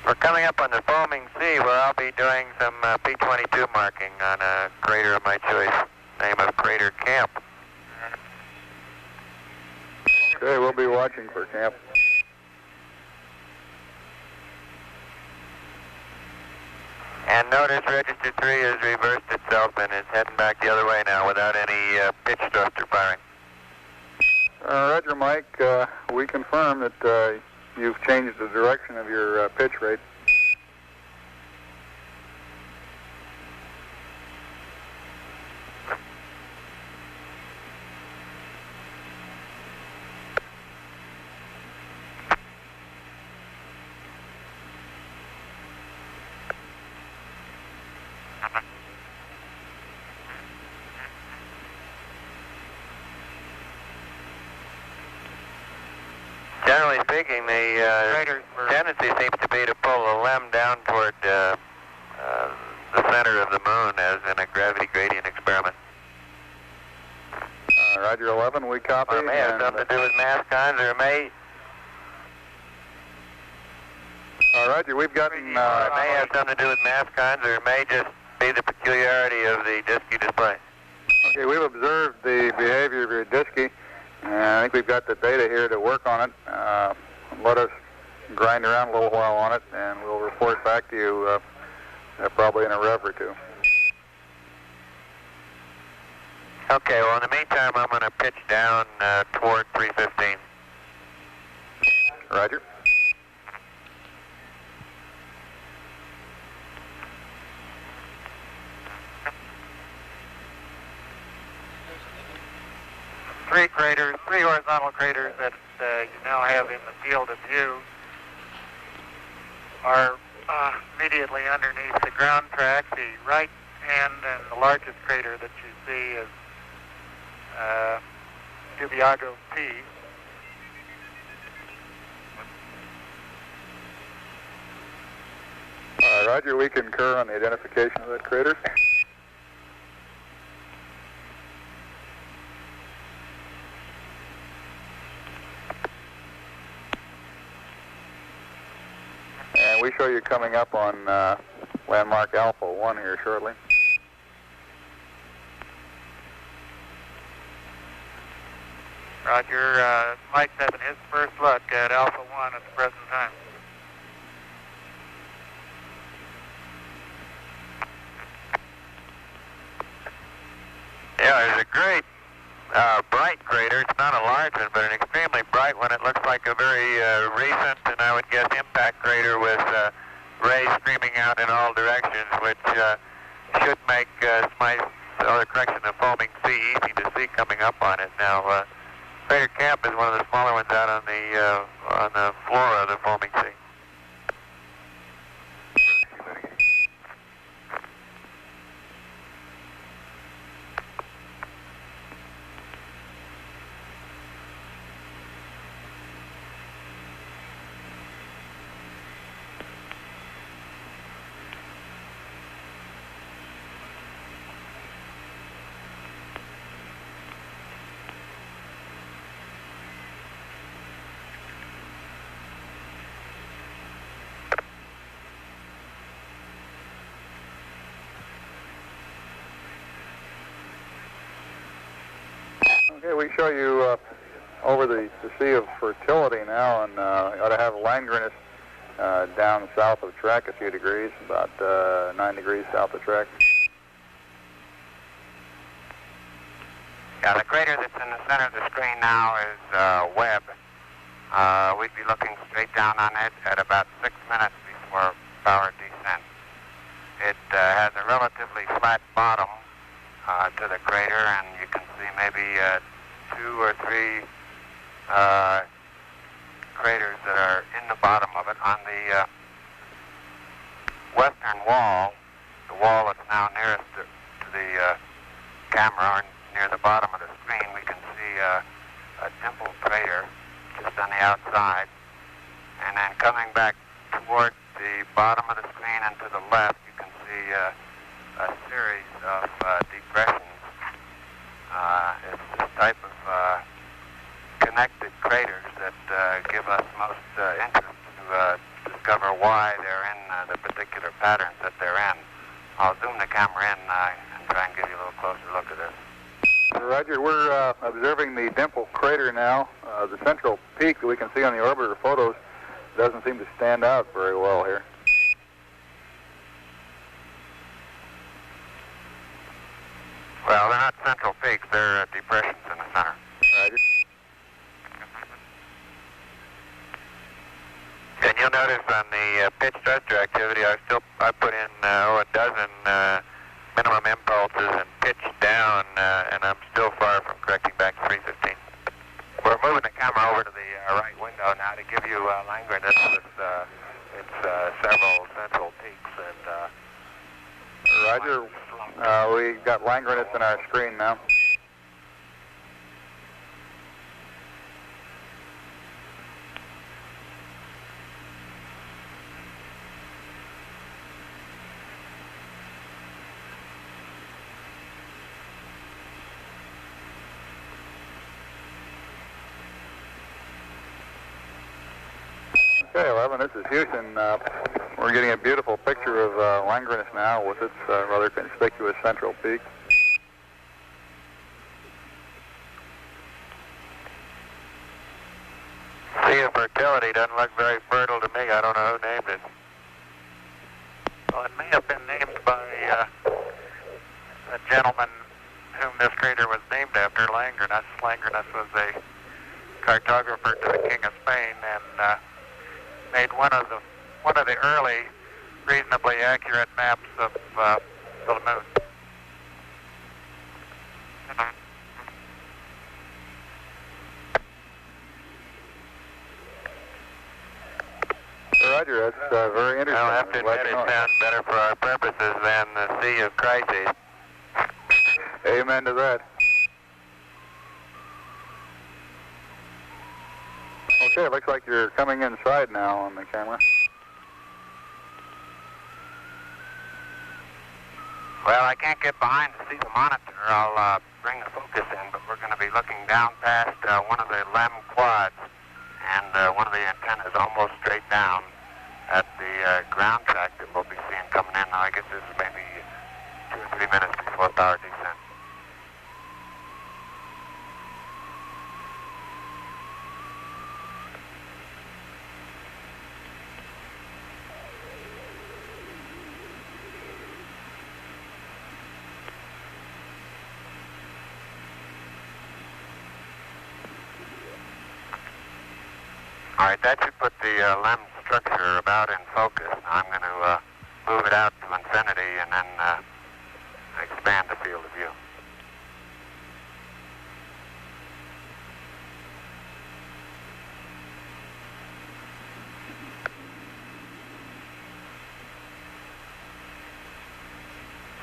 We're coming up on the foaming sea where I'll be doing some P-22 marking on a crater of my choice, name of Crater Camp. Okay, we'll be watching for Camp. And notice register 3 has reversed itself and is heading back the other way now without any pitch thruster firing. Roger, Mike. We confirm that you've changed the direction of your pitch rate. generally speaking, the tendency seems to be to pull the LEM down toward the center of the moon, as in a gravity gradient experiment. Roger 11, we copy. It may have something to do with mass kinds, or it may... Roger, we've gotten... it may have something to do with mass kinds, or it may just be the peculiarity of the DSKY display. Okay, we've observed the behavior of your DSKY, and I think we've got the data here to work on it. Let us grind around a little while on it, and we'll report back to you probably in a rev or two. Okay, well, in the meantime, I'm going to pitch down toward 315. Roger. Three horizontal craters that you now have in the field of view are immediately underneath the ground track. The right hand and the largest crater that you see is Dubiago P. Roger, we concur on the identification of that crater. And we show you coming up on landmark Alpha 1 here shortly. Roger, Mike's having his first look at Alpha 1 at the present time. Yeah, there's a great bright crater. It's not a large one, but an extremely bright one. It looks like a very recent, and I would guess, impact crater with rays streaming out in all directions, which should make the foaming sea easy to see coming up on it. Now, Crater Camp is one of the smaller ones out on the floor of the foaming sea. Okay, we show you over the Sea of Fertility now, and ought to have Langrenus down south of track a few degrees, about 9 degrees south of track. Yeah, the crater that's in the center of the screen now is Webb. We'd be looking straight down on it at about 6 minutes before power descent. It has a relatively flat bottom to the crater, and you can see maybe 2 or 3 craters that are in the bottom of it. On the western wall, the wall that's now nearest to the camera, or near the bottom of the screen, we can see a dimple crater just on the outside. And then coming back toward the bottom of the screen and to the left, you can see a series of depressions. It's this type of connected craters that give us most interest to discover why they're in the particular patterns that they're in. I'll zoom the camera in and try and give you a little closer look at this. Roger, we're observing the dimple crater now. The central peak that we can see on the orbiter photos doesn't seem to stand out very well here. Well, they're not central peaks, they're depressions in the center. Roger. And you'll notice on the pitch thruster activity, I put in a dozen minimum impulses and pitch down, and I'm still far from correcting back to 315. We're moving the camera over to the right window now to give you Langrenus with its several central peaks. And Roger, we got Langrenus in our screen now. Okay, 11, this is Houston. We're getting a beautiful picture of Langrenus now with its rather conspicuous central peak. Sea of Fertility doesn't look very fertile to me. I don't know who named it. Well, it may have been named by a gentleman whom this crater was named after, Langrenus. Langrenus was a cartographer to the King of Spain and made one of the early reasonably accurate maps of the moon. Roger, that's very interesting. I'll have to admit it sounds better for our purposes than the Sea of Crises. Amen to that. Okay, it looks like you're coming inside now on the camera. Well, I can't get behind to see the monitor. I'll bring the focus in, but we're going to be looking down past one of the LEM quads, and one of the antennas almost straight down at the ground track that we'll be seeing coming in. Now, I guess this is maybe 2 or 3 minutes before power descent. All right, that should put the LEM structure about in focus. Now I'm going to move it out to infinity and then expand the field of view.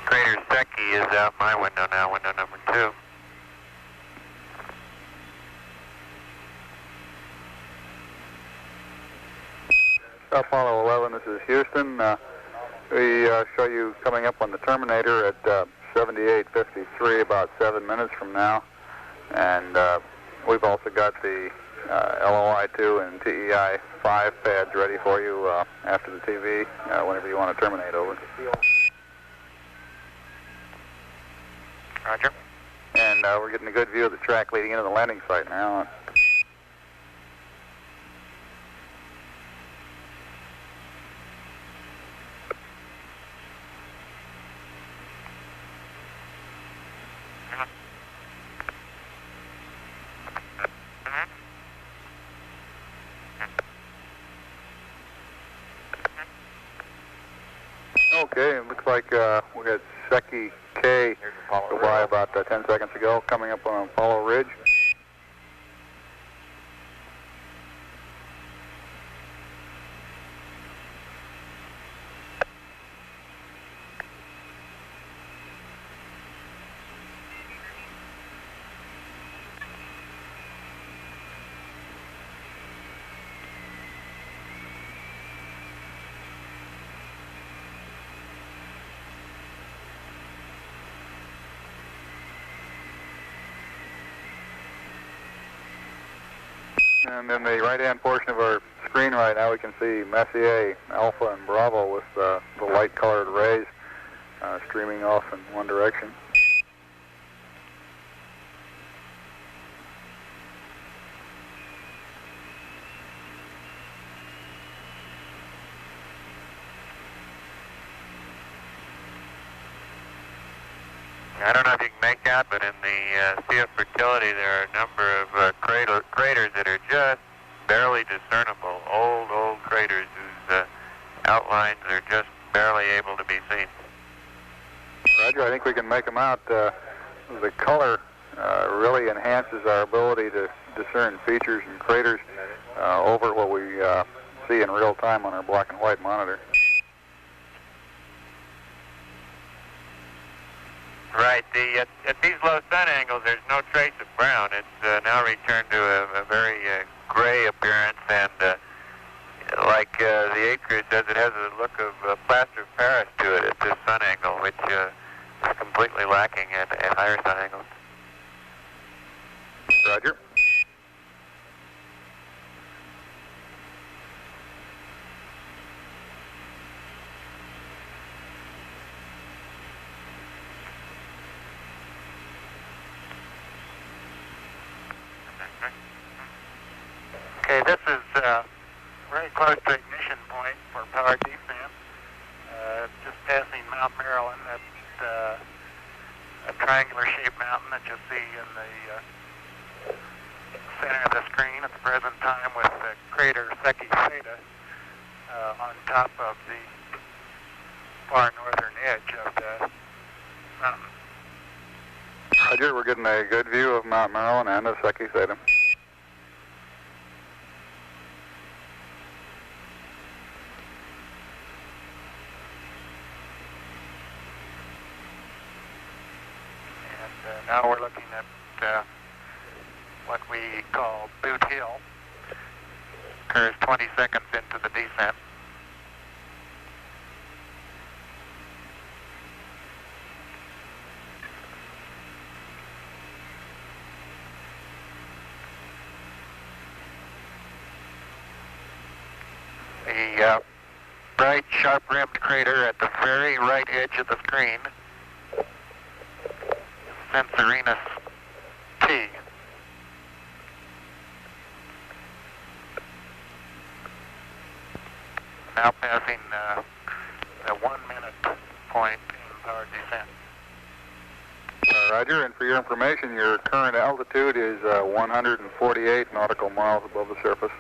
Crater Secchi is out my window now, window number 2. Apollo 11, this is Houston. We show you coming up on the Terminator at 78:53, about 7 minutes from now. And we've also got the LOI-2 and TEI-5 pads ready for you after the TV, whenever you want to terminate over. Roger. And we're getting a good view of the track leading into the landing site now. Okay, it looks like we got Secchi K go by about 10 seconds ago, coming up on Apollo Ridge. And in the right-hand portion of our screen right now, we can see Messier, Alpha, and Bravo with the light-colored rays streaming off in one direction. I don't know if you can make out, but in the Sea of Fertility, there are a number of craters that are just barely discernible. Old craters whose outlines are just barely able to be seen. Roger, I think we can make them out. The color really enhances our ability to discern features and craters over what we see in real time on our black and white monitor. Right. At these low sun angles, there's no trace of brown. It's now returned to a very gray appearance, and like the aqueous says, it has a look of plaster of Paris to it at this sun angle, which is completely lacking at higher sun angles. Roger. Okay, this is very close to ignition point for power descent. Just passing Mount Marilyn, that a triangular-shaped mountain that you see in the center of the screen at the present time, with the crater Secchi-Theta on top of the far northern edge of the mountain. Roger, we're getting a good view of Mount Marilyn and of Secchi-Theta. And now we're looking at what we call Boot Hill. Occurs 20 seconds into the descent. The bright, sharp-rimmed crater at the very right edge of the screen, Censorinus T. Now passing the 1 minute point in power descent. Roger, and for your information, your current altitude is 148 nautical miles above the surface.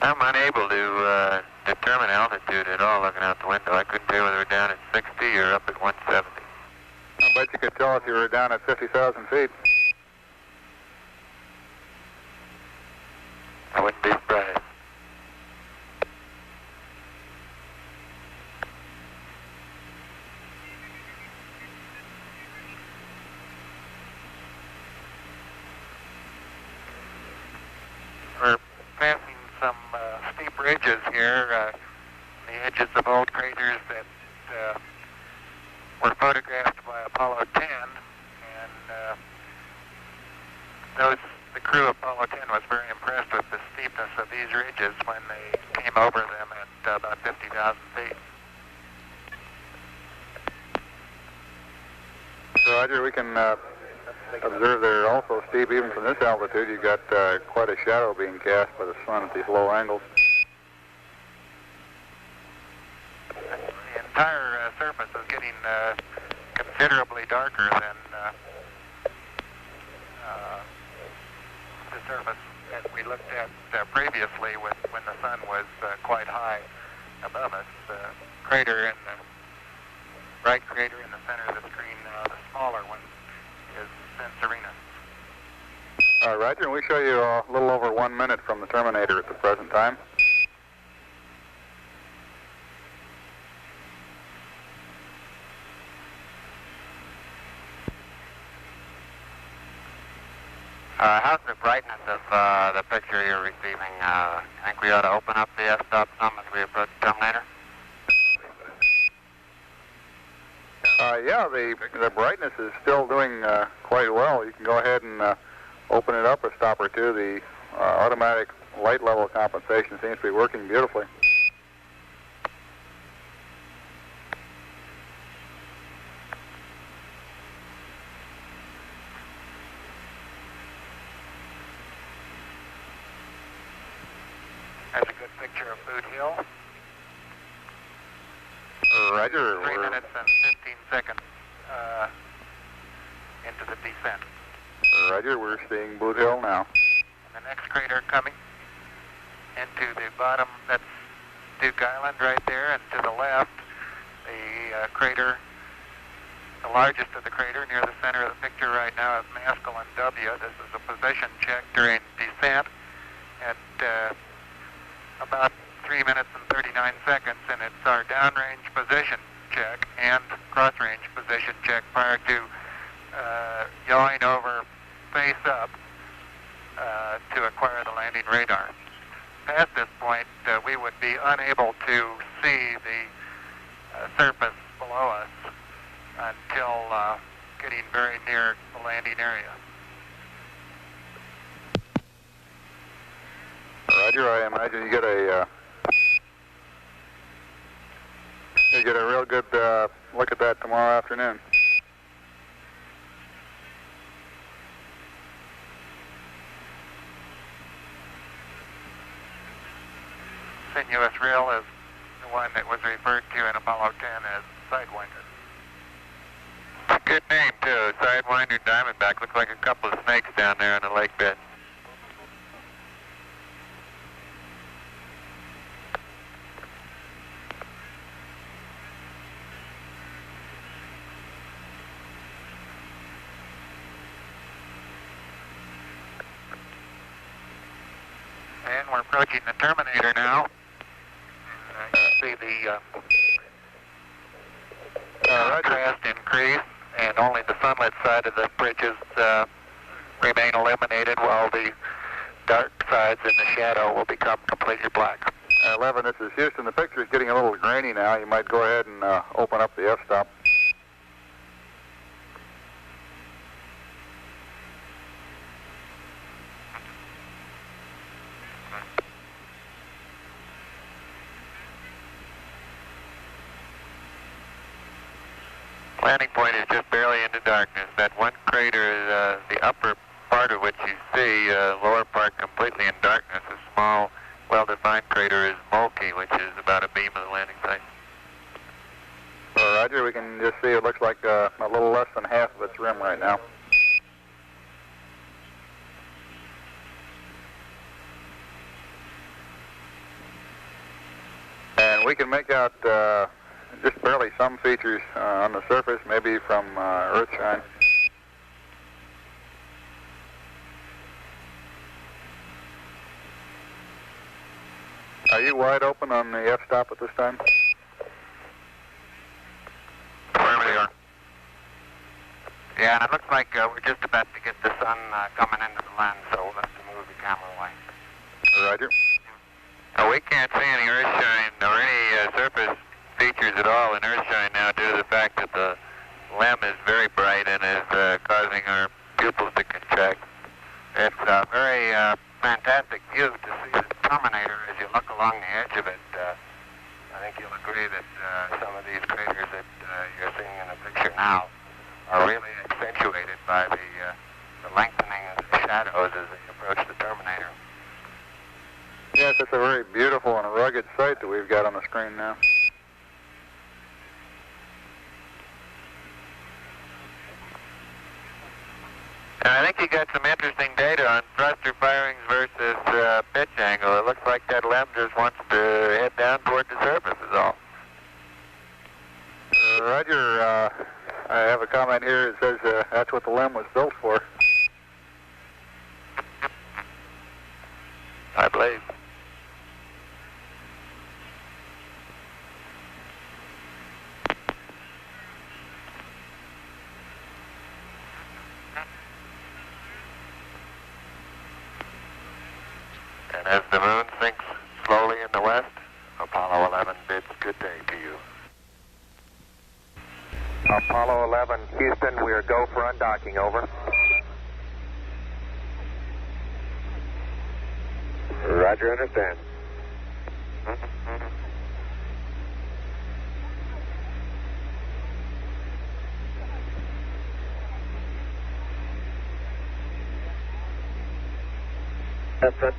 I'm unable to determine altitude at all looking out the window. I couldn't tell whether we're down at 60 or up at 170. I bet you could tell if you were down at 50,000 feet. I wouldn't be surprised. We're passing some steep ridges here, the edges of old craters that were photographed by Apollo 10, and the crew of Apollo 10 was very impressed with the steepness of these ridges when they came over them at about 50,000 feet. So, Roger, we can observe they're also steep even from this altitude. You've got quite a shadow being cast by the sun at these low angles. The entire surface is getting considerably darker than the surface that we looked at previously when the sun was quite high above us. The crater in the right crater in the center of the screen, the smaller one, is Censorinus. Roger, and we show you a little over 1 minute from the terminator at the present time. How's the brightness of the picture you're receiving? I think we ought to open up the f-stop some as we approach the terminator. Yeah, the brightness is still doing quite well. You can go ahead and open it up a stop or two. The automatic light level compensation seems to be working beautifully. That's a good picture of Boot Hill. Roger. 3 minutes and 15 seconds into the descent. Roger, we're seeing Boot Hill now. And the next crater coming into the bottom, that's Duke Island right there, and to the left, the crater, the largest of the crater near the center of the picture right now is Maskelyne W. This is a position check during descent at about 3 minutes and 39 seconds, and it's our downrange position check and cross-range position check prior to yawing over face up to acquire the landing radar. Past this point, we would be unable to see the surface below us until getting very near the landing area. Roger, I imagine you get a real good look at that tomorrow afternoon. continuous rail is the one that was referred to in Apollo 10 as Sidewinder. Good name, too. Sidewinder Diamondback. Looks like a couple of snakes down there in the lake bed. And we're approaching the terminator now. You see the contrast increase, and only the sunlit side of the bridges remain illuminated, while the dark sides in the shadow will become completely black. 11, this is Houston. The picture is getting a little grainy now. You might go ahead and open up the f-stop. Landing point is just barely into darkness. That one crater, the upper part of which you see, lower part completely in darkness. A small, well-defined crater is bulky, which is about a beam of the landing site. Roger, we can just see it looks like a little less than half of its rim right now. And we can make out just barely some features on the surface, maybe from Earthshine. Are you wide open on the f-stop at this time? Yeah, and it looks like we're just about to get the sun coming into the lens, so we'll have to move the camera away. Roger. We can't see any Earthshine or any surface features at all in Earthshine now due to the fact that the limb is very bright and is causing our pupils to contract. It's a very fantastic view to see the terminator as you look along the edge of it. I think you'll agree that some of these craters that you're seeing in the picture now are really accentuated by the lengthening of the shadows as they approach the terminator. Yes, it's a very beautiful and rugged sight that we've got on the screen now. And I think you got some interesting data on thruster firings versus pitch angle. It looks like that limb just wants to head down toward the surface is all. Roger, I have a comment here that says that's what the limb was built for. I believe. And as the moon sinks slowly in the west, Apollo 11 bids good day to you. Apollo 11, Houston, we are go for undocking, over. Roger, understand. That's it.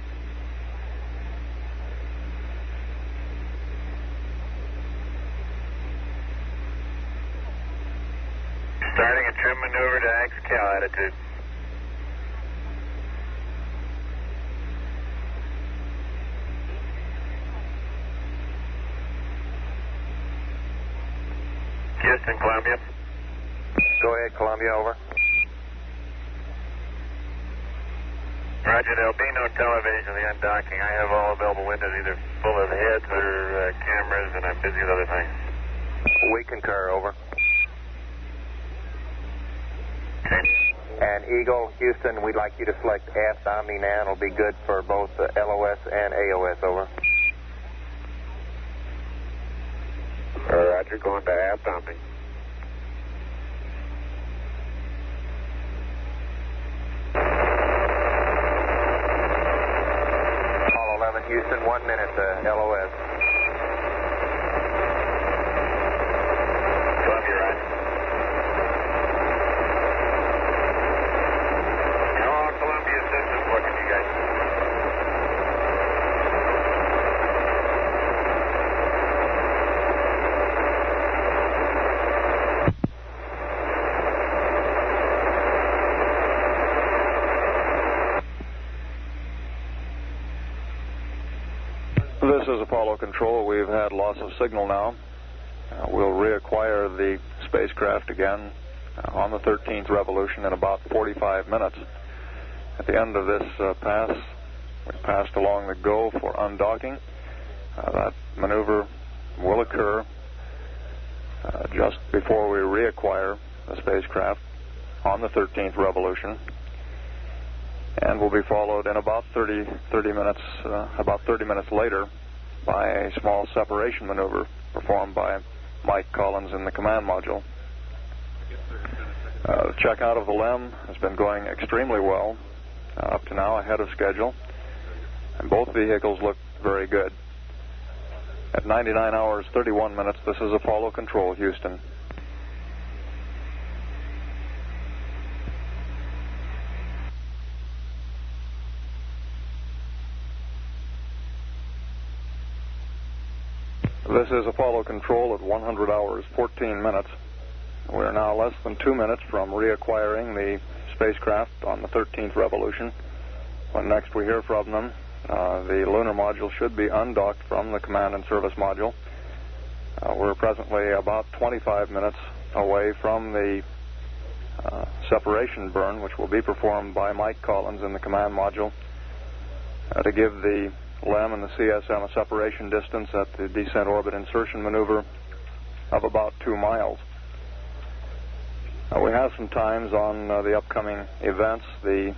Starting a trim maneuver to axial attitude. Houston, Columbia. Go ahead, Columbia, over. Roger, there'll be no television of the undocking. I have all available windows either full of heads or cameras, and I'm busy with other things. We concur, over. Okay. And Eagle, Houston, we'd like you to select aft Omni now. It'll be good for both LOS and AOS, over. Roger, going to aft Omni. Apollo 11, Houston, 1 minute, LOS. Columbia, right. All Columbia systems looking, you guys. is Apollo Control. We've had loss of signal now. We'll reacquire the spacecraft again on the 13th revolution in about 45 minutes. At the end of this pass, we passed along the go for undocking. That maneuver will occur just before we reacquire the spacecraft on the 13th revolution, and will be followed in about 30 minutes later by a small separation maneuver performed by Mike Collins in the command module. The checkout of the LEM has been going extremely well, up to now ahead of schedule, and both vehicles look very good. At 99 hours 31 minutes, this is Apollo Control, Houston. This is Apollo Control at 100 hours 14 minutes. We are now less than 2 minutes from reacquiring the spacecraft on the 13th revolution. When next we hear from them, the lunar module should be undocked from the command and service module. We're presently about 25 minutes away from the separation burn, which will be performed by Mike Collins in the command module to give the LEM and the CSM a separation distance at the descent orbit insertion maneuver of about 2 miles. We have some times on the upcoming events. The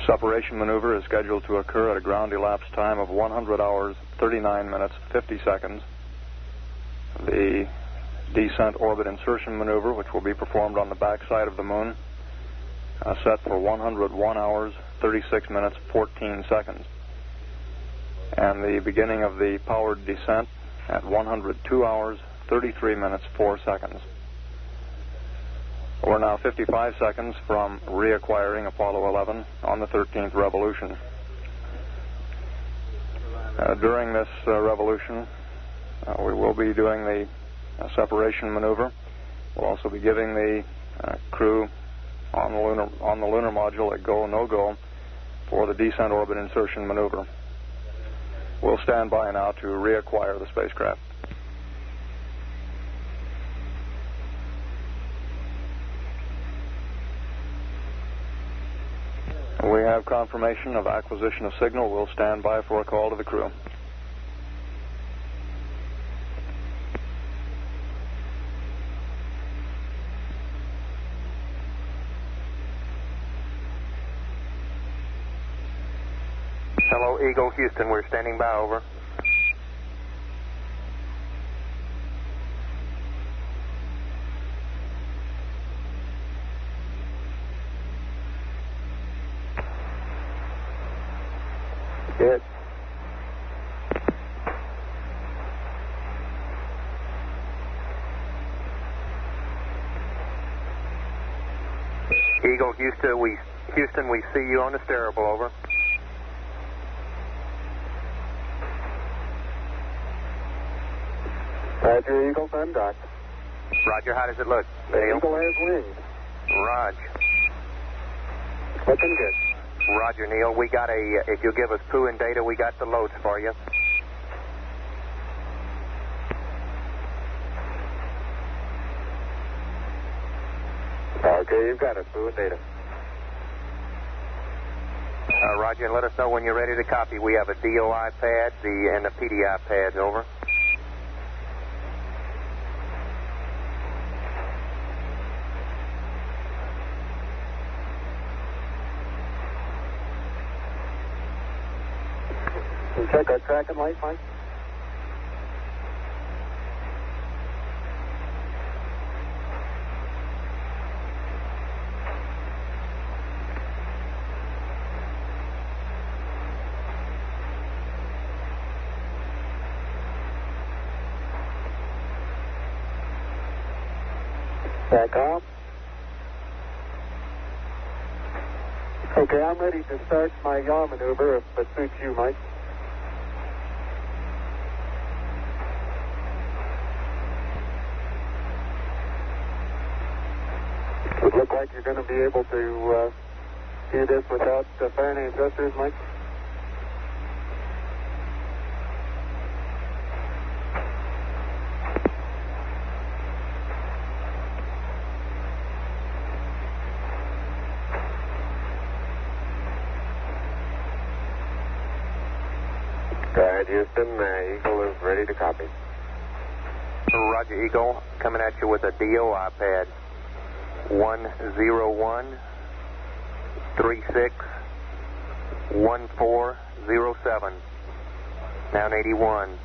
separation maneuver is scheduled to occur at a ground elapsed time of 100 hours 39 minutes 50 seconds. The descent orbit insertion maneuver, which will be performed on the backside of the moon, set for 101 hours 36 minutes 14 seconds. And the beginning of the powered descent at 102 hours 33 minutes 4 seconds. We're now 55 seconds from reacquiring Apollo 11 on the 13th revolution. During this revolution, we will be doing the separation maneuver. We'll also be giving the crew on the lunar module a go, no-go for the descent orbit insertion maneuver. We'll stand by now to reacquire the spacecraft. We have confirmation of acquisition of signal. We'll stand by for a call to the crew. Hello, Eagle, Houston. We're standing by, over. Good. Eagle, Houston, we see you on the steerable, over. Roger, Eagle, undocked. Roger, how does it look? The Eagle has wings. Roger. Looking good. Roger, Neil. We got if you'll give us poo and data, we got the loads for you. Okay, you've got it, poo and data. Roger, and let us know when you're ready to copy. We have a DOI pad and the PDI pads, over. Check our tracking light, Mike. Back off. Okay, I'm ready to start my yaw maneuver if it suits you, Mike. Would look like you're going to be able to do this without firing any thrusters, Mike? Right, Houston, Eagle is ready to copy. Roger, Eagle, coming at you with a DOI pad. 101-36-1407. Down 81.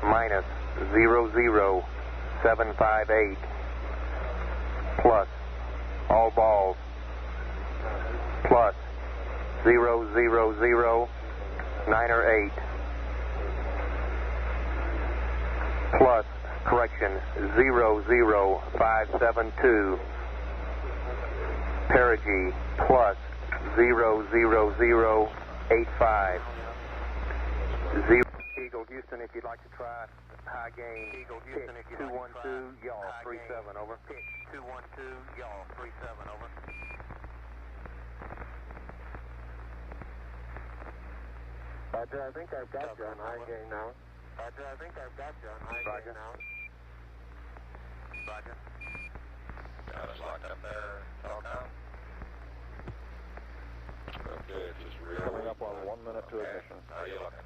Minus 00758. Plus. All balls. Plus 000-9 Plus, correction, 00572. Perigee, plus 00085. Eagle Houston, if you'd like to try high gain. Eagle Houston, if you'd 212, y'all 37, over. Pitch 212, y'all 37, over. Roger, I think I've got you on high gain now. Roger, I think I've got you on high gain now. Roger. Got us locked up there. Talk now. Okay, just real. Coming up on 1 minute to ignition. How are you looking?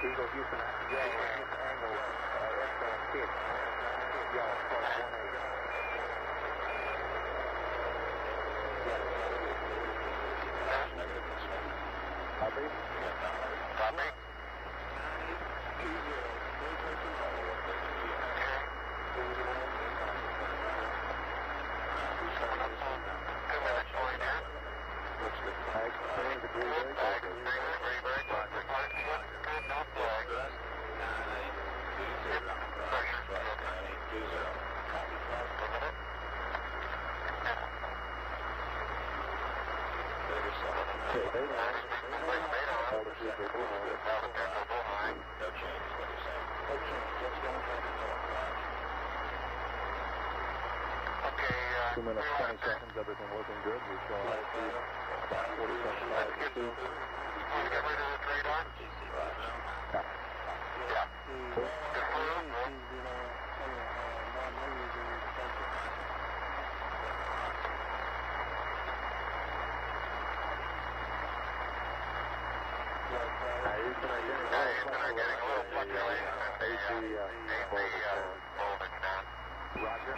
Eagle Houston, angle, pitch, y'all plus 1-8. Copy? Copy. Okay, 2 minutes, 20 seconds, everything looking good. We show high speed, about 47 miles per speed. Want to get rid of the radar? Yeah. Houston are getting a little fluctuation at the voltage down. Roger.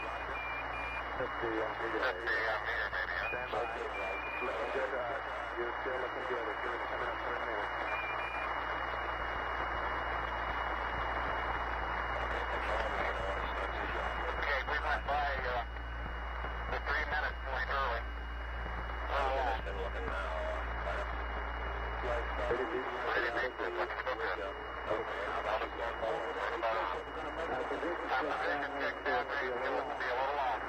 50 meter, maybe. Stand by. Looking good. You're still looking good. It's going to come out for a minute. Okay, we went by the 3 minute point early. Been looking now. Pretty big. Looking good. Okay, how about we go forward? What about position check down range? It will be a little off.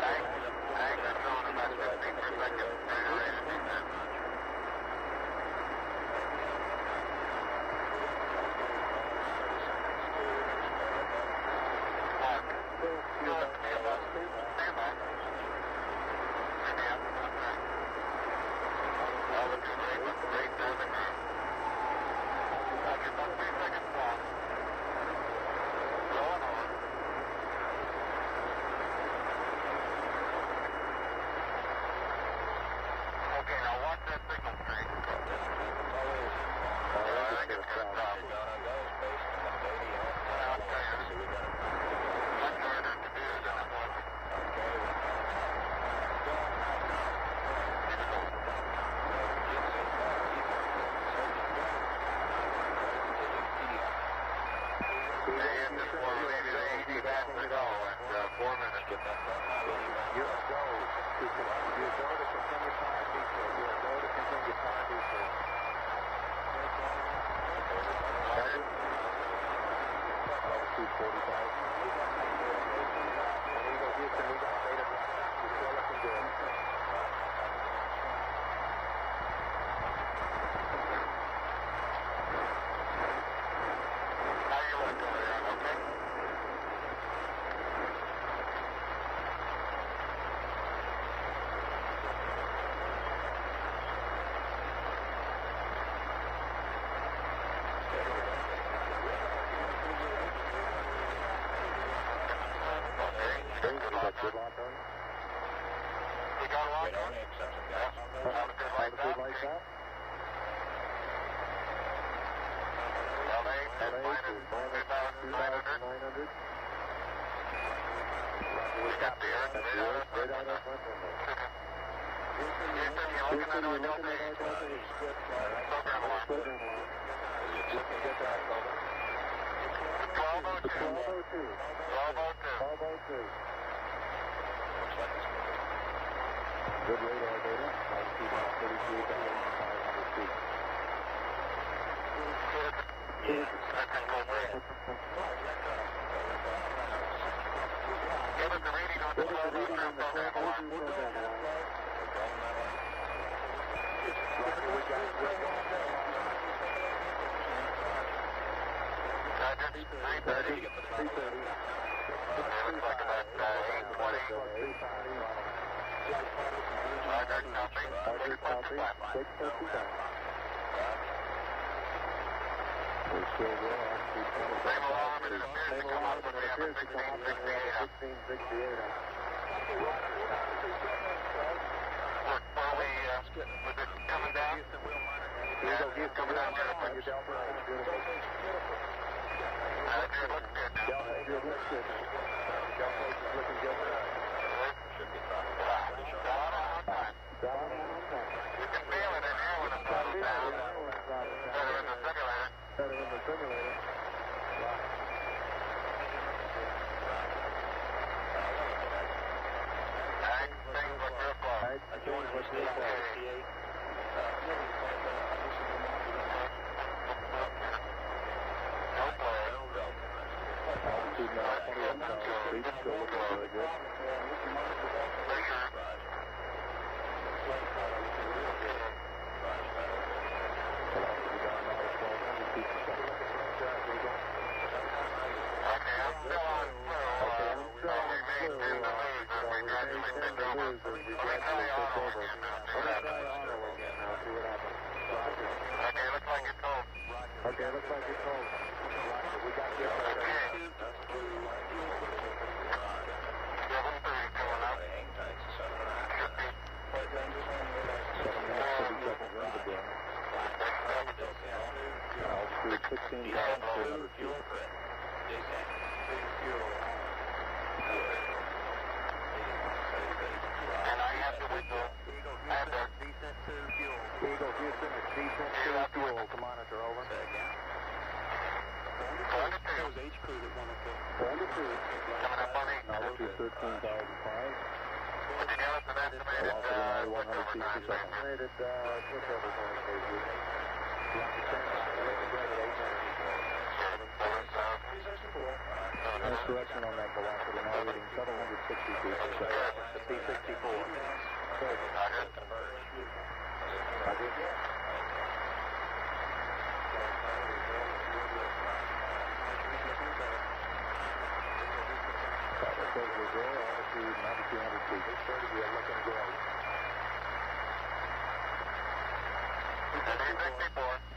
Thanks, that's on about 15 per second. Good radar data. Altitude now 33,500 feet. Give us the reading on the 1202 program alarm. Roger, 930. 330. Looks like about 820. Roger, copy. Roger, copy. 6:50. We're still there. Same alarm, and it appears to come up when we have a 1668 up. 1668 up. Was it coming down? Yeah, it's coming down there. On your Delta, looks good. It looks good now. Delta, it looks good. Delta is looking good. Should be throttled down. You can feel it in here when it's throttled down. Better in the simulator. Better in the simulator. Things look real close. Things look real close. Altitude now 21,000 feet, still looking really good. Velocity down now 1,200 feet per second. Okay, I'm still on slow. We maintain the lose as we gradually take over. Let me try auto again now. See what happens. Okay, looks like it's hold. Okay, looks like it's hold. We got this later. Okay. 730 coming up. 16,300 feet. And I have the window. I have the descent to fuel. Eagle Houston, it's descent to fuel to monitor, over. Those H crew that wanted to. Altitude. Coming up on me. Altitude 13,005. Would you give us an estimated, Velocity 9,100 feet per second. Estimated switchover time, please. Nice correction on that velocity, now reading 760 feet per second. The P-64. Altitude 9,200 feet. It's sure to be looking great.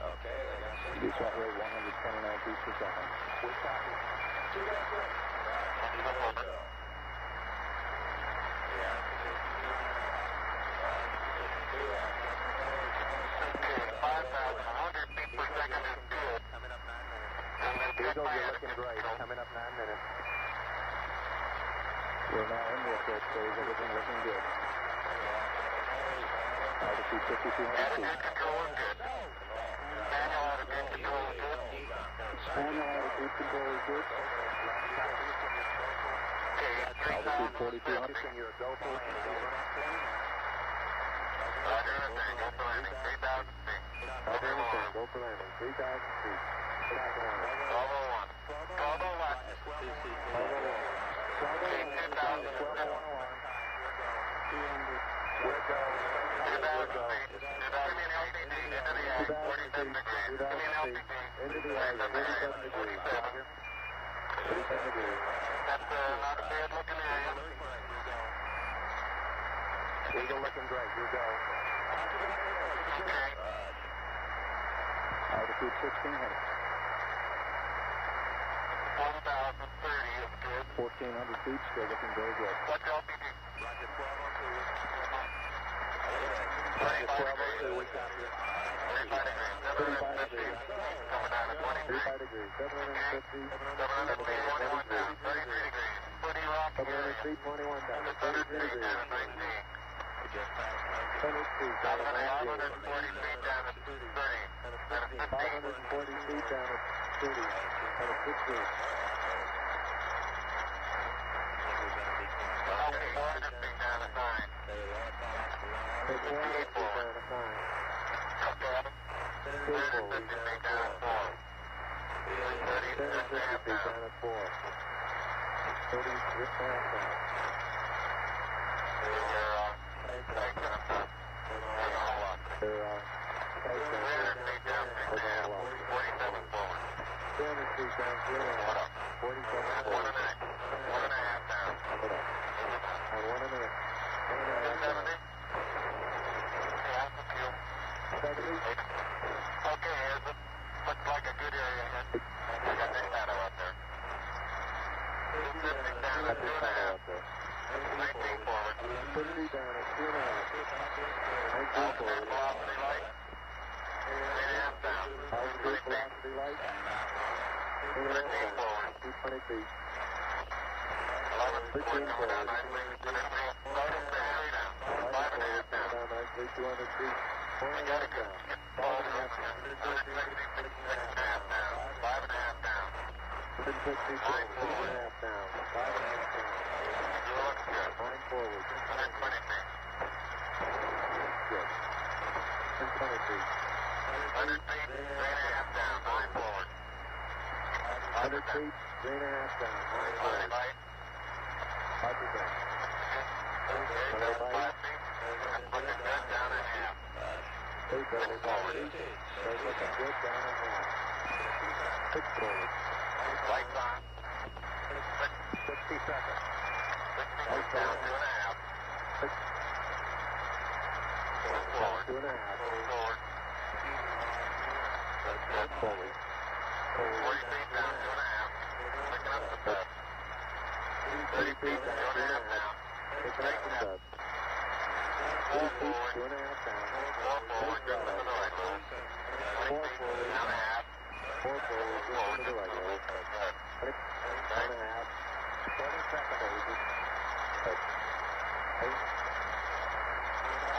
Okay, Descent rate 129 feet per second. we're talking. Eagle, you're looking great. Coming up 9 minutes. We're now in the approach phase. Everything looking good. Altitude 5,200 feet. Manual altitude control is good. Manual altitude control is good. Altitude 4,200. You're a go for landing. Roger, go for landing. 3,000 feet. Go for landing. 3,000 feet. 1201. 1201. 47 degrees. That's not a bad looking area. Eagle looking great. You go. Okay. Altitude 1,600. 1,030 is good. 1,400 feet. Still looking very good. What's LPD? Roger, 1202. 1202. We got you. 35 degrees. 35 degrees. 750. 21 down. 33 degrees. Pretty rocky area. 21 down. 33 degrees. 100 feet down at 19. 540 feet down at 30. 540 feet down at 30. At 15. Okay, 400 feet down at 9. 400 feet down at 9. Okay, 350 feet down at 4. 750 feet down at 4. 30 just half down.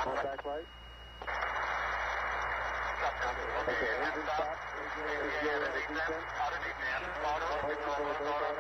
Contact light. Okay, engine stop. Thank you. Okay.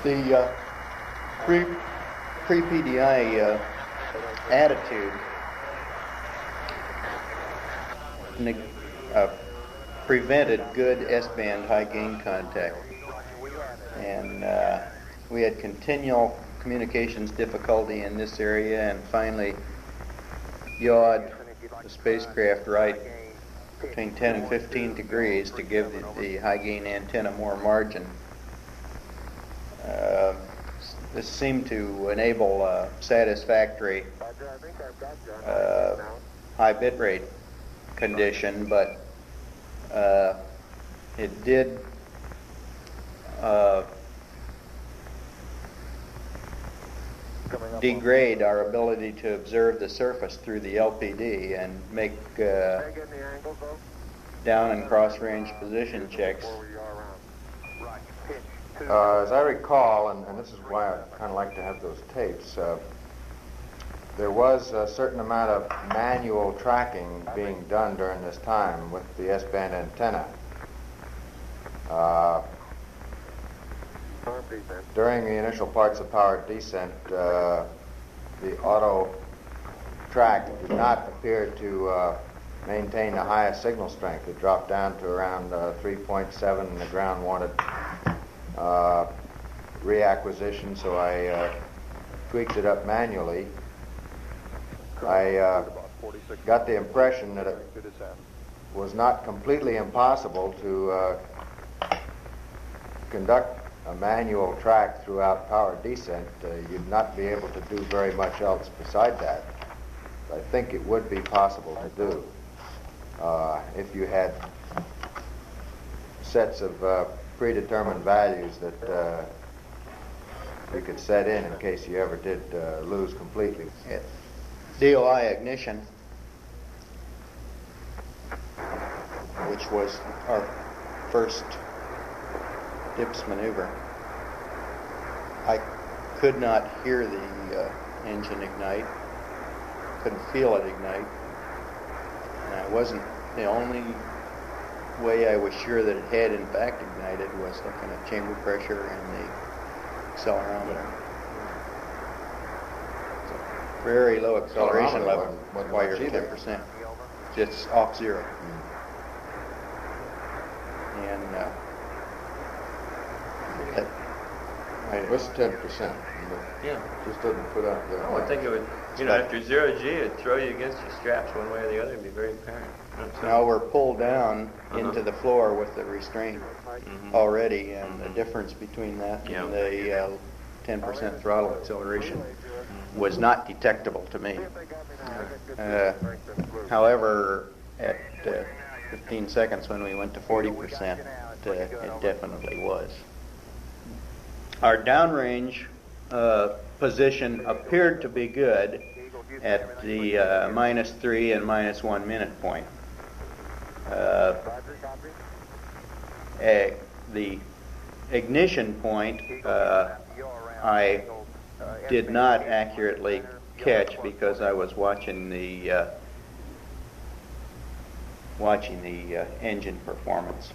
The pre-PDI attitude prevented good S-band high gain contact, and we had continual communications difficulty in this area, and finally yawed the spacecraft right between 10 and 15 degrees to give the high gain antenna more margin. This seemed to enable a satisfactory high bit rate condition, but it did degrade our ability to observe the surface through the LPD and make down and cross range position checks. As I recall, and this is why I kind of like to have those tapes, there was a certain amount of manual tracking being done during this time with the S-band antenna. During the initial parts of powered descent, the auto track did not appear to maintain the highest signal strength. It dropped down to around 3.7, and the ground wanted reacquisition, so I tweaked it up manually. I got the impression that it was not completely impossible to conduct a manual track throughout power descent. You'd not be able to do very much else beside that. I think it would be possible to do if you had sets of predetermined values that you could set in case you ever did lose completely. DOI ignition, which was our first dips maneuver, I could not hear the engine ignite, couldn't feel it ignite, and I wasn't, the only way I was sure that it had in fact ignited was looking at chamber pressure and the accelerometer. Very low acceleration level while you're at 10%. Just off zero. And what's 10%? Yeah. Just doesn't put out the... I think it would, after 0G, it'd throw you against your straps one way or the other. It'd be very apparent. Now we're pulled down into the floor with the restraint already, and the difference between that and the 10% throttle acceleration was not detectable to me. However, at 15 seconds when we went to 40%, it definitely was. Our downrange position appeared to be good at the -3 and -1 minute point. The ignition point, I did not accurately catch because I was watching the engine performance.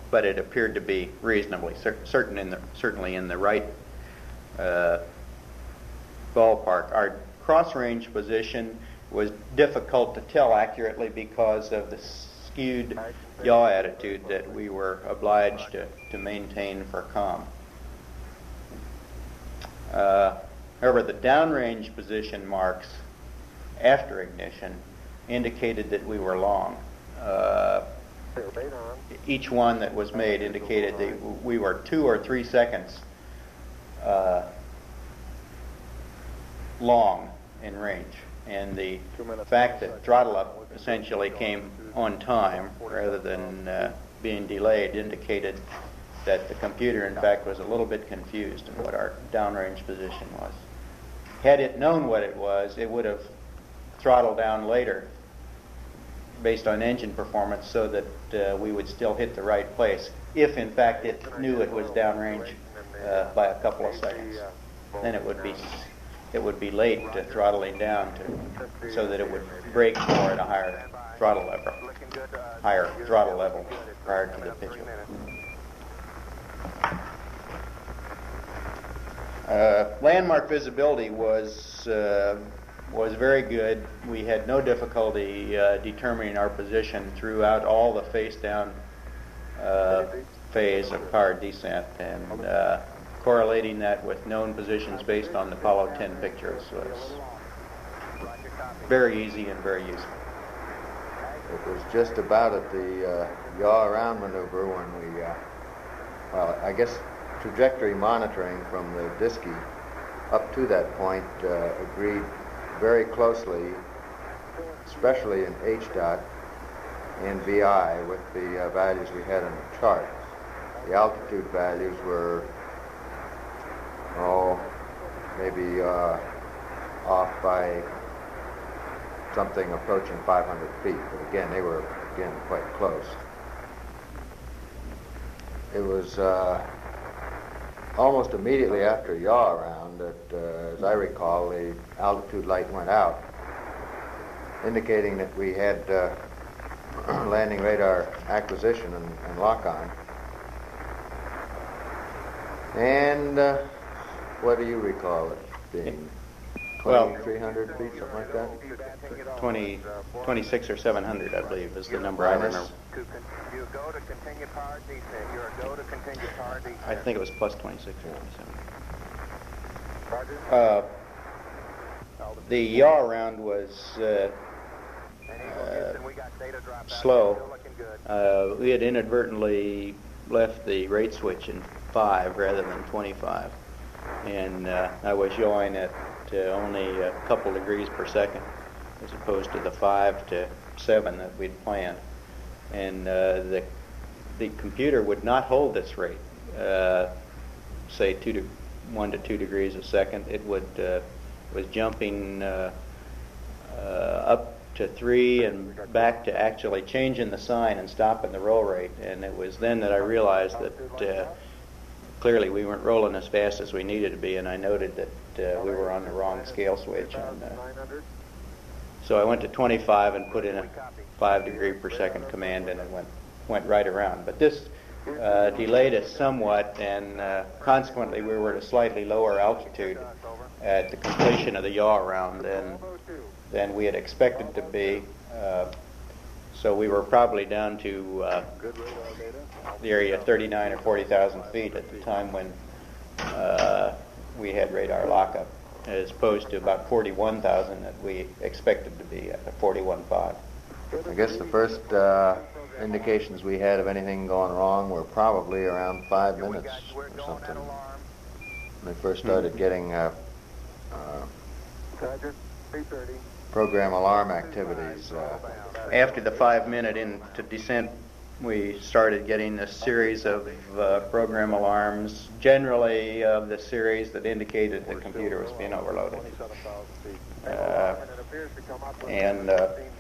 But it appeared to be reasonably certainly in the right ballpark. Our cross-range position was difficult to tell accurately because of the skewed yaw attitude that we were obliged to maintain for comm. However, the downrange position marks after ignition indicated that we were long. Each one that was made indicated that we were 2 or 3 seconds long in range. And the fact that throttle up essentially came on time rather than being delayed indicated that the computer, in fact, was a little bit confused in what our downrange position was. Had it known what it was, it would have throttled down later based on engine performance so that we would still hit the right place if, in fact, it knew it was downrange by a couple of seconds. Then it would be late to throttling down so that it would brake more at a higher throttle level prior to the pitch. Landmark visibility was very good. We had no difficulty determining our position throughout all the face-down phase of powered descent, and correlating that with known positions based on the Apollo 10 pictures was very easy and very useful. It was just about at the yaw around maneuver when we, well, I guess trajectory monitoring from the Disky up to that point agreed very closely, especially in H-dot and VI, with the values we had in the chart. The altitude values were, maybe off by something approaching 500 feet, but again, they were quite close. It was almost immediately after yaw around that, as I recall, the altitude light went out, indicating that we had landing radar acquisition and lock-on. And what do you recall it being? 2,300 feet, something like that? 26 or 700, I believe, is the number I remember. I think it was plus 26 or 27. The yaw around was slow. We had inadvertently left the rate switch in 5 rather than 25. And I was yawing at only a couple degrees per second as opposed to the 5 to 7 that we'd planned. And the computer would not hold this rate, say 1 to 2 degrees a second. It was jumping up to 3 and back to actually changing the sign and stopping the roll rate. And it was then that I realized that clearly we weren't rolling as fast as we needed to be, and I noted that we were on the wrong scale switch. And, so I went to 25 and put in a 5 degree per second command, and it went right around. But this delayed us somewhat, and consequently we were at a slightly lower altitude at the completion of the yaw around than we had expected to be. So we were probably down to the area of 39 or 40,000 feet at the time when we had radar lockup, as opposed to about 41,000 that we expected to be at 41.5. I guess the first indications we had of anything going wrong were probably around 5 minutes or something. When we first started getting program alarm activities. After the 5 minute into descent, we started getting a series of program alarms, generally of the series that indicated the computer was being overloaded.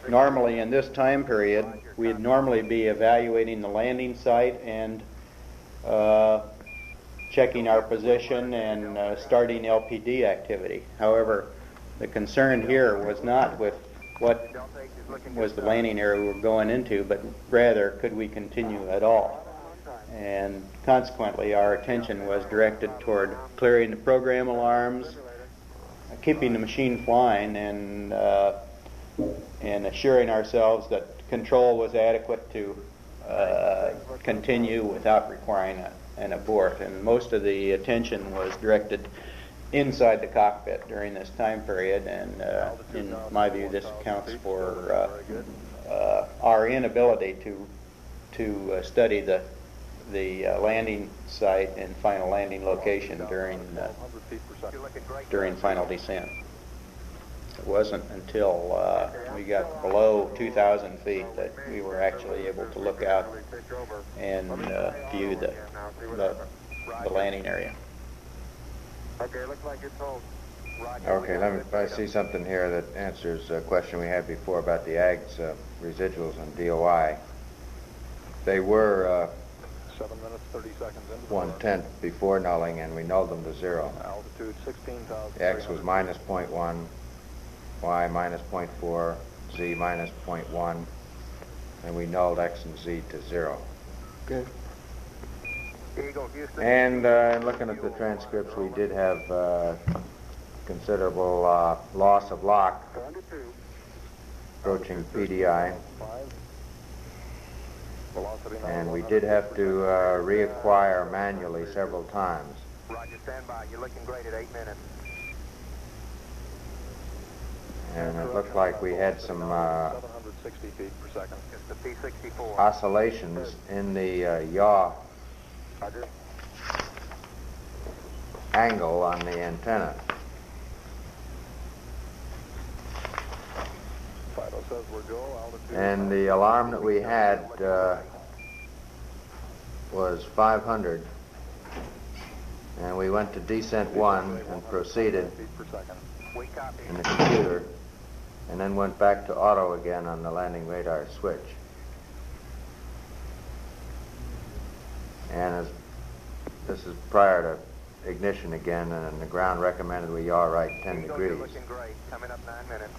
Normally in this time period, we'd normally be evaluating the landing site and checking our position and starting LPD activity. However, the concern here was not with what was the landing area we were going into, but rather could we continue at all. And consequently, our attention was directed toward clearing the program alarms, keeping the machine flying, and assuring ourselves that control was adequate to continue without requiring an abort. And most of the attention was directed inside the cockpit during this time period, and in my view, this accounts for our inability to study the landing site and final landing location during final descent. It wasn't until we got below 2,000 feet that we were actually able to look out and view the landing area. Okay, looks like it's hold. Okay, I see something here that answers a question we had before about the AG's residuals on DOI. They were 7 minutes, 30 seconds into 1/10 before nulling, and we nulled them to 0. altitude 16,000. X was minus 0.1, Y minus 0.4, Z minus 0.1, and we nulled X and Z to 0. Good. And looking at the transcripts, we did have considerable loss of lock approaching PDI. And we did have to reacquire manually several times. Roger, stand by. You're looking great at 8 minutes. And it looked like we had some 760 feet per second. It's the P-64. oscillations in the yaw Roger. angle on the antenna. Fido says we're go. Altitude. And the alarm that we had was 500. And we went to descent 1 and proceeded in the computer, and then went back to auto again on the landing radar switch. And as this is prior to ignition again, and the ground recommended we yaw right 10 degrees. Looking great. Coming up 9 minutes.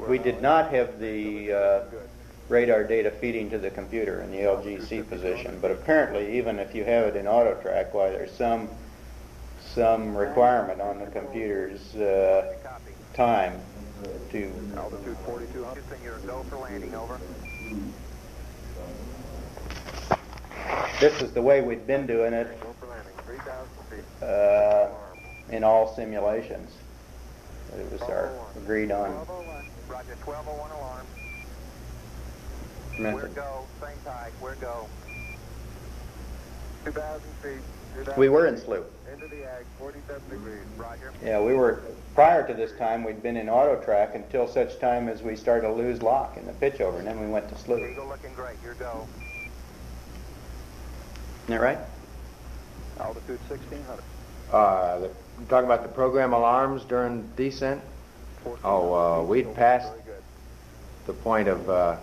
We did not have the radar data feeding to the computer in the LGC position, but apparently even if you have it in auto track, why there's some requirement on the computer's time to altitude 4200. Houston, you're go for landing. Over. This is the way we'd been doing it Go for landing. 3,000 feet. in all simulations. It was our agreed on 1201. Roger, 1201 alarm. method. We're go. Same tide. We're go. 2,000 feet. 2,000 We were in sloop. Into the ag, 47 degrees. Roger. Yeah, we were, prior to this time, we'd been in auto track until such time as we started to lose lock in the pitch over, and then we went to sloop. Eagle looking great. You're go. Isn't that right? Altitude 1600. You're talking about the program alarms during descent? We'd passed the point of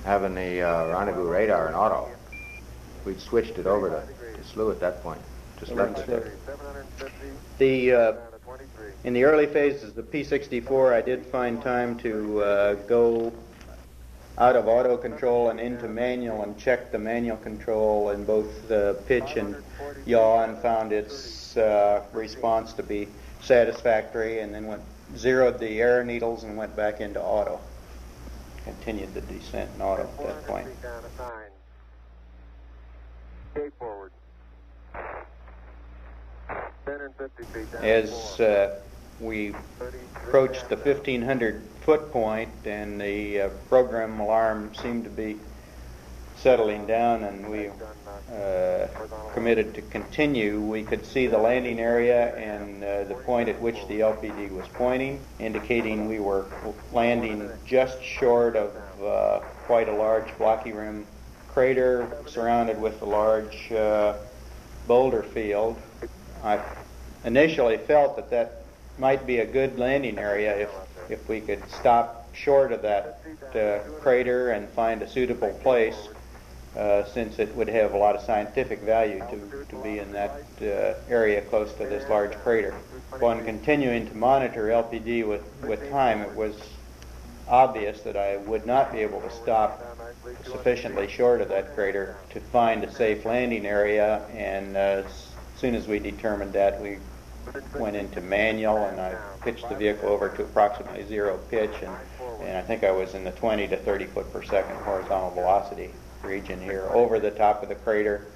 having the rendezvous radar in auto. We'd switched it over to slew at that point. Just left it there. In the early phases of the P-64, I did find time to go out of auto control and into manual and check the manual control in both pitch and yaw, and found its response to be satisfactory, and then zeroed the air needles and went back into auto. Continued the descent in auto at that point. Forward. 10 and 50 feet down. As we approached the 1,500 foot point, and the program alarm seemed to be settling down, and we committed to continue, we could see the landing area and the point at which the LPD was pointing, indicating we were landing just short of quite a large blocky rim crater surrounded with a large boulder field. I initially felt that might be a good landing area if we could stop short of that crater and find a suitable place since it would have a lot of scientific value to be in that area close to this large crater. Upon continuing to monitor LPD with time, it was obvious that I would not be able to stop sufficiently short of that crater to find a safe landing area, and as soon as we determined that, we went into manual, and I pitched the vehicle over to approximately zero pitch, and I think I was in the 20 to 30 foot per second horizontal velocity region here, over the top of the crater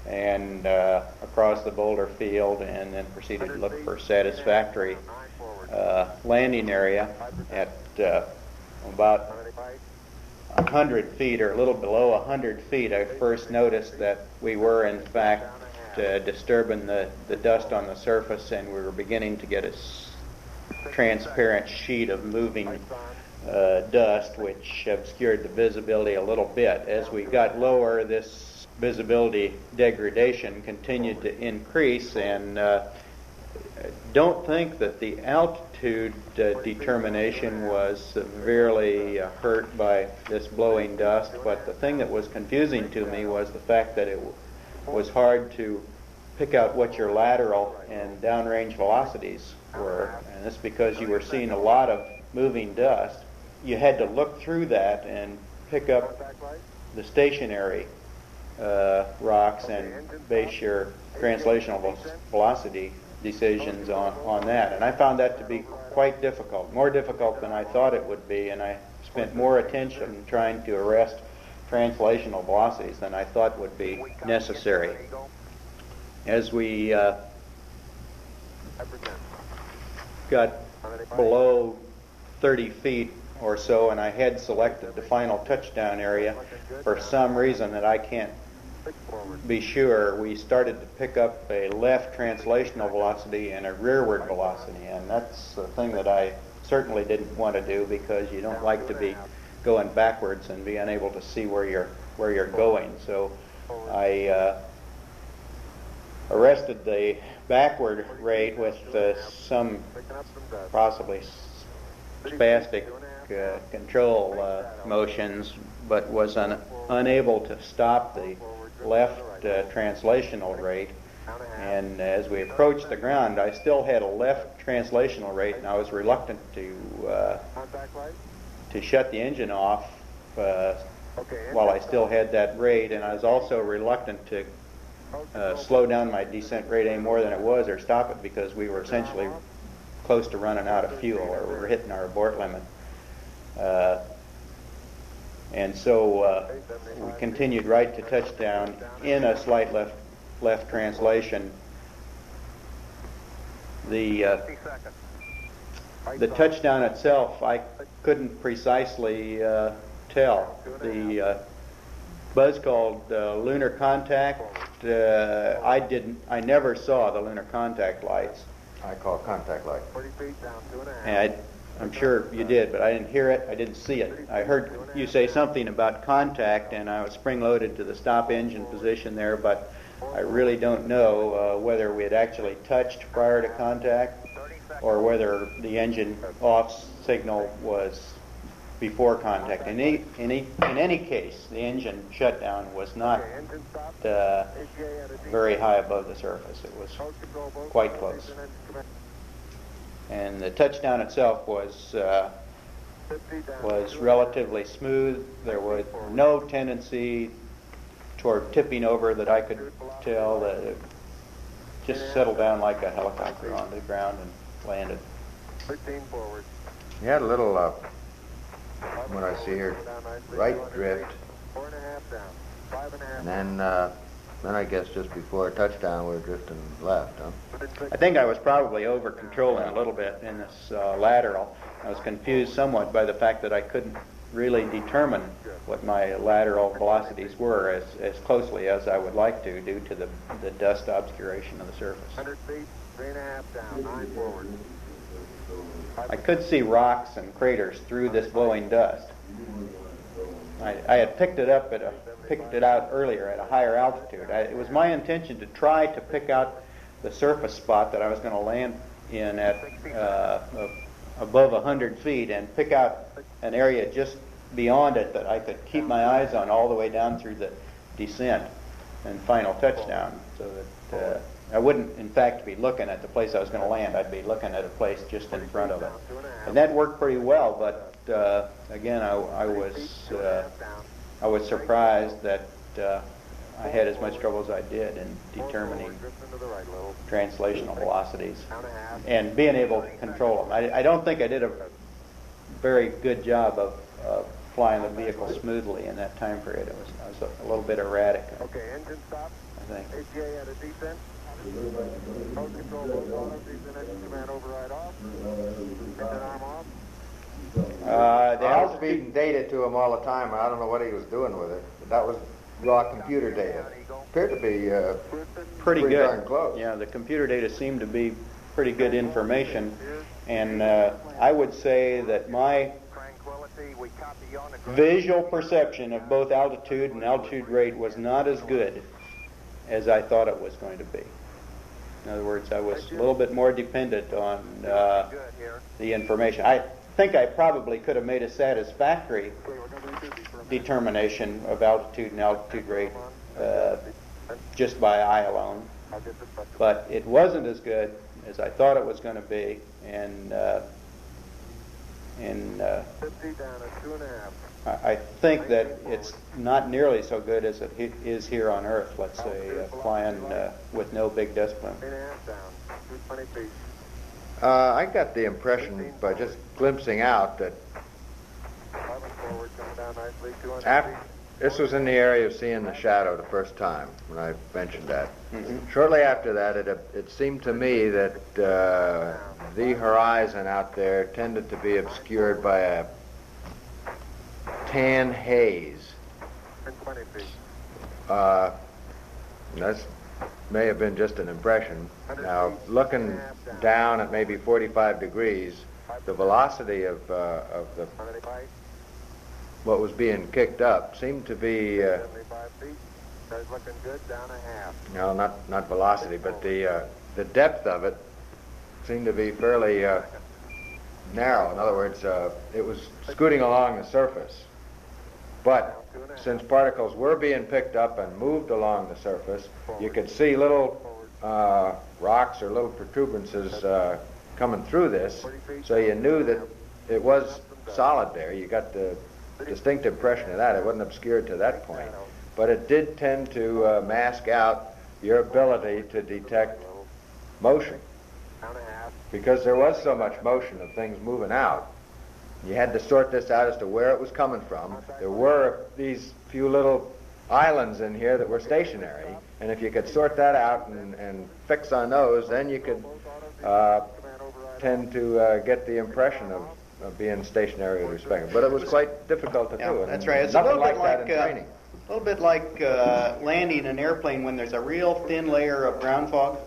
and across the boulder field, and then proceeded to look for a satisfactory landing area at about 100 feet, or a little below 100 feet. I first noticed that we were in fact disturbing the dust on the surface, and we were beginning to get a transparent sheet of moving dust, which obscured the visibility a little bit. As we got lower, this visibility degradation continued to increase, and don't think that the altitude determination was severely hurt by this blowing dust, but the thing that was confusing to me was the fact that it was hard to pick out what your lateral and downrange velocities were, and that's because you were seeing a lot of moving dust. You had to look through that and pick up the stationary rocks and base your translational velocity decisions on that. And I found that to be quite difficult, more difficult than I thought it would be, and I spent more attention trying to arrest translational velocities than I thought would be necessary. As we got below 30 feet or so, and I had selected the final touchdown area, for some reason that I can't be sure, we started to pick up a left translational velocity and a rearward velocity, and that's the thing that I certainly didn't want to do, because you don't like to be going backwards and be unable to see where you're going. So I arrested the backward rate with some possibly spastic control motions, but was unable to stop the left translational rate. And as we approached the ground, I still had a left translational rate, and I was reluctant to shut the engine off while I still had that rate, and I was also reluctant to slow down my descent rate any more than it was, or stop it, because we were essentially close to running out of fuel, or we were hitting our abort limit. And so we continued right to touchdown in a slight left translation. The touchdown itself, I couldn't precisely tell. The buzz called lunar contact. I never saw the lunar contact lights. I call contact light. And I'm sure you did, but I didn't hear it, I didn't see it. I heard you say something about contact, and I was spring-loaded to the stop engine position there, but I really don't know whether we had actually touched prior to contact, or whether the engine off signal was before contact. In any case, the engine shutdown was not very high above the surface. It was quite close. And the touchdown itself was relatively smooth. There was no tendency toward tipping over that I could tell. That it just settled down like a helicopter onto the ground and landed. 13 forward. You had a little, what I see here, right drift. 4.5 down. 5.5. And then I guess just before touchdown we were drifting left, huh? I think I was probably over controlling a little bit in this lateral. I was confused somewhat by the fact that I couldn't really determine what my lateral velocities were as closely as I would like to, due to the dust obscuration of the surface. 100 feet, 3.5 down, 9 forward. I could see rocks and craters through this blowing dust. I had picked it out earlier at a higher altitude. It was my intention to try to pick out the surface spot that I was going to land in at above 100 feet, and pick out an area just beyond it that I could keep my eyes on all the way down through the descent and final touchdown, so that I wouldn't, in fact, be looking at the place I was going to land. I'd be looking at a place just in front of it. And that worked pretty well, but again, I was surprised that I had as much trouble as I did in determining translational velocities and being able to control them. I don't think I did a very good job of flying the vehicle smoothly in that time period. I was a little bit erratic. Okay, engine stop. I think. ATA at a descent. Mode control, both autos, descent engine command override off. Engine arm off. I was feeding data to him all the time. I don't know what he was doing with it, but that was raw computer data. Appeared to be pretty good. Darn close. Yeah, the computer data seemed to be pretty good information, and I would say that my visual perception of both altitude and altitude rate was not as good as I thought it was going to be. In other words, I was a little bit more dependent on the information. I think I probably could have made a satisfactory determination of altitude and altitude rate just by eye alone, but it wasn't as good as I thought it was going to be, and I think that it's not nearly so good as it is here on Earth, let's say, flying with no big discipline. I got the impression by just glimpsing out that this was in the area of seeing the shadow the first time when I mentioned that. Mm-hmm. Shortly after that, it seemed to me that the horizon out there tended to be obscured by a tan haze. That may have been just an impression. Now, looking down at maybe 45 degrees, the velocity of what was being kicked up seemed to be no, not velocity, but the depth of it seemed to be fairly narrow. In other words, it was scooting along the surface. But since particles were being picked up and moved along the surface, you could see little rocks or little protuberances coming through this, so you knew that it was solid there. You got the distinct impression of that. It wasn't obscured to that point. But it did tend to mask out your ability to detect motion, because there was so much motion of things moving out. You had to sort this out as to where it was coming from. There were these few little islands in here that were stationary, and if you could sort that out and fix on those, then you could tend to get the impression of being stationary with respect. But it was quite difficult to do. That's right. It's a little bit like training. A little bit like landing an airplane when there's a real thin layer of ground fog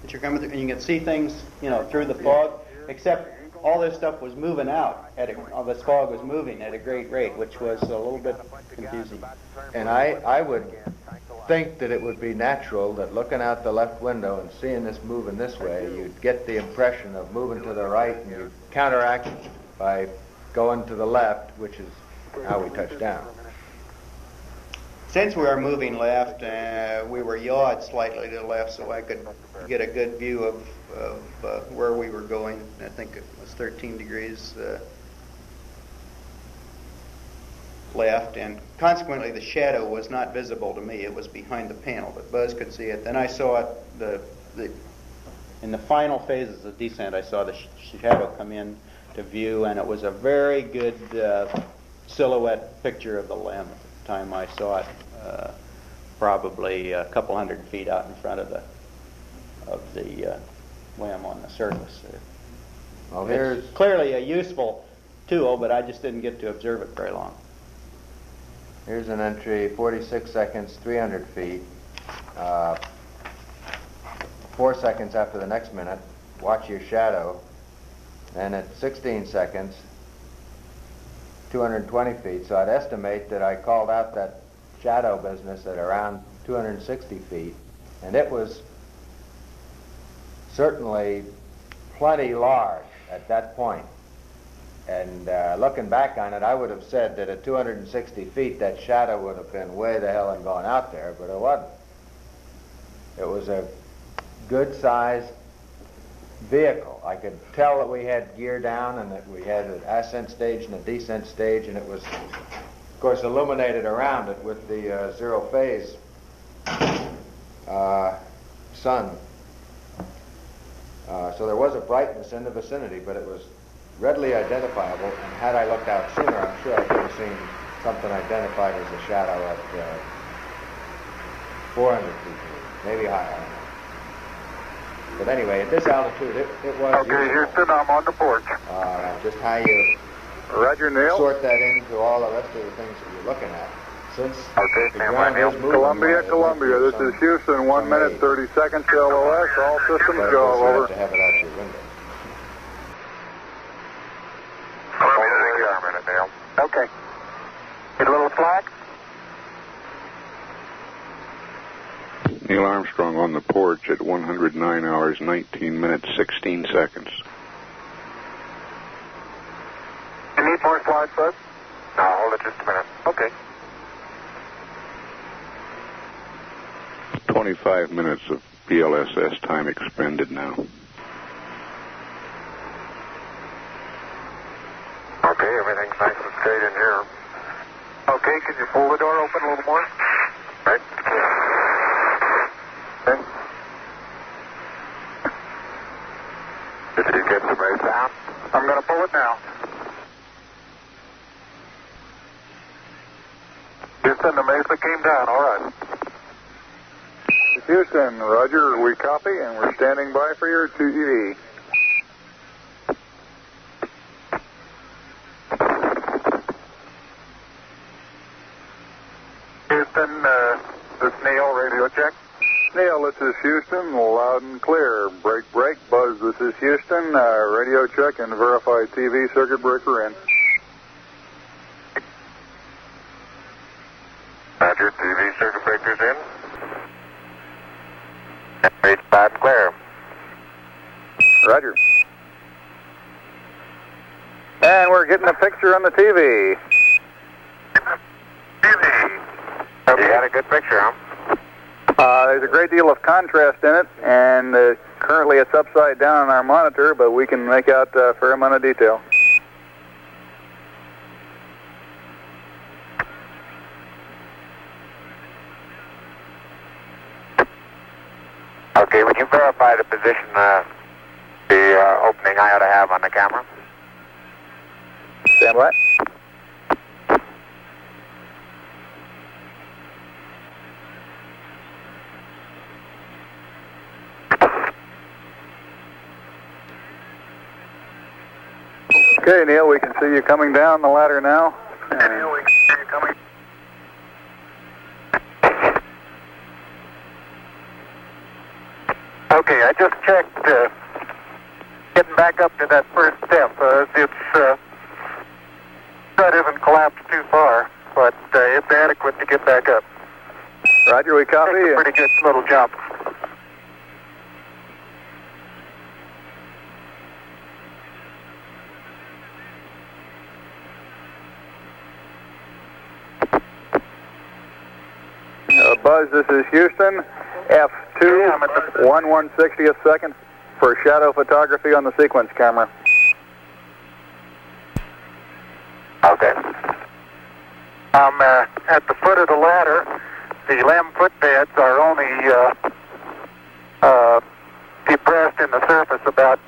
that you're coming through, and you can see things, through the fog, except all this stuff was moving out. All this fog was moving at a great rate, which was a little bit confusing. And I would think that it would be natural that looking out the left window and seeing this moving this way, you'd get the impression of moving to the right, and you'd counteract it by going to the left, which is how we touched down. Since we were moving left, we were yawed slightly to the left, so I could get a good view of where we were going. I think it was 13 degrees left, and consequently the shadow was not visible to me. It was behind the panel, but Buzz could see it. Then I saw it in the final phases of descent. I saw the shadow come in to view, and it was a very good silhouette picture of the LEM at the time I saw it, probably a couple 100 feet out in front of the LEM on the surface. Well, it's clearly a useful tool, but I just didn't get to observe it very long. Here's an entry, 46 seconds, 300 feet. 4 seconds after the next minute, watch your shadow. And at 16 seconds, 220 feet. So I'd estimate that I called out that shadow business at around 260 feet. And it was certainly plenty large at that point. And looking back on it, I would have said that at 260 feet, that shadow would have been way the hell and gone out there, but it wasn't. It was a good-sized vehicle. I could tell that we had gear down and that we had an ascent stage and a descent stage, and it was, of course, illuminated around it with the zero-phase sun. So there was a brightness in the vicinity, but it was readily identifiable, and had I looked out sooner, I'm sure I could have seen something identified as a shadow at 400 feet, maybe higher. But anyway, at this altitude, it was Okay, Houston, I'm on the porch. just how you Roger, Neil. sort that into all the rest of the things that you're looking at. Since Okay, the ground is moving, Columbia, this is Houston, 1 minute, 30 seconds to LOS, all systems but go, of course you over. have to have it out your window. Neil. Okay. Get a little slack? Neil Armstrong on the porch at 109 hours, 19 minutes, 16 seconds. You need more slides, bud? No, hold it just a minute. Okay. 25 minutes of PLSS time expended now. Okay, everything's nice and straight in here. Okay, can you pull the door open a little more? Right. Okay. Did you get the base down? I'm going to pull it now. Houston, the Mesa came down, all right. Houston, Roger, we copy, and we're standing by for your 2EV. Houston, this is Neil, radio check. Neil, this is Houston, loud and clear. Break, break, Buzz, this is Houston, radio check and verify TV circuit breaker in. Roger, TV circuit breaker's in. Reach loud and clear. Roger. And we're getting a picture on the TV. Okay. You got a good picture, huh? There's a great deal of contrast in it, and currently it's upside down on our monitor, but we can make out a fair amount of detail. Okay, would you verify the position, the opening I ought to have on the camera? Stand by. Okay, Neil, we can see you coming down the ladder now. Neil, we can see you coming. Okay, I just checked getting back up to that first step. That isn't collapsed too far, but it's adequate to get back up. Roger, we copy. It's a pretty good little jump. Buzz, this is Houston. F2, 1/160th second for shadow photography on the sequence camera. Okay. I'm at the foot of the ladder. The LEM footpads are only depressed in the surface about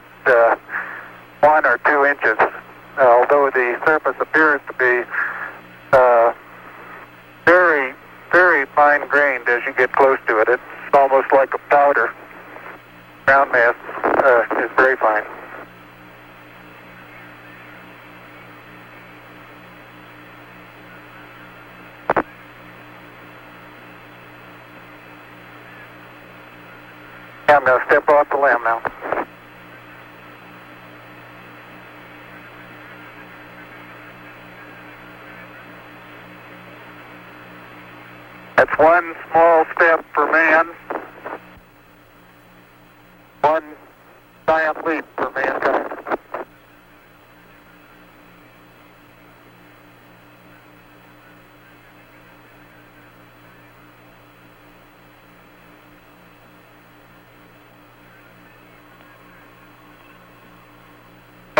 1 or 2 inches, although the surface appears to be very, very fine-grained as you get close to it. It's almost like a powder. Ground mass is very fine. I'm going to step off the LEM now. That's one small step for man, one giant leap for mankind.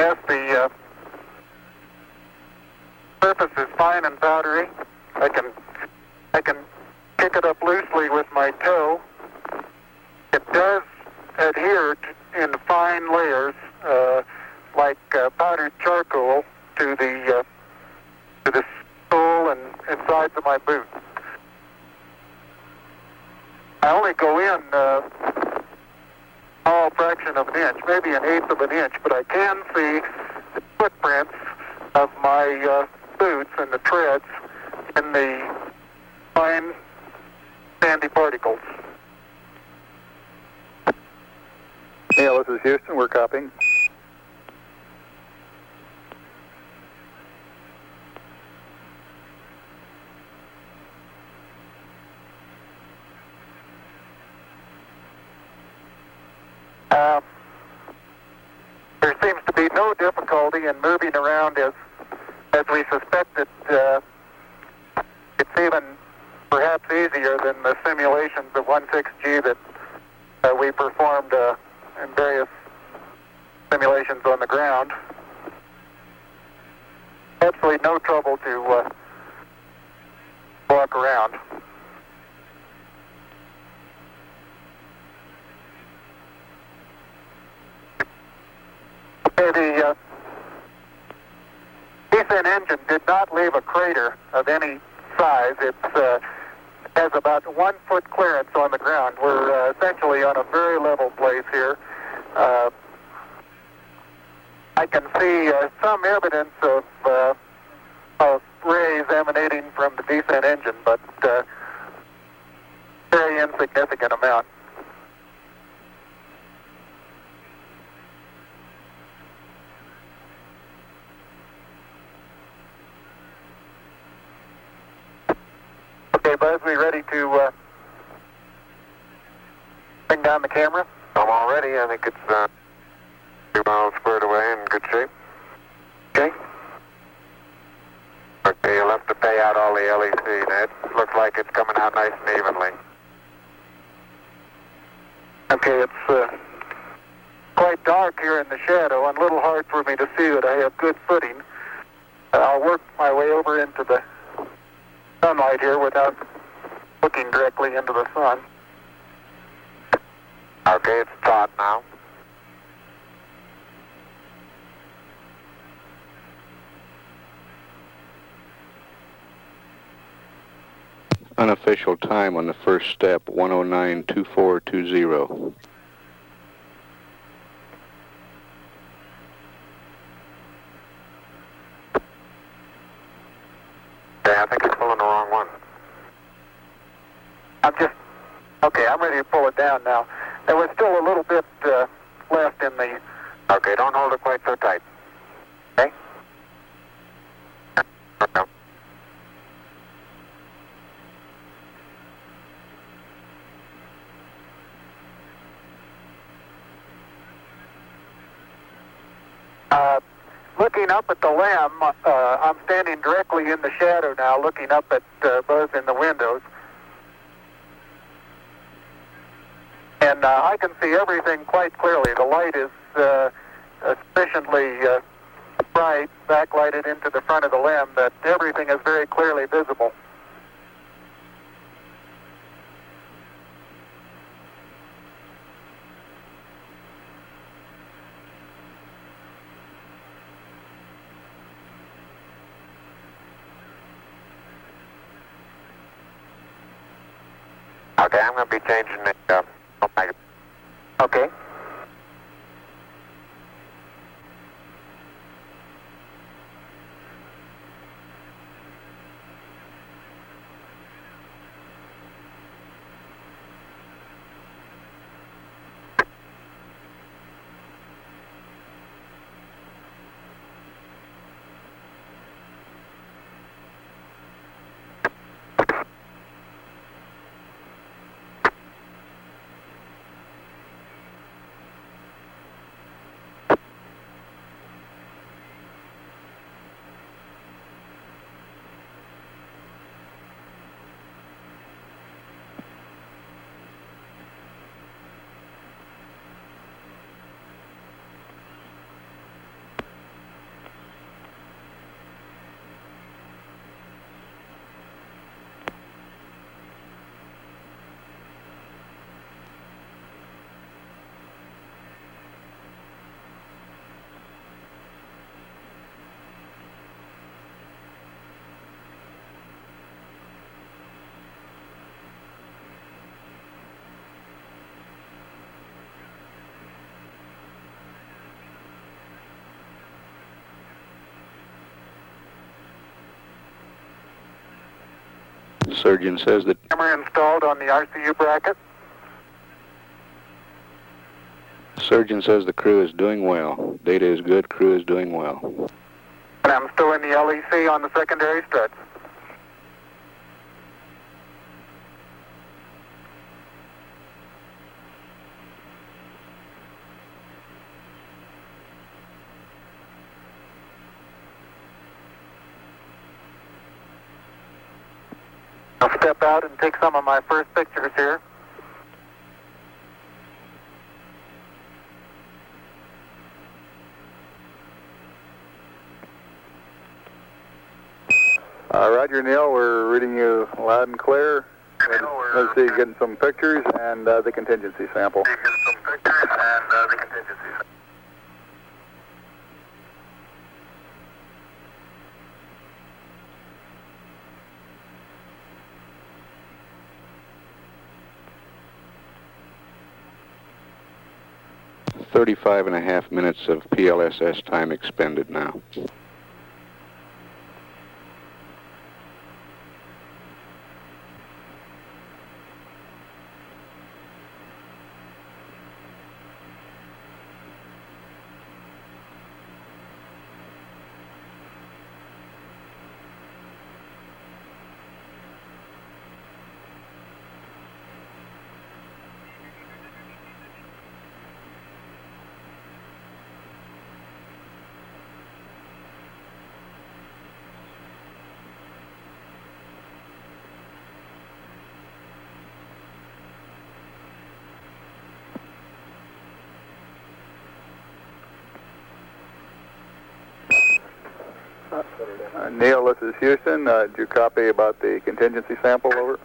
Yes, the surface is fine and powdery. I can pick it up loosely with my toe. It does adhere in fine layers, like powdered charcoal, to the sole and sides of my boot. I only go in a small fraction of an inch, maybe an eighth of an inch, but I can see the footprints of my boots and the treads in the fine sandy particles. Neil, this is Houston. We're copying. There seems to be no difficulty in moving around as we suspected. It's even perhaps easier than the simulations of 16G that we performed in various simulations on the ground. Absolutely no trouble to walk around. The descent engine did not leave a crater of any size. It has about 1 foot clearance on the ground. We're essentially on a very level place here. I can see some evidence of rays emanating from the descent engine, but very insignificant amount. Okay, Buzz, we ready to bring down the camera? I'm all ready. I think it's 2 miles squared away in good shape. Okay. Okay, you'll have to pay out all the LEC. It looks like it's coming out nice and evenly. Okay, it's quite dark here in the shadow and a little hard for me to see that I have good footing. I'll work my way over into the sunlight here without looking directly into the sun. Okay, it's taut now. Unofficial time on the first step, 109.2420. Okay, I think you're pulling the wrong one. I'm ready to pull it down now. There was still a little bit left in the... Okay, don't hold it quite so tight. Okay? Okay. Looking up at the limb, I'm standing directly in the shadow now, looking up at Buzz in the windows. And I can see everything quite clearly. The light is sufficiently bright, backlighted into the front of the limb, that everything is very clearly visible. Okay, I'm going to be changing the... Okay. Surgeon says that Camera installed on the RCU bracket. Surgeon says the crew is doing well. Data is good, crew is doing well. And I'm still in the LEC on the secondary struts. I'll step out and take some of my first pictures here. Roger, Neil, we're reading you loud and clear. Let's see, getting some pictures and the contingency sample. 35.5 minutes of PLSS time expended now. Neil, this is Houston. Did you copy about the contingency sample? Over.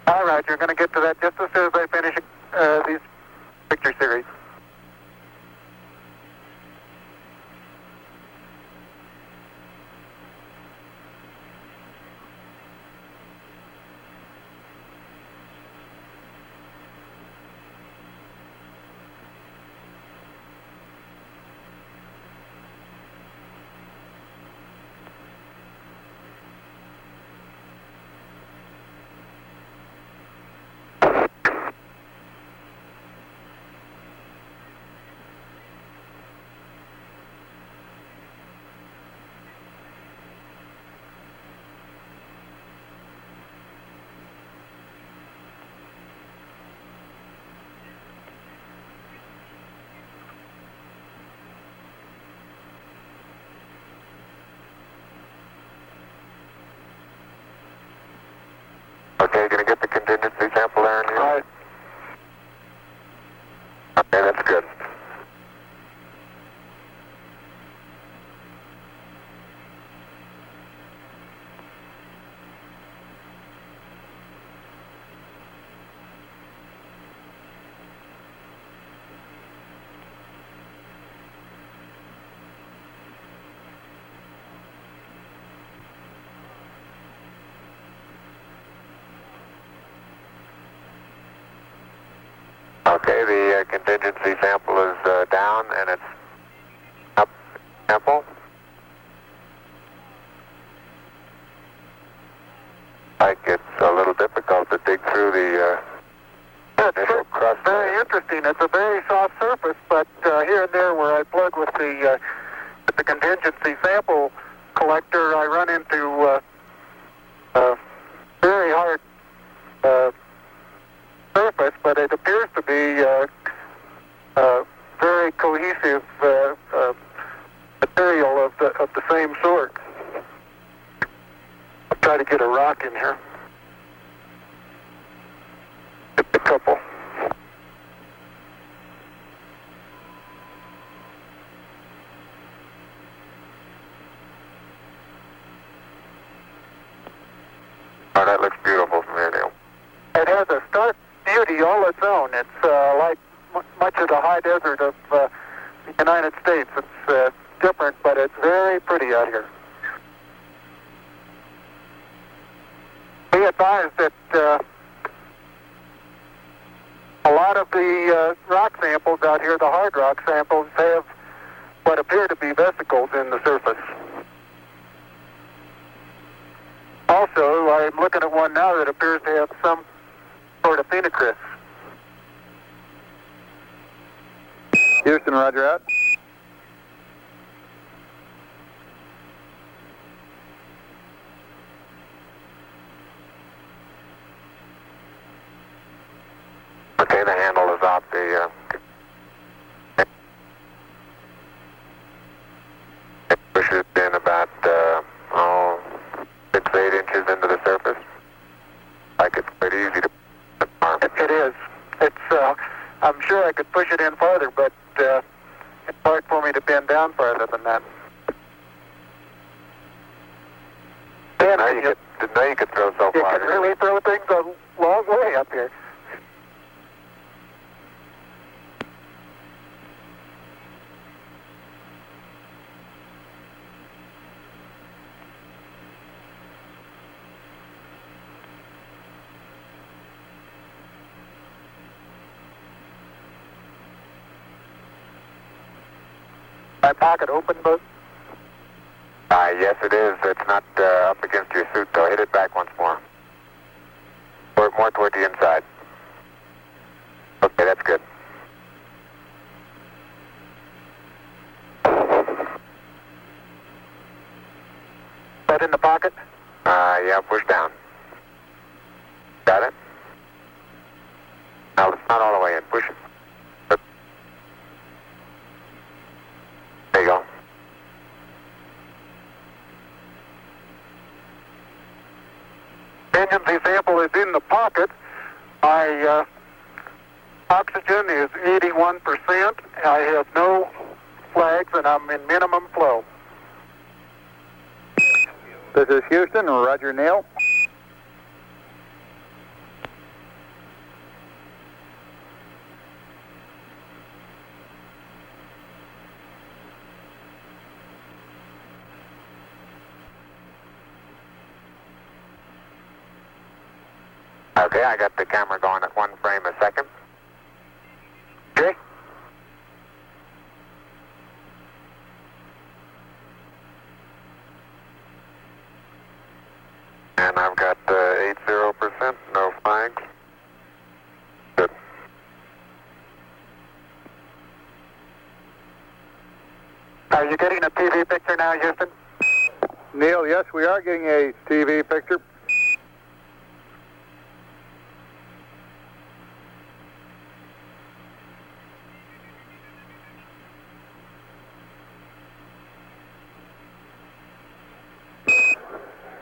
All right, you're going to get to that just as soon as I finish these picture series. Okay, going to get the contingency sample there, Neil? Right. Okay, that's good. Okay, the contingency sample is down and it's up sample. Like it's a little difficult to dig through the initial crust. Very interesting. It's a very soft surface, but here and there where I plug with the contingency sample collector, I run into very hard surface, but it appears to be very cohesive material of the same sort. I'll try to get a rock in here. Get a couple. Oh, that looks beautiful from here, Neil. It has a stark beauty all its own. It's like much of the high desert of the United States. It's different, but it's very pretty out here. Be advised that a lot of the rock samples out here, the hard rock samples, have what appear to be vesicles in the surface. Also, I'm looking at one now that appears to have some sort of phenocryst. Houston, roger out. Okay, the handle is off the push it in about 6 to 8 inches into the surface. Like it's pretty easy to arm. It is. It's. I'm sure I could push it in farther, but it's hard for me to bend down farther than that. Didn't know you could throw so far. You can really throw things a long way up here. My pocket open, Buzz? Yes, it is. It's not up against your suit, though. Hit it back once more. More toward the inside. Okay, that's good. That in the pocket? Yeah, push down. Got it? Now, it's not all the way in. Push it. There you go. Engine sample is in the pocket. My oxygen is 81%. I have no flags, and I'm in minimum flow. This is Houston, roger, Neil. Okay, I got the camera going at 1 frame a second. Okay. And I've got 80%, no flags. Good. Are you getting a TV picture now, Houston? Neil, yes, we are getting a TV picture.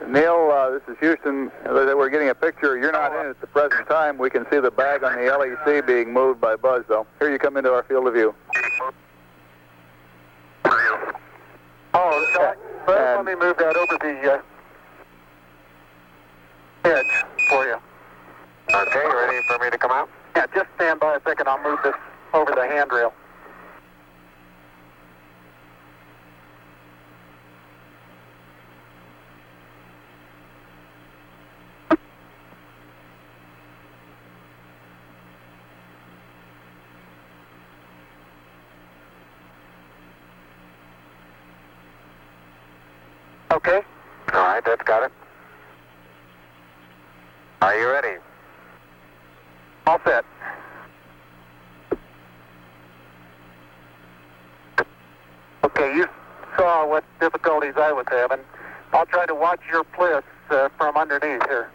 Neil, this is Houston. We're getting a picture. You're not in at the present time. We can see the bag on the LEC being moved by Buzz, though. Here you come into our field of view. Oh, sorry. Let me move that over the edge for you. Okay, ready for me to come out? Yeah, just stand by a second. I'll move this over the handrail. Okay. All right, that's got it. Are you ready? All set. Okay, you saw what difficulties I was having. I'll try to watch your bliss from underneath here.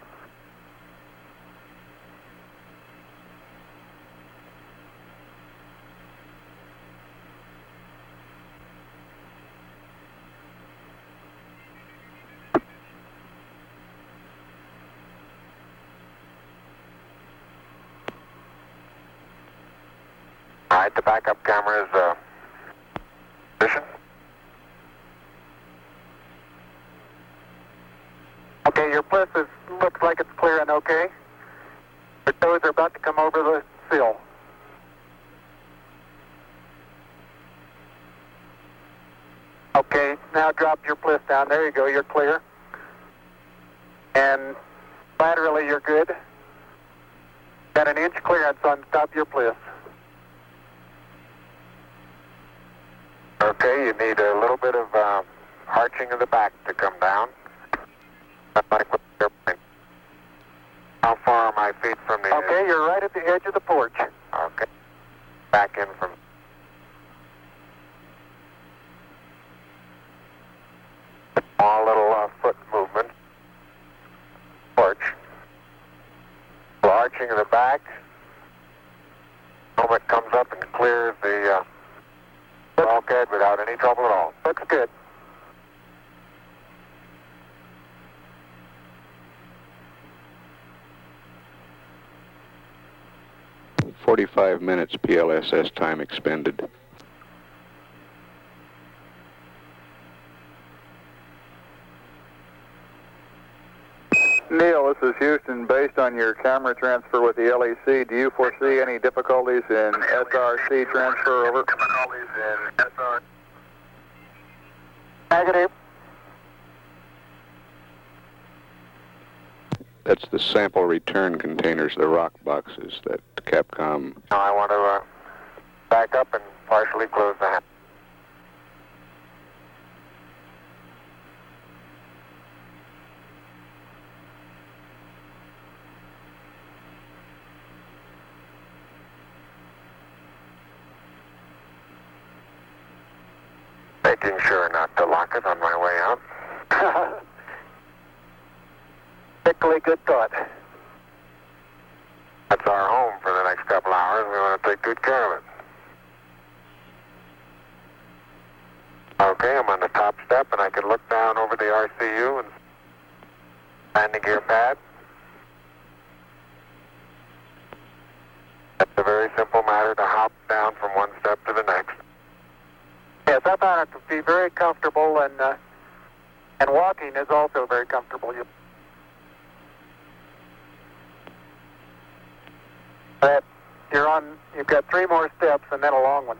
All right, the backup camera is position. Okay, your bliss looks like it's clear and okay. Your toes are about to come over the sill. Okay, now drop your bliss down. There you go, you're clear. And laterally you're good. Got an inch clearance on top of your bliss. Okay, you need a little bit of arching of the back to come down. Like with your feet from the Okay, you're right at the edge of the porch. Okay. Back in from... Small little foot movement. Porch. Arching of the back. Moment comes up and clears the bulkhead without any trouble at all. Looks good. "45 minutes PLSS time expended." Neil, this is Houston. Based on your camera transfer with the LEC, do you foresee any difficulties in SRC transfer? Over. Difficulties in SRC. Negative. That's the sample return containers, the rock boxes that Capcom... Now I want to back up and partially close the hatch. Making sure not to lock it on my way out. Particularly good thought. That's our home for the next couple hours. We want to take good care of it. Okay, I'm on the top step and I can look down over the RCU and landing gear pad. It's a very simple matter to hop down from one step to the next. Yes, I found it to be very comfortable, and walking is also very comfortable. You've got 3 more steps and then a long one.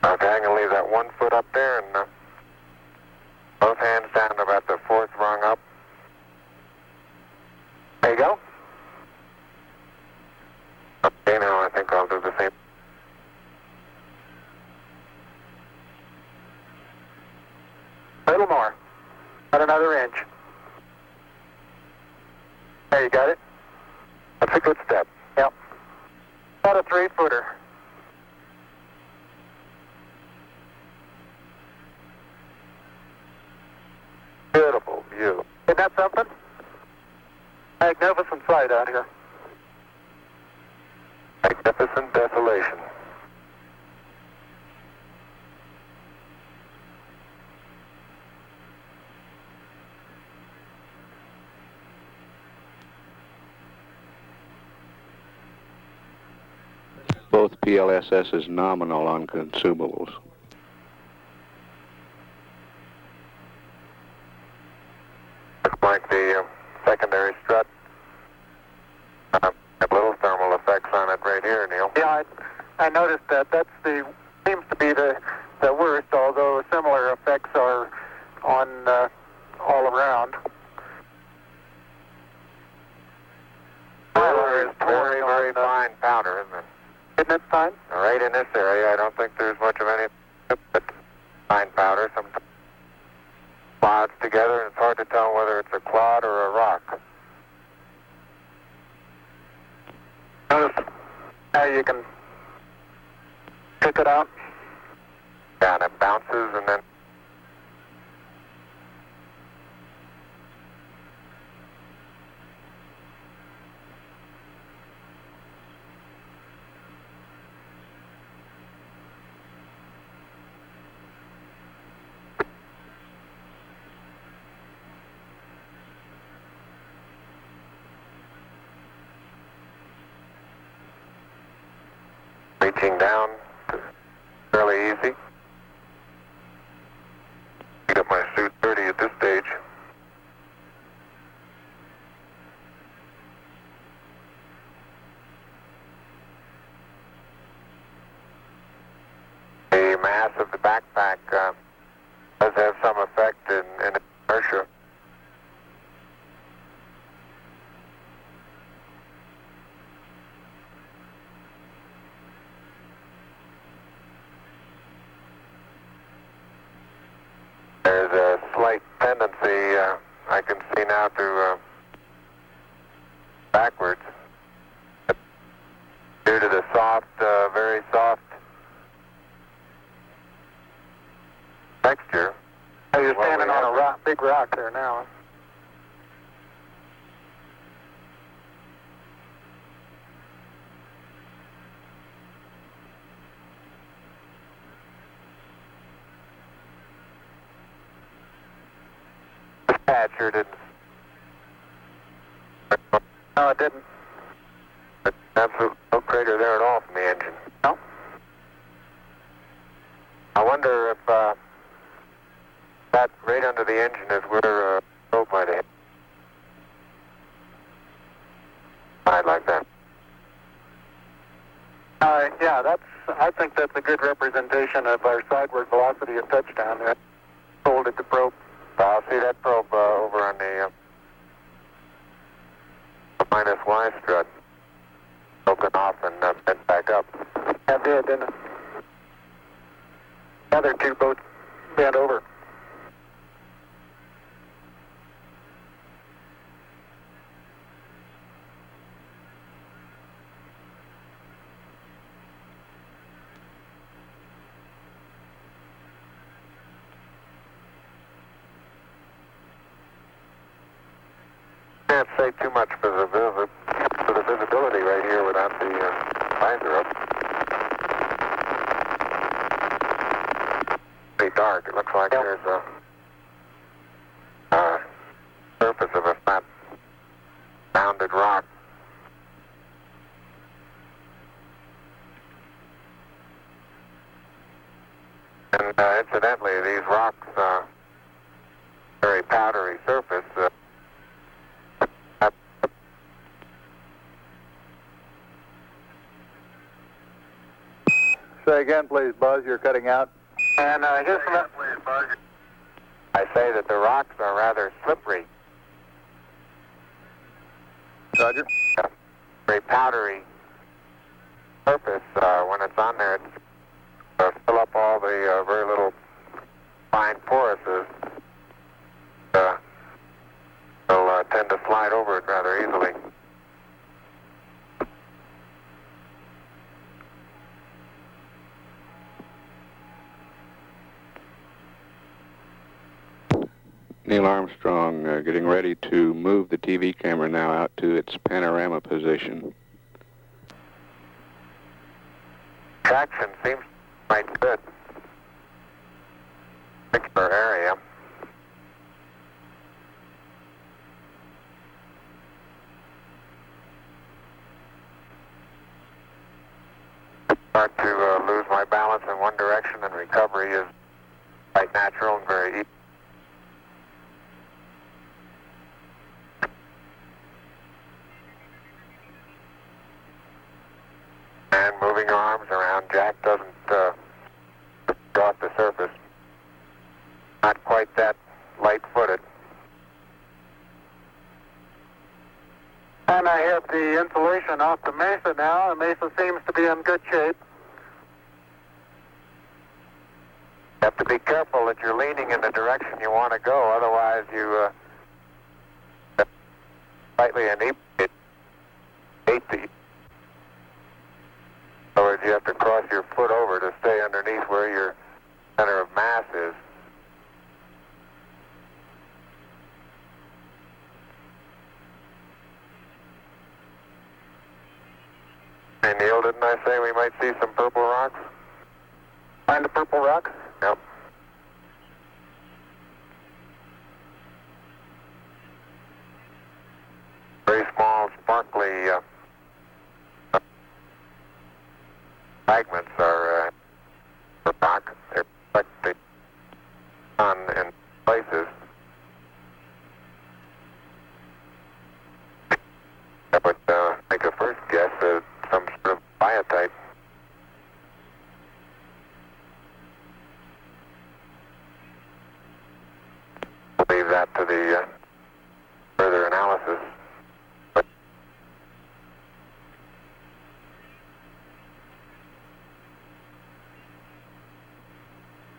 Okay, I'm going to leave that 1 foot up there and both hands down to about the 4th rung up. There you go. Okay, now I think I'll do the same. A little more. About another inch. There, you got it? That's a good step. Yep. About a 3-footer. Beautiful view. Isn't that something? Magnificent sight out here. Magnificent desolation. Both PLSSs nominal on consumables. Looks like the secondary strut. Got little thermal effects on it right here, Neil. Yeah, I noticed that. Seems to be the worst, although similar effects are on all around. It's very, very fine powder, isn't it? Isn't it fine? Right in this area, I don't think there's much of any but fine powder. Some clouds together, and it's hard to tell whether it's a clod or a rock. Notice how you can pick it out. Yeah, and it bounces and then... Reaching down, fairly easy. Get my suit dirty at this stage. The mass of the backpack does have some effect in inertia. There's a slight tendency I can see now to backwards due to the soft, very soft texture. You're standing on a rock, big rock there now. The patcher didn't. No, it didn't. Absolutely no crater there at all from the engine. No. I wonder if that right under the engine is where probe might hit. Like that. Yeah, I think that's a good representation of our sideward velocity at touchdown. Hold it to probe. I'll see that probe over on the minus Y strut. Broken off and bent back up. That did, didn't it? The other two boats bent over. Can't say too much for the visibility right here without the visor up. Pretty dark. It looks like there's a surface of a flat rounded rock. And incidentally, these rocks, very powdery surface. Say again, please, Buzz. You're cutting out. And just I say that the rocks are rather slippery. Roger. Very powdery surface. When it's on there, it's fill up all the very little fine porises. They'll tend to slide over it rather easily. Neil Armstrong getting ready to move the TV camera now out to its panorama position. Traction seems quite good. Particular area. Start to lose my balance in one direction, and recovery is quite natural and very easy. And moving arms around, Jack doesn't go off the surface. Not quite that light-footed. And I have the insulation off the mesa now. The mesa seems to be in good shape. You have to be careful that you're leaning in the direction you want to go, otherwise you slightly inebriate the. In other words, you have to cross your foot over to stay underneath where your center of mass is. Hey Neil, didn't I say we might see some purple rocks? Find the purple rocks? Yep. Very small, sparkly fragments are rock. They reflect the sun in places. I would make a first guess at some sort of biotite. Leave that to the further analysis. But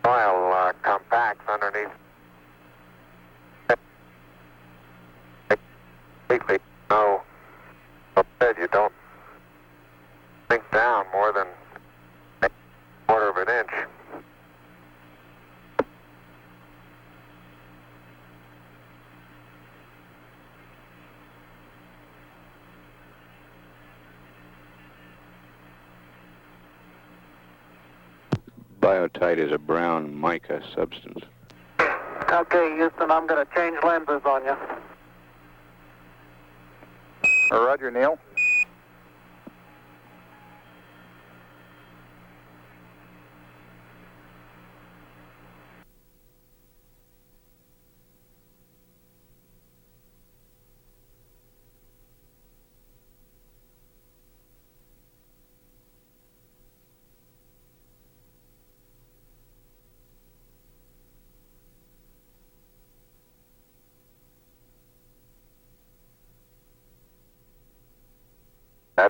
soil compacts underneath Biotite is a brown mica substance. Okay, Houston, I'm going to change lenses on you. Roger, Neil.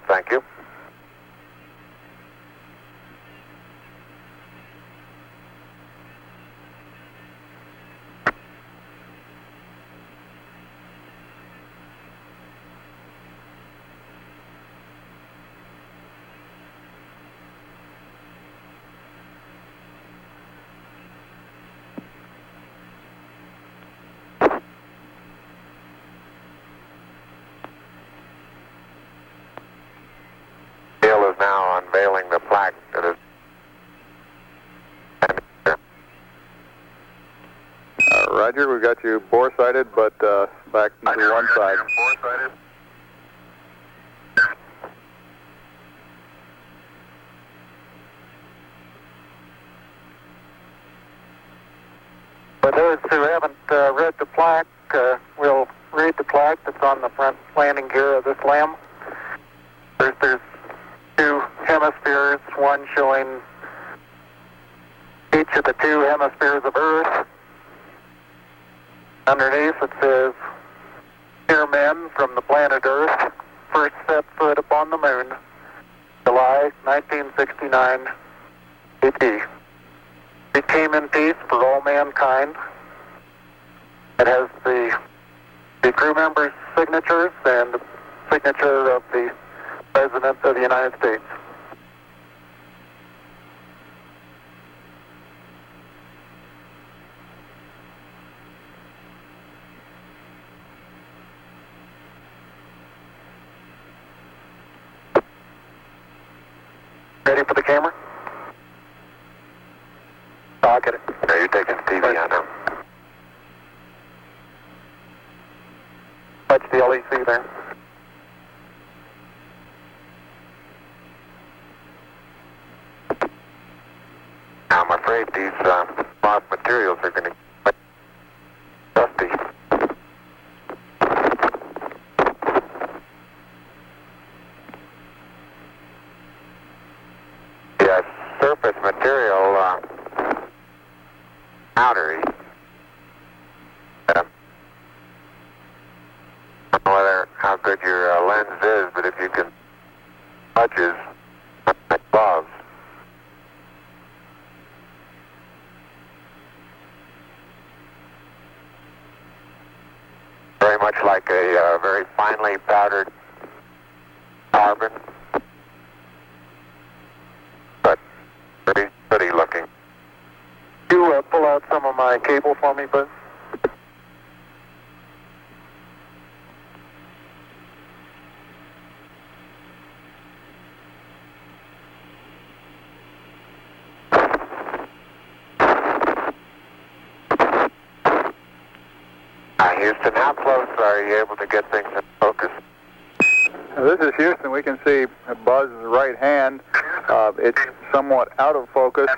Thank you. Neil is now unveiling the plaque that is. Roger, we got you bore-sighted, but back to one side. Bore-sighted. For those who haven't read the plaque, we'll read the plaque that's on the front landing gear of this LEM. There's two hemispheres, one showing each of the two hemispheres of Earth. Underneath it says, "Here men from the planet Earth first set foot upon the moon, July 1969 AD. It came in peace for all mankind." It has the crew members' signatures and the signature of the President of the United States. Ready for the camera? I'll get it. Yeah, you're taking TV on now. Touch the LEC there. Now, I'm afraid these lost materials are going to get dusty. Yeah, surface material, powdery. I don't know how good your lens is, but if you can touches like gloves. Very much like a very finely powdered carbon, but very pretty looking. You pull out some of my cable for me, Buzz? Houston, how close are you able to get things in focus? This is Houston. We can see Buzz's right hand. It's somewhat out of focus.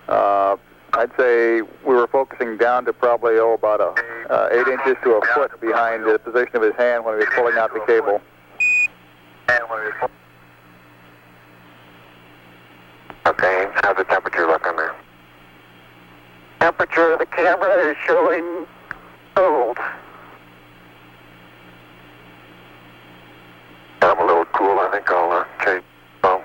I'd say we were focusing down to probably, about 8 inches to a foot behind the position of his hand when he was pulling out the cable. Okay, how's the temperature looking there? Temperature of the camera is showing cold. I'm a little cool. I think I'll change. Oh.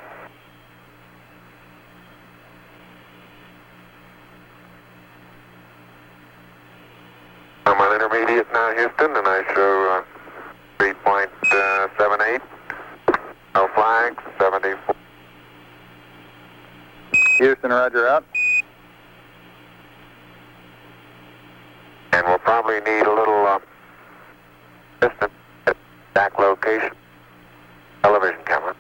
I'm on intermediate now, Houston, and I show 3.78. No flags, 74. Houston, roger out. And we'll probably need a little distance at back location. Television camera.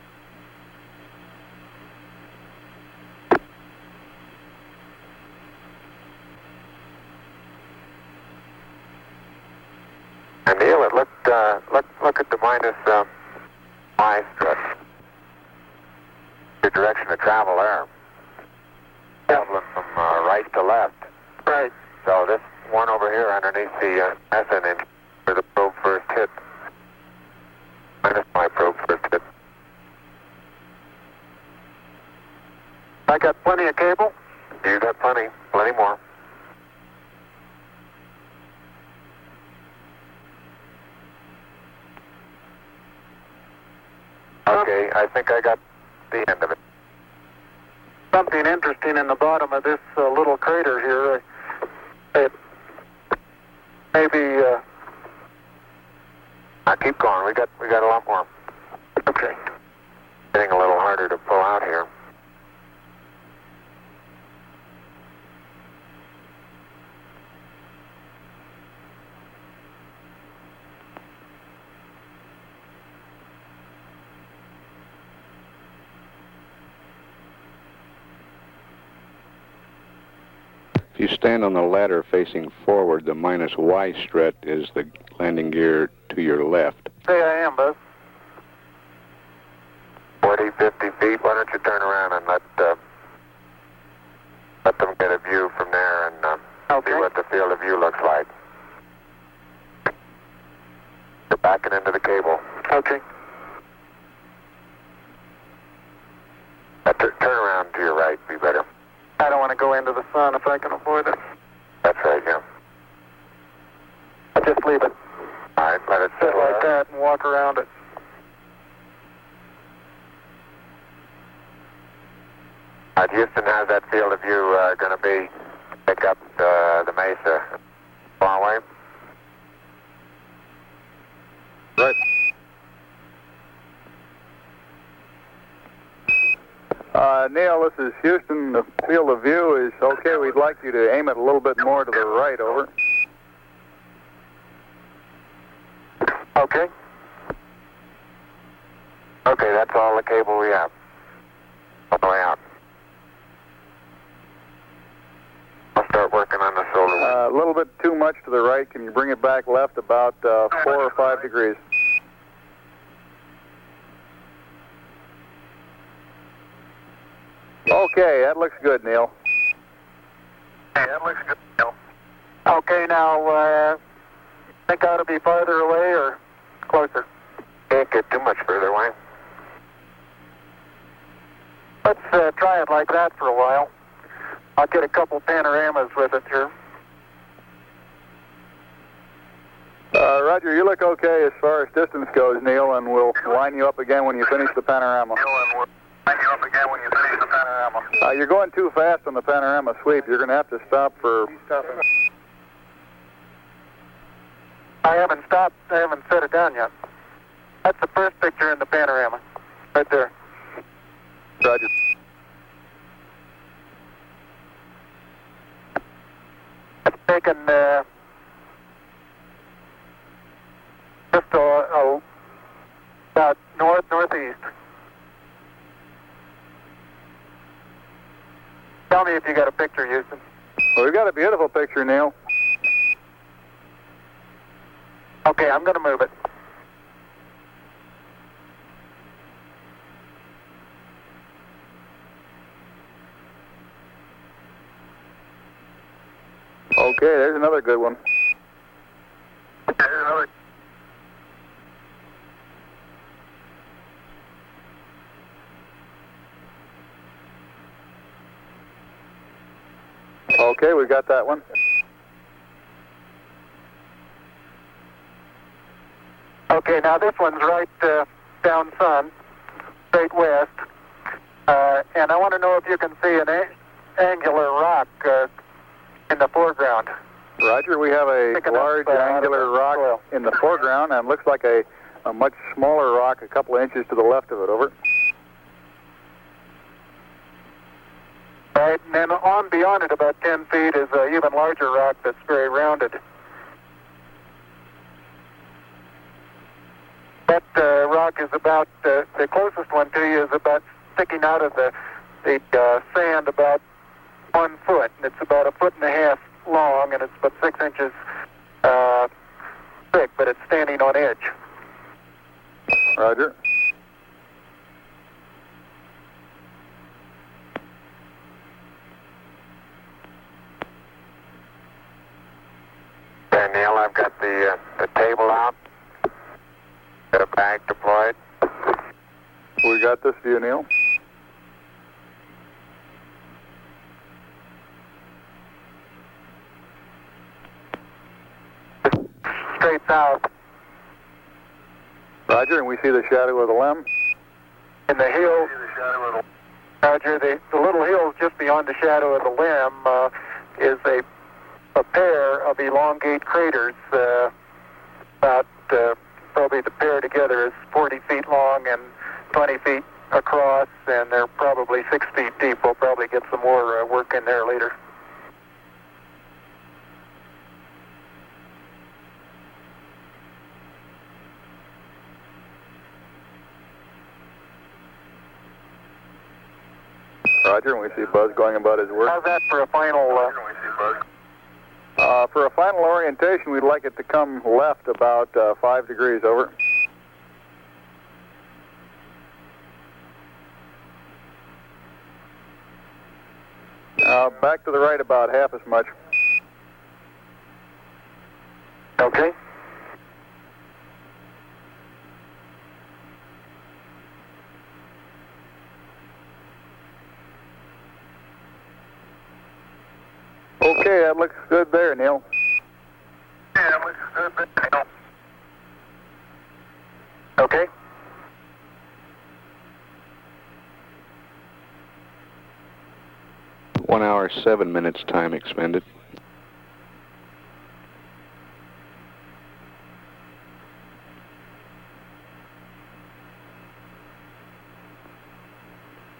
And Neil, it look at the minus Y strut. The direction of travel there. Traveling from right to left. Right. So this one over here underneath the SN engine where the probe first hit. Minus my probe first hit. I got plenty of cable? You got plenty more. Okay, I think I got the end of it. Something interesting in the bottom of this little crater here. Maybe. Keep going. We got a lot more. Okay. Getting a little harder to pull out here. If you stand on the ladder facing forward, the minus Y strut is the landing gear to your left. Say I am, Buzz. 40, 50 feet. Why don't you turn around and let them get a view from there and see what the field of view looks like. You're backing into the cable. Okay. Turn around to your right, be better. I don't want to go into the sun if I can avoid it. That's right, yeah. I'll just leave it. All right, let it sit like that and walk around it. Houston, how's that field of view going to be? Pick up the mesa far away? Right. Neil, this is Houston. The field of view is okay. We'd like you to aim it a little bit more to the right, over. Okay. Okay, that's all the cable we have. All the way out. I'll start working on the solar. A little bit too much to the right. Can you bring it back left about 4 or 5 degrees? Okay, that looks good, Neil. Okay, now, think I ought to be farther away or closer? Can't get too much further away. Let's try it like that for a while. I'll get a couple panoramas with it here. Roger, you look okay as far as distance goes, Neil, and we'll line you up again when you finish the panorama. You're going too fast on the panorama sweep. You're going to have to stop for... I haven't stopped. I haven't set it down yet. That's the first picture in the panorama. Right there. Roger. It's taken just about northeast. Tell me if you got a picture, Houston. Well, we've got a beautiful picture, Neil. Okay, I'm going to move it. Okay, there's another good one. Okay, we got that one. Okay, now this one's right down sun, straight west, and I want to know if you can see an angular rock in the foreground. Roger, we have a large angular rock in the foreground, and looks like a much smaller rock a couple of inches to the left of it, over. Right, and then on beyond it about 10 feet is an even larger rock that's very rounded. That rock is about, the closest one to you is about sticking out of the sand about 1 foot. And it's about 1.5 feet long, and it's about 6 inches thick, but it's standing on edge. Roger. Okay, Neil, I've got the table out. Got a bag deployed. We got this view, Neil. Straight south. Roger, and we see the shadow of the limb. And the hill, Roger, the little hill just beyond the shadow of the limb is a pair of elongate craters. About probably the pair together is 40 feet long and 20 feet across, and they're probably 6 feet deep. We'll probably get some more work in there later. Roger, and we see Buzz going about his work. How's that for a final? For a final orientation, we'd like it to come left about 5 degrees over. Back to the right about half as much. Okay. Okay, that looks good there, Neil. Yeah, that looks good there, Neil. Okay. One hour, 7 minutes time expended.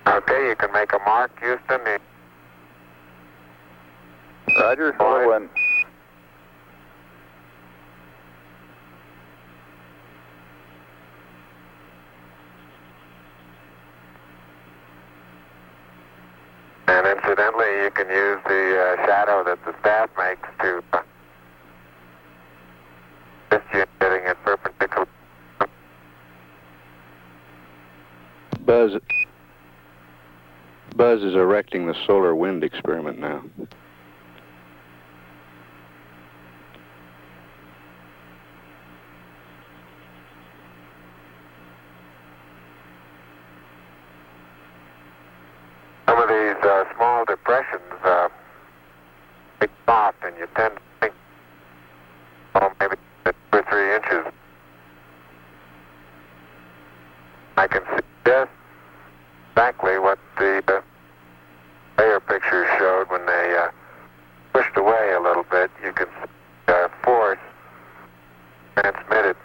Okay, you can make a mark, Houston. Roger, slow in. And incidentally, you can use the shadow that the staff makes to assist you in getting it perpendicular. Buzz is erecting the solar wind experiment now. Some of these small depressions big soft, and you tend to think, oh, maybe 2 or 3 inches. I can see just exactly what the layer pictures showed when they pushed away a little bit. You can see force transmitted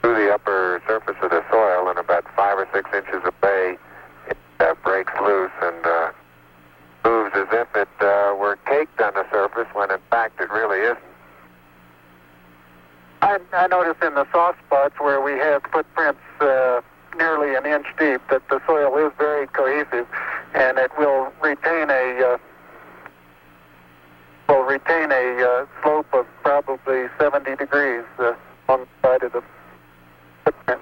through the upper surface of the soil, and about 5 or 6 inches away, it breaks loose and moves as if it were caked on the surface, when in fact it really isn't. I noticed in the soft spots where we have footprints nearly an inch deep that the soil is very cohesive, and it will retain a slope of probably 70 degrees on the side of the footprint.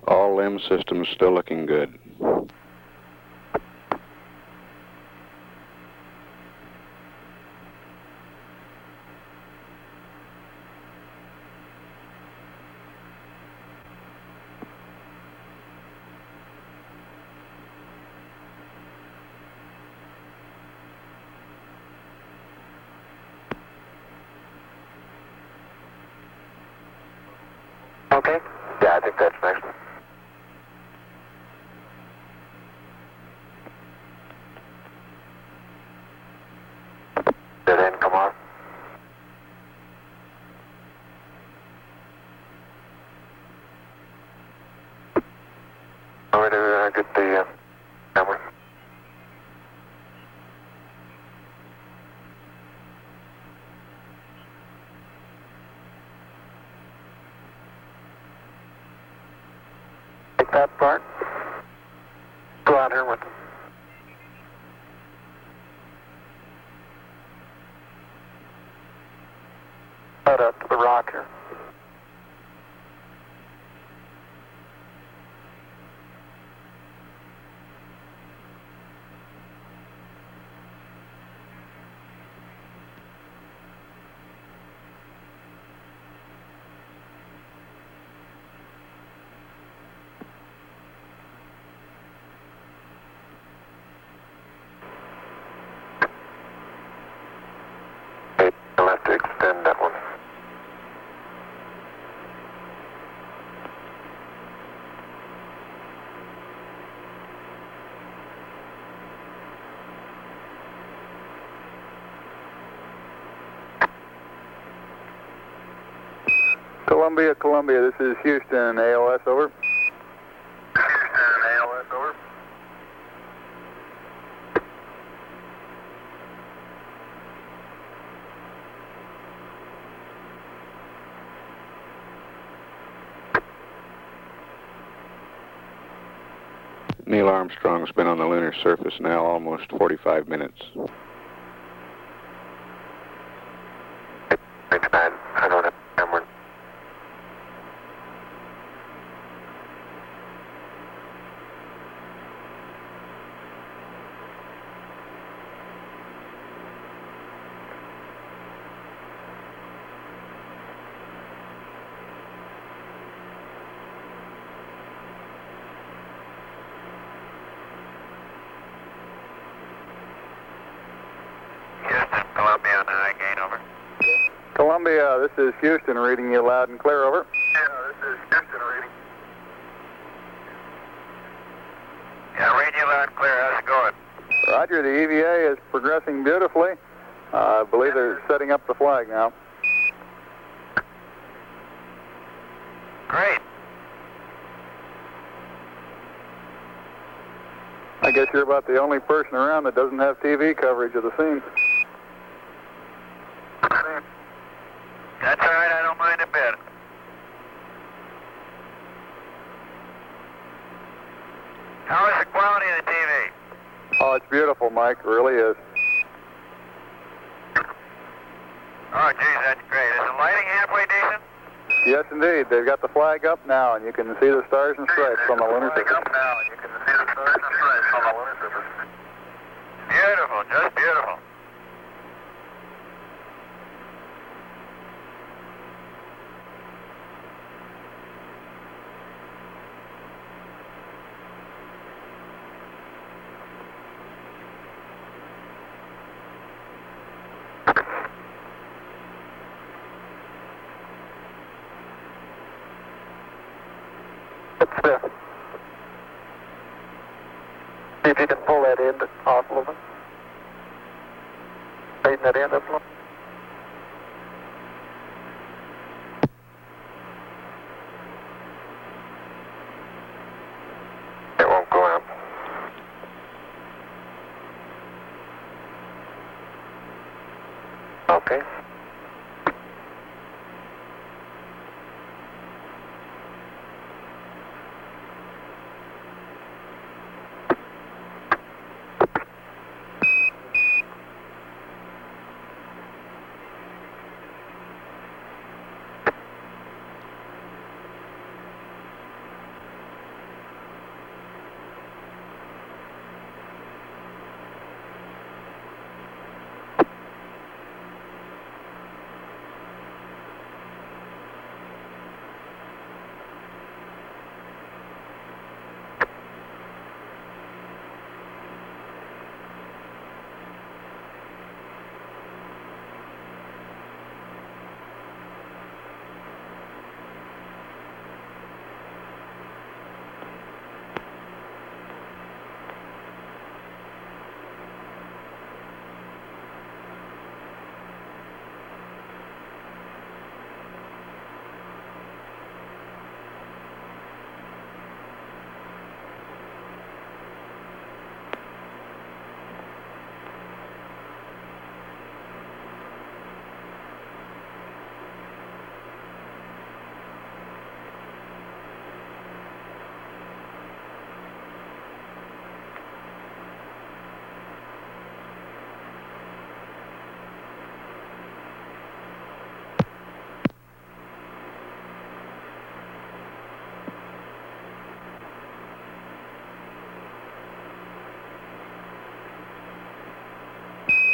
All limb systems still looking good. Okay? Yeah, I think that's next. Dead end come off. Over to get the camera. Take that part. Go out here with them. Head up to the rock here. I'll have to extend that one. Columbia, this is Houston, AOS, over. Houston, AOS, over. Neil Armstrong's been on the lunar surface now almost 45 minutes. Thanks, man. I don't have camera. Houston, Columbia on the high gain, over. Columbia, this is Houston, reading you loud and clear, over. Yeah, this is Houston reading. Yeah, read you loud and clear. How's it going? Roger, the EVA is progressing beautifully. I believe they're setting up the flag now. Great. I guess you're about the only person around that doesn't have TV coverage of the scene. That's all right. I don't mind a bit. How is the quality of the TV? Oh, it's beautiful, Mike. It really is. Oh, geez, that's great. Is the lighting halfway decent? Yes, indeed. They've got the flag up now, and you can see the stars and stripes on the lunar surface. Beautiful, just beautiful. It's see if you can pull that end off a little bit. Straighten that end up a little. It won't go out. Okay.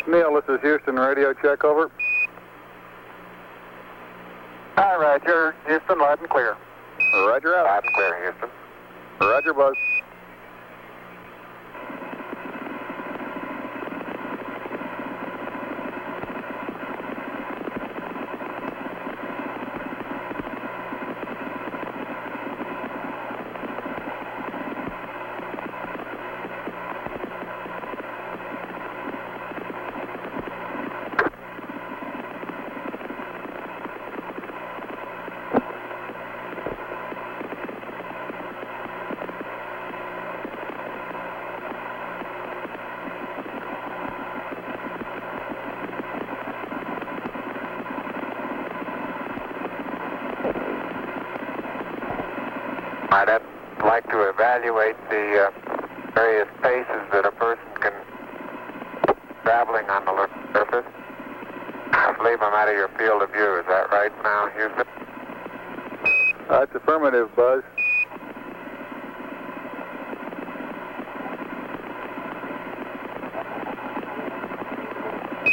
Neil, this is Houston. Radio check, over. Hi, Roger. Houston, loud and clear. Roger out. Loud and clear, Houston. Roger, Buzz. I'd like to evaluate the various paces that a person can traveling on the surface. I believe I'm out of your field of view. Is that right now, Houston? That's affirmative, Buzz.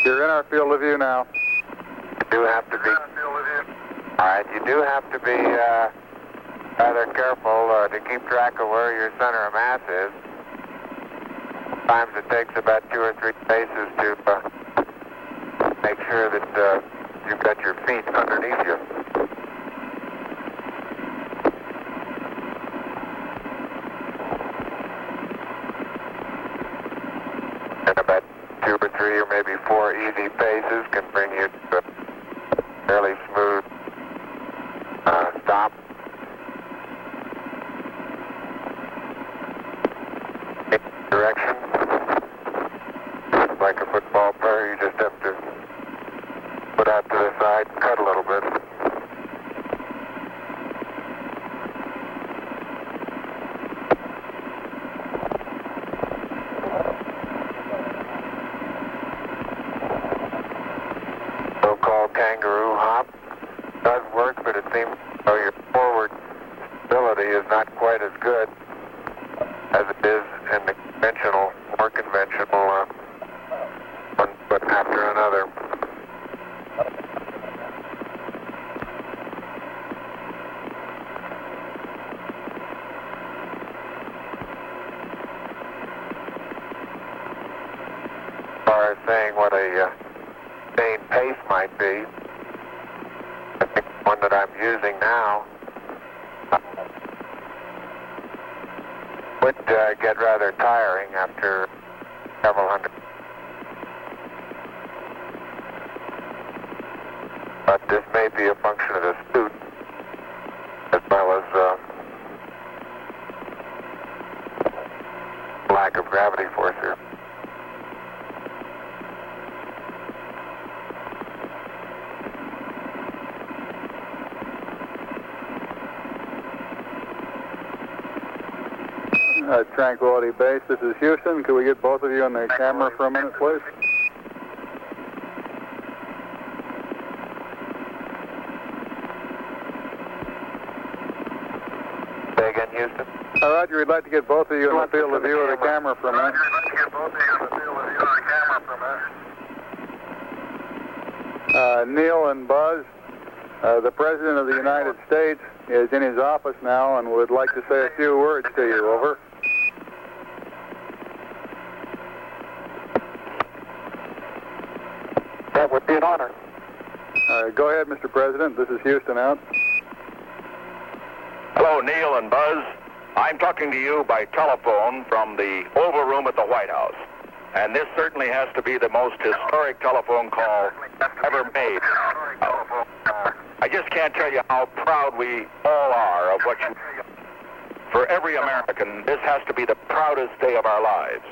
You're in our field of view now. You do have to be. All right, you do have to be rather careful to keep track of where your center of mass is. Sometimes it takes about 2 or 3 paces to make sure that you've got your feet underneath you. And about 2 or 3 or maybe 4 easy paces can bring you to a fairly smooth stop. Direction. Like a football player, you just have to put out to the side and cut a little bit. So-called kangaroo hop does work, but it seems your forward stability is not quite as good as it is in the more conventional one foot after another. As far as saying what a sustained pace might be, I think the one that I'm using now would get rather tiring after several hundred. But this may be a function of the suit as well as lack of gravity force here. Tranquility Base, this is Houston. Could we get both of you on the camera for a minute, please? Say again, Houston. Roger, we'd like to get both of you in the field of view of the camera for a minute. Neil and Buzz, the President of the United States is in his office now and would like to say a few words to you. Over. That would be an honor. Go ahead, Mr. President. This is Houston out. Hello, Neil and Buzz. I'm talking to you by telephone from the Oval Room at the White House. And this certainly has to be the most historic telephone call ever made. I just can't tell you how proud we all are of what you... For every American, this has to be the proudest day of our lives.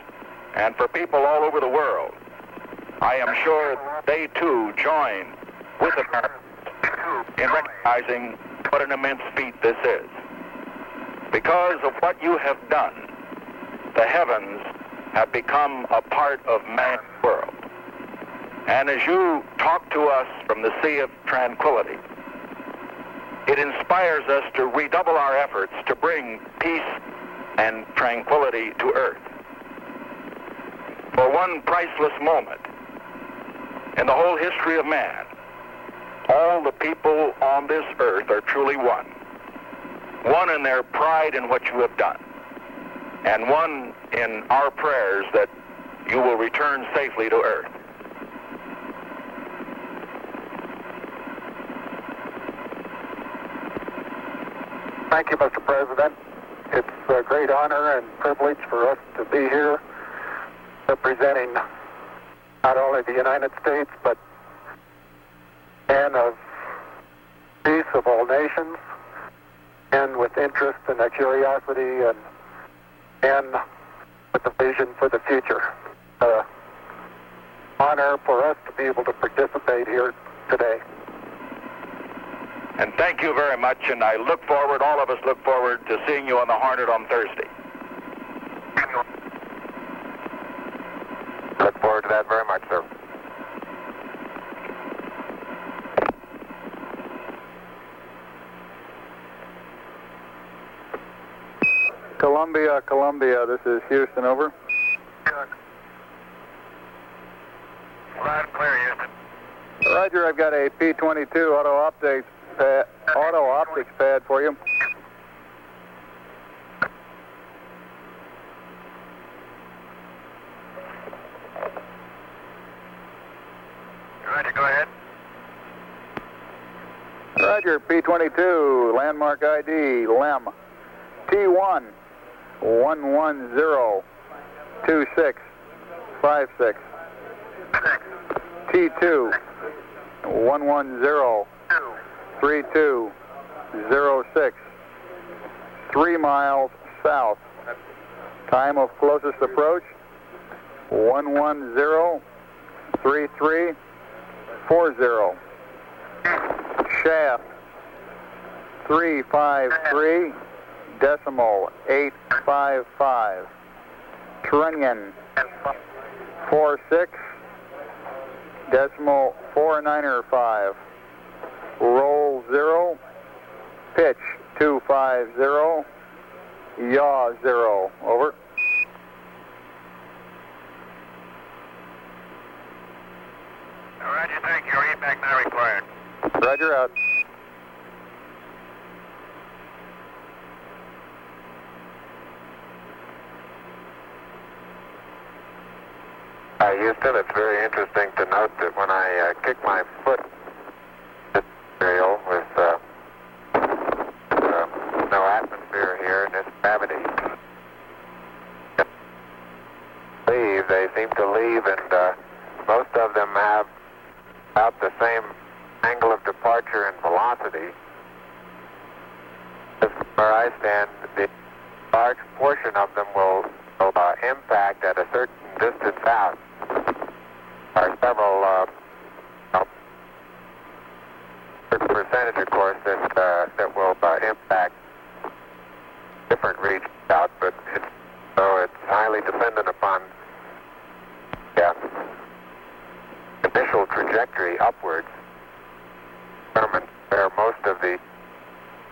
And for people all over the world, I am sure they too join with Americans in recognizing what an immense feat this is. Because of what you have done, the heavens have become a part of man's world. And as you talk to us from the Sea of Tranquility, it inspires us to redouble our efforts to bring peace and tranquility to Earth. For one priceless moment, in the whole history of man. All the people on this earth are truly one. One in their pride in what you have done, and one in our prayers that you will return safely to earth. Thank you, Mr. President. It's a great honor and privilege for us to be here representing not only the United States, but men of peace of all nations, and with interest and a curiosity, and with a vision for the future. Honor for us to be able to participate here today. And thank you very much, and I look forward, all of us look forward to seeing you on the Hornet on Thursday. Look forward to that very much, sir. Columbia, this is Houston, over. Loud and clear, Houston. Roger, I've got a P-22 auto optics pad for you. Roger, go ahead. Roger, P-22, landmark ID, LEM, T1, 1102656, T2, 1103206, 3 miles south. Time of closest approach, 1103340. Shaft, 353.855. Trunnion, 46.495. Roll 0. Pitch 250. Yaw 0. Over. Roger, thank you. Read back now required. Roger, out. Houston, it's very interesting to note that when I kick my foot this material with no atmosphere here and this gravity, they seem to leave, and most of them have about the same angle of departure and velocity. As where I stand, the large portion of them will impact at a certain distance out. There are several certain percentage, of course, that will impact different regions out, but it's highly dependent upon initial trajectory upwards, determine where most of the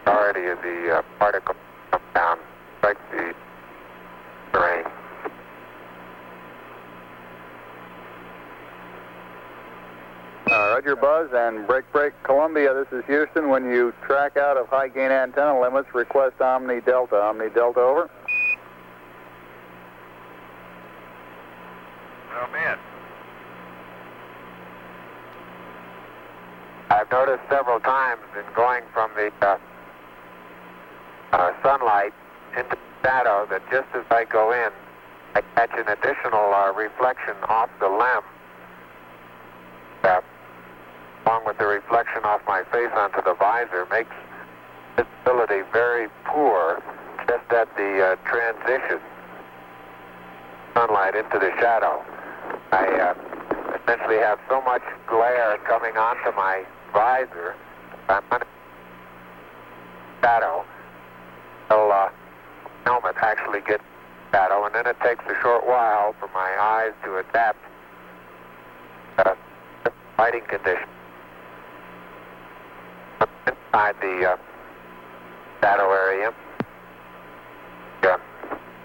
majority of the particles come down, like the terrain. Roger, Buzz, and break, Columbia, this is Houston. When you track out of high gain antenna limits, request Omni Delta, over. Well, man. I've noticed several times in going from the sunlight into the shadow that just as I go in, I catch an additional reflection off the LEM, along with the reflection off my face onto the visor, makes visibility very poor just at the transition sunlight into the shadow. I essentially have so much glare coming onto my visor, I'm under shadow until helmet actually gets shadow, and then it takes a short while for my eyes to adapt to lighting conditions. Inside the shadow area,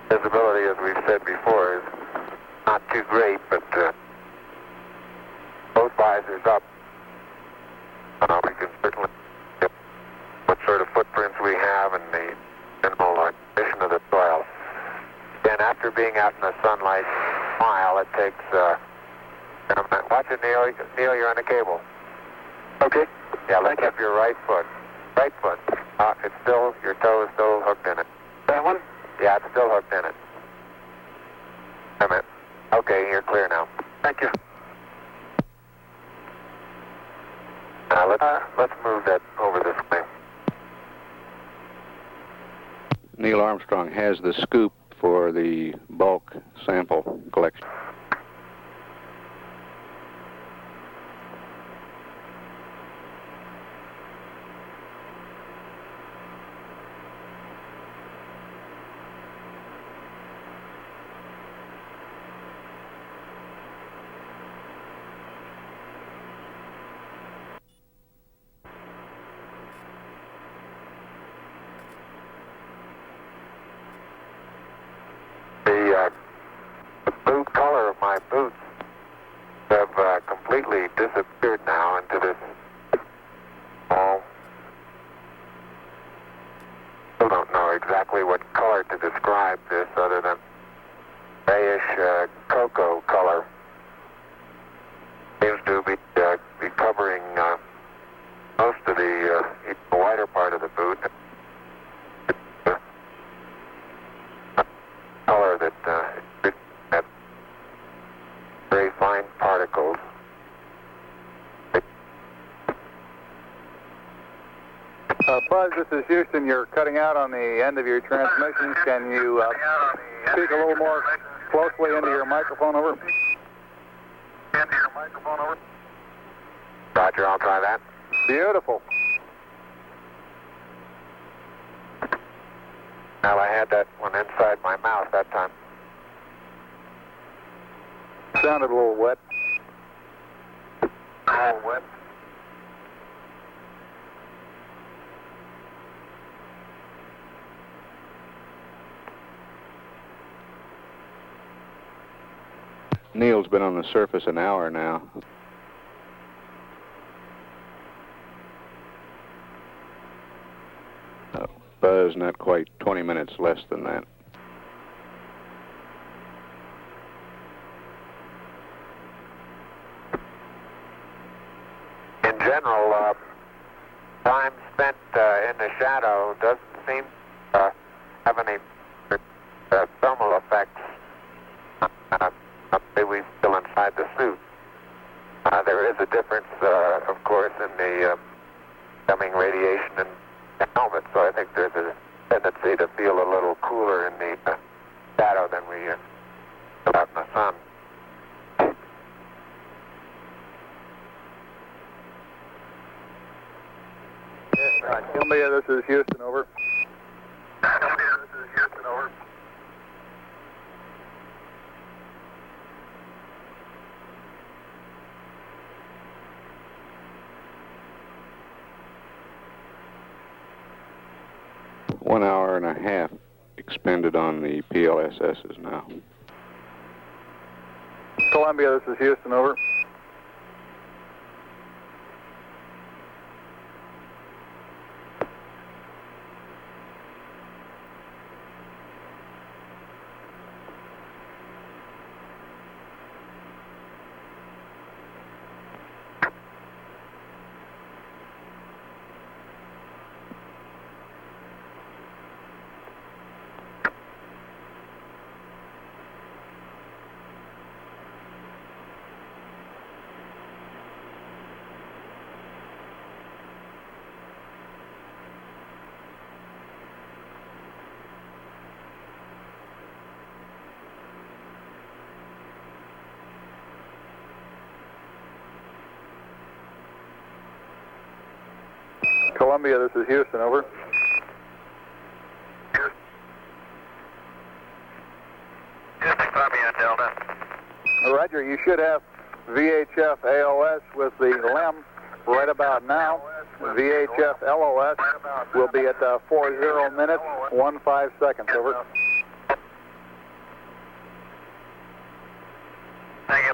visibility, as we've said before, is not too great, but both visors up, we can certainly get what sort of footprints we have and the general condition of the soil. Again, after being out in the sunlight a while, it takes, watch it, Neil. Neil, you're on the cable. Okay. Yeah, lift up your right foot. Right foot. It's still, your toe is still hooked in it. That one? Yeah, it's still hooked in it. Wait a minute. Okay, you're clear now. Thank you. Let's move that over this way. Neil Armstrong has the scoop for the bulk sample collection. The boot color of my boots have completely disappeared now into this still don't know exactly what color to describe this other than grayish cocoa color. Seems to be covering most of the wider part of the boot. Color that had very fine particles. Buzz, this is Houston. You're cutting out on the end of your transmission. Can you speak a little more closely into your microphone, over? Roger, I'll try that. Beautiful. Well, I had that one inside my mouth that time. Sounded a little wet. A little wet. Neil's been on the surface an hour now. Buzz, not quite 20 minutes, less than that. In general, time spent in the shadow doesn't seem to have any thermal effects. We still inside the suit. There is a difference, of course, in the coming radiation and helmet, so I think there's a tendency to feel a little cooler in the shadow than we feel out in the sun. Columbia, this is Houston, over. Columbia, this is Houston, over. One hour and a half expended on the PLSSs now. Columbia, this is Houston, over. Columbia, this is Houston, over. Houston, Columbia, Delta. Roger, you should have VHF AOS with the LEM right about now. VHF LOS will be at 40 minutes, 15 seconds, over. Thank you.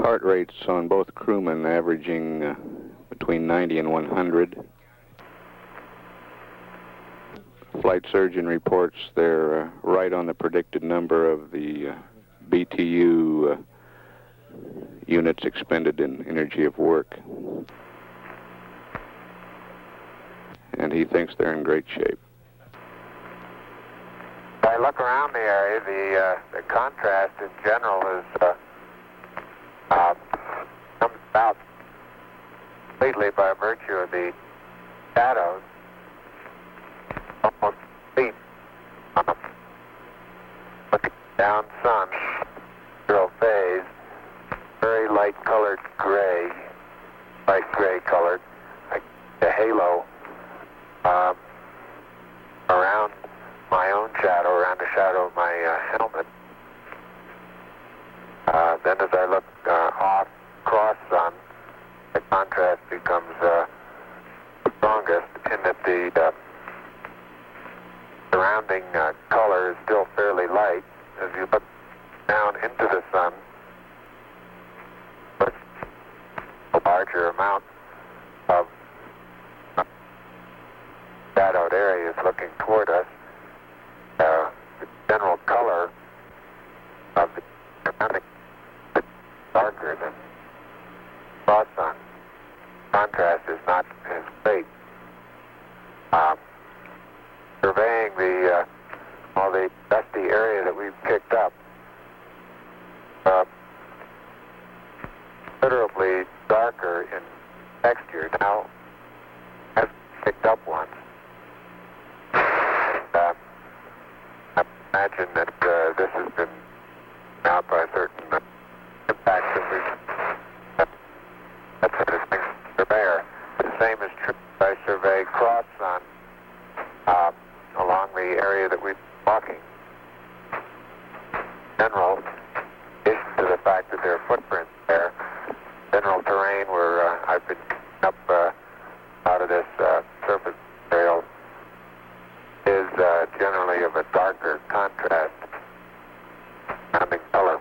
Heart rates on both crewmen averaging between 90 and 100. Flight surgeon reports they're right on the predicted number of the BTU units expended in energy of work. And he thinks they're in great shape. If I look around the area, the contrast in general is comes about completely by virtue of the shadows. Almost complete. Looking down sun, zero phase, very light colored gray, light gray colored, like a halo around my own shadow, around the shadow of my helmet. Then as I look off cross sun, the contrast becomes strongest in that the surrounding color is still fairly light. As you look down into the sun, a larger amount of shadowed areas looking toward us. The general color of the surrounding is darker than cross sun. Contrast is not as great. Surveying all the dusty area that we've picked up, considerably darker in texture. Now, I've picked up once. I imagine that this has been out by certain impacts that we've that's a distinct surveyor. The same is true if I survey cross sun along the area that we've been walking. General, in addition to the fact that there are footprints there, general terrain where I've been up out of this surface material is generally of a darker contrast surrounding color.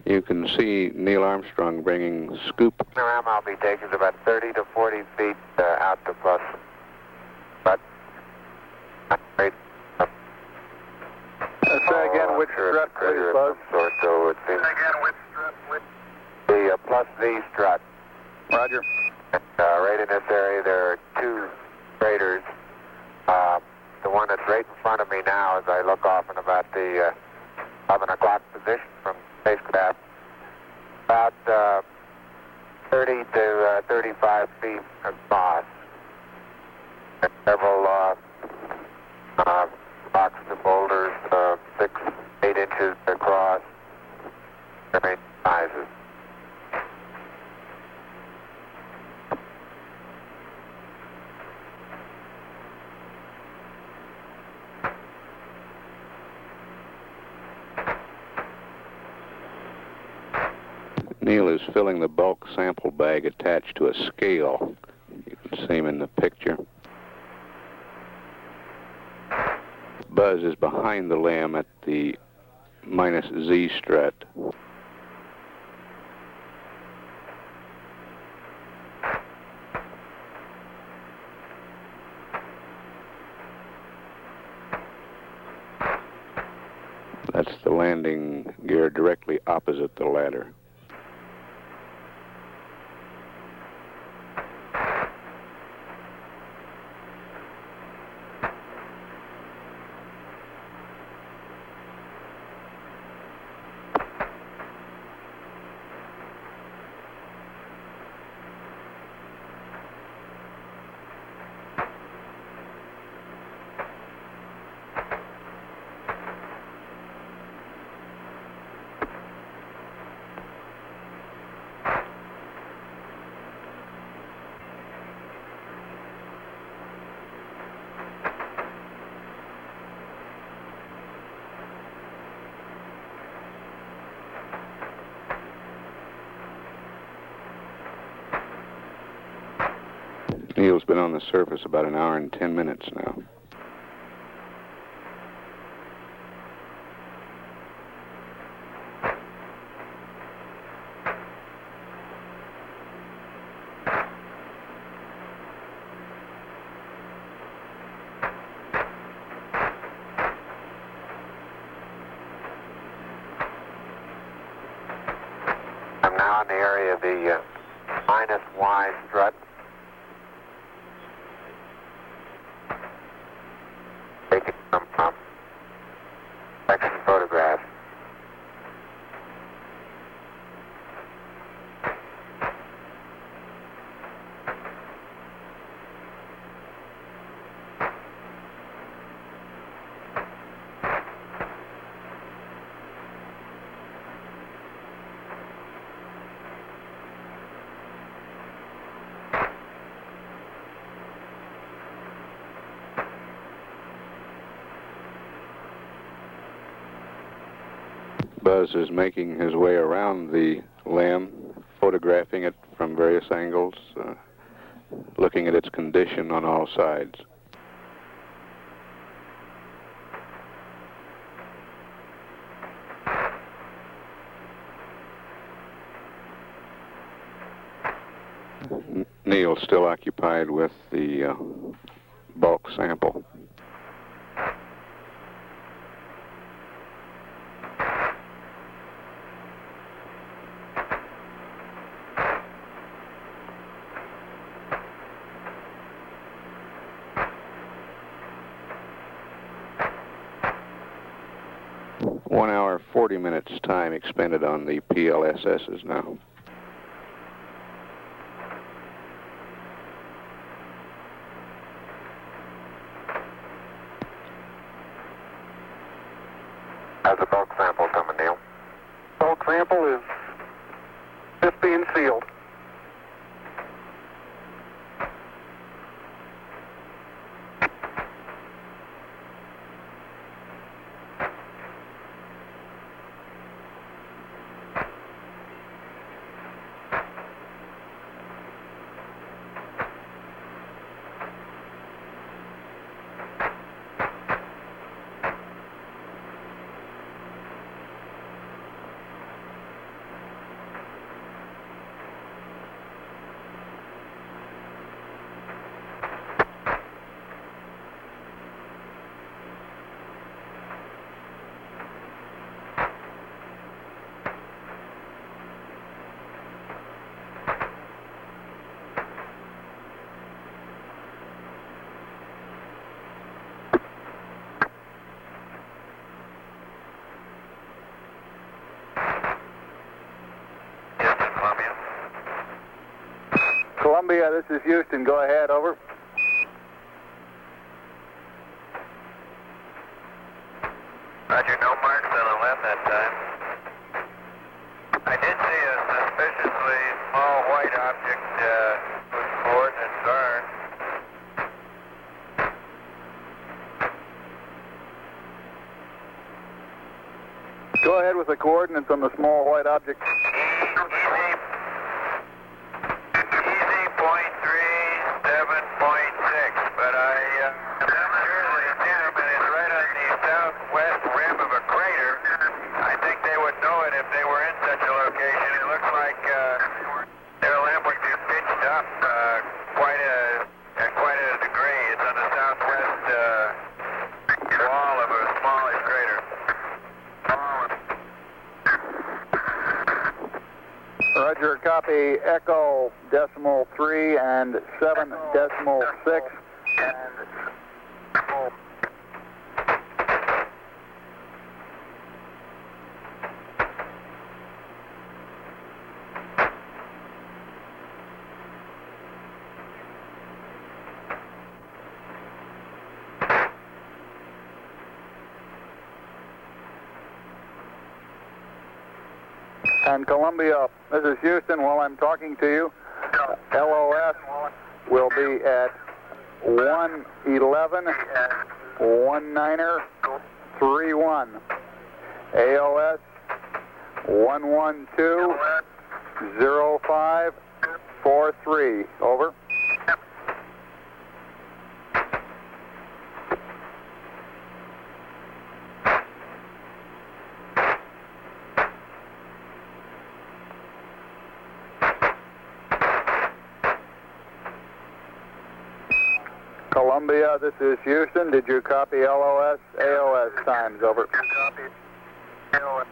You can see Neil Armstrong bringing scoop. The ram I'll be taking is about 30 to 40 feet out to plus. But say again which strut, please, Buzz. So it seems again which strut, the plus V strut. Roger. And, right in this area there are two craters. The one that's right in front of me now as I look off in about the 11 o'clock position from spacecraft, about 30 to 35 feet across. And several rocks and boulders, 6, 8 inches across, varying sizes. Neil is filling the bulk sample bag attached to a scale. You can see him in the picture. Buzz is behind the lamb at the minus Z strut. That's the landing gear directly opposite the ladder. Neil's been on the surface about an hour and 10 minutes now. I'm now in the area of the minus Y strut. Taking some section photographs. Buzz is making his way around the limb, photographing it from various angles, looking at its condition on all sides. Neil's still occupied with the bulk sample. One hour, 40 minutes time expended on the PLSSs now. How's the bulk sample coming, Neil? Bulk sample is just being sealed. Columbia, this is Houston. Go ahead, over. Roger, no marks on the limb that time. I did see a suspiciously small white object whose coordinates are. Go ahead with the coordinates on the small white object. But I'm sure they did him, and it's right on the southwest rim of a crater. I think they would know it if they were in such a location. It looks like their limb would be pitched up at quite a degree. It's on the southwest wall of a smallish crater. Roger, copy Echo decimal 3 and 7 decimal 6. And Columbia, this is Houston. While I'm talking to you, LOS will be at 111 19er 31. AOS 112 05 43. Over. Columbia, this is Houston. Did you copy LOS, AOS times? Over. Copy. AOS.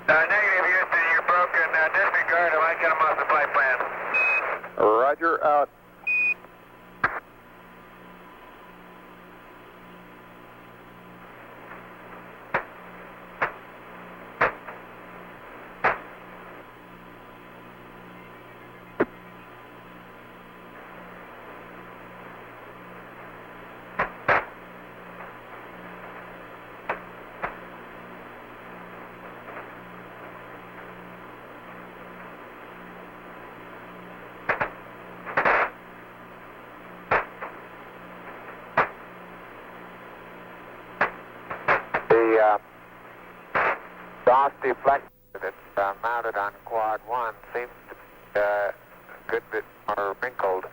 Negative, Houston. You're broken. Disregard. I might get them off the flight plan. Roger, out. DOS deflector that's mounted on quad 1 seems to be a good bit more wrinkled.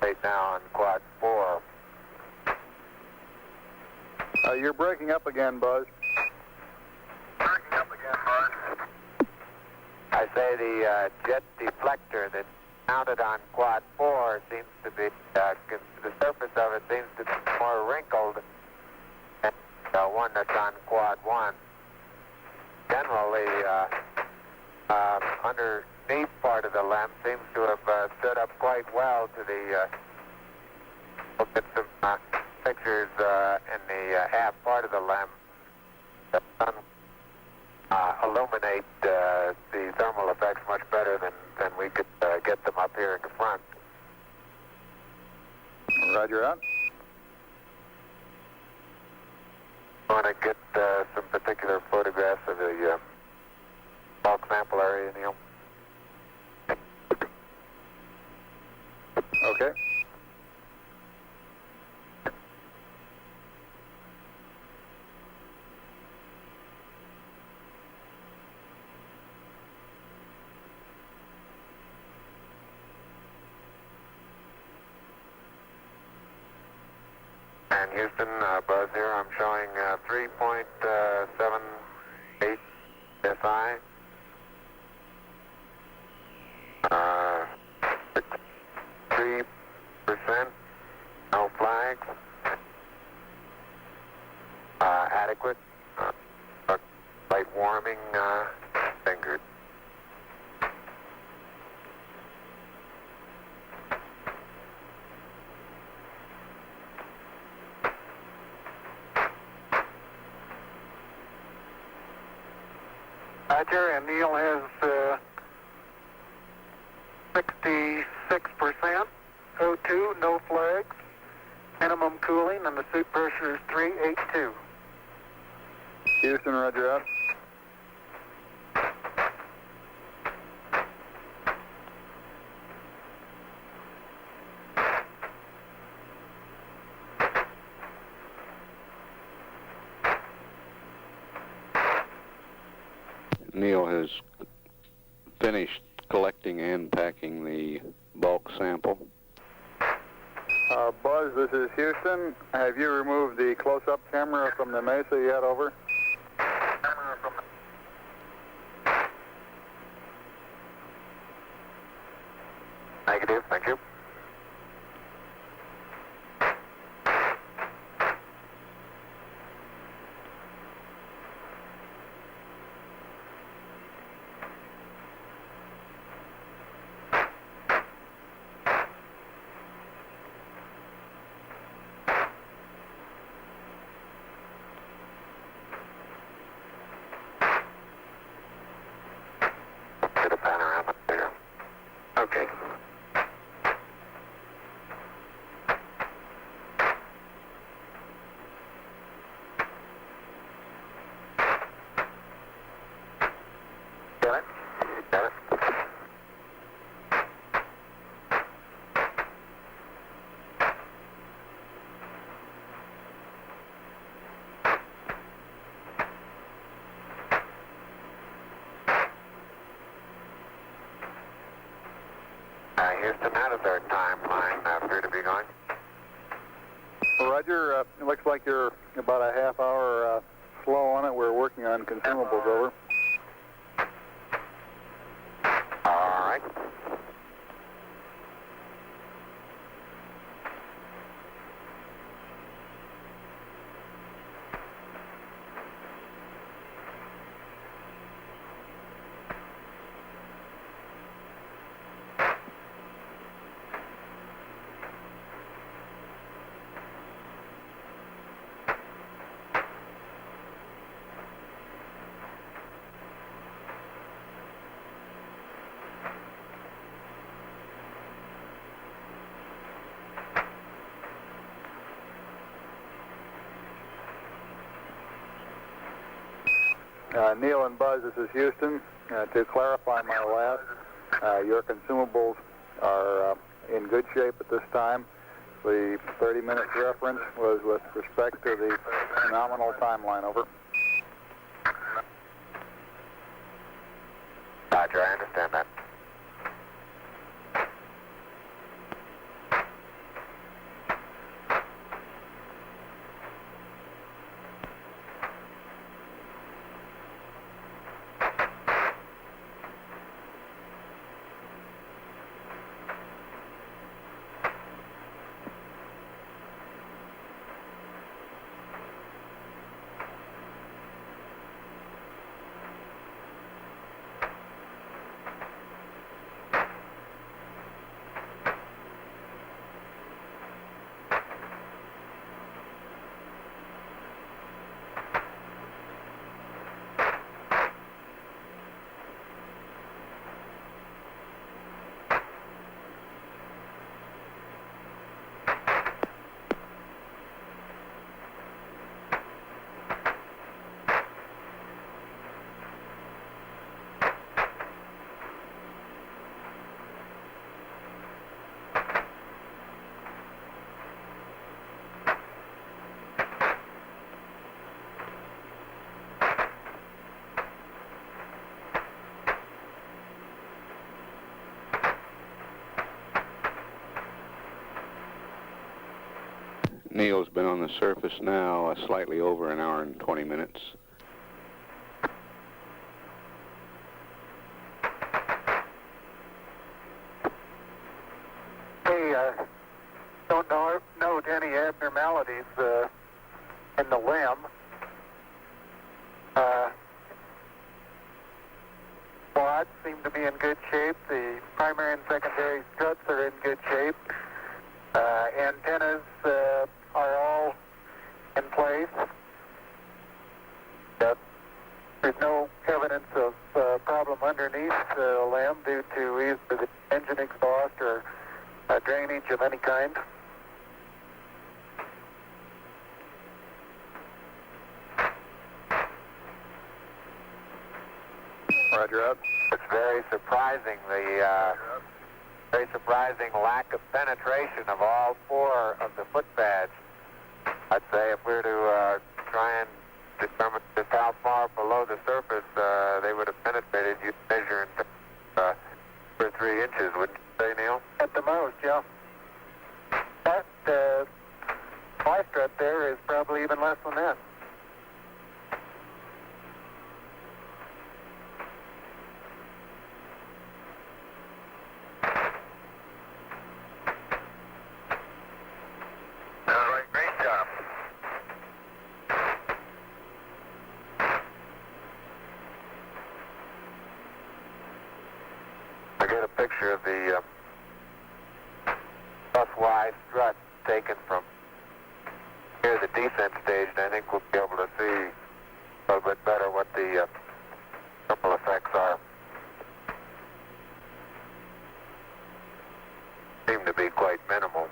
Right now on quad 4. You're breaking up again, Buzz. Breaking up again, Buzz. I say the jet deflector that's mounted on quad 4 seems to be, the surface of it seems to be more wrinkled than the one that's on quad 1. Generally, underneath part of the LEM seems to have stood up quite well to the, look at some pictures in the aft part of the LEM that illuminate the thermal effects much better than we could get them up here in the front. Roger, out. I want to get some particular photographs of the bulk sample area, Neil. Okay. And Houston, Buzz here, I'm showing 3.78 SI. 3%, no flags. Adequate. Light warming fingers. Roger, and Neil has 66% O2, no flags, minimum cooling, and the suit pressure is 382. Houston, roger, out. Neil has finished collecting and packing the bulk sample. Buzz, this is Houston. Have you removed the close-up camera from the Mesa yet? Over. Negative, thank you. Get a panorama there. Okay. Got it? Got it. Houston, how does our timeline appear to be going? Roger, it looks like you're about a half hour slow on it. We're working on consumables. Over. All right. Neil and Buzz, this is Houston. To clarify my last, your consumables are in good shape at this time. The 30-minute reference was with respect to the nominal timeline. Over. Roger, I understand that. Neil's been on the surface now slightly over an hour and 20 minutes. We don't note any abnormalities in the limb. Quads seem to be in good shape. The primary and secondary struts are in good shape. Antennas are all in place. There's no evidence of problem underneath the limb due to either the engine exhaust or drainage of any kind. Roger up. It's very surprising, very surprising lack of penetration of all four of the foot pads. I'd say if we were to try and determine just how far below the surface they would have penetrated, you'd measure in 2 or 3 inches, wouldn't you say, Neil? At the most, yeah. That fly strut there is probably even less than that. Picture of the bus-wide strut taken from near the descent stage, and I think we'll be able to see a little bit better what the thermal effects are. Seem to be quite minimal.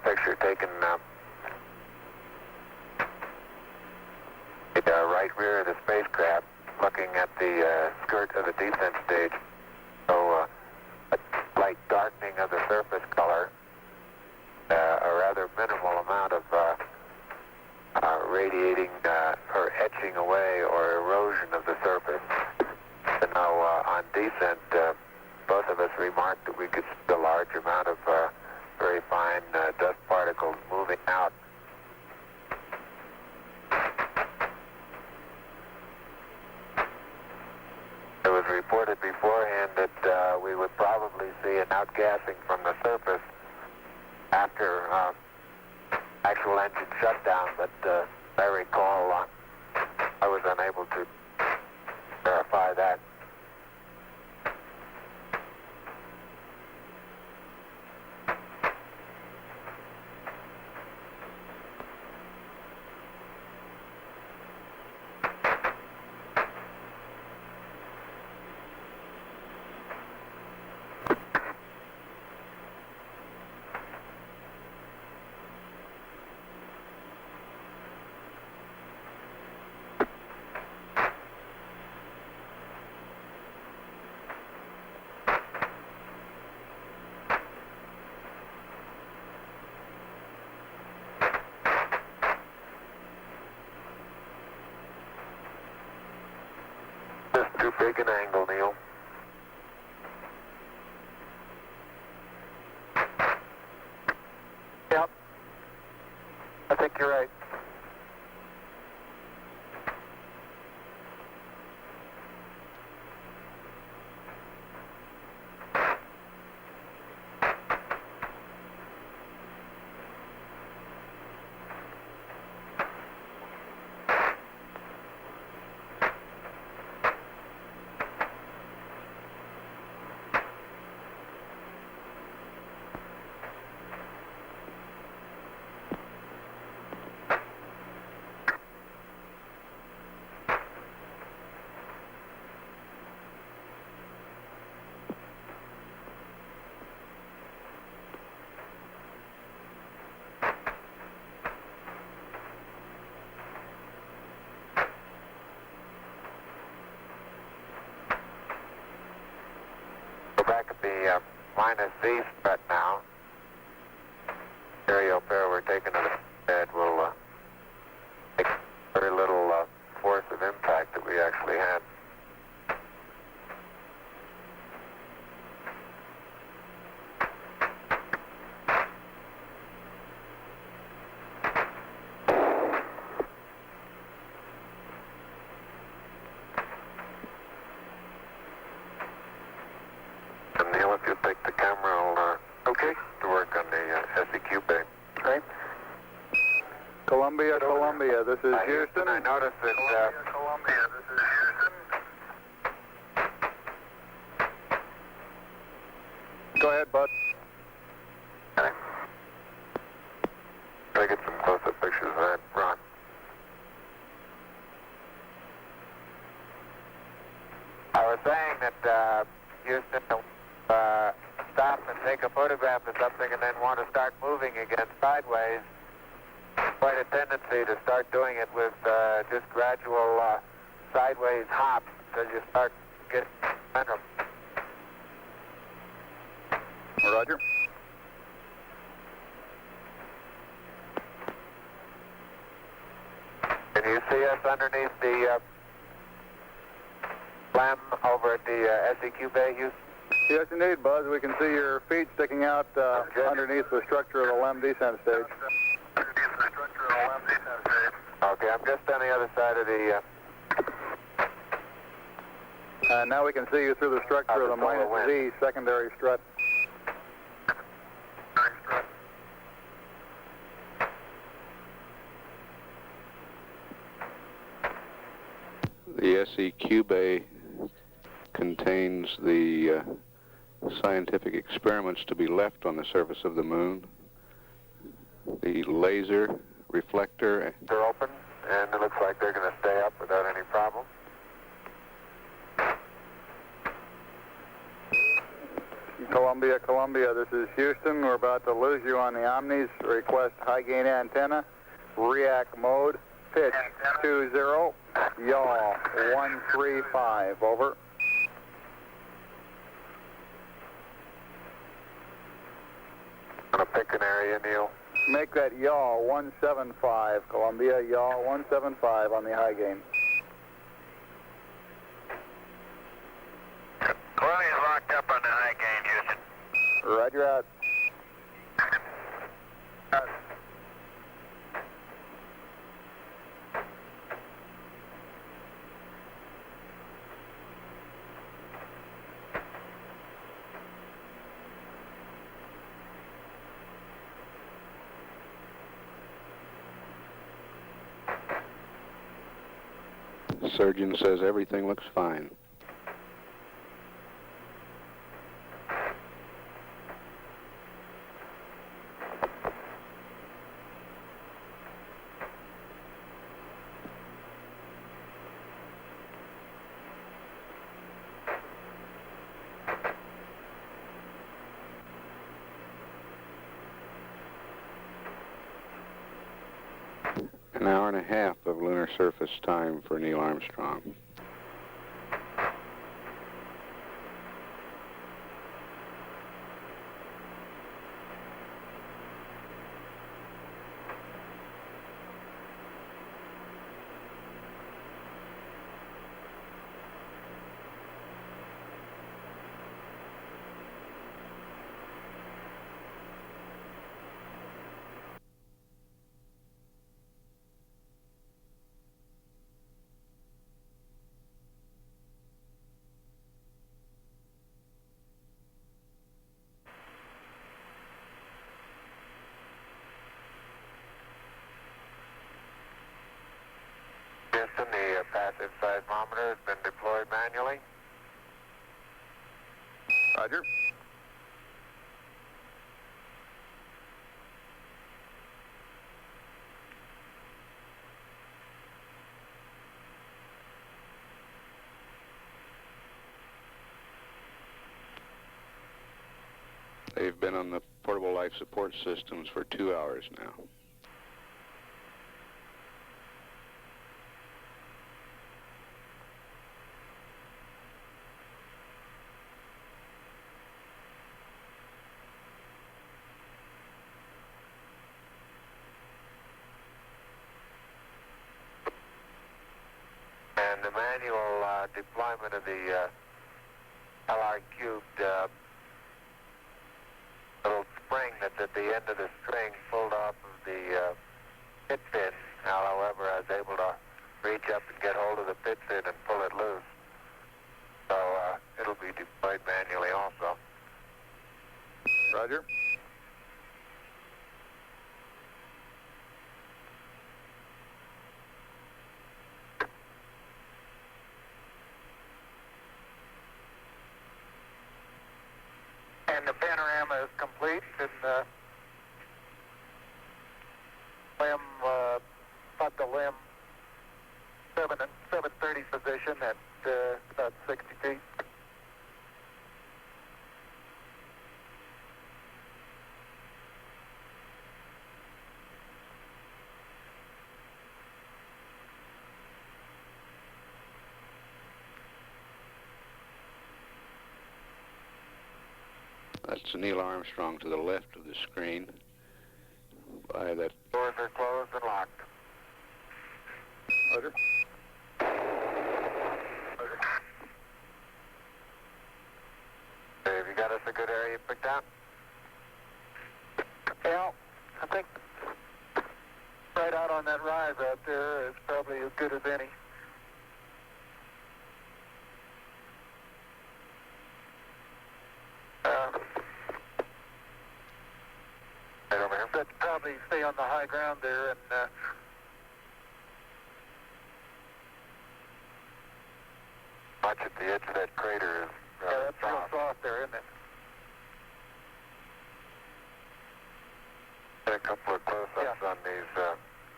Picture taken the right rear of the spacecraft, looking at the skirt of the descent stage. So a slight darkening of the surface color, a rather minimal amount of radiating or etching away or erosion of the surface. And now on descent, both of us remarked that we could see a large amount of very fine dust particles moving out. It was reported beforehand that we would probably see an outgassing from the surface after actual engine shutdown, but I recall I was unable to verify that. too big an angle, Neil. Yep. I think you're right. Back at the minus Z strut now. Area up there we're taking to the bed will take very little force of impact that we actually had. Neil, if you take the camera, I'll okay to work on the SEQ bay. Right. Columbia, Columbia, this is Houston. I noticed that. Columbia, this is Houston. Go ahead, bud. Try to get some close-up pictures of that, Ron. I was saying that Houston stop and take a photograph of something and then want to start moving again sideways. Quite a tendency to start doing it with just gradual sideways hops until you start getting momentum. Roger. Can you see us underneath the LEM over at the SEQ bay, Houston? Yes, indeed, Buzz. We can see your feet sticking out underneath the structure of the LEM descent stage. Okay, I'm just on the other side of the... And now we can see you through the structure of the minus Z secondary strut. The SEQ bay contains the scientific experiments to be left on the surface of the moon. The laser, reflector. They're open, and it looks like they're going to stay up without any problem. Columbia, Columbia, this is Houston. We're about to lose you on the Omnis. Request high gain antenna. React mode. Pitch 20. Yaw 135. Over. I'm going to pick an area, Neil. Make that yaw 175. Columbia, yaw 175 on the high gain. Columbia's locked up on the high gain, Houston. Roger out. Surgeon says everything looks fine. An hour and a half of lunar surface time for Neil Armstrong. passive seismometer has been deployed manually. Roger. They've been on the portable life support systems for 2 hours now. And the manual deployment of the LR cubed little spring that's at the end of the string pulled off of the pit fin. Now, however, I was able to reach up and get hold of the pit fin and pull it loose. So it'll be deployed manually also. Roger. And the panorama is complete, and about the limb 730 position at about 60 feet. That's Neil Armstrong to the left of the screen. By that. Doors are closed and locked. Roger. Have you got us a good area picked out? Well, I think right out on that rise out there is probably as good as any. Right over here. But probably stay on the high ground there and Watch at the edge of that crater is yeah, that's real soft there, isn't it? Get a couple of close-ups on these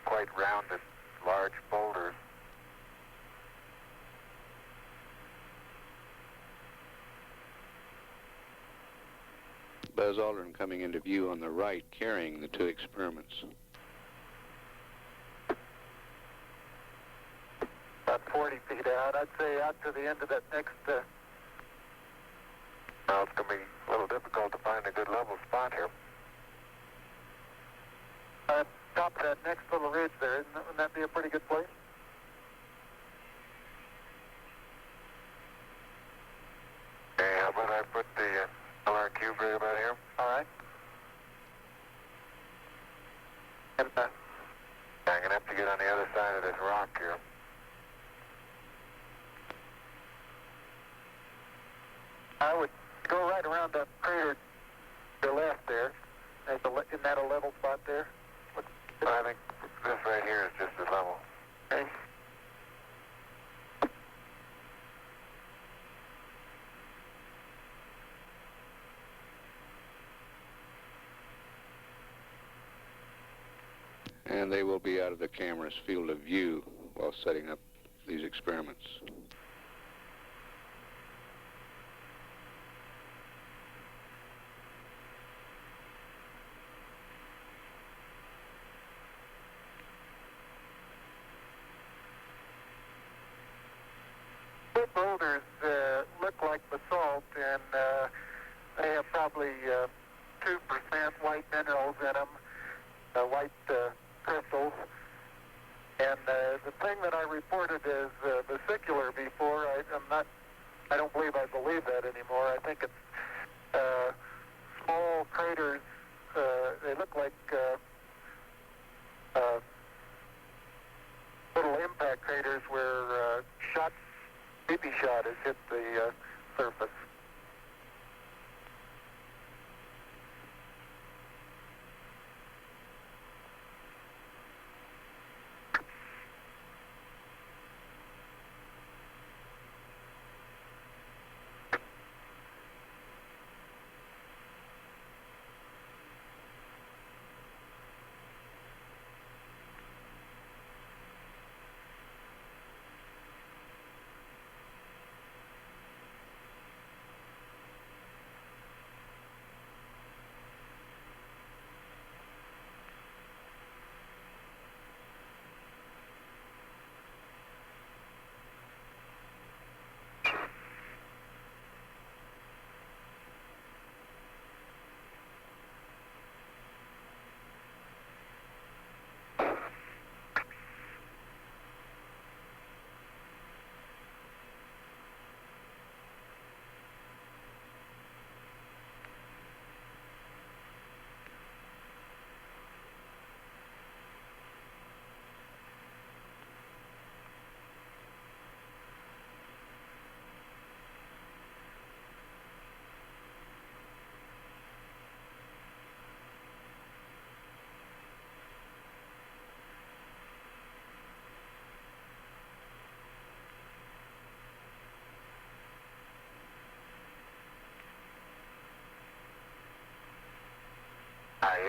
quite rounded, large boulders. Buzz Aldrin coming into view on the right, carrying the 2 experiments. About 40 feet out. I'd say out to the end of that next... Well, it's going to be a little difficult to find a good level spot here. Top of that next little ridge there, wouldn't that be a pretty good place? Okay, how about I put the LR cube right about here? All right. And, I'm going to have to get on the other side of this rock here. I would go right around that crater to the left there. Isn't that a level spot there? I think this right here is just as level. Okay. And they will be out of the camera's field of view while setting up these experiments. The boulders look like basalt, and they have probably 2% white minerals in them, white crystals. And the thing that I reported as vesicular before, I don't believe I believe that anymore. I think it's small craters. They look like little impact craters where BB shot has hit the surface.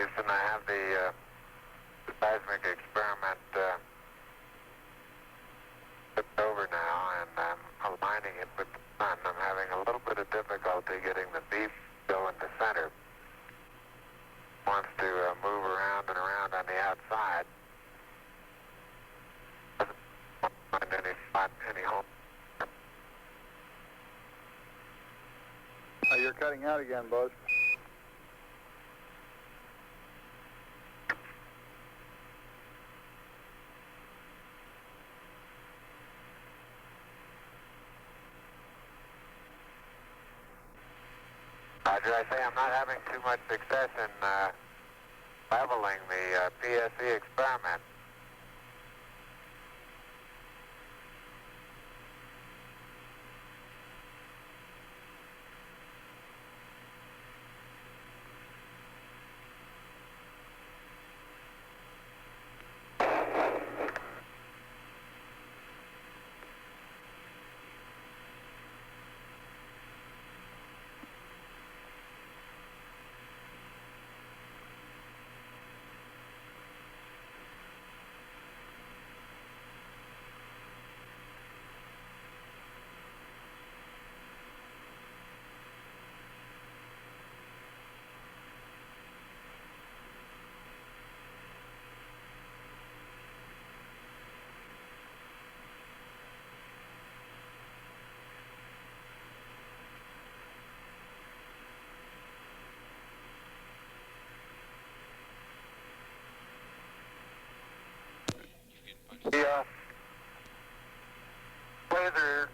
Houston, I have the seismic experiment flipped over now, and I'm aligning it with the sun. I'm having a little bit of difficulty getting the beep still in the center. Wants to move around and around on the outside. Doesn't find any spot, any home. You're cutting out again, Buzz. Roger, I say I'm not having too much success in leveling the PSE experiment. The laser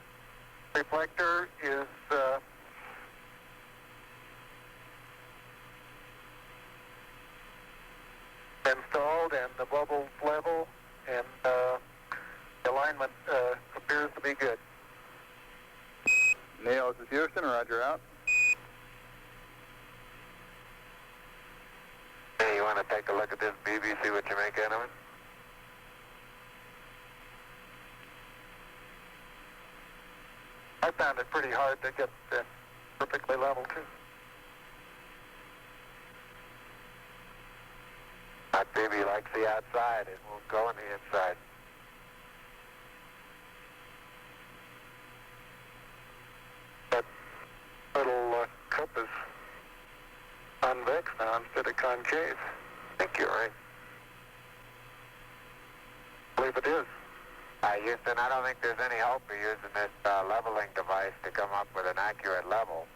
reflector is installed, and the bubble's level, and the alignment appears to be good. Neil, this is Houston. Roger, out. Hey, you want to take a look at this BB, see what you make out of it? I found it pretty hard to get perfectly level, too. That baby likes the outside. It won't go on the inside. That little cup is convex now instead of concave. I think you're right. I believe it is. Houston, I don't think there's any hope of using this leveling device to come up with an accurate level.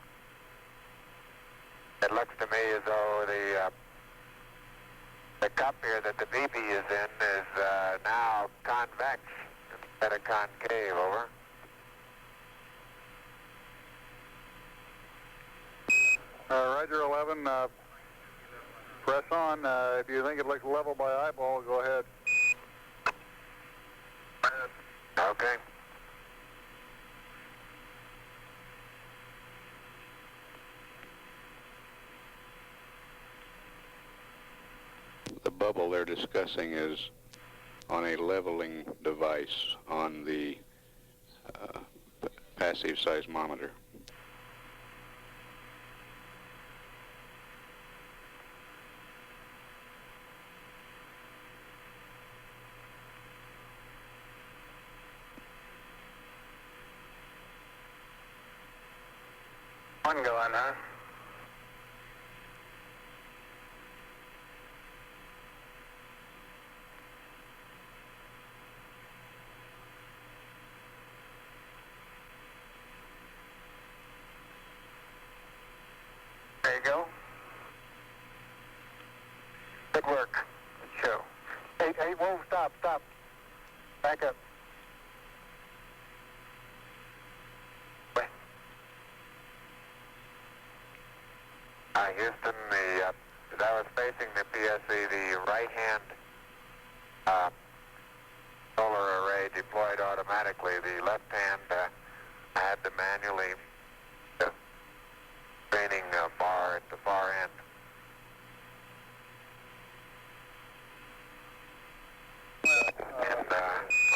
It looks to me as though the cup here that the BB is in is now convex instead of concave, over. Roger, 11. Press on. If you think it looks level by eyeball, go ahead. Okay. The bubble they're discussing is on a leveling device on the passive seismometer. One going, huh? There you go. Good work. Good show. Hey, whoa, stop. Back up. Houston, that was facing the PSE, the right-hand solar array deployed automatically. The left hand had to manually training bar at the far end. And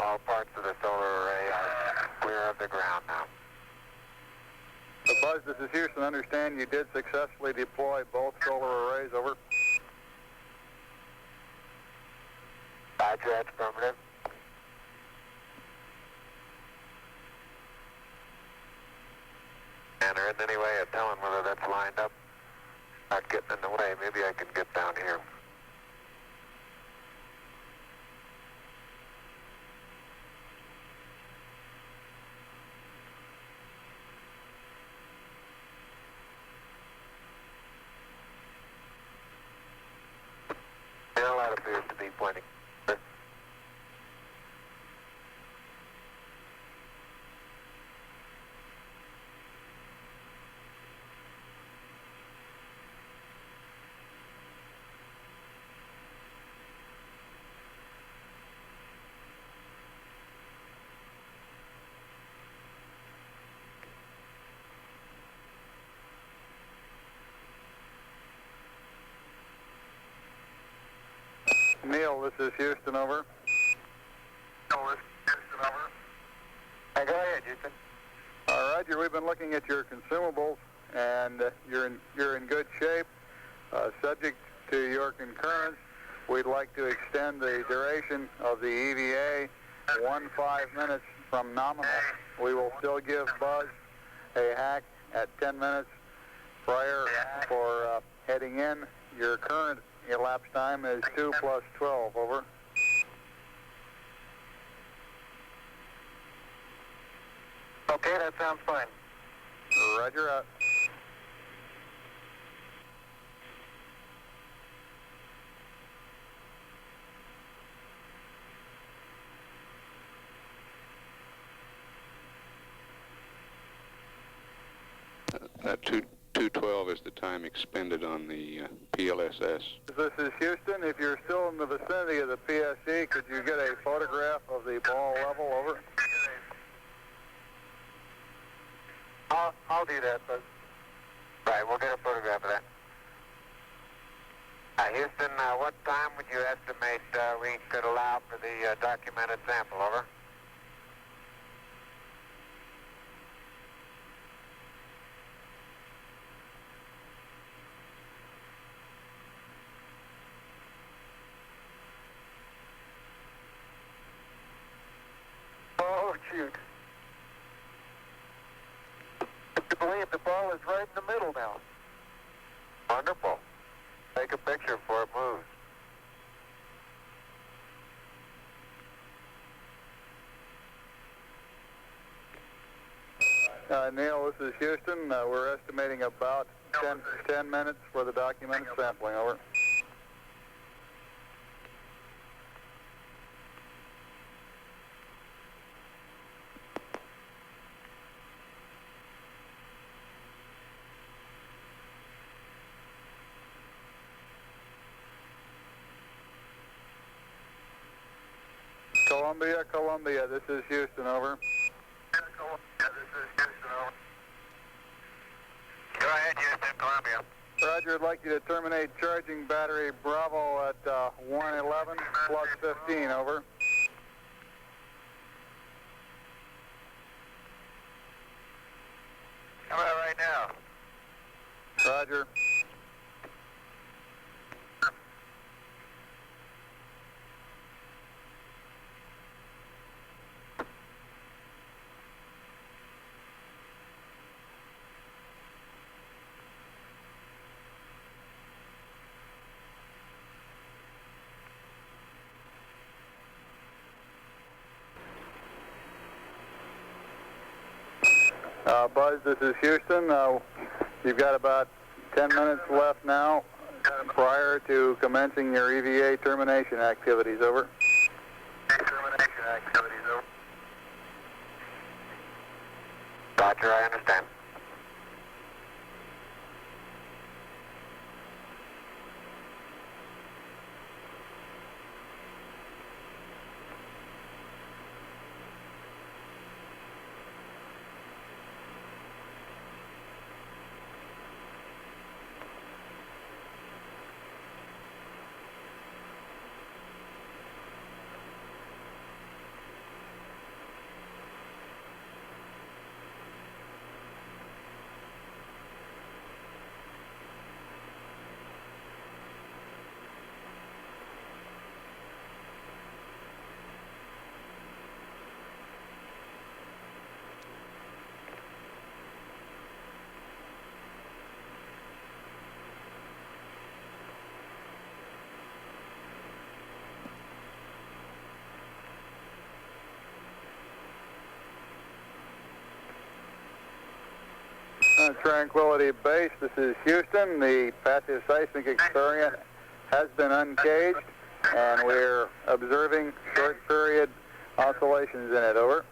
all parts of the solar array are clear of the ground now. Buzz, this is Houston. Understand you did successfully deploy both solar arrays, over? Roger, that's affirmative. And there isn't any way of telling whether that's lined up, not getting in the way. Maybe I can get down here. Well, that appears to be pointing. Neil, this is Houston, over. Neil, this is Houston, over. Hey, go ahead, Houston. Roger, we've been looking at your consumables, and you're in good shape. Subject to your concurrence, we'd like to extend the duration of the EVA 15 minutes from nominal. We will still give Buzz a hack at 10 minutes prior for heading in. Your current elapsed time is 2 plus 12, over. Okay, that sounds fine. Roger, out. That 212 is the time expended on the PLSS. This is Houston. If you're still in the vicinity of the PSE, could you get a photograph of the ball level, over? I'll do that, Buzz. Right, we'll get a photograph of that. Houston, what time would you estimate we could allow for the documented sample, over? Oh, shoot. I believe the ball is right in the middle now. Wonderful. Take a picture before it moves. Neil, this is Houston. We're estimating about 10 minutes for the documented sampling, over. Columbia, this is Houston, over. Columbia, this is Houston, over. Go ahead, Houston, Columbia. Roger, I'd like you to terminate charging battery Bravo at 111 plus 15, over. How about right now? Roger. Buzz, this is Houston. You've got about 10 minutes left now prior to commencing your EVA termination activities, over. Termination activities, over. Roger, I understand. Tranquility Base, this is Houston. The passive seismic experiment has been uncaged, and we're observing short period oscillations in it. Over.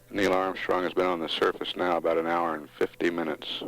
Neil Armstrong has been on the surface now about an hour and 50 minutes.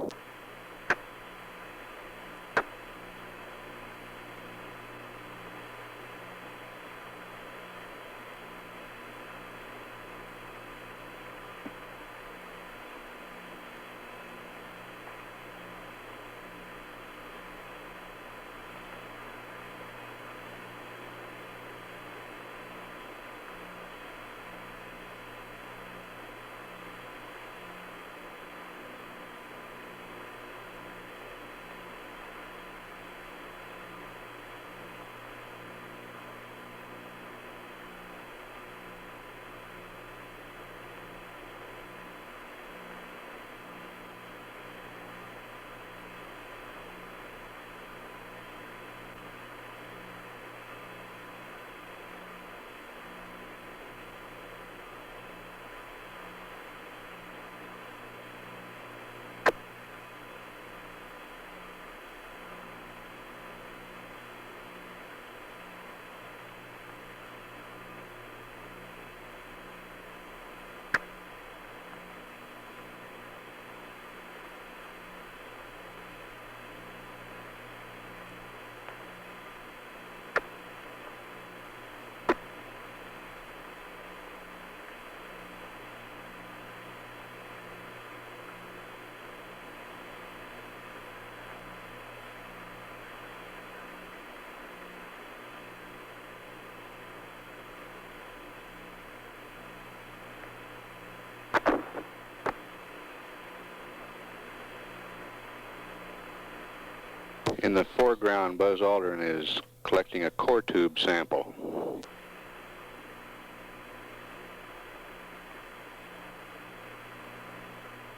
In the foreground, Buzz Aldrin is collecting a core tube sample.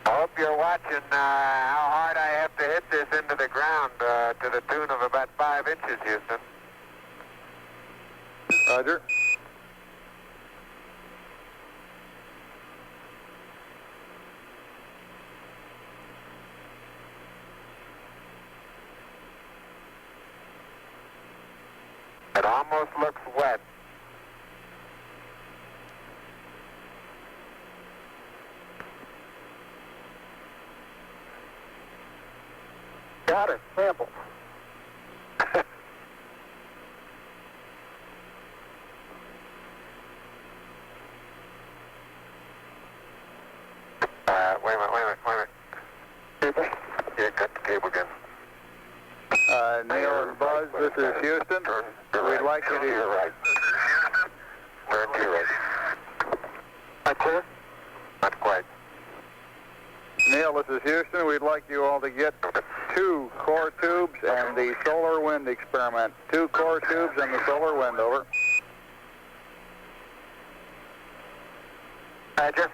I hope you're watching how hard I have to hit this into the ground to the tune of about 5 inches, Houston. Roger. It almost looks wet. Got it. Sample. Wait a minute. Yeah, cut the cable again. Neil and Buzz, this is Houston. We'd like you to... Turn to your right. Turn to your right. Not clear? Not quite. Neil, this is Houston. We'd like you all to get 2 core tubes and the solar wind experiment. 2 core tubes and the solar wind, over. Roger.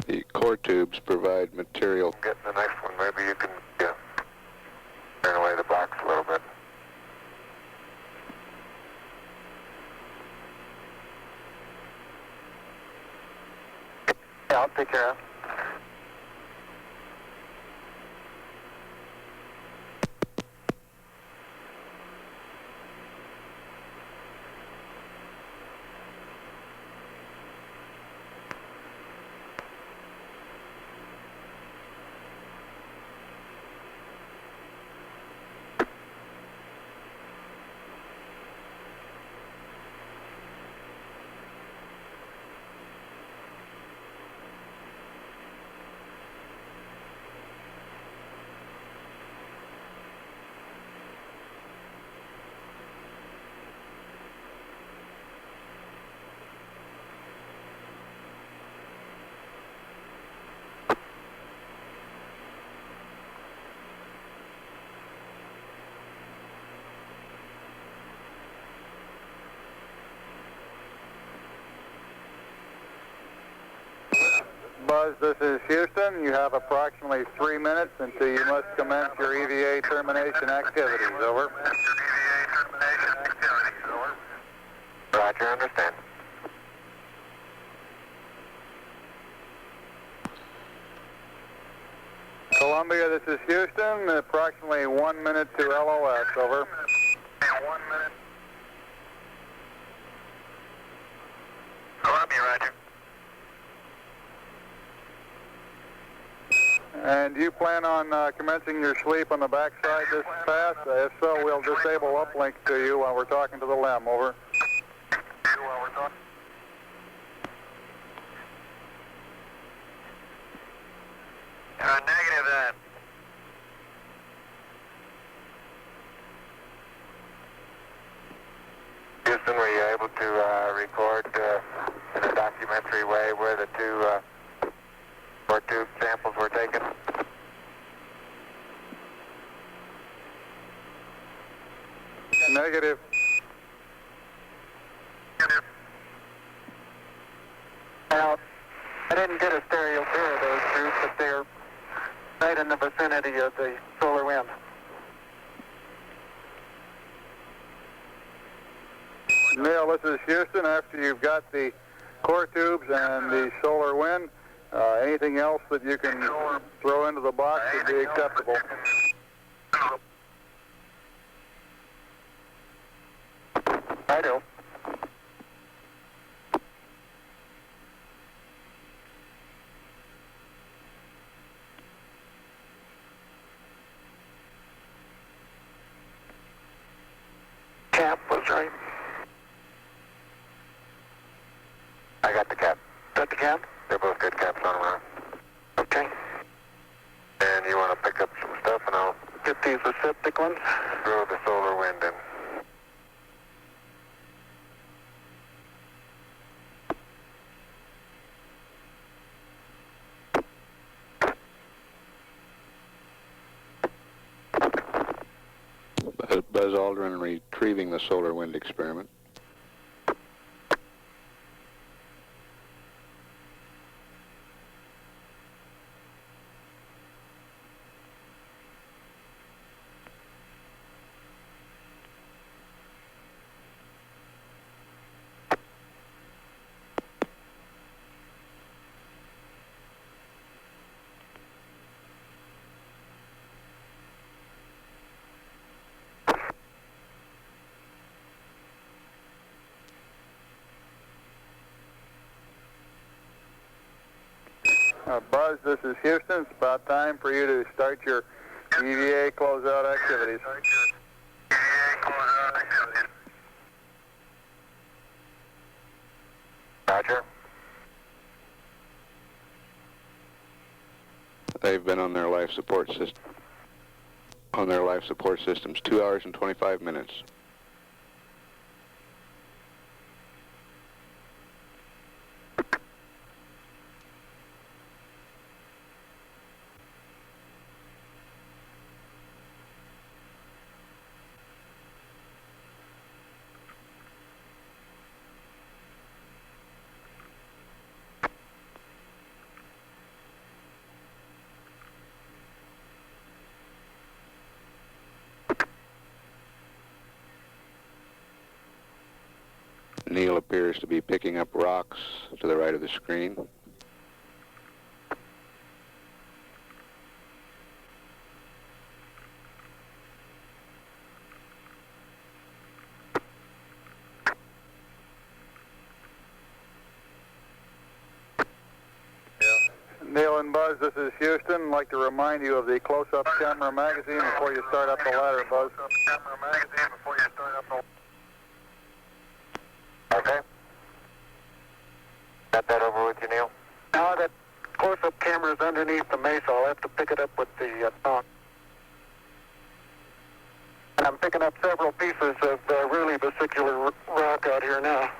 The core tubes provide material. Get the next one. Maybe you can turn away the box a little bit. Yeah, I'll take care of it. Buzz, this is Houston. You have approximately 3 minutes until you must commence your EVA termination activities. Over. Roger, understand. Columbia, this is Houston. Approximately 1 minute to LOS. Over. 1 minute. Columbia, roger. And do you plan on commencing your sleep on the backside this pass? If so, we'll disable uplink to you while we're talking to the LEM. Over. Negative that. Houston, were you able to record in a documentary way where the two core tube samples were taken? Negative. Now, I didn't get a stereo pair of those groups, but they're right in the vicinity of the solar wind. Neil, this is Houston. After you've got the core tubes and the solar wind, anything else that you can throw into the box would be acceptable. I do. Cap was right. I got the cap. Got the cap? They're both good caps on around. Okay. And you want to pick up some stuff and I'll Get these aseptic ones. throw the solar wind in. Buzz Aldrin retrieving the solar wind experiment. Buzz, this is Houston. It's about time for you to start your EVA closeout activities. Roger. They've been on their life support system. On their life support systems, 2 hours and 25 minutes. Neil appears to be picking up rocks to the right of the screen. Neil and Buzz, this is Houston. I'd like to remind you of the close-up camera magazine before you start up the ladder, Buzz. Okay. Got that over with you, Neil? Now that close-up camera's underneath the mesa, I'll have to pick it up with the tongue. And I'm picking up several pieces of really vesicular rock out here now.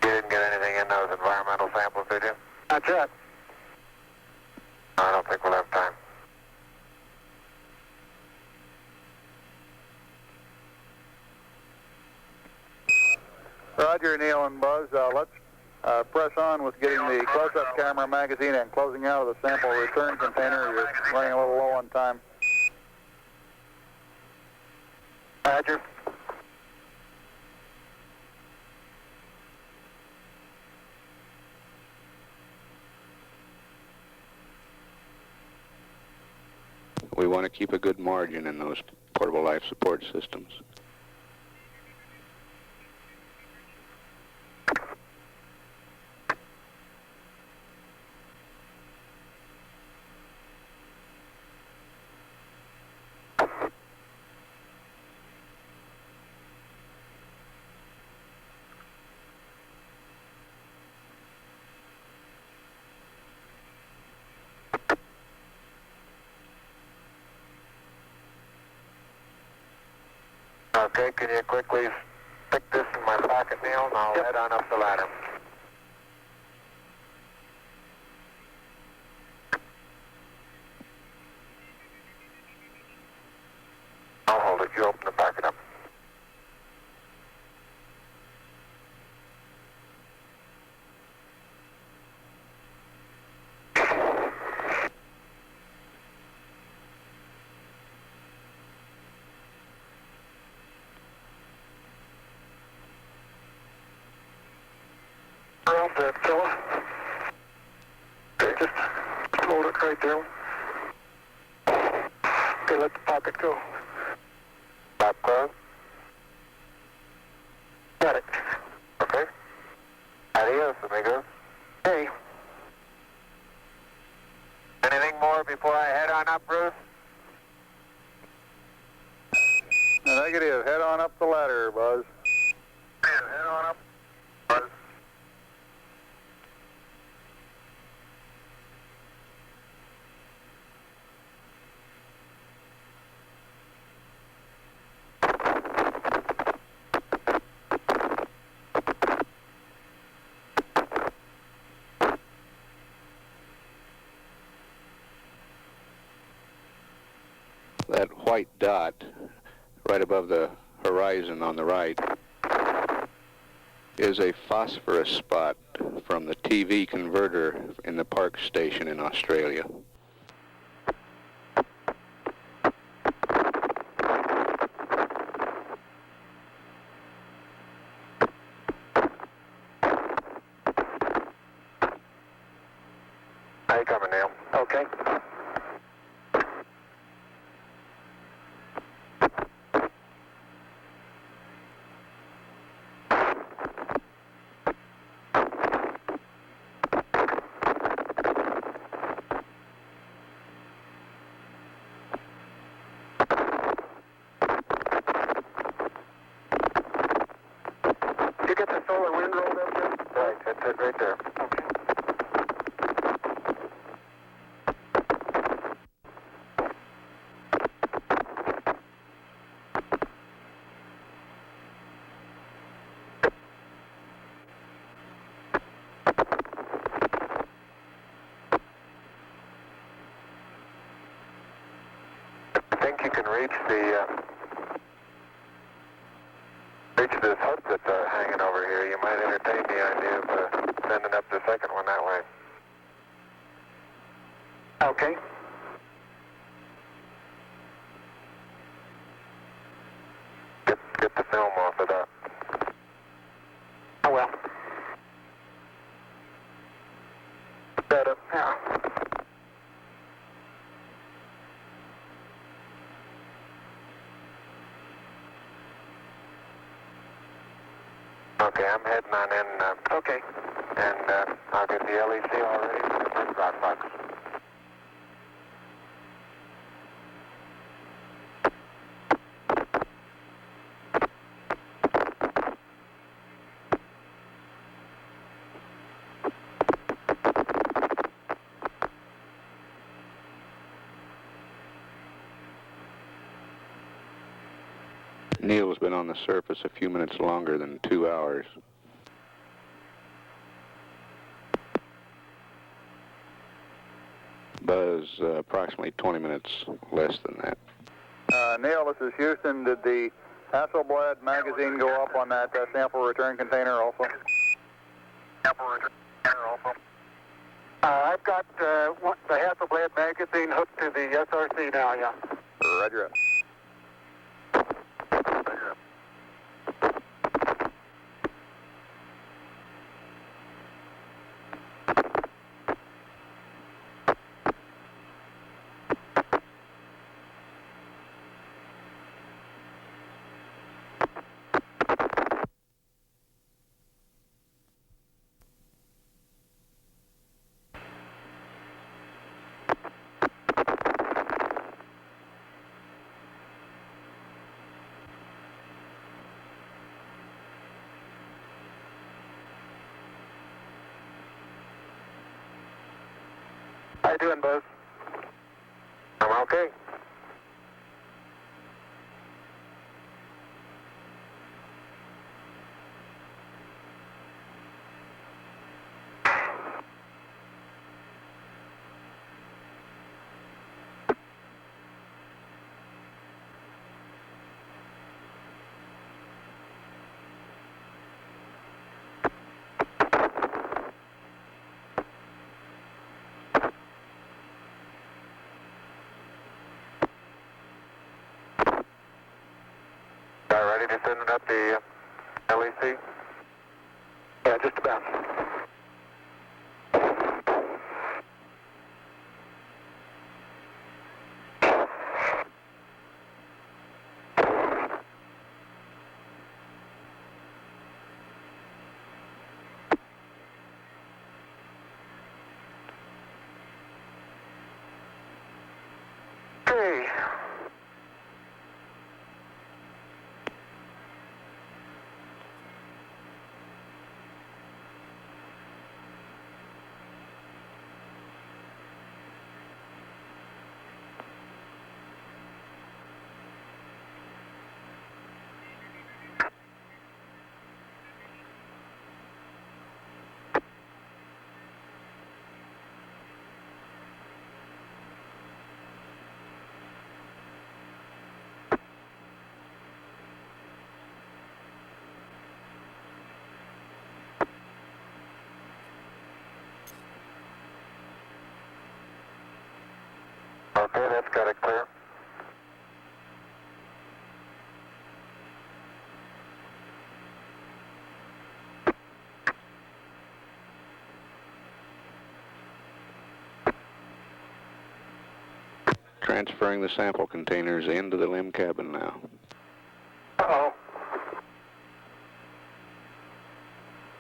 You didn't get anything in those environmental samples, did you? Not yet. No, I don't think we'll have time. Roger, Neil and Buzz. Let's press on with getting the close-up camera magazine and closing out of the sample return container. You're running a little low on time. Roger. We want to keep a good margin in those portable life support systems. Okay, can you quickly stick this in my pocket, Neil, and I'll head on up the ladder. I'll hold it. You open the pocket up. Around that, fella. Okay, just hold it right there. Okay, let the pocket go. Stop close. Got it. Okay. Adios, amigos. Hey. Anything more before I head on up, Bruce? Negative. Head on up the ladder, Buzz. Head on up, Buzz. That white dot right above the horizon on the right is a phosphorus spot from the TV converter in the Park Station in Australia. How you coming, Neil? Okay. You get the solar wind rolled up there? Right, that's it right there. Okay. I think you can reach this hook that's hanging over here. You might entertain the idea of sending up the second one that way. Okay. Get the film off of that. Oh well. Better. Yeah. Okay, I'm heading on in. Okay. And I'll get the LEC all ready for the first rock box. Neil's been on the surface a few minutes longer than 2 hours. Buzz, approximately 20 minutes less than that. Neil, this is Houston. Did the Hasselblad magazine go up on that sample return container also? Sample return container also. I've got the Hasselblad magazine hooked to the SRC now, yeah. Roger. How you doing, Buzz? I'm okay. Ready to send it up the LEC? Yeah, just about. Okay. Okay, that's got it clear. Transferring the sample containers into the LEM cabin now. Uh-oh.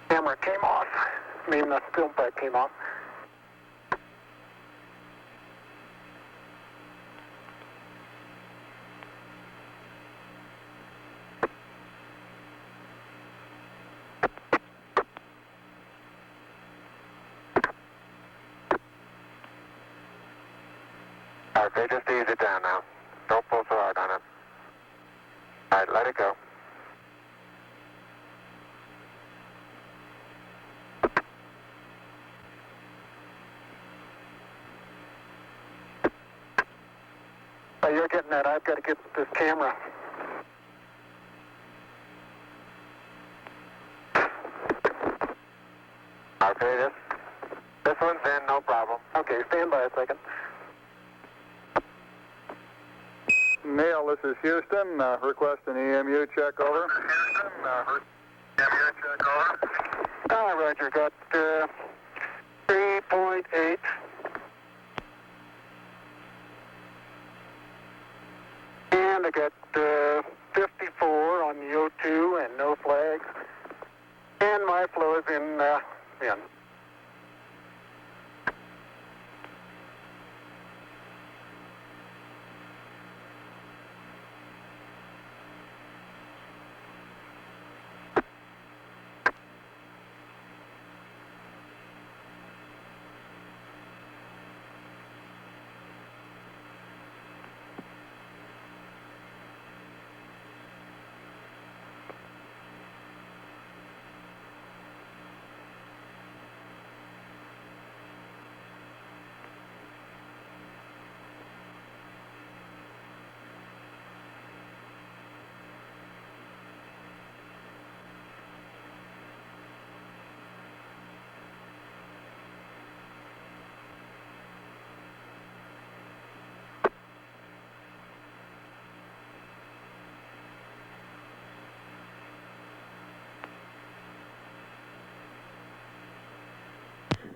Camera came off. I mean, the film pack came off. Okay, just ease it down now. Don't pull so hard on it. All right, let it go. You're getting that. I've got to get this camera. Okay, this one's in, no problem. Okay, stand by a second. Neil, this is Houston. Request an EMU check over. Houston, EMU check over. Roger, got 3.8. And I got 54 on the O2 and no flags. And my flow is in.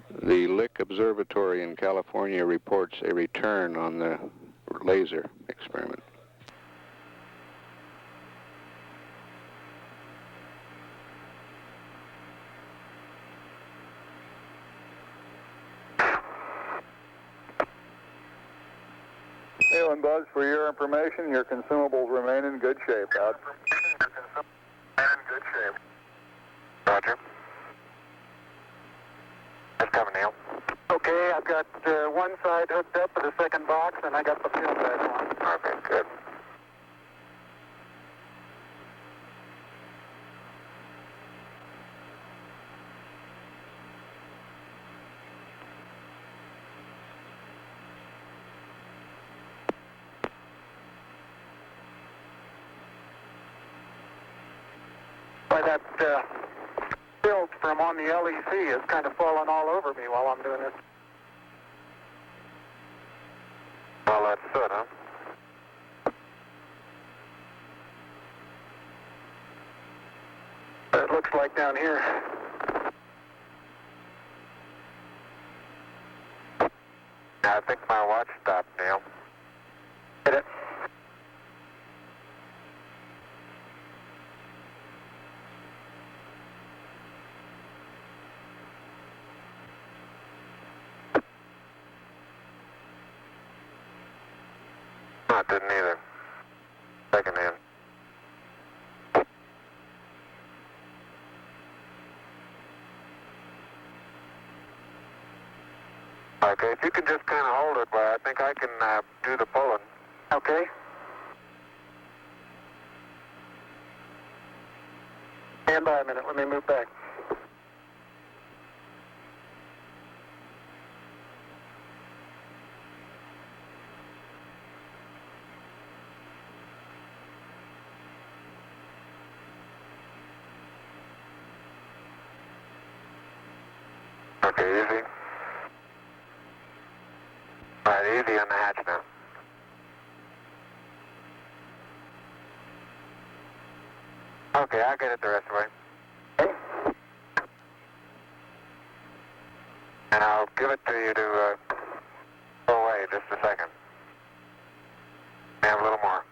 The Lick Observatory in California reports a return on the laser experiment. Neil and Buzz, for your information, your consumables remain in good shape. Out. Roger. That's coming, Neil. Okay, I've got one side hooked up to the second box, and I got the fuel side on. Okay, good. By that field from on the LEC is kind of falling all over me while I'm doing this. Well, that's good, huh? It looks like down here. I think my watch stopped, Neil. Hit it. No, it didn't either. Second hand. Okay, if you can just kind of hold it, I think I can do the pulling. Okay. Stand by a minute. Let me move back. Okay, easy. All right, easy on the hatch now. Okay, I'll get it the rest of the way. And I'll give it to you to go away just a second. Have a little more.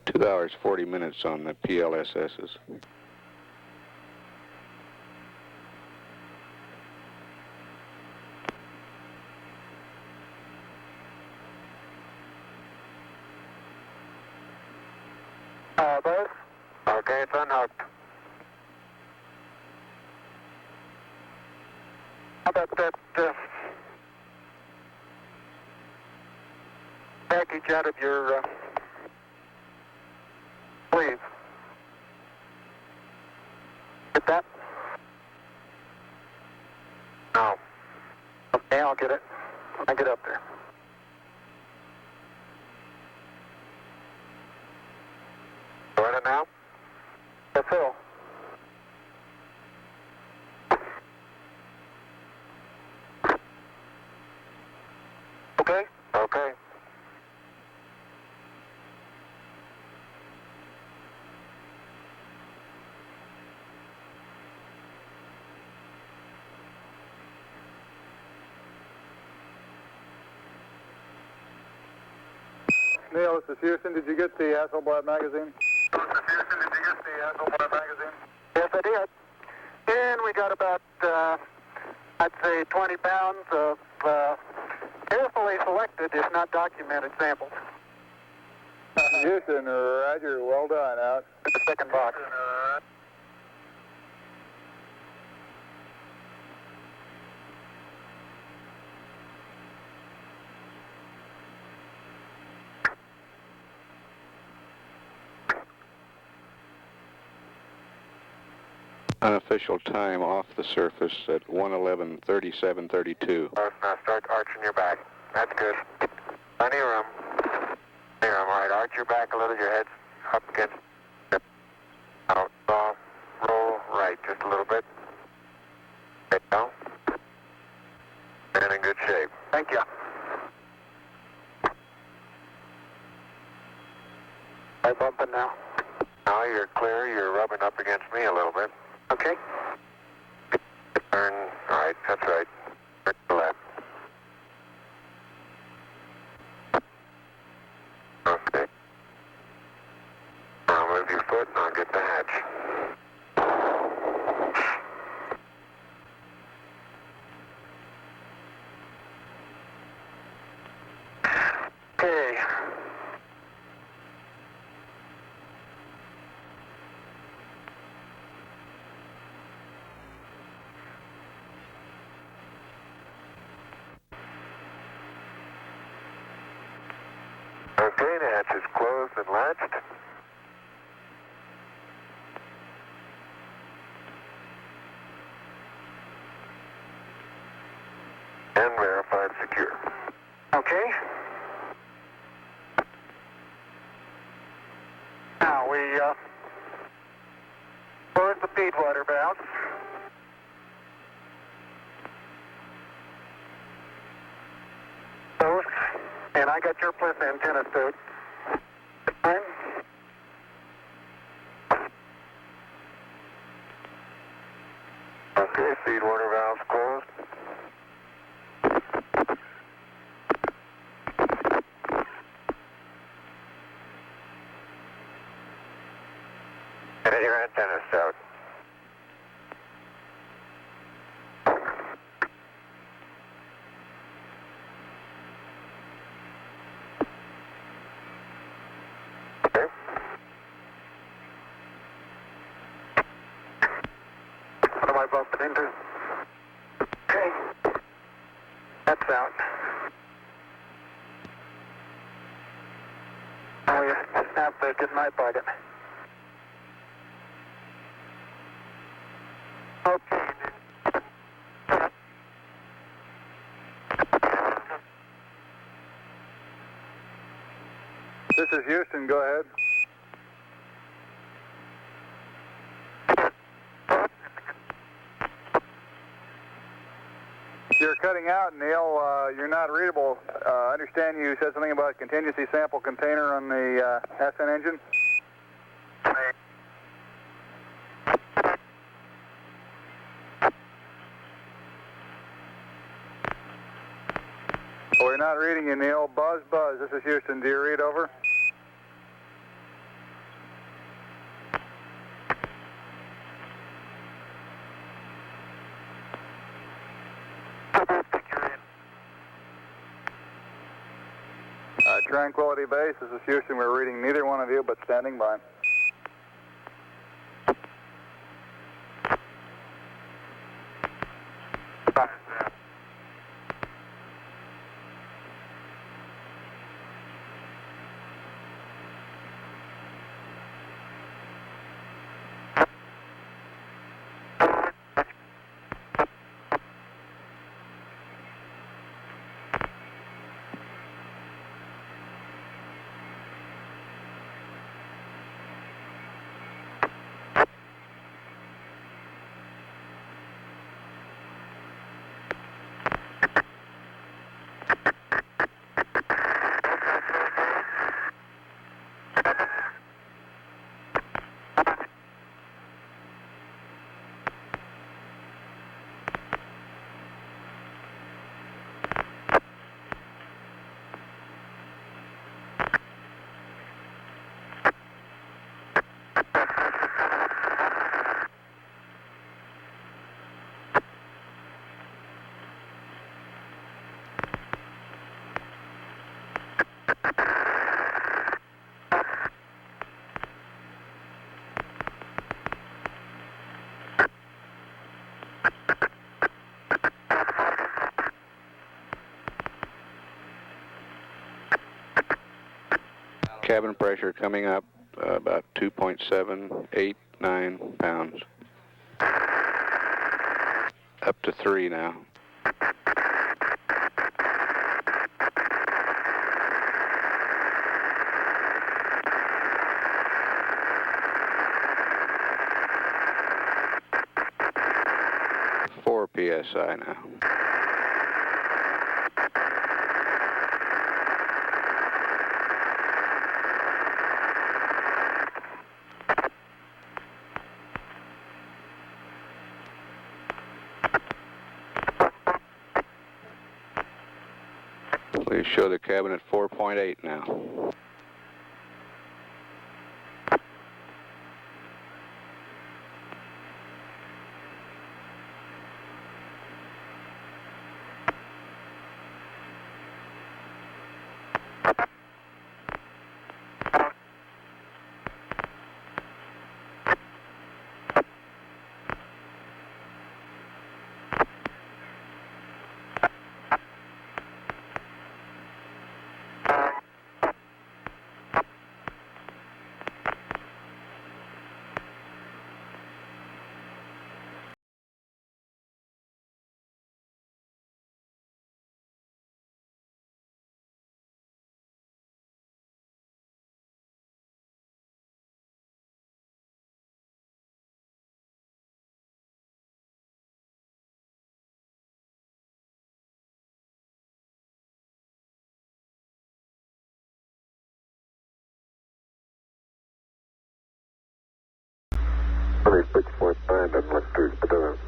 Two hours, 40 minutes on the PLSSs. Buzz? Okay, it's unhooked. How about that package out of your sleeve? Get that? No. Okay, I'll get it when I get up there. Got it now? That's all. Okay? Okay. Neil, this is Houston. Did you get the Hasselblad magazine? Yes, I did. And we got about, I'd say, 20 pounds of carefully selected, if not documented, samples. Houston, roger. Well done. Out. The second box. Unofficial time off the surface at 1:11:37:32. Now start arching your back. That's good. Plenty of room. Plenty of room. All right, arch your back a little. Your head's up against it. Now, roll right just a little bit. There you go. And in good shape. Thank Thank you. I'm bumping now. Now you're clear. You're rubbing up against me a little bit. Okay. Turn right. That's right. Turn to the left. Okay. Now move your foot and I'll get the hatch. Okay. Okay, the hatch is closed and latched. And verified secure. Okay. Now we close the feed water valves. Close. And I got your plus antenna suit. Fine. Okay, feed water valves closed. Get your antennas out. Okay. What am I bumping into? Okay. That's out. Now we snap the good night bucket. Okay. This is Houston. Go ahead. You're cutting out, Neil. You're not readable. I understand you said something about contingency sample container on the SN engine. We're not reading you, Neil. Buzz, buzz. This is Houston. Do you read? Over. Tranquility Base, this is Houston. We're reading neither one of you, but standing by. Cabin pressure coming up about 2.789 pounds. Up to 3 now. PSI now. We show the cabin at 4.8 now. Doesn't look too good.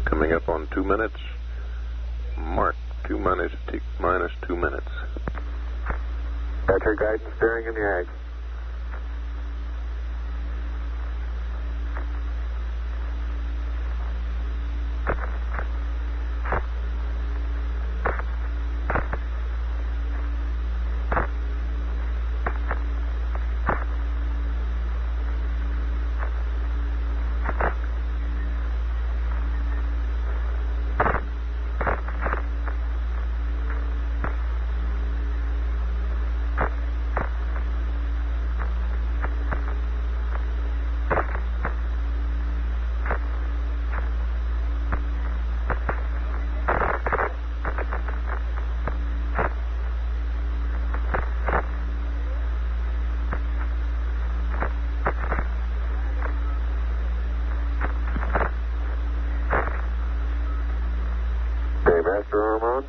Coming up on 2 minutes. Mark, minus 2 minutes. Got your guidance steering in the ag. Master arm on.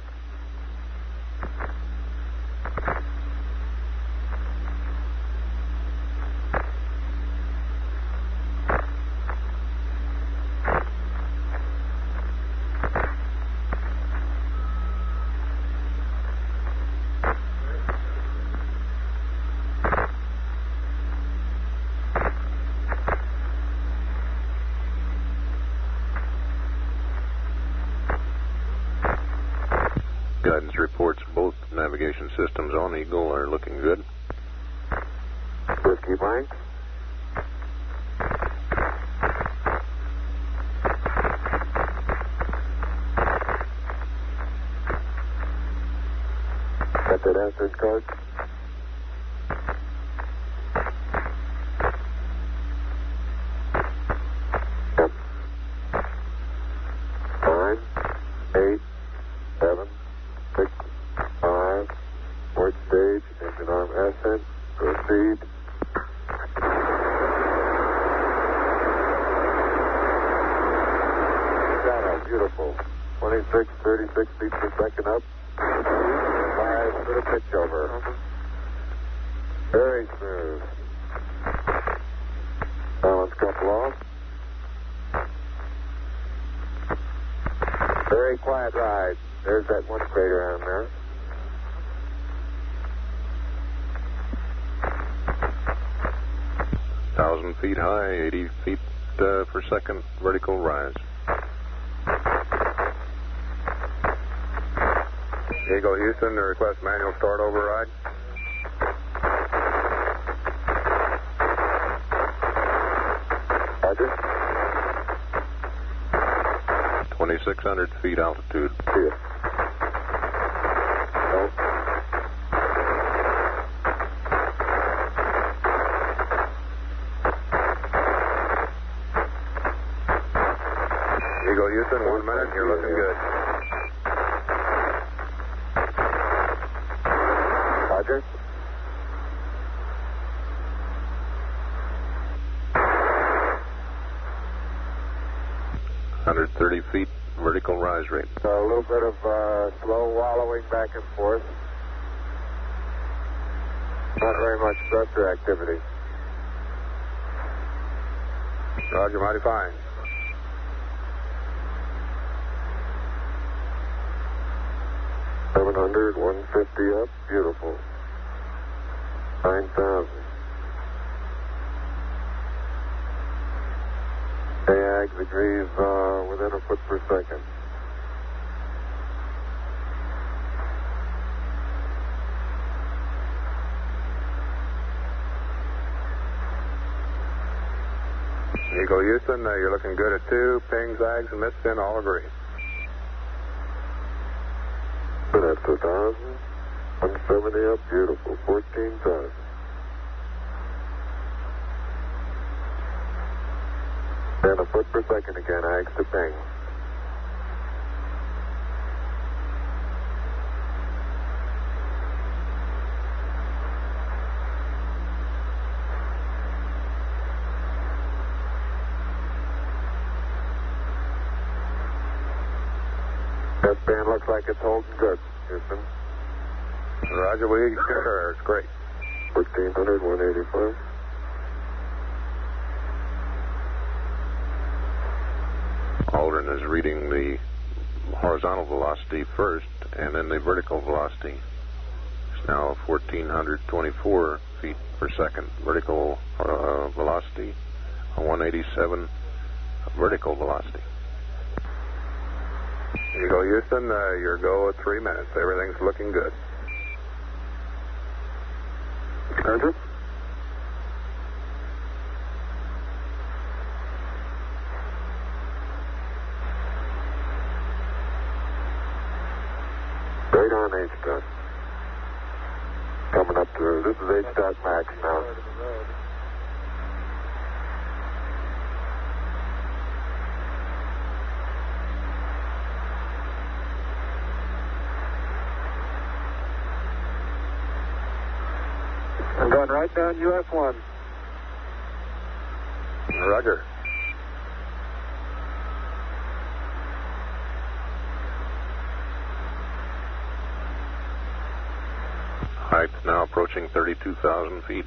Guidance reports both navigation systems on Eagle are looking good. Whiskey blank. Got that answers card? Yep. 9, 8, 7, 6, 5, port stage, engine arm ascent, proceed. Got beautiful. 26, 36 feet per second up. 5 for the pitch over. Very smooth. Balance couple off. Very quiet ride. There's that one crater on there. Feet high, 80 feet per second vertical rise. Eagle Houston, to request manual start override. Roger. 2,600 feet altitude. See it. Eagle Houston, 1 minute, you're looking good. 130 feet vertical rise rate. So a little bit of slow wallowing back and forth. Not very much thruster activity. Roger, mighty fine. $700, 150 up, beautiful. 9,000. AG degrees within a foot per second. Eagle Houston, you're looking good at 2. Ping, zags, and missed in, all agree. That's 1,000. 170 up, beautiful. 14,000. And a foot per second again, Ags to ping. That band looks like it's holding good, Houston. Roger, we concur. It's great. 1,400, 185. Aldrin is reading the horizontal velocity first, and then the vertical velocity. It's now 1,424 feet per second. Vertical velocity, 187 vertical velocity. Eagle Houston, your go at 3 minutes. Everything's looking good. Roger. Right on H-dot. Coming up to, this is H-dot max now. I'm going right down US 1. Roger. Height now approaching 32,000 feet.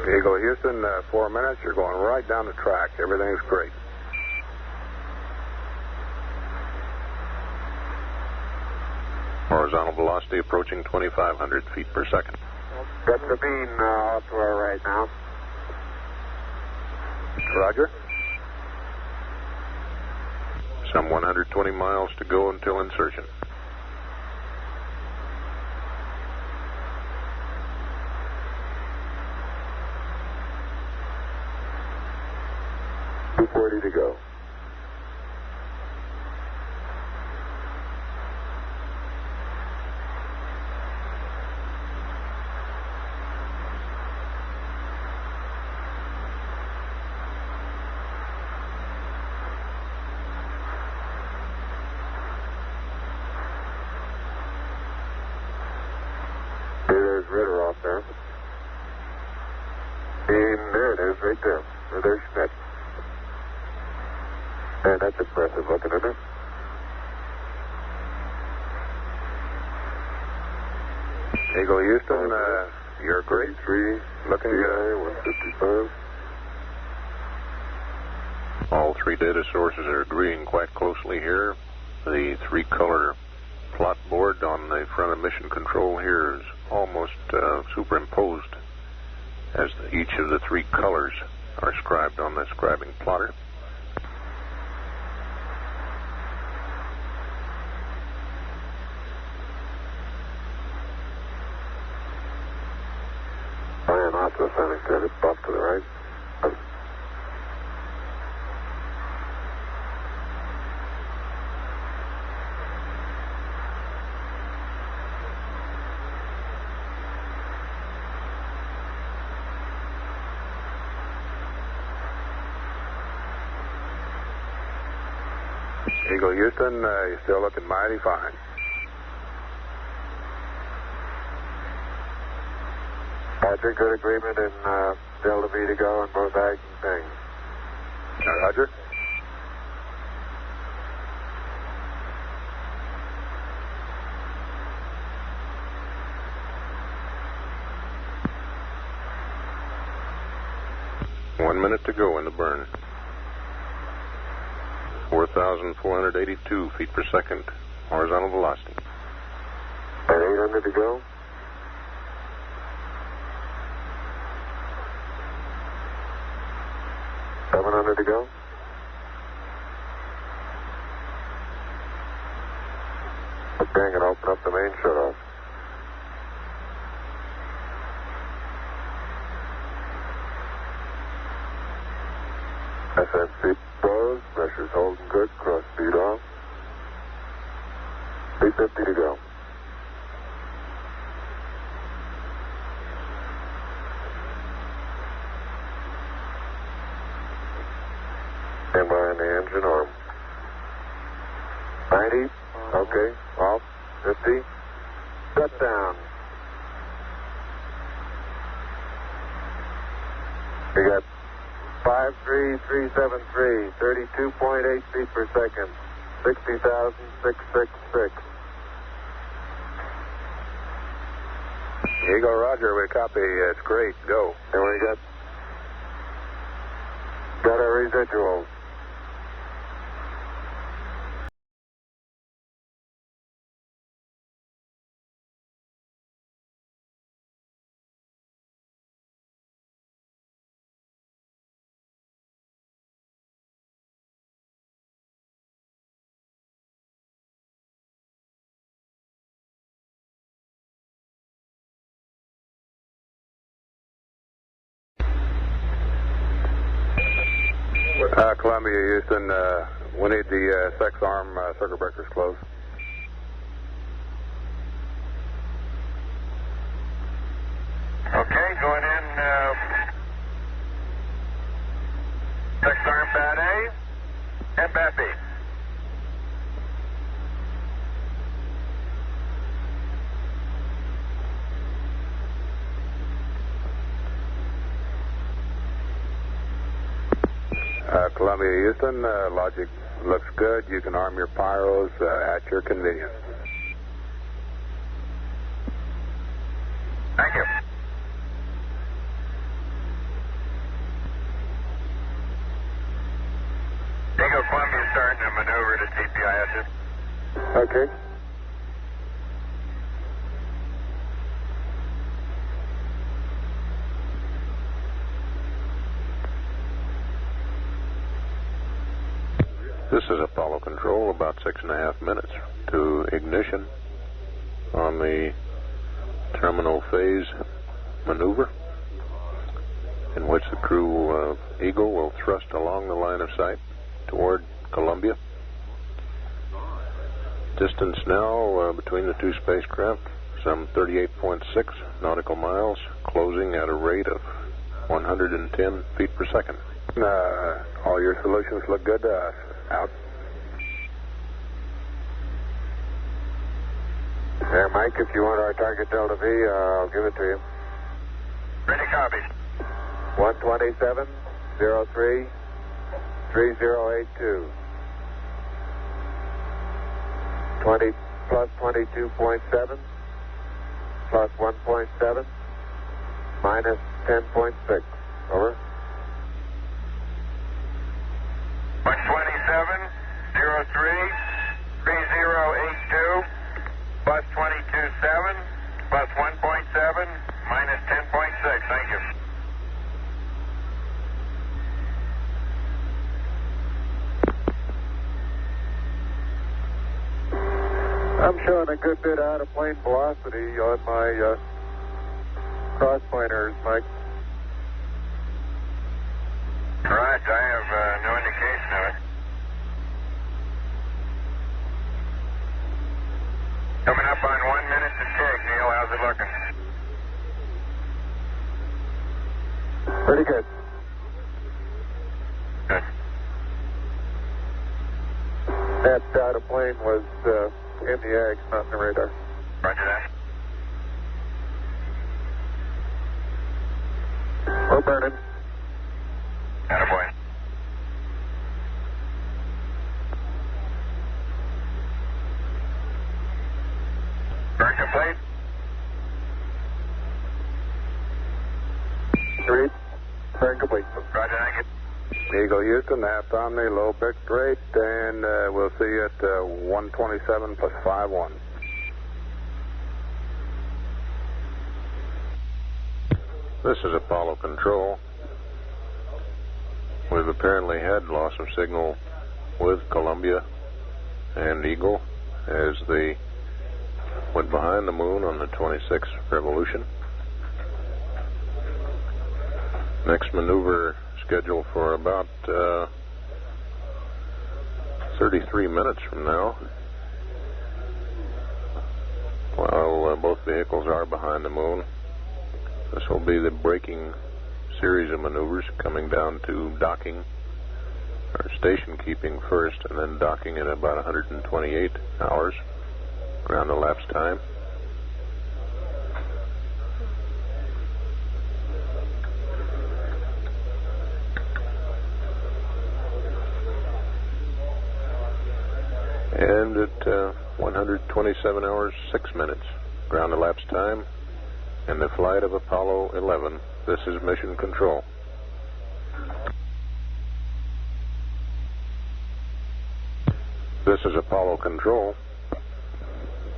Eagle Houston, 4 minutes. You're going right down the track. Everything's great. Horizontal velocity approaching 2,500 feet per second. Got the beam off to our right now. Roger. Some 120 miles to go until insertion. .240 to go. There's Ritter off there. And there it is, right there. There's Schmidt. And that's impressive looking, isn't it? Eagle Houston, you're great. 3, Looking good. 155. All 3 data sources are agreeing quite closely here. The 3-color plot board on the front of mission control here is almost superimposed as each of the 3 colors are scribed on the scribing plotter. Iron also sounding good. It's bumped to the right. Eagle Houston, you're still looking mighty fine. Roger, good agreement in Delta V to go and both Ags and things. Roger. One minute to go in the burn. 4,482 feet per second. Horizontal velocity. And 800 to go. To go. Okay, and open up the main shutoff. SMC closed, pressure's holding good, cross speed off. 350 to go. Stand by on the engine arm. 90, okay, off, 50, shut down. We got 53373, 32.8 feet per second, 60,666. Here you go, Roger. We copy. It's great. Go. And we got our residuals. Columbia, Houston, we need the sex arm circuit breakers closed. Okay, going in. Sex arm pad A and pad B. Columbia, Houston, logic looks good. You can arm your pyros at your convenience. Thank you. Eagle Columbia starting to maneuver to TPIS. Okay. This is Apollo Control, about 6.5 minutes to ignition on the terminal phase maneuver, in which the crew of Eagle will thrust along the line of sight toward Columbia. Distance now between the two spacecraft, some 38.6 nautical miles, closing at a rate of 110 feet per second. All your solutions look good to us. Out. Yeah, Mike, if you want our target Delta V, I'll give it to you. Ready, copy. 127.03, 3082. 20 plus 22.7, plus 1.7, minus 10.6. Over. 127.03, 3082, plus 22.7, plus 1.7, minus 10.6. Thank you. I'm showing a good bit out of plane velocity on my cross-planers, Mike. Right, I have no indication of it. Coming up on 1 minute to take, Neil. How's it looking? Pretty good. Good. That out of plane was in the Ags, not in the radar. Roger that. burning. Attaboy. Burn complete. Read. Burn complete. Roger, thank you. Eagle Houston, half Omni, low pick rate, and we'll see you at 127 plus 5-1. This is Apollo Control. We've apparently had loss of signal with Columbia and Eagle as they went behind the moon on the 26th revolution. Next maneuver scheduled for about 33 minutes from now. While both vehicles are behind the moon, this will be the braking series of maneuvers coming down to docking, or station keeping first, and then docking at about 128 hours ground elapsed time. And at 127 hours 6 minutes ground elapsed time, and the flight of Apollo 11. This is Mission Control. This is Apollo Control.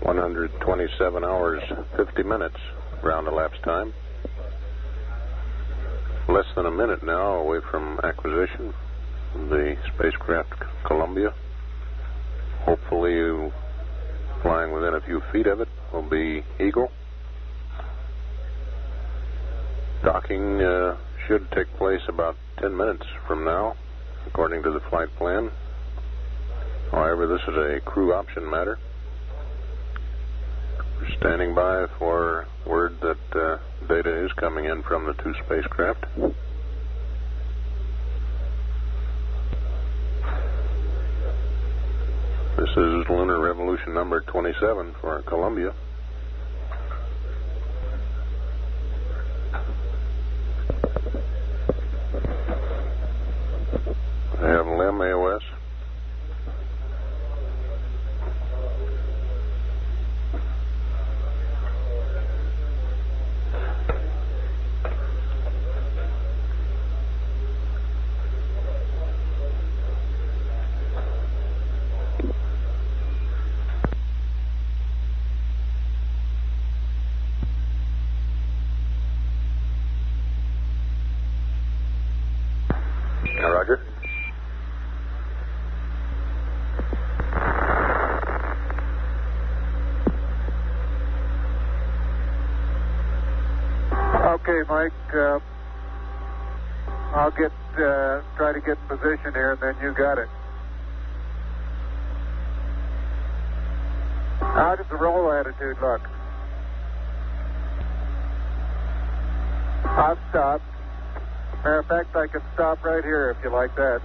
127 hours 50 minutes ground elapsed time. Less than a minute now away from acquisition of the spacecraft Columbia. Hopefully flying within a few feet of it will be Eagle. Docking should take place about 10 minutes from now, according to the flight plan. However, this is a crew option matter. We're standing by for word that data is coming in from the two spacecraft. This is lunar revolution number 27 for Columbia. I have LEM AOS. Roger. Okay, Mike. I'll try to get in position here, and then you got it. How does the roll attitude look? I've stopped. Matter of fact, I can stop right here if you like that.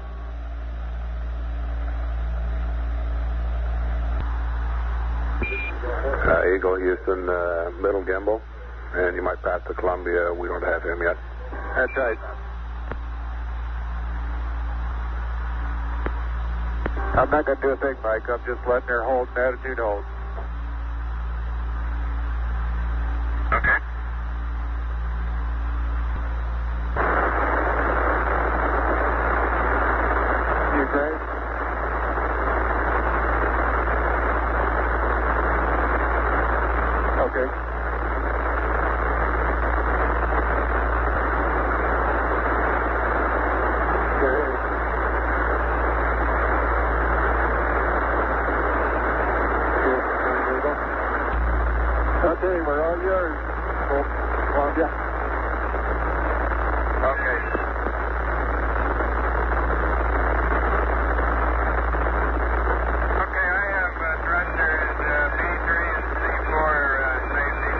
Eagle Houston, middle gimbal, and you might pass the Columbia. We don't have him yet. That's right. I'm not going to do a thing, Mike. I'm just letting her hold and attitude hold. Okay. You great? Okay. Okay, we're all yours. Columbia. Okay. Okay, I have thrusters B3 and C4 safety.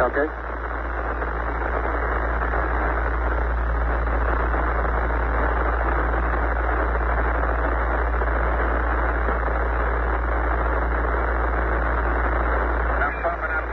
Okay. I'm pumping up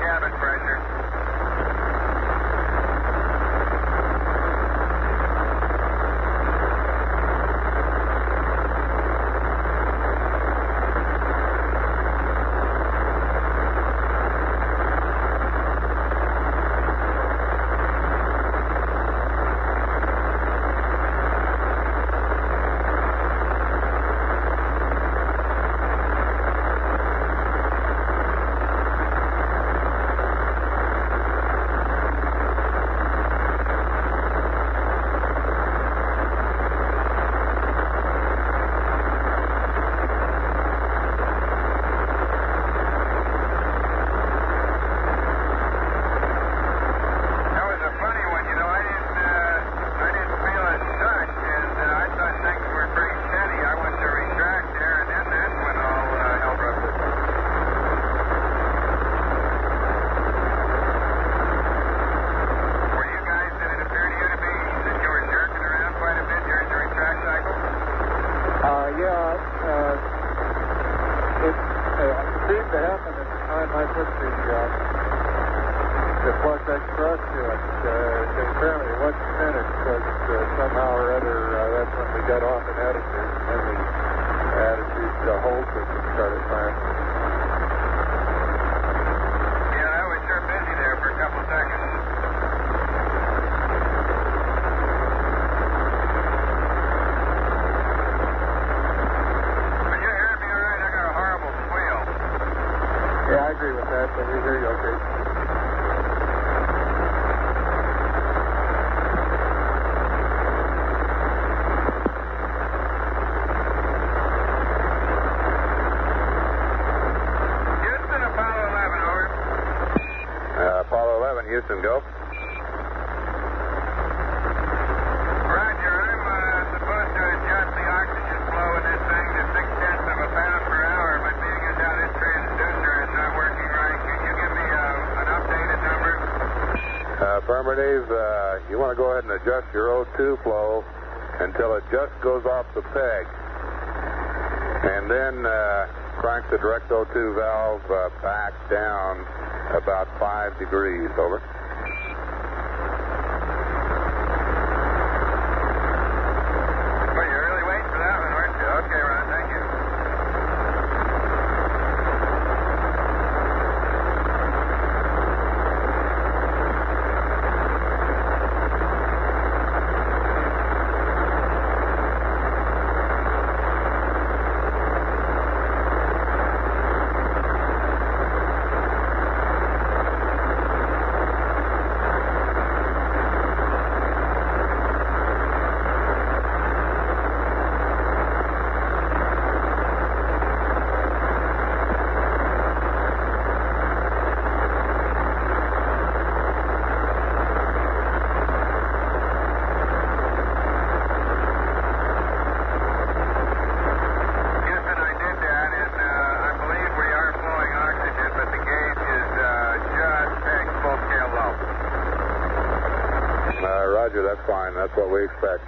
second at the time I put the plus express to it. Apparently it wasn't finished because somehow or other that's when we got off in attitude, and then the attitude hold system started firing. Yeah, I was sure busy there for a couple of seconds. Are you hearing me all right? I got a horrible squeal. Yeah, I agree with that, but we hear you okay. Houston, go. Roger, I'm supposed to adjust the oxygen flow in this thing to 0.6 pounds per hour, but being as how this transducer is not working right, can you give me an updated number? Affirmative. You want to go ahead and adjust your O2 flow until it just goes off the peg. And then crank the direct O2 valve back down about 5 degrees, over. Well, you're really waiting for that one, weren't you? Okay, Ron, thank you. That's fine. That's what we expect.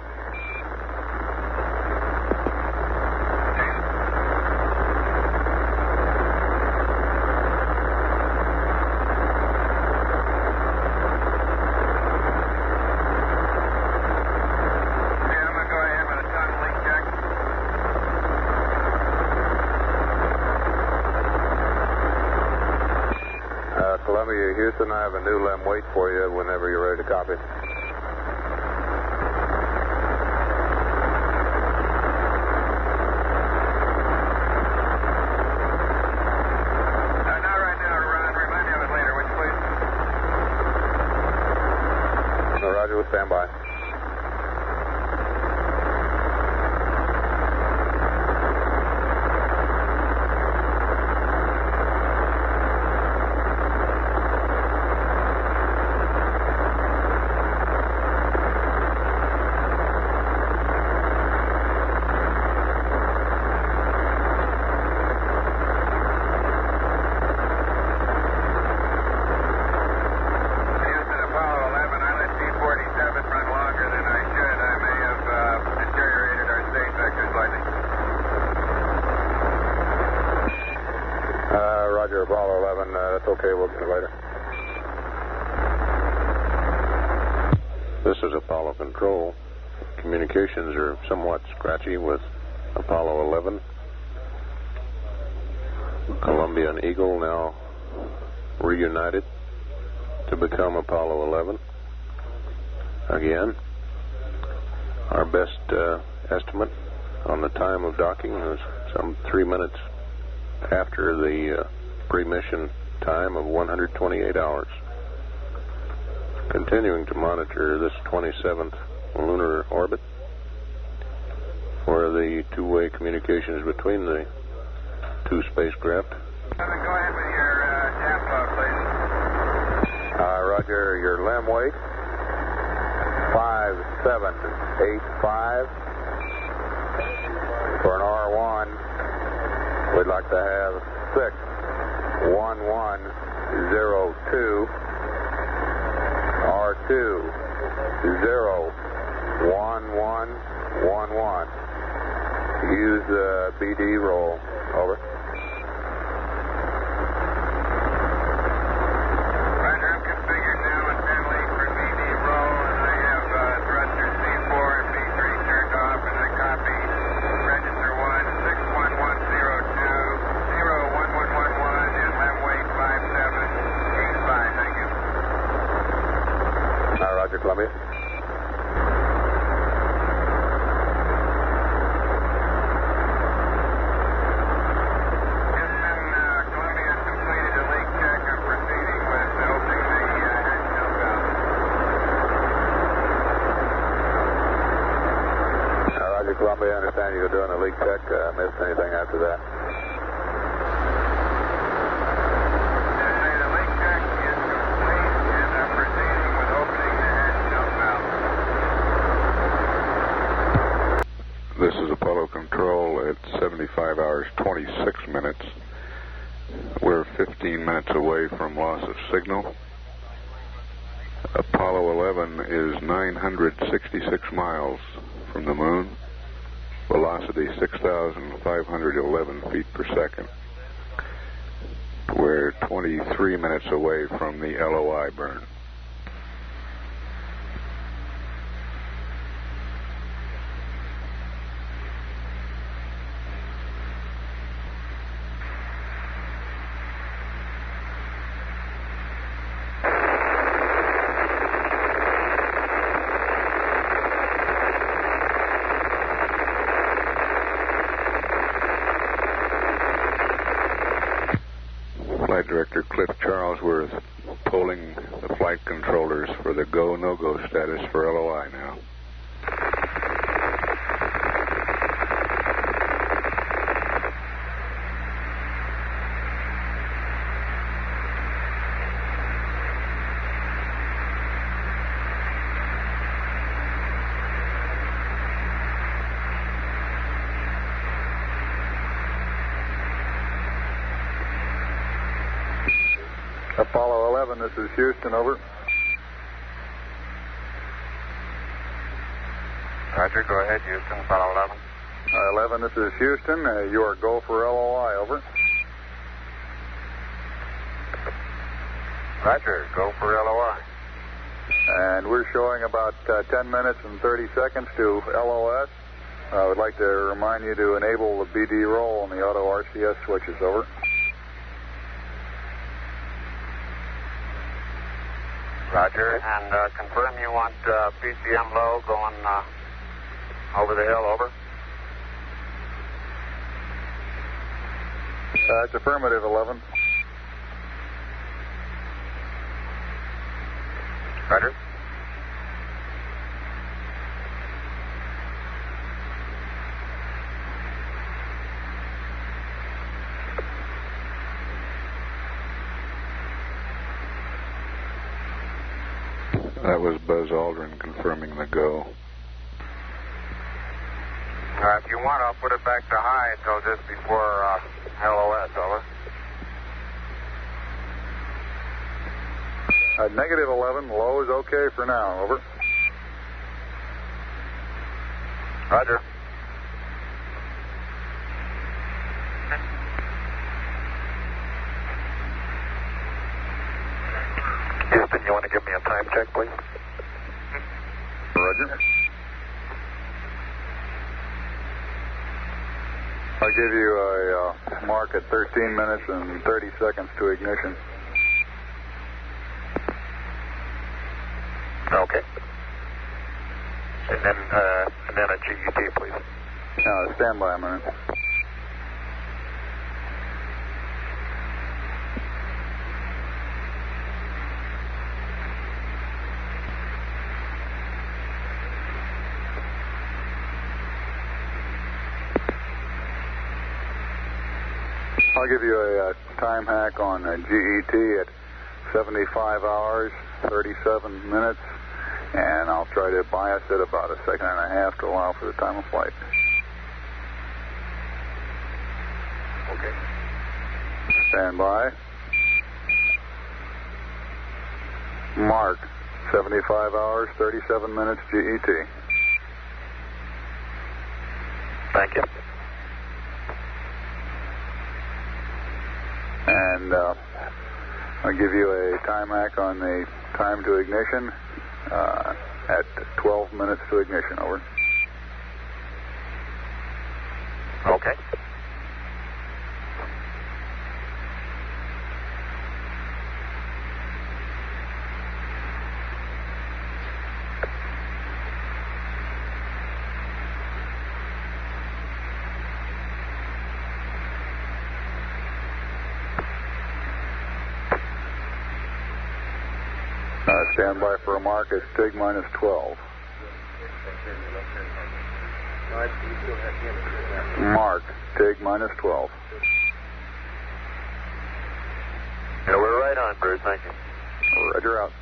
Columbia, Houston, I have a new LEM wait for you whenever you're ready to copy. Roger, we'll stand by. Roger, Apollo 11, that's okay, we'll get it later. This is Apollo Control. Communications are somewhat scratchy with Apollo 11. Columbia and Eagle now reunited to become Apollo 11. Again, our best estimate on the time of docking was some 3 minutes after the pre-mission time of 128 hours. Continuing to monitor this 27th lunar orbit for the two-way communications between the two spacecraft. Go ahead with your tap flow, please. Roger, your LEM weight 5785. For an R1, we'd like to have 61102. R2 01111. Use BD roll. Over. Columbia, I understand you're doing a leak check. Missed anything after that? The leak check is complete, and I'm proceeding with opening the hatch dump valve. This is Apollo Control at 75 hours 26 minutes. We're 15 minutes away from loss of signal. Apollo 11 is 966 miles from the moon. Velocity 6,511 feet per second. We're 23 minutes away from the LOI burn. Flight Director Cliff Charlesworth polling the flight controllers for the go, no-go status for LOI now. Apollo 11, this is Houston, over. Roger, go ahead, Houston, Apollo 11. 11, this is Houston. You are go for LOI, over. Roger, go for LOI. And we're showing about 10 minutes and 30 seconds to LOS. I would like to remind you to enable the BD roll on the auto RCS switches, over. Roger, and confirm you want PCM low going over the hill, over. It's affirmative, 11. Roger. That was Buzz Aldrin confirming the go. If you want, I'll put it back to high until just before LOS, over. Negative 11, low is okay for now, over. Roger. Houston, you want to give me a time check, please? Roger. I'll give you a mark at 13 minutes and 30 seconds to ignition. Okay. And then a GET, please. Stand by a minute. I'll give you a time hack on GET at 75 hours, 37 minutes, and I'll try to bias it about a second and a half to allow for the time of flight. Okay. Stand by. Mark, 75 hours, 37 minutes GET. Thank you. And I'll give you a time hack on the time to ignition at 12 minutes to ignition, over. Okay. Stand by for a mark at STIG minus 12. Mark, TIG minus 12. Yeah, we're right on, Bruce. Thank you. Roger out.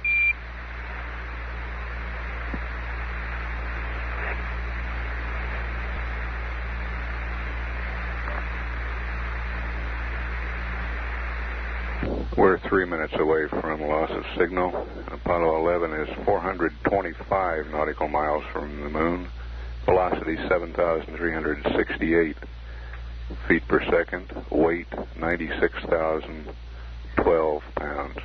We're 3 minutes away from loss of signal. Apollo 11 is 425 nautical miles from the moon. Velocity 7,368 feet per second. Weight 96,012 pounds.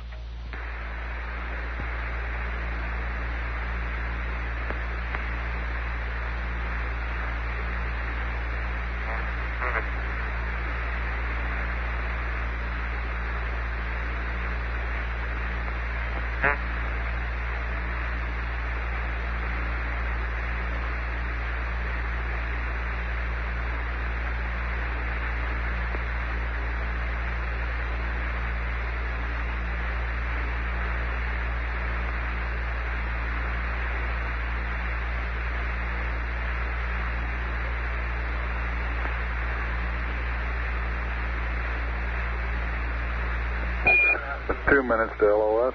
It's 2 minutes to LOS.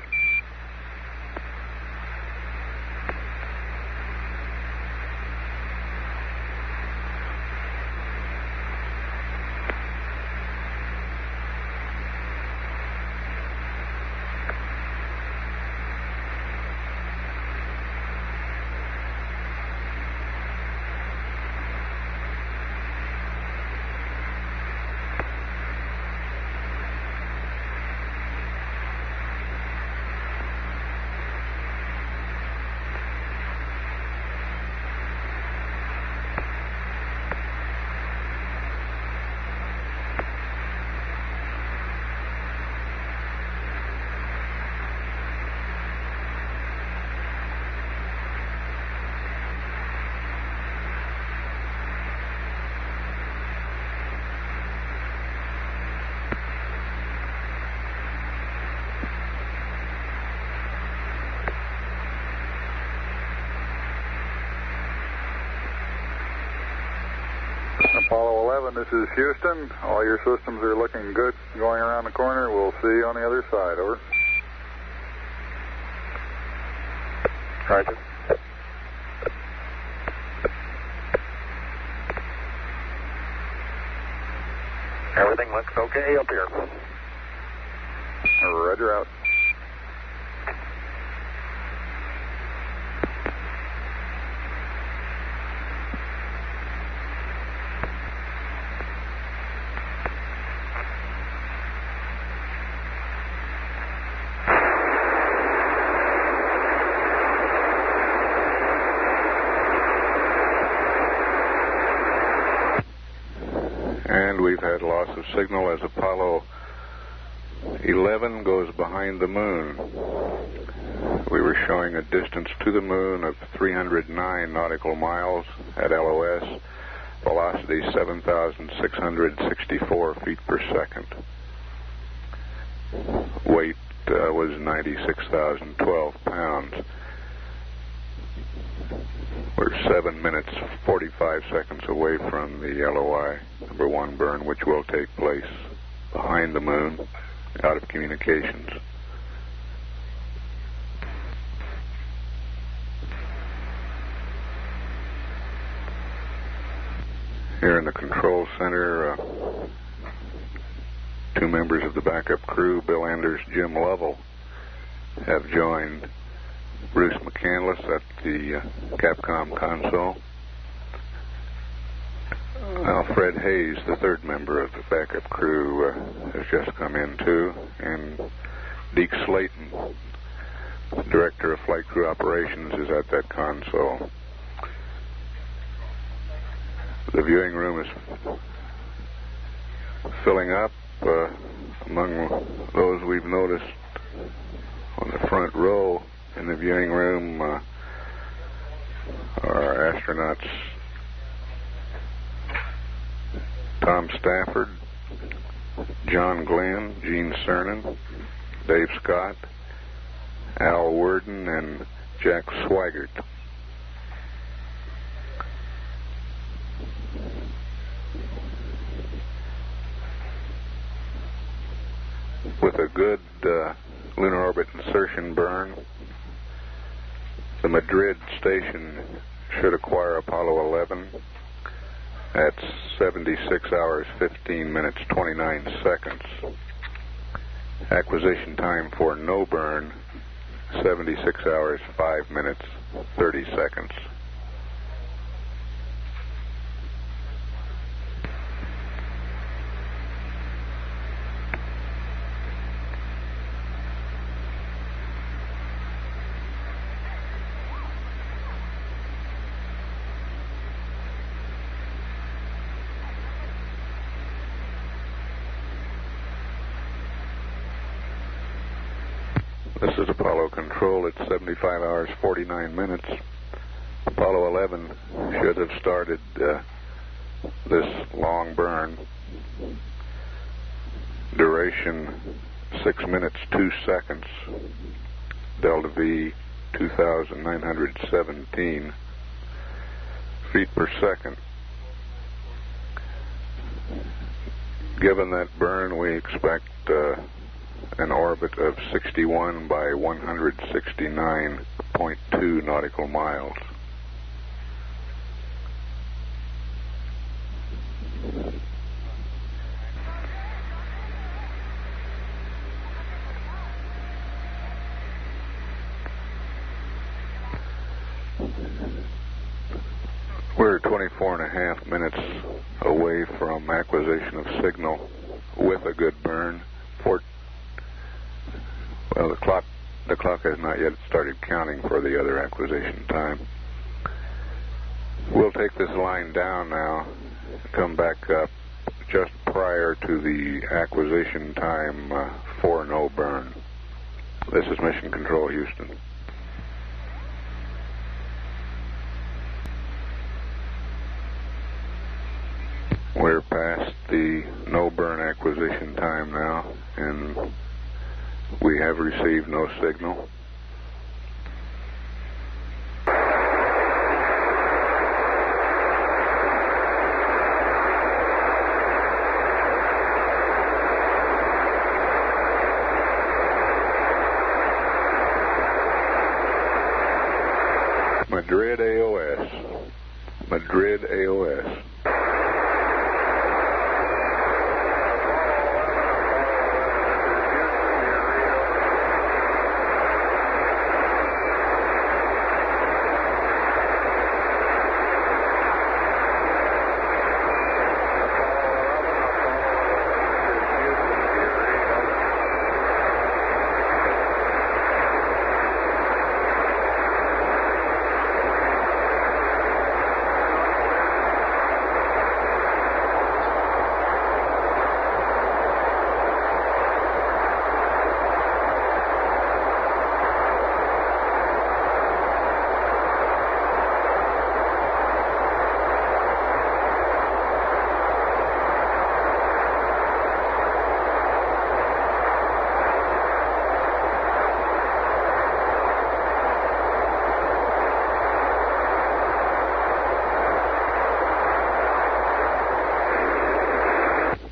Apollo 11, this is Houston. All your systems are looking good going around the corner. We'll see you on the other side. Over. Roger. Everything looks okay up here. Roger out. And we've had loss of signal as Apollo 11 goes behind the moon. We were showing a distance to the moon of 309 nautical miles at LOS, velocity 7,664 feet per second. Weight was 96,012 pounds. We're 7 minutes, 45 seconds away from the LOI number 1 burn, which will take place behind the moon, out of communications. Here in the control center, 2 members of the backup crew, Bill Anders, Jim Lovell, have joined Bruce McCandless at the Capcom console. Fred Hayes, the 3rd member of the backup crew, has just come in too, and Deke Slayton, Director of Flight Crew Operations, is at that console. The viewing room is filling up. Among those we've noticed on the front row in the viewing room are astronauts Tom Stafford, John Glenn, Gene Cernan, Dave Scott, Al Worden, and Jack Swigert. with a good lunar orbit insertion burn, the Madrid station should acquire Apollo 11 at 76 hours, 15 minutes, 29 seconds. Acquisition time for no burn, 76 hours, 5 minutes, 30 seconds. This is Apollo Control at 75 hours, 49 minutes. Apollo 11 should have started this long burn. Duration 6 minutes, 2 seconds. Delta V 2,917 feet per second. Given that burn, we expect an orbit of 61 by 169.2 nautical miles. We're 24 and a half minutes away from acquisition of signal with a good burn. Well, the clock has not yet started counting for the other acquisition time. We'll take this line down now, come back up just prior to the acquisition time for no burn. This is Mission Control, Houston. We're past the no burn acquisition time now, and we have received no signal. Madrid AOS. Madrid AOS.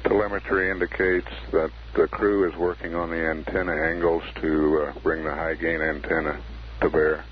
Telemetry indicates that the crew is working on the antenna angles to bring the high gain antenna to bear.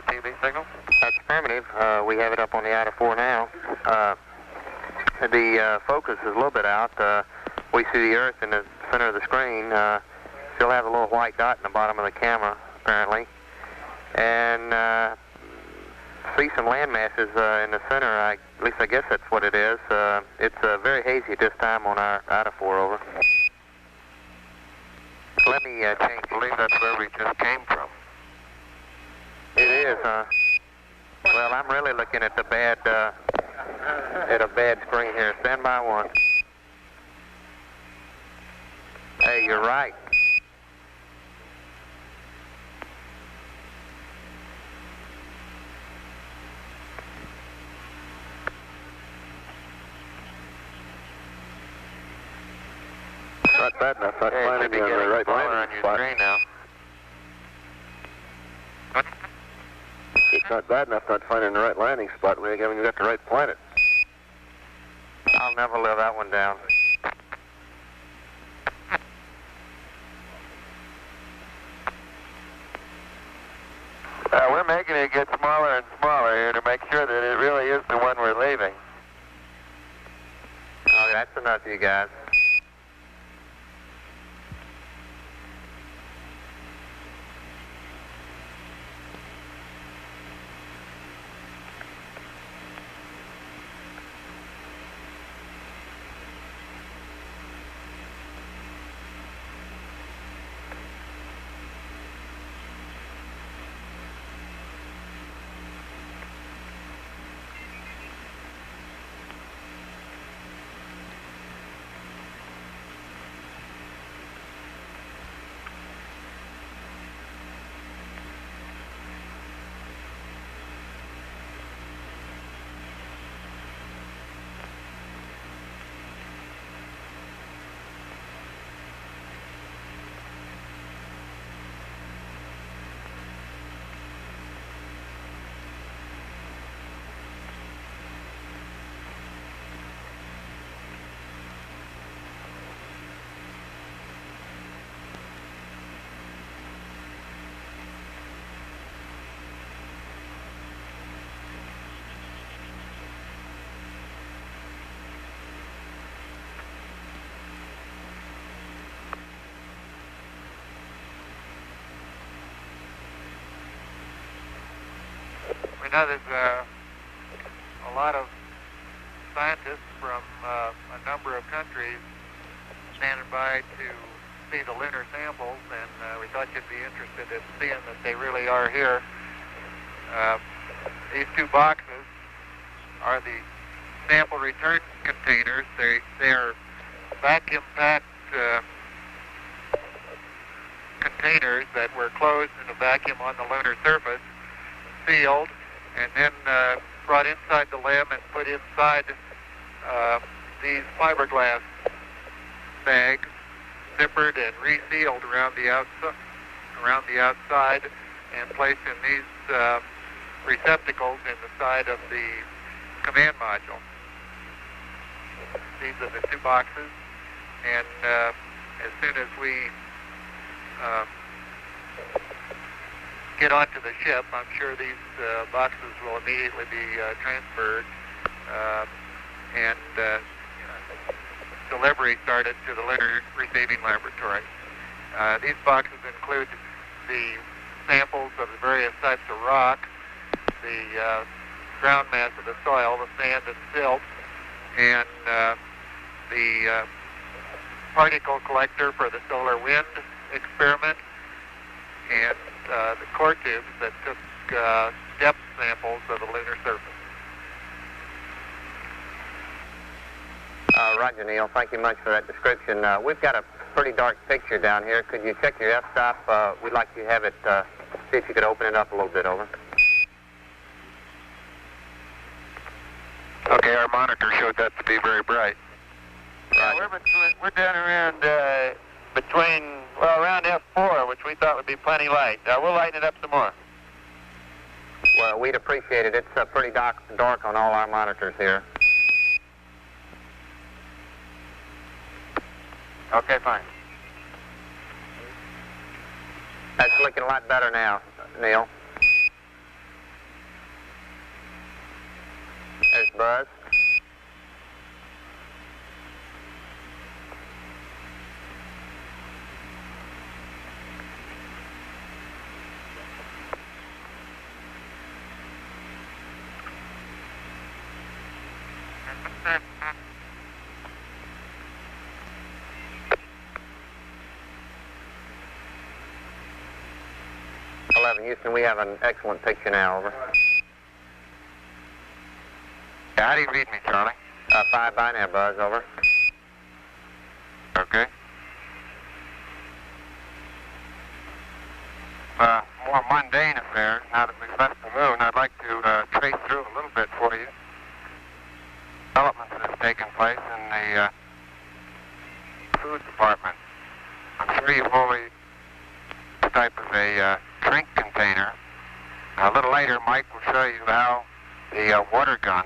TV signal? That's affirmative. We have it up on the IDA-4 now. The focus is a little bit out. We see the Earth in the center of the screen. Still have a little white dot in the bottom of the camera, apparently. And see some land masses in the center. At least I guess that's what it is. It's very hazy at this time on our IDA-4, over. Let me change. I believe that's where we just came from. It is, well, I'm really looking at a bad screen here. Stand by one. Hey, you're right. Not bad enough. Not finding you on the right landing spot. Now. It's not bad enough not finding the right landing spot. We haven't got the right planet. I'll never live that one down. We're making it get smaller and smaller here to make sure that it really is the one we're leaving. Oh, that's enough, you guys. We know there's a lot of scientists from a number of countries standing by to see the lunar samples, and we thought you'd be interested in seeing that they really are here. These two boxes are the sample return containers. They are vacuum-packed containers that were closed in a vacuum on the lunar surface, sealed, and then brought inside the LEM and put inside these fiberglass bags, zippered and resealed around the outside, and placed in these receptacles in the side of the command module. These are the two boxes, and as soon as we get onto the ship, I'm sure these boxes will immediately be transferred and delivery started to the Lunar Receiving Laboratory. These boxes include the samples of the various types of rock, the ground mass of the soil, the sand and silt, and the particle collector for the solar wind experiment, and the core tubes that took depth samples of the lunar surface. Roger, Neil. Thank you much for that description. We've got a pretty dark picture down here. Could you check your f-stop? We'd like to have it, see if you could open it up a little bit, over. Okay, our monitor showed that to be very bright. Yeah, we're down around around F4, which we thought would be plenty light. We'll lighten it up some more. Well, we'd appreciate it. It's pretty dark on all our monitors here. Okay, fine. That's looking a lot better now, Neil. Buzz. Houston, we have an excellent picture now, over. Yeah, how do you read me, Charlie? 5 binary, Buzz, over. Okay. More mundane affairs, now that we've left the moon, I'd like to trace through a little bit for you. Developments that have taken place in the food department. I'm sure you've always type of a drink container. A little later, Mike will show you how the water gun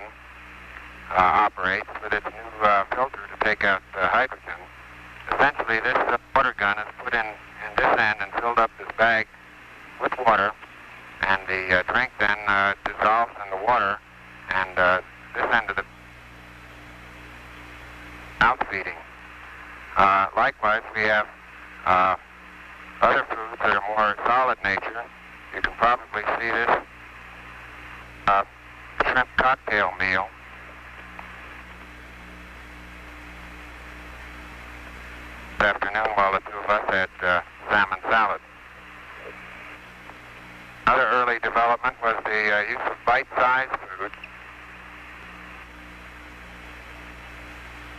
operates with its new filter to take out hydrogen. Essentially, this water gun is put in this end and filled up this bag with water, and the drink then dissolves in the water, and this end of the mouth feeding. Likewise, we have other foods that are more solid nature. You can probably see this shrimp cocktail meal. This afternoon while the two of us had salmon salad. Another early development was the use of bite-sized food.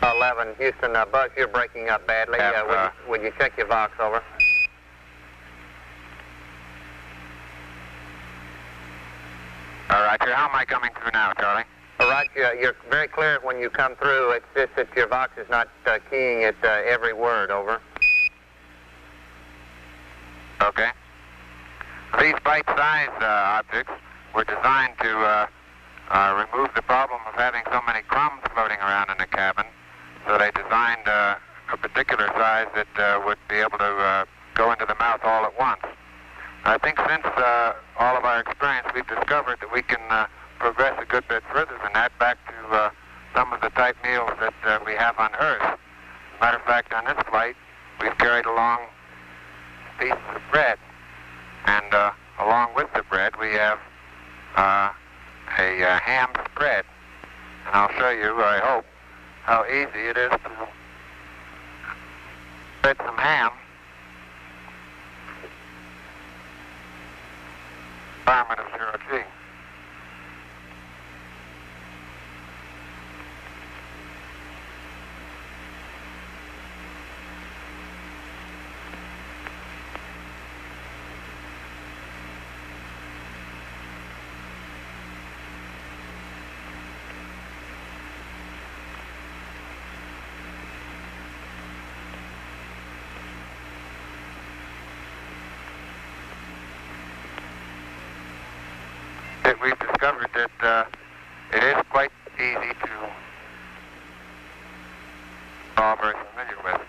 11, Houston, Buzz, you're breaking up badly. Would you check your Vox, over? Roger, how am I coming through now, Charlie? Roger, you're very clear when you come through. It's just that your Vox is not keying at every word, over. Okay. These bite-sized objects were designed to remove the problem of having so many crumbs floating around in the cabin, so they designed a particular size that would be able to go into the mouth all at once. I think since all of our experience, we've discovered that we can progress a good bit further than that back to some of the type meals that we have on Earth. As a matter of fact, on this flight, we've carried along pieces of bread, and along with the bread, we have a ham spread. And I'll show you, I hope, how easy it is to spread some ham. Environment of 0G. We've discovered that it is quite easy to all very familiar with.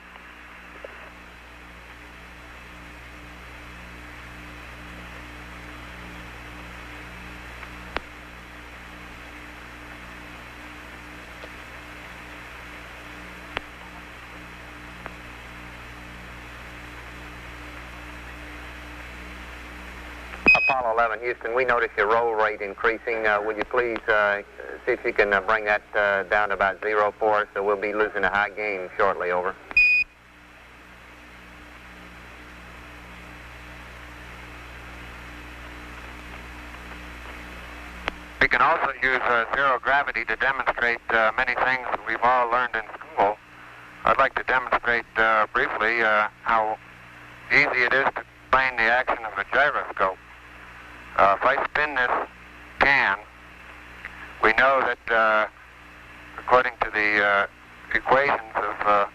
Apollo 11, Houston, we notice your roll rate increasing. Would you please see if you can bring that down to about 0 for us, so we'll be losing a high gain shortly, over. We can also use zero gravity to demonstrate many things that we've all learned in school. I'd like to demonstrate briefly how easy it is to explain the action of a gyroscope. If I spin this can, we know that according to the equations of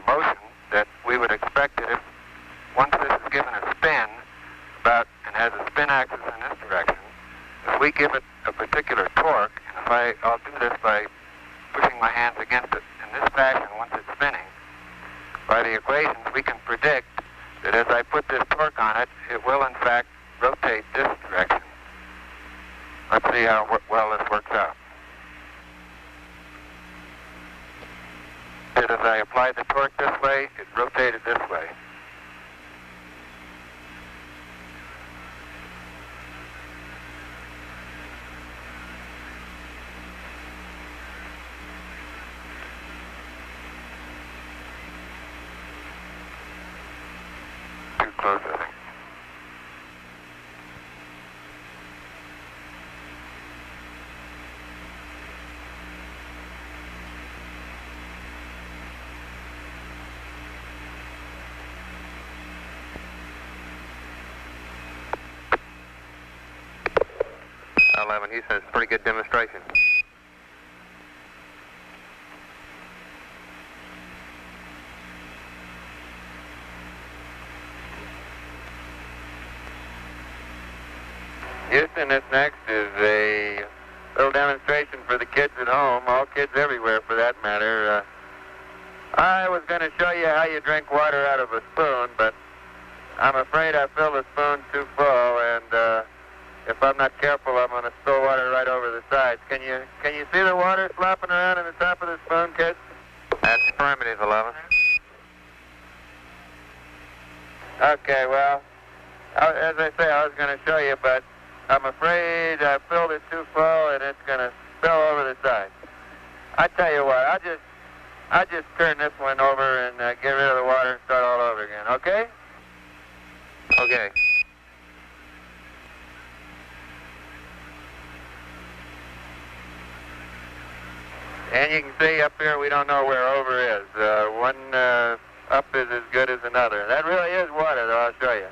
motion, that we would expect that if once this is given a spin and has a spin axis in this direction, if we give it a particular torque, and I'll do this by pushing my hands against it in this fashion once it's spinning, by the equations we can predict that as I put this torque on it, it will in fact rotate this direction. Let's see how well this works out. as I applied the torque this way, it rotated this way. Too close, I think. He says pretty good demonstration. Houston, this next is a little demonstration for the kids at home, all kids everywhere for that matter. I was going to show you how you drink water out of a spoon, but I'm afraid I filled the spoon too full, and if I'm not careful, I'm going to spill water right over the sides. Can you see the water slopping around in the top of the spoon, kids? That's affirmative, 11. Okay, well, as I say, I was going to show you, but I'm afraid I filled it too full, and it's going to spill over the sides. I tell you what, I'll just turn this one over and get rid of the water and start all over again, okay? Okay. And you can see up here we don't know where over is. One up is as good as another. That really is water, though, I'll show you.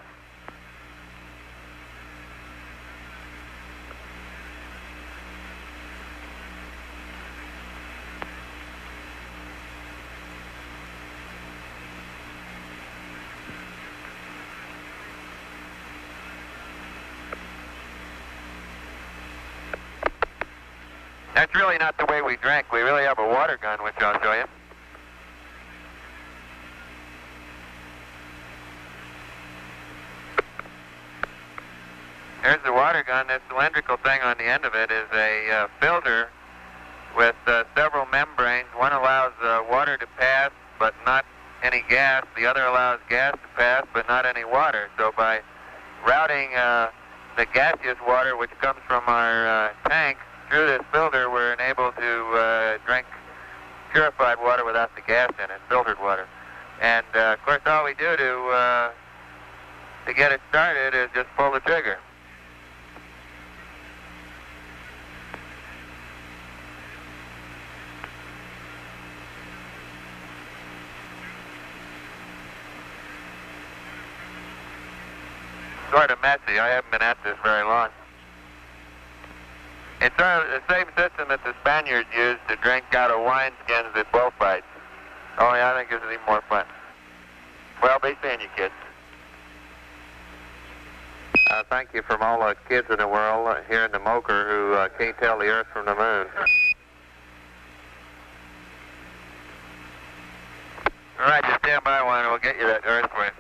That's really not the way we drink. We really have a water gun, which I'll show you. There's the water gun. This cylindrical thing on the end of it is a filter with several membranes. One allows water to pass, but not any gas. The other allows gas to pass, but not any water. So by routing the gaseous water, which comes from our tank, through this filter, we're enabled to drink purified water without the gas in it, filtered water. And, of course, all we do to get it started is just pull the trigger. Sort of messy. I haven't been at this very long. It's sort of the same system that the Spaniards used to drink out of wineskins at bullfights. Only I think this is even more fun. Well, be seeing you, kids. Thank you from all the kids in the world here in the Moker who can't tell the Earth from the Moon. All right, just stand by one and we'll get you that Earth for you.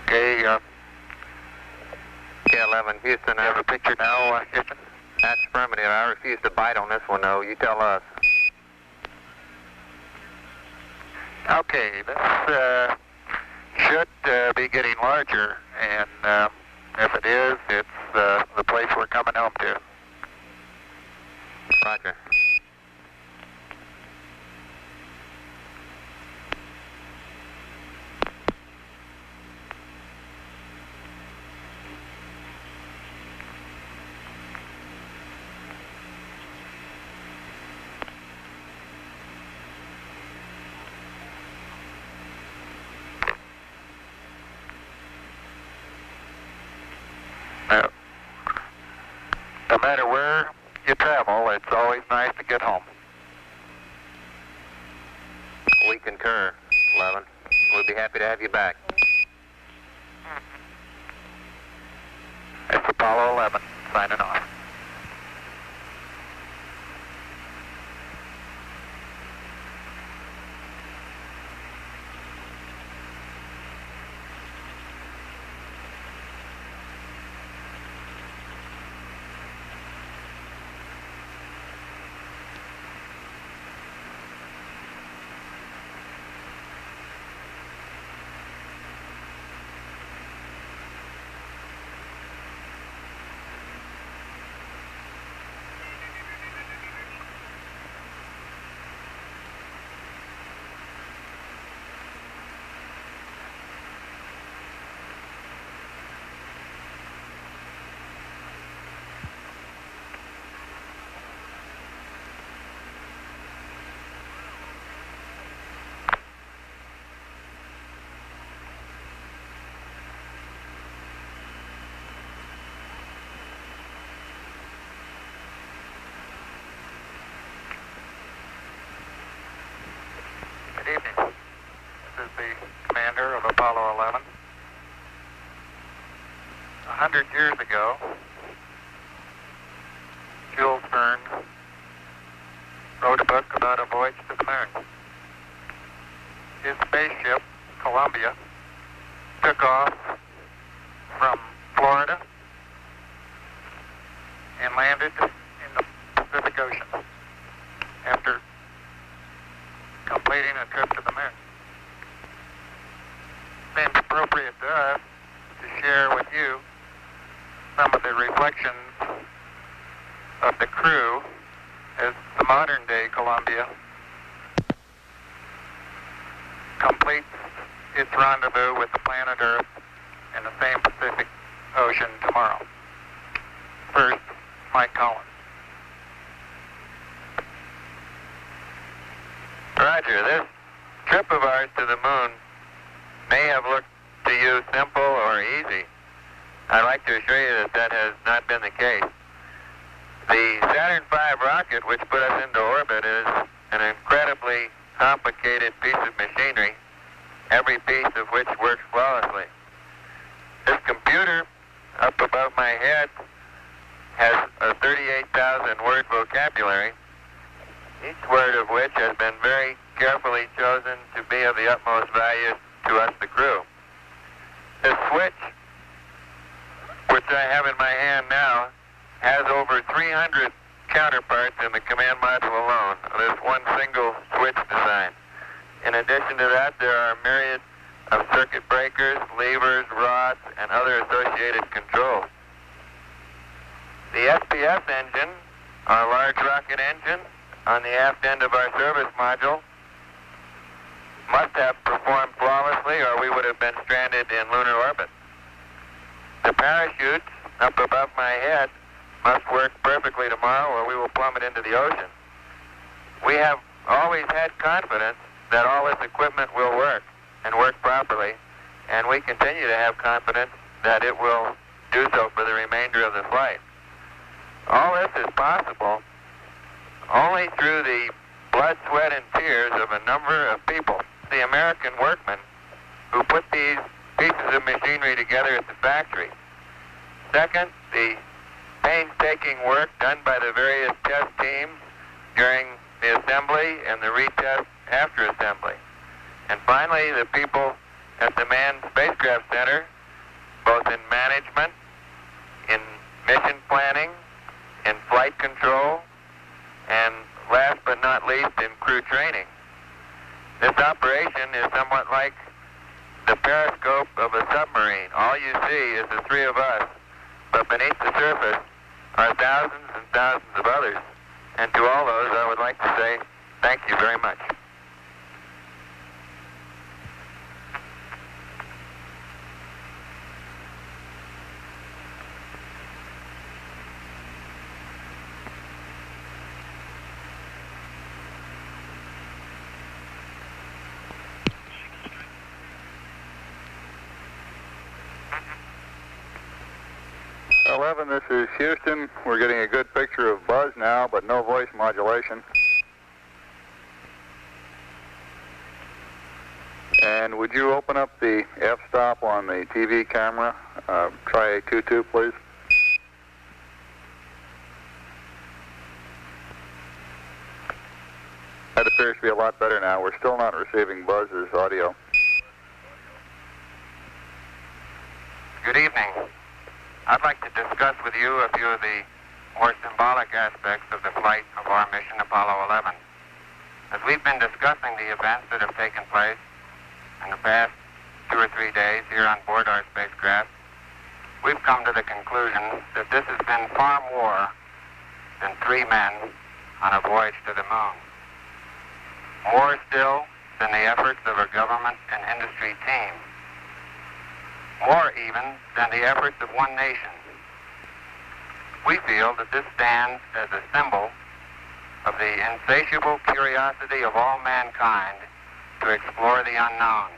Okay, K11, Houston, I have a picture now, Houston. That's affirmative. I refuse to bite on this one, though. You tell us. Okay, this should be getting larger, and if it is, it's the place we're coming home to. Roger. No matter where you travel, it's always nice to get home. We concur, 11. We'll be happy to have you back. It's Apollo 11, signing off. Apollo 11. 100 years ago, Jules Verne wrote a book about a voyage to the moon. His spaceship, Columbia, took off from Florida and landed in the Pacific Ocean after completing a trip to the moon. Seems appropriate to us to share with you some of the reflections of the crew as the modern-day Columbia completes its rendezvous with the planet Earth in the same Pacific Ocean tomorrow. First, Mike Collins. Roger, this trip of ours to the moon may have looked to you simple or easy. I'd like to assure you that that has not been the case. The Saturn V rocket, which put us into orbit, is an incredibly complicated piece of machinery, every piece of which works flawlessly. This computer up above my head has a 38,000 word vocabulary, each word of which has been very carefully chosen to be of the utmost value to us, the crew. This switch, which I have in my hand now, has over 300 counterparts in the command module alone, this one single switch design. In addition to that, there are myriad of circuit breakers, levers, rods, and other associated controls. The SPS engine, our large rocket engine, on the aft end of our service module, must have performed flawlessly or we would have been stranded in lunar orbit. The parachutes up above my head must work perfectly tomorrow or we will plummet into the ocean. We have always had confidence that all this equipment will work and work properly, and we continue to have confidence that it will do so for the remainder of the flight. All this is possible only through the blood, sweat, and tears of a number of people. The American workmen who put these pieces of machinery together at the factory. Second, the painstaking work done by the various test teams during the assembly and the retest after assembly. And finally, the people at the Manned Spacecraft Center, both in management, in mission planning, in flight control, and last but not least, in crew training. This operation is somewhat like the periscope of a submarine. All you see is the three of us, but beneath the surface are thousands and thousands of others. And to all those, I would like to say thank you very much. This is Houston. We're getting a good picture of buzz now, but no voice modulation. And would you open up the f-stop on the TV camera? Try A22, please. That appears to be a lot better now. We're still not receiving buzz's audio. Good evening. I'd like to discuss with you a few of the more symbolic aspects of the flight of our mission Apollo 11. As we've been discussing the events that have taken place in the past 2 or 3 days here on board our spacecraft, we've come to the conclusion that this has been far more than 3 men on a voyage to the moon. More still than the efforts of a government and industry team. More even than the efforts of one nation. We feel that this stands as a symbol of the insatiable curiosity of all mankind to explore the unknown.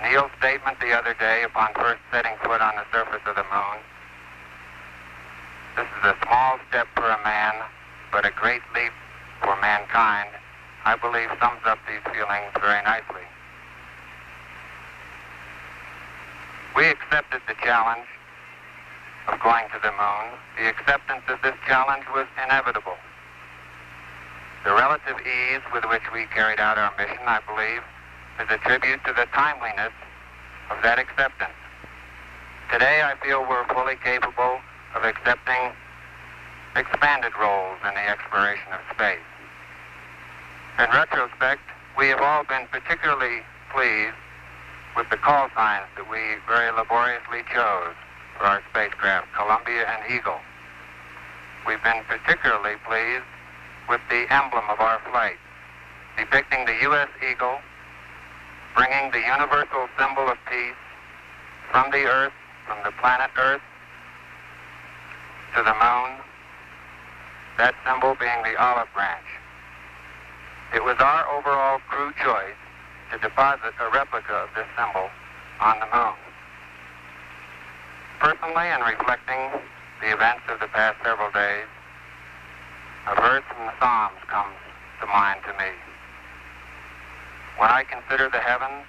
Neil's statement the other day upon first setting foot on the surface of the moon, this is a small step for a man, but a great leap for mankind, I believe sums up these feelings very nicely. We accepted the challenge of going to the moon. The acceptance of this challenge was inevitable. The relative ease with which we carried out our mission, I believe, is a tribute to the timeliness of that acceptance. Today, I feel we're fully capable of accepting expanded roles in the exploration of space. In retrospect, we have all been particularly pleased with the call signs that we very laboriously chose for our spacecraft, Columbia and Eagle. We've been particularly pleased with the emblem of our flight, depicting the U.S. Eagle, bringing the universal symbol of peace from the Earth, from the planet Earth, to the moon, that symbol being the olive branch. It was our overall crew choice to deposit a replica of this symbol on the moon. Personally, in reflecting the events of the past several days, a verse from the Psalms comes to mind to me. When I consider the heavens,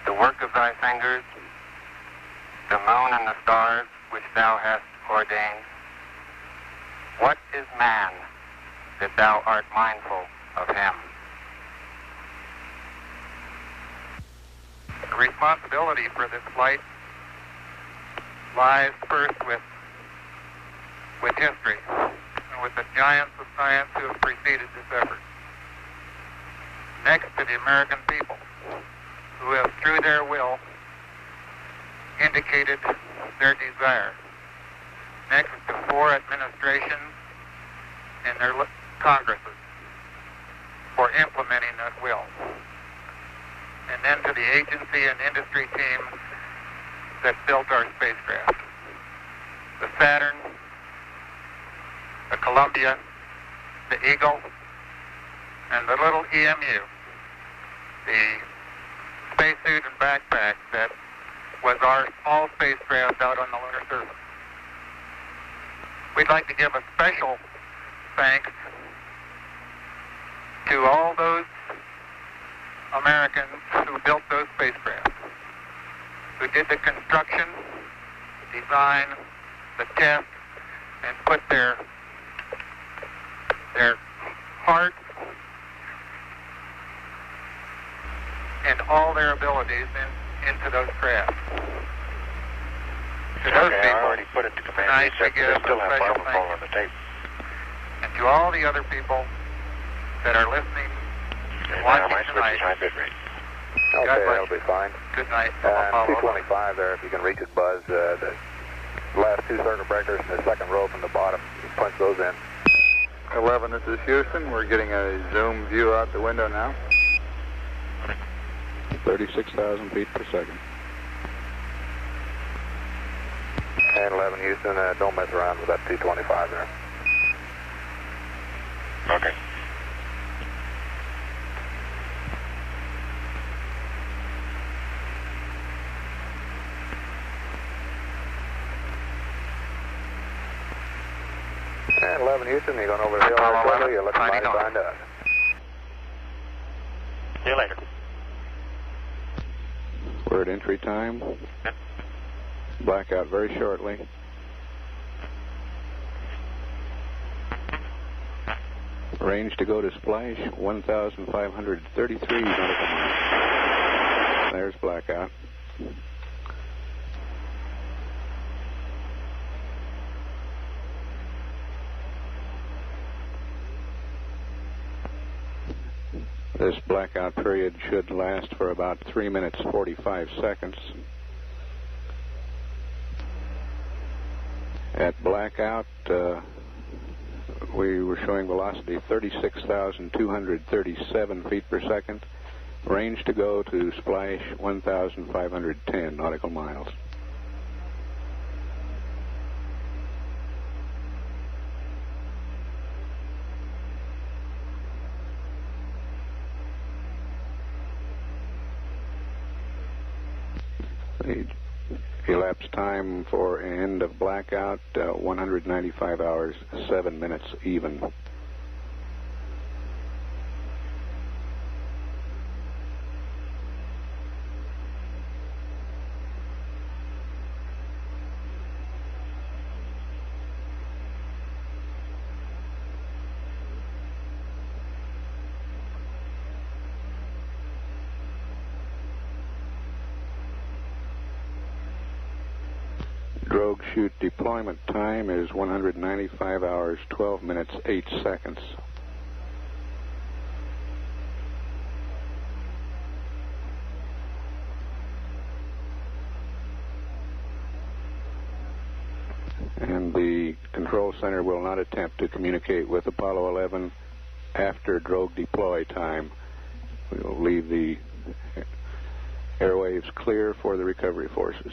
the work of thy fingers, the moon and the stars which thou hast ordained, what is man that thou art mindful of him? The responsibility for this flight lies first with history and with the giants of science who have preceded this effort. Next to the American people, who have, through their will, indicated their desire. Next to 4 administrations and their Congresses for implementing that will. And then to the agency and industry team that built our spacecraft. The Saturn, the Columbia, the Eagle, and the little EMU, the spacesuit and backpack that was our small spacecraft out on the lunar surface. We'd like to give a special thanks to all those Americans who built those spacecraft, who did the construction, design, the test, and put their heart and all their abilities into those craft. To those people, I already put it to command. tonight we give a still have special microphone thank on the tape. you. And to all the other people that are listening and watching tonight, Okay, God bless that'll you. be fine. Good night. 225 there, if you can reach it, Buzz. The last 2 circuit breakers and the second row from the bottom, punch those in. 11, this is Houston. We're getting a zoom view out the window now. 36,000 feet per second. And 11, Houston, don't mess around with that 225 there. Okay. And 11, Houston, you're going over the hill there quickly. You're looking mighty fine to us. See you later. We're at entry time. Blackout very shortly. Range to go to splash, 1,533 nautical miles. There's blackout. This blackout period should last for about 3 minutes 45 seconds. At blackout, we were showing velocity 36,237 feet per second. Range to go to splash 1,510 nautical miles. The elapsed time for end of blackout, 195 hours, 7 minutes even. Drogue chute deployment time is 195 hours, 12 minutes, 8 seconds. And the control center will not attempt to communicate with Apollo 11 after drogue deploy time. We will leave the airwaves clear for the recovery forces.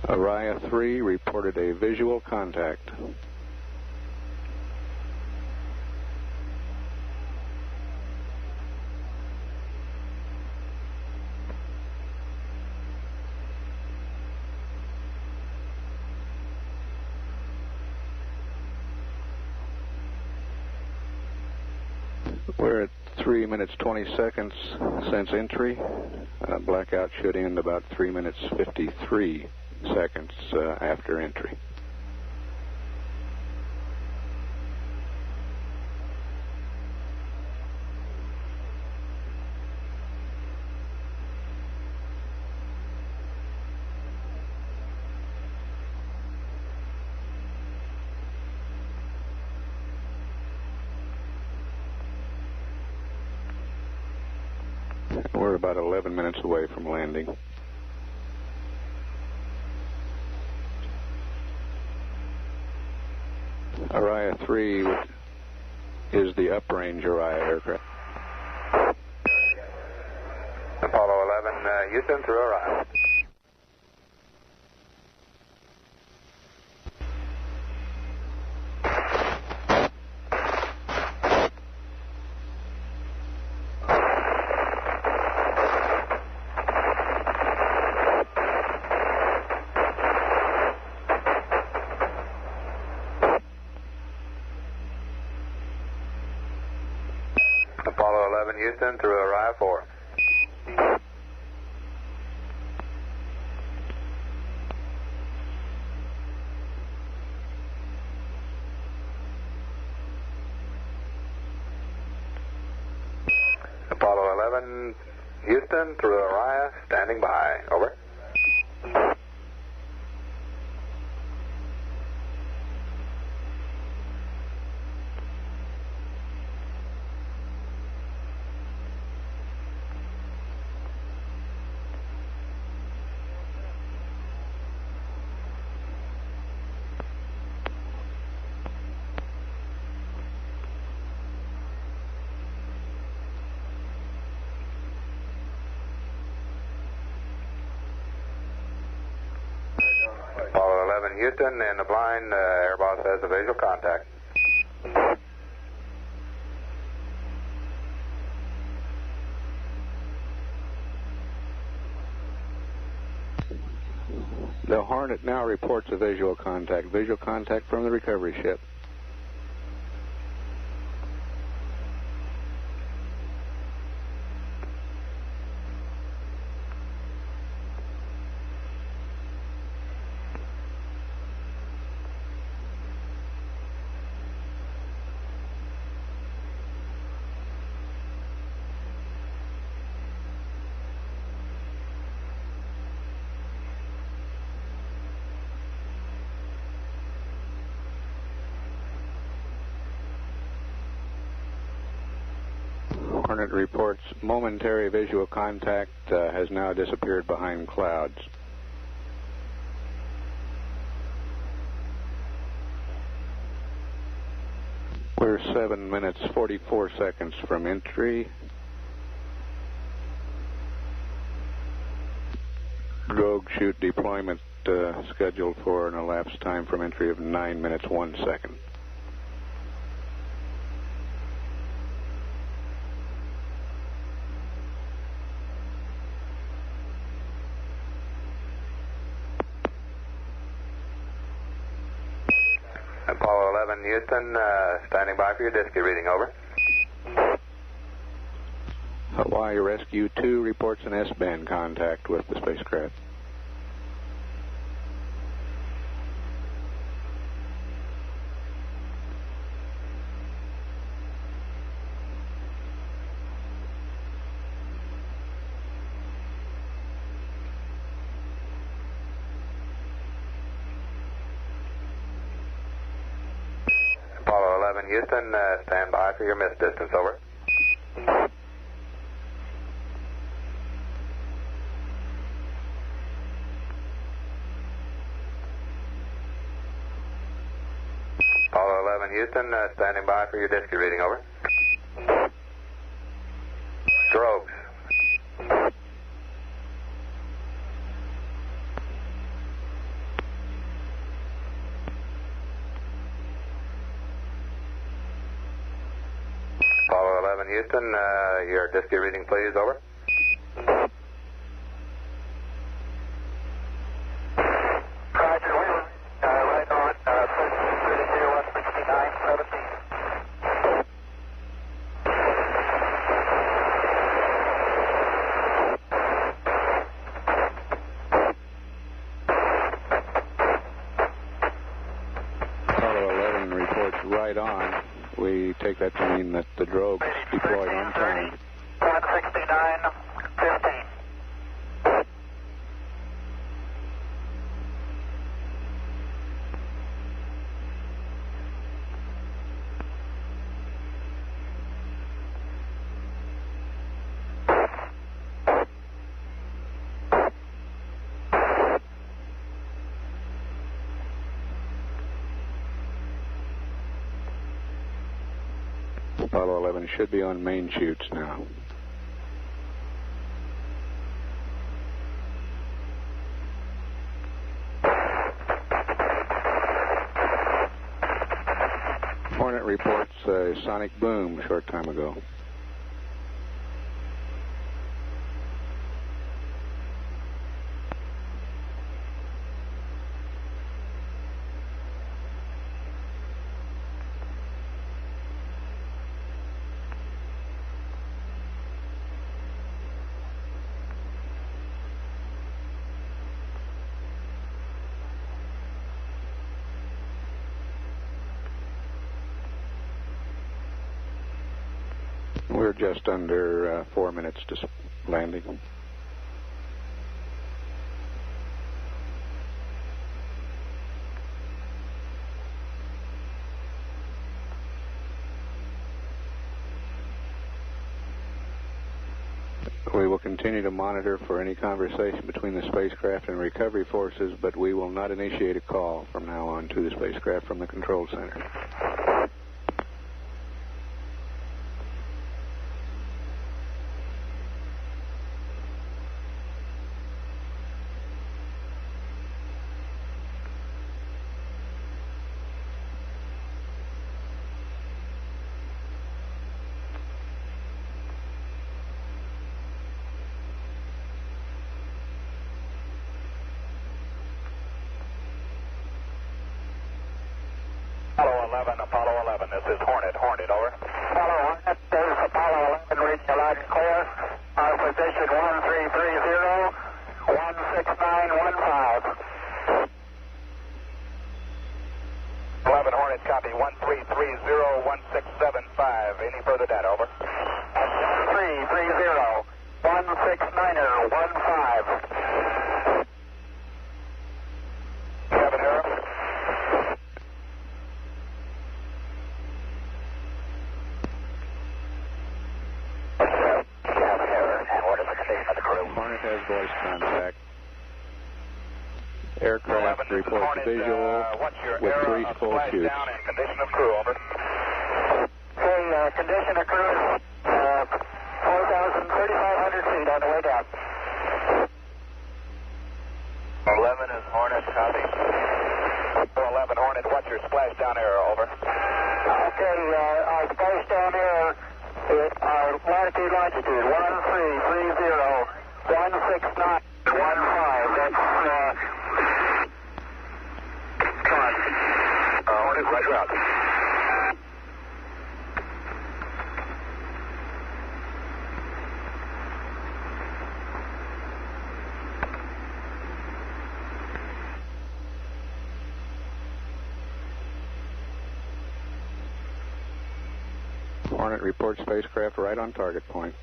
Araya 3 reported a visual contact. We're at 3 minutes 20 seconds since entry. Blackout should end about 3 minutes 53 seconds after entry. We're about 11 minutes away from landing. Araya 3 is the uprange Araya aircraft. Apollo 11, Houston through Araya. Apollo 11, Houston through Araya 4. Apollo 11, Houston through Araya, standing by. Over. Apollo 11, Houston, in the blind, Airboss has a visual contact. The Hornet now reports a visual contact. Visual contact from the recovery ship. Hornet reports momentary visual contact has now disappeared behind clouds. We're 7 minutes 44 seconds from entry. Drogue chute deployment scheduled for an elapsed time from entry of 9 minutes 1 second. Apollo 11, Houston, standing by for your DSKY reading, over. Hawaii Rescue 2 reports an S-band contact with the spacecraft. Apollo 11, Houston, stand by for your missed distance, over. Apollo 11, Houston, standing by for your DSKY reading, over. Drogues. Apollo 11, Houston, your DSKY reading, please, over. Right on, reading here, 169.17. Apollo 11 reports right on. We take that to mean that the drogue deployed on time. 169.15. Apollo 11 should be on main chutes now. Hornet reports a sonic boom a short time ago. We're just under 4 minutes to landing. We will continue to monitor for any conversation between the spacecraft and recovery forces, but we will not initiate a call from now on to the spacecraft from the control center. Apollo 11, this is Hornet, over. Apollo Hornet, this is Apollo 11, reading you loud and clear. Our position 1330, 16915. 11 Hornet, copy, 1330, 1675. Any further data, over? 1330, 16915. Hornet has voice contact. Aircraft reports visual with 3 full chutes. Down and condition of crew, over. Okay, condition of crew, 3,500 feet on the way down. on air. Our latitude, longitude, 1330, 16915. That's, come on. Hornet, roger out. Hornet reports spacecraft right on target point.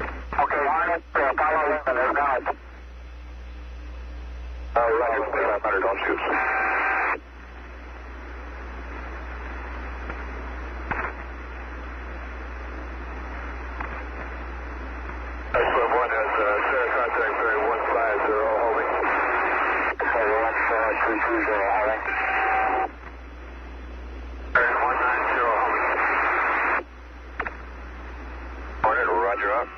Okay, Hornet, Apollo 11 is now. Roger, 500, don't shoot. Swim 1 has Sarah contact bearing 150 holding. 132 holding. Roger up.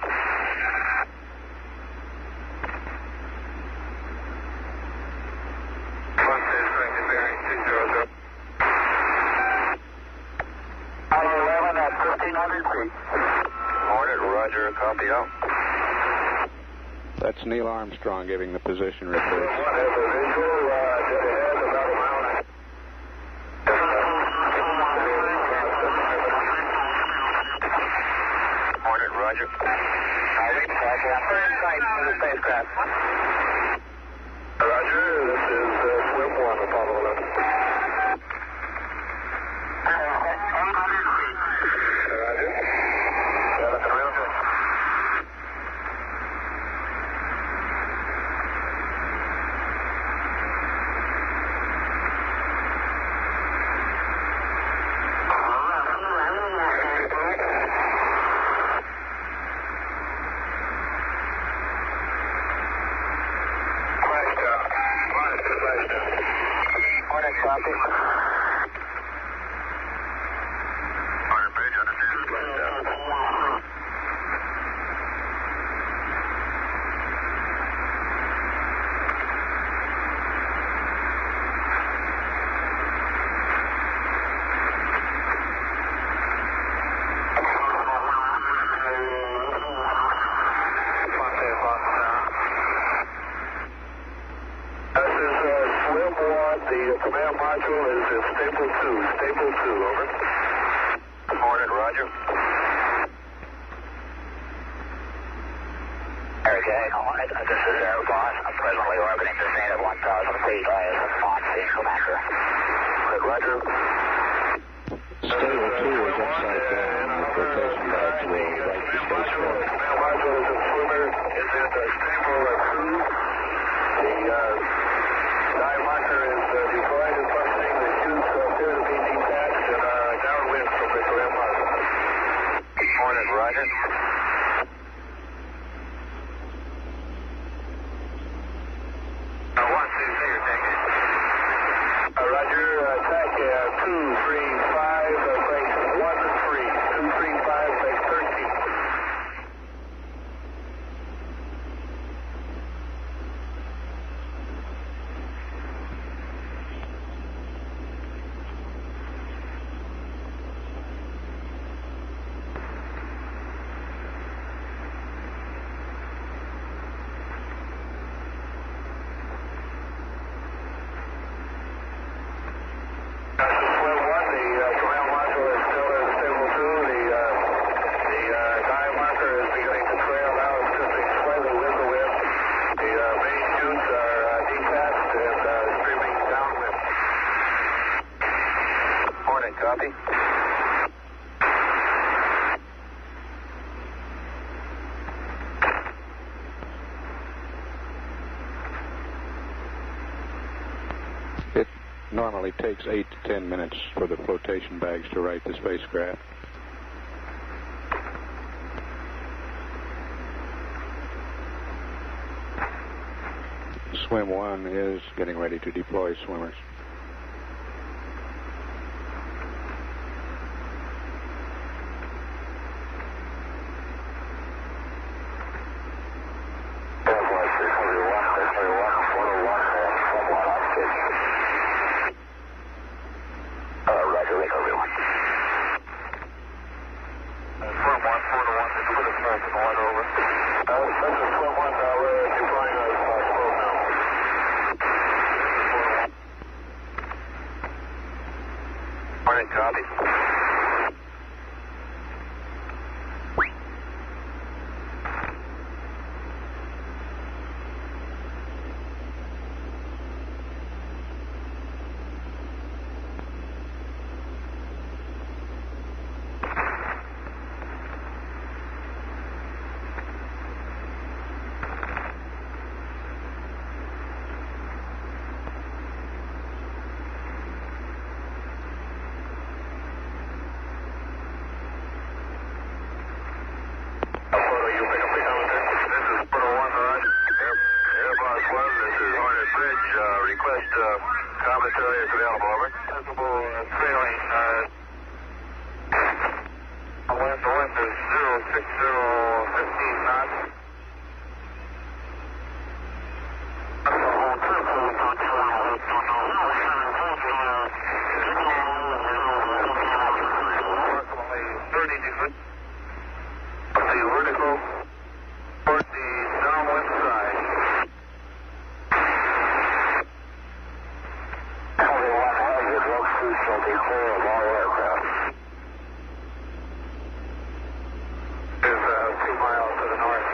Front stage corrected bearing 200. Apollo 11 at 1,500 feet. Hornet, roger, copy out. That's Neil Armstrong giving the position report. One has a visual, dead ahead, about a mile and a half. Hornet, roger. Spacecraft. Roger, this is Swim 1, Apollo 11. 800 feet. Roger. Yeah, looking real good. Copy. Hornet page, understand. The command module is in staple 2, over. Hornet, roger. Okay, Hornet, this is Airboss. I'm presently orbiting the scene at 1,000 feet. I am on the commander. Hornet, roger. Stable 2 is upside down. The flotation bags will right to spacecraft. The command module is in swimmer, is in stable 2. The dive marker is deployed and functioning. The chutes appear to be detached and are downwind from the command module. Hornet, roger. Roger, attack 235, base 13. 235, base 13. Copy. It normally takes 8 to 10 minutes for the flotation bags to right the spacecraft. Swim 1 is getting ready to deploy swimmers. right, copy. Request commentary is available, over. Visible trailing. Wind is 06015 knots. Approximately 30 degrees. The vertical toward the downwind side. Shall be clear of all aircraft. Is 2 miles to the north.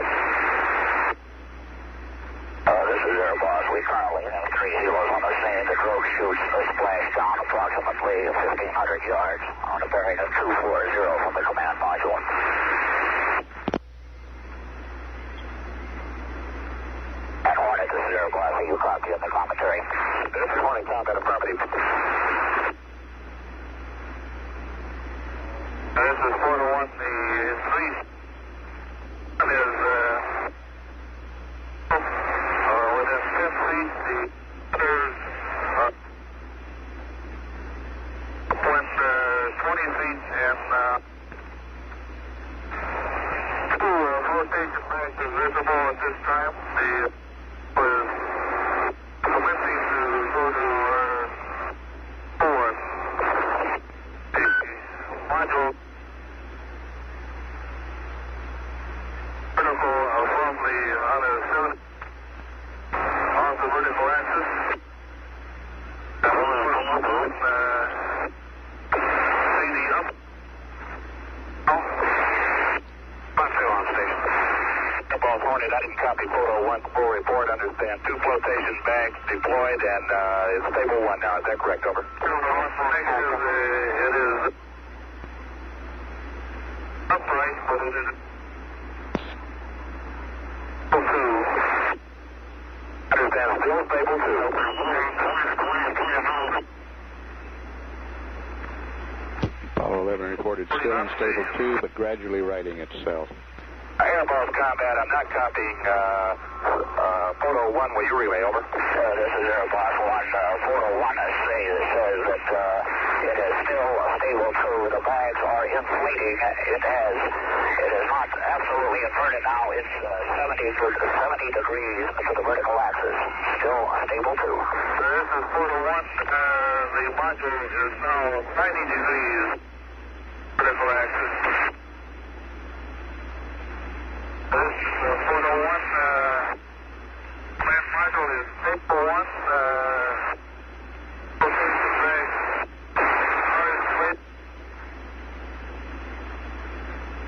This is Air Boss. We currently have 3 helos on the scene. The drogue shoots a splash down approximately 1,500 yards on a bearing of 240 from the command module. And Hornet, this is Air Boss. Are you copy in the commentary? This is Hornet, combat affirmative. This is 4 to 1. The 3 is within 10 feet. The others went 20 feet and 2 flotation bags is visible at this time. The was commencing to go to forward. The module from the other 7 on the vertical axis. See the up. On station. Boss Hornet, I didn't copy photo 1 full report. Understand 2 flotation bags deployed and it's stable 1 now. Is that correct? Over. It is upright, but it is. Understand, still stable 2. Apollo 11 reported still in stable 2, but gradually righting itself. Air Boss Combat, I'm not copying photo 1. Will you relay, over? This is Air Boss 1. Photo 1 says that it is still stable 2. The bags are inflating. It is not absolutely inverted now. It's 70 degrees to the vertical axis. Still stable 2. This is photo 1. The module is now 90 degrees vertical axis. This photo 1. Command module is stable 1. Rotation bags are inflated.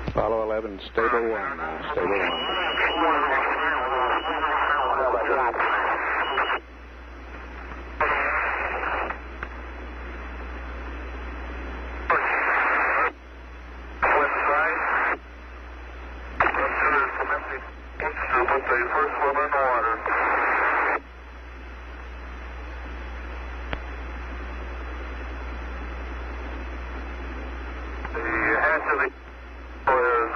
Apollo 11, stable 1 now, stable 1. Put the first one in the water. The hatch of the is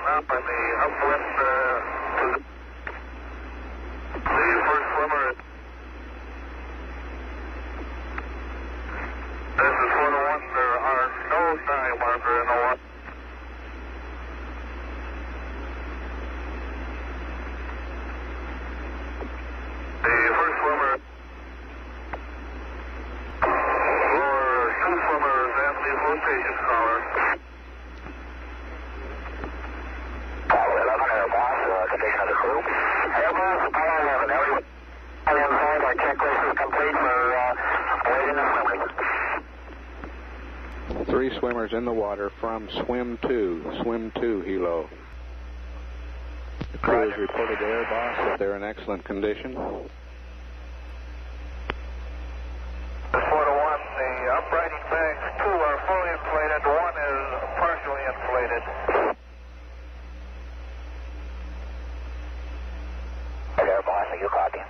now in the upwind to the first swimmer. This is 4 to 1. There are no time marker in the water. 3 swimmers in the water from Swim 2 helo. The crew has reported to Air Boss that they're in excellent condition. 4 to 1, the uprighting bags, 2 are fully inflated, 1 is partially inflated. Air Boss, are you copy?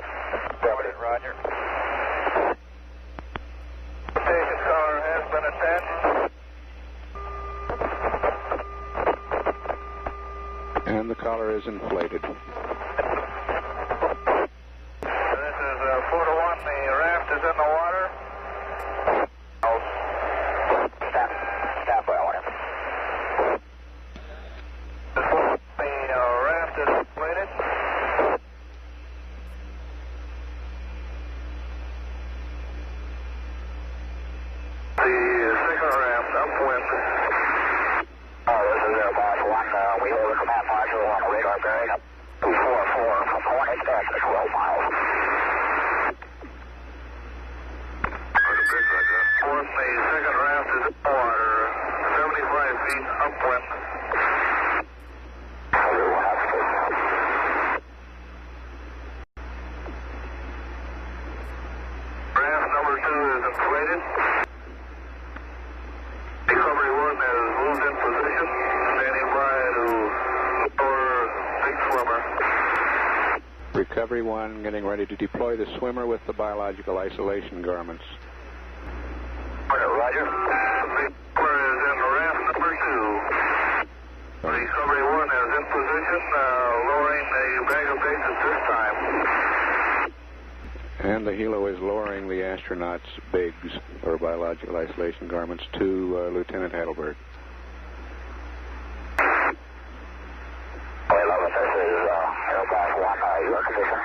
Affirmative, Roger. Station color has been attached. And the collar is inflated. This is 4 to 1, the raft is in the water. Stop where I want him. The raft is inflated. The second raft upwind. This is Air Boss 1. We hold the command module on the radar bearing up 244 from Hornet back to 12 miles. When the second raft is in the water, 75 feet upwind. Raft number 2 is inflated. Recovery 1 has moved in position, standing by to lower big swimmer. Recovery 1 getting ready to deploy the swimmer with the biological isolation garments. Roger. The big swimmer is in raft number 2. Recovery 1 is in position, lowering the bag of baits at this time. And the helo is lowering the astronauts' bigs, or biological isolation garments, to Lieutenant Heidelberg. This is Air Boss 1. Your condition?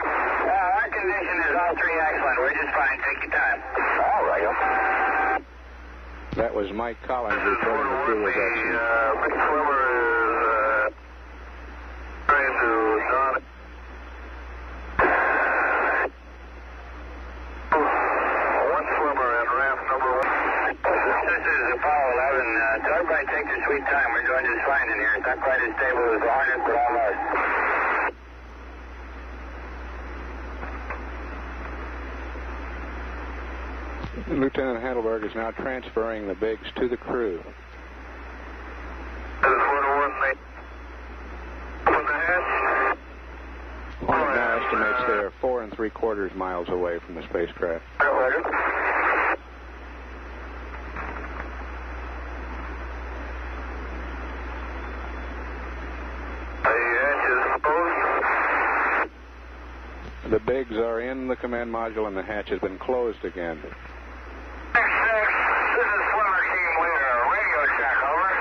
Our condition is all 3 excellent. We're just fine. Take your time. All right. That was Mike Collins reporting the crew was excellent. Big swimmer is trying to don it. One swimmer in raft number 1. This is Apollo 11. So everybody take your sweet time. We're doing just fine in here. It's not quite as stable as the Hornet, but all right. Lieutenant Heidelberg is now transferring the bigs to the crew. This is 4 to 1. They open the hatch. Hornet now estimates they are 4 3/4 miles away from the spacecraft. The bigs are in the command module and the hatch has been closed again. This is swimmer team leader. Radio check, over.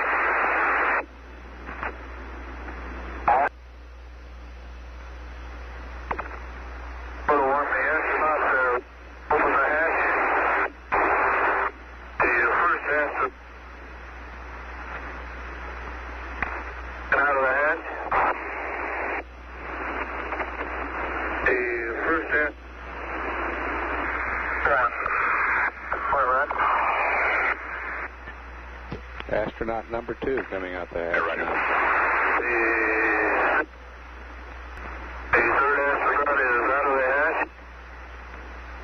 For the 1, the astronauts open the hatch. The first has to get out of the hatch. The first has Astronaut number 2 coming out the hatch now. The third astronaut is out of the hatch.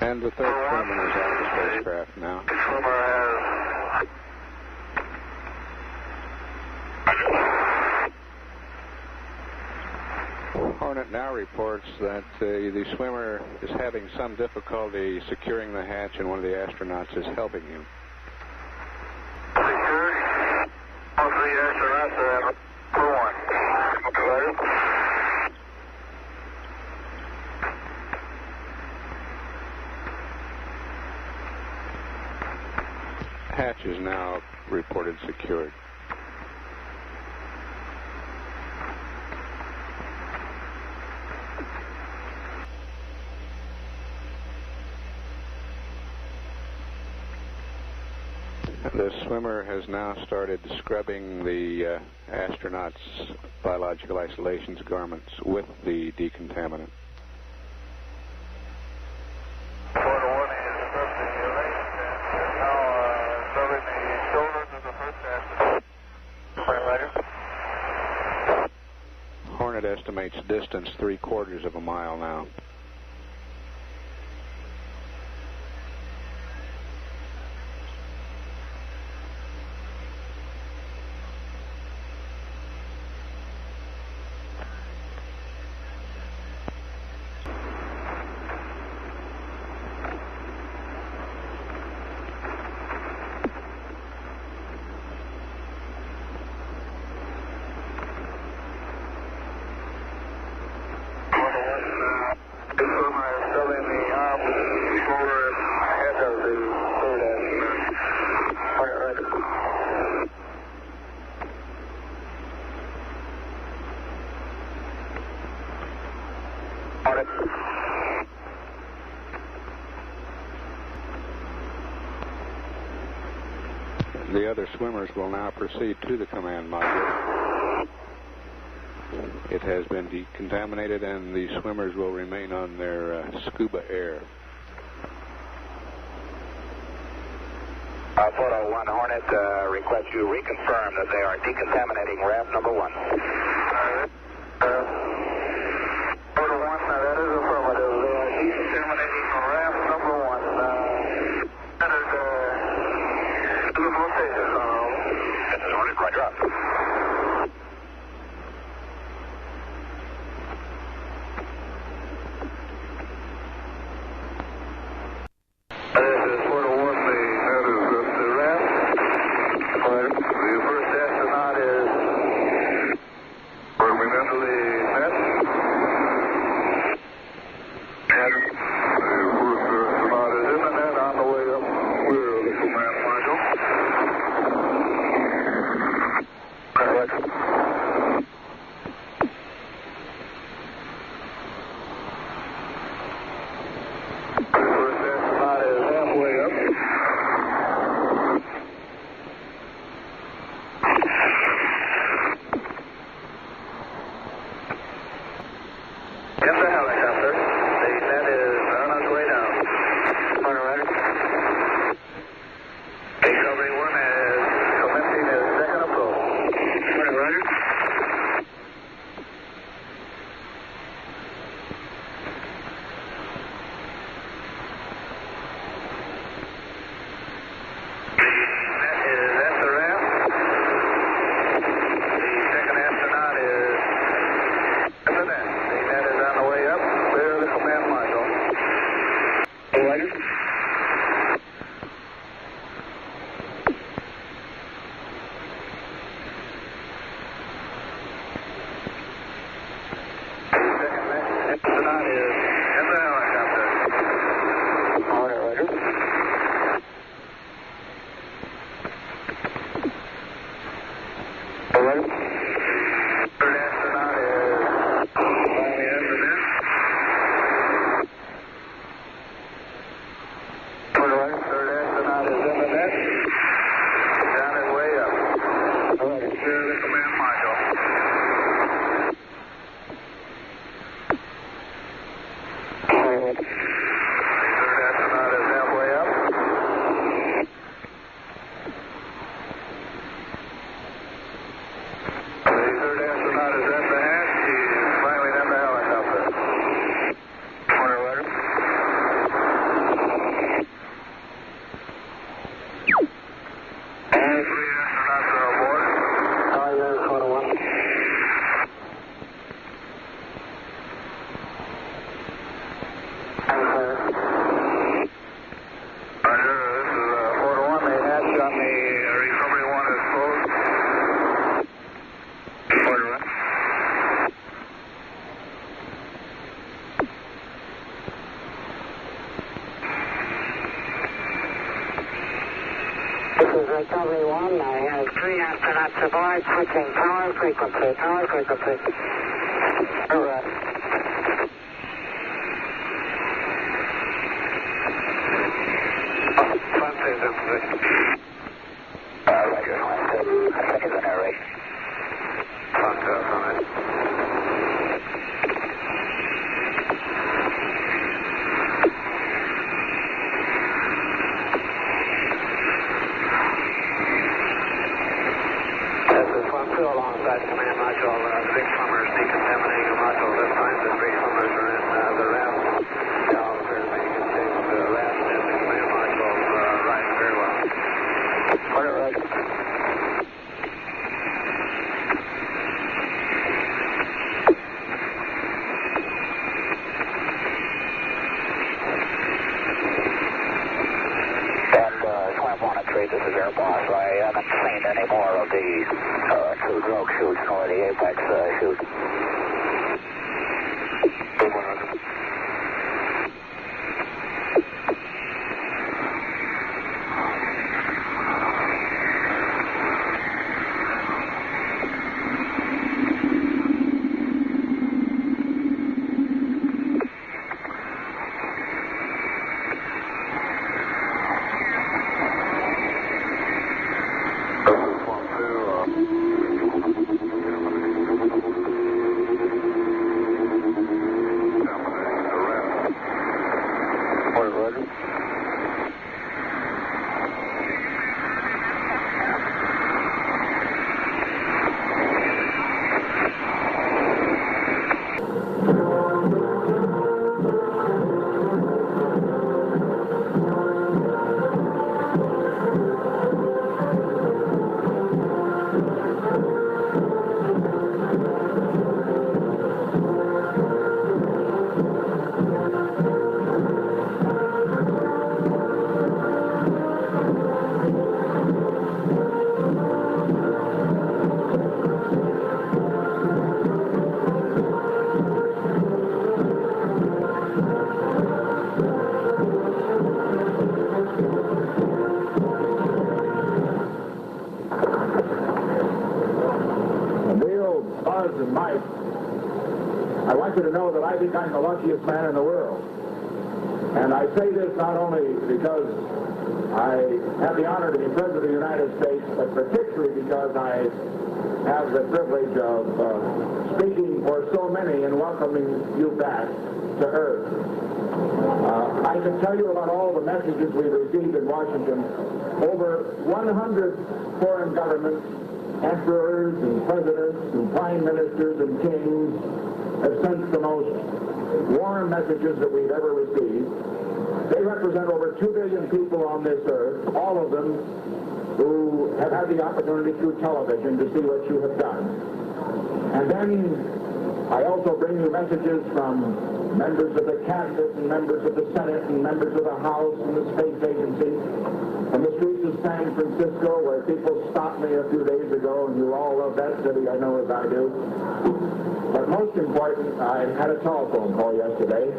And the third swimmer is out of the spacecraft now. The swimmer has... Hornet now reports that the swimmer is having some difficulty securing the hatch and one of the astronauts is helping him. All 3 astronauts are in for 1. Hatch is now reported secured. The swimmer has now started scrubbing the astronauts' biological isolations garments with the decontaminant. 4 to 1 is scrubbing the legs and now scrubbing the shoulders of the estimates distance 3/4 of a mile now. The other swimmers will now proceed to the command module. It has been decontaminated and the swimmers will remain on their scuba air. Photo 1 Hornet requests you reconfirm that they are decontaminating raft number 1. Photo 1, that is affirmative. They are decontaminating raft number 1. This is Hornet, roger up. Recovery 1, I have 3 astronauts aboard, switching power frequency. All right. Front phase information. Roger. I think it's an narration. Front from it. This is 1 2 along. Dispatch Command Module, the big swimmer is decontaminating the module. This time the three swimmers are in the raft. Now there's the raft and the command module riding very well. Order, Roger. This is Air Boss. I haven't seen any more of the two drogue chutes nor the apex chute. And Mike, I want you to know that I think I'm the luckiest man in the world. And I say this not only because I have the honor to be President of the United States, but particularly because I have the privilege of speaking for so many and welcoming you back to Earth. I can tell you about all the messages we've received in Washington. Over 100 foreign governments, emperors and presidents and prime ministers and kings have sent the most warm messages that we've ever received. They represent over 2 billion people on this earth, all of them who have had the opportunity through television to see what you have done. And then I also bring you messages from members of the cabinet and members of the Senate and members of the House and the Space Agency, from the streets of San Francisco, where people stopped me a few days ago, and you all love that city, I know as I do. But most important, I had a telephone call yesterday.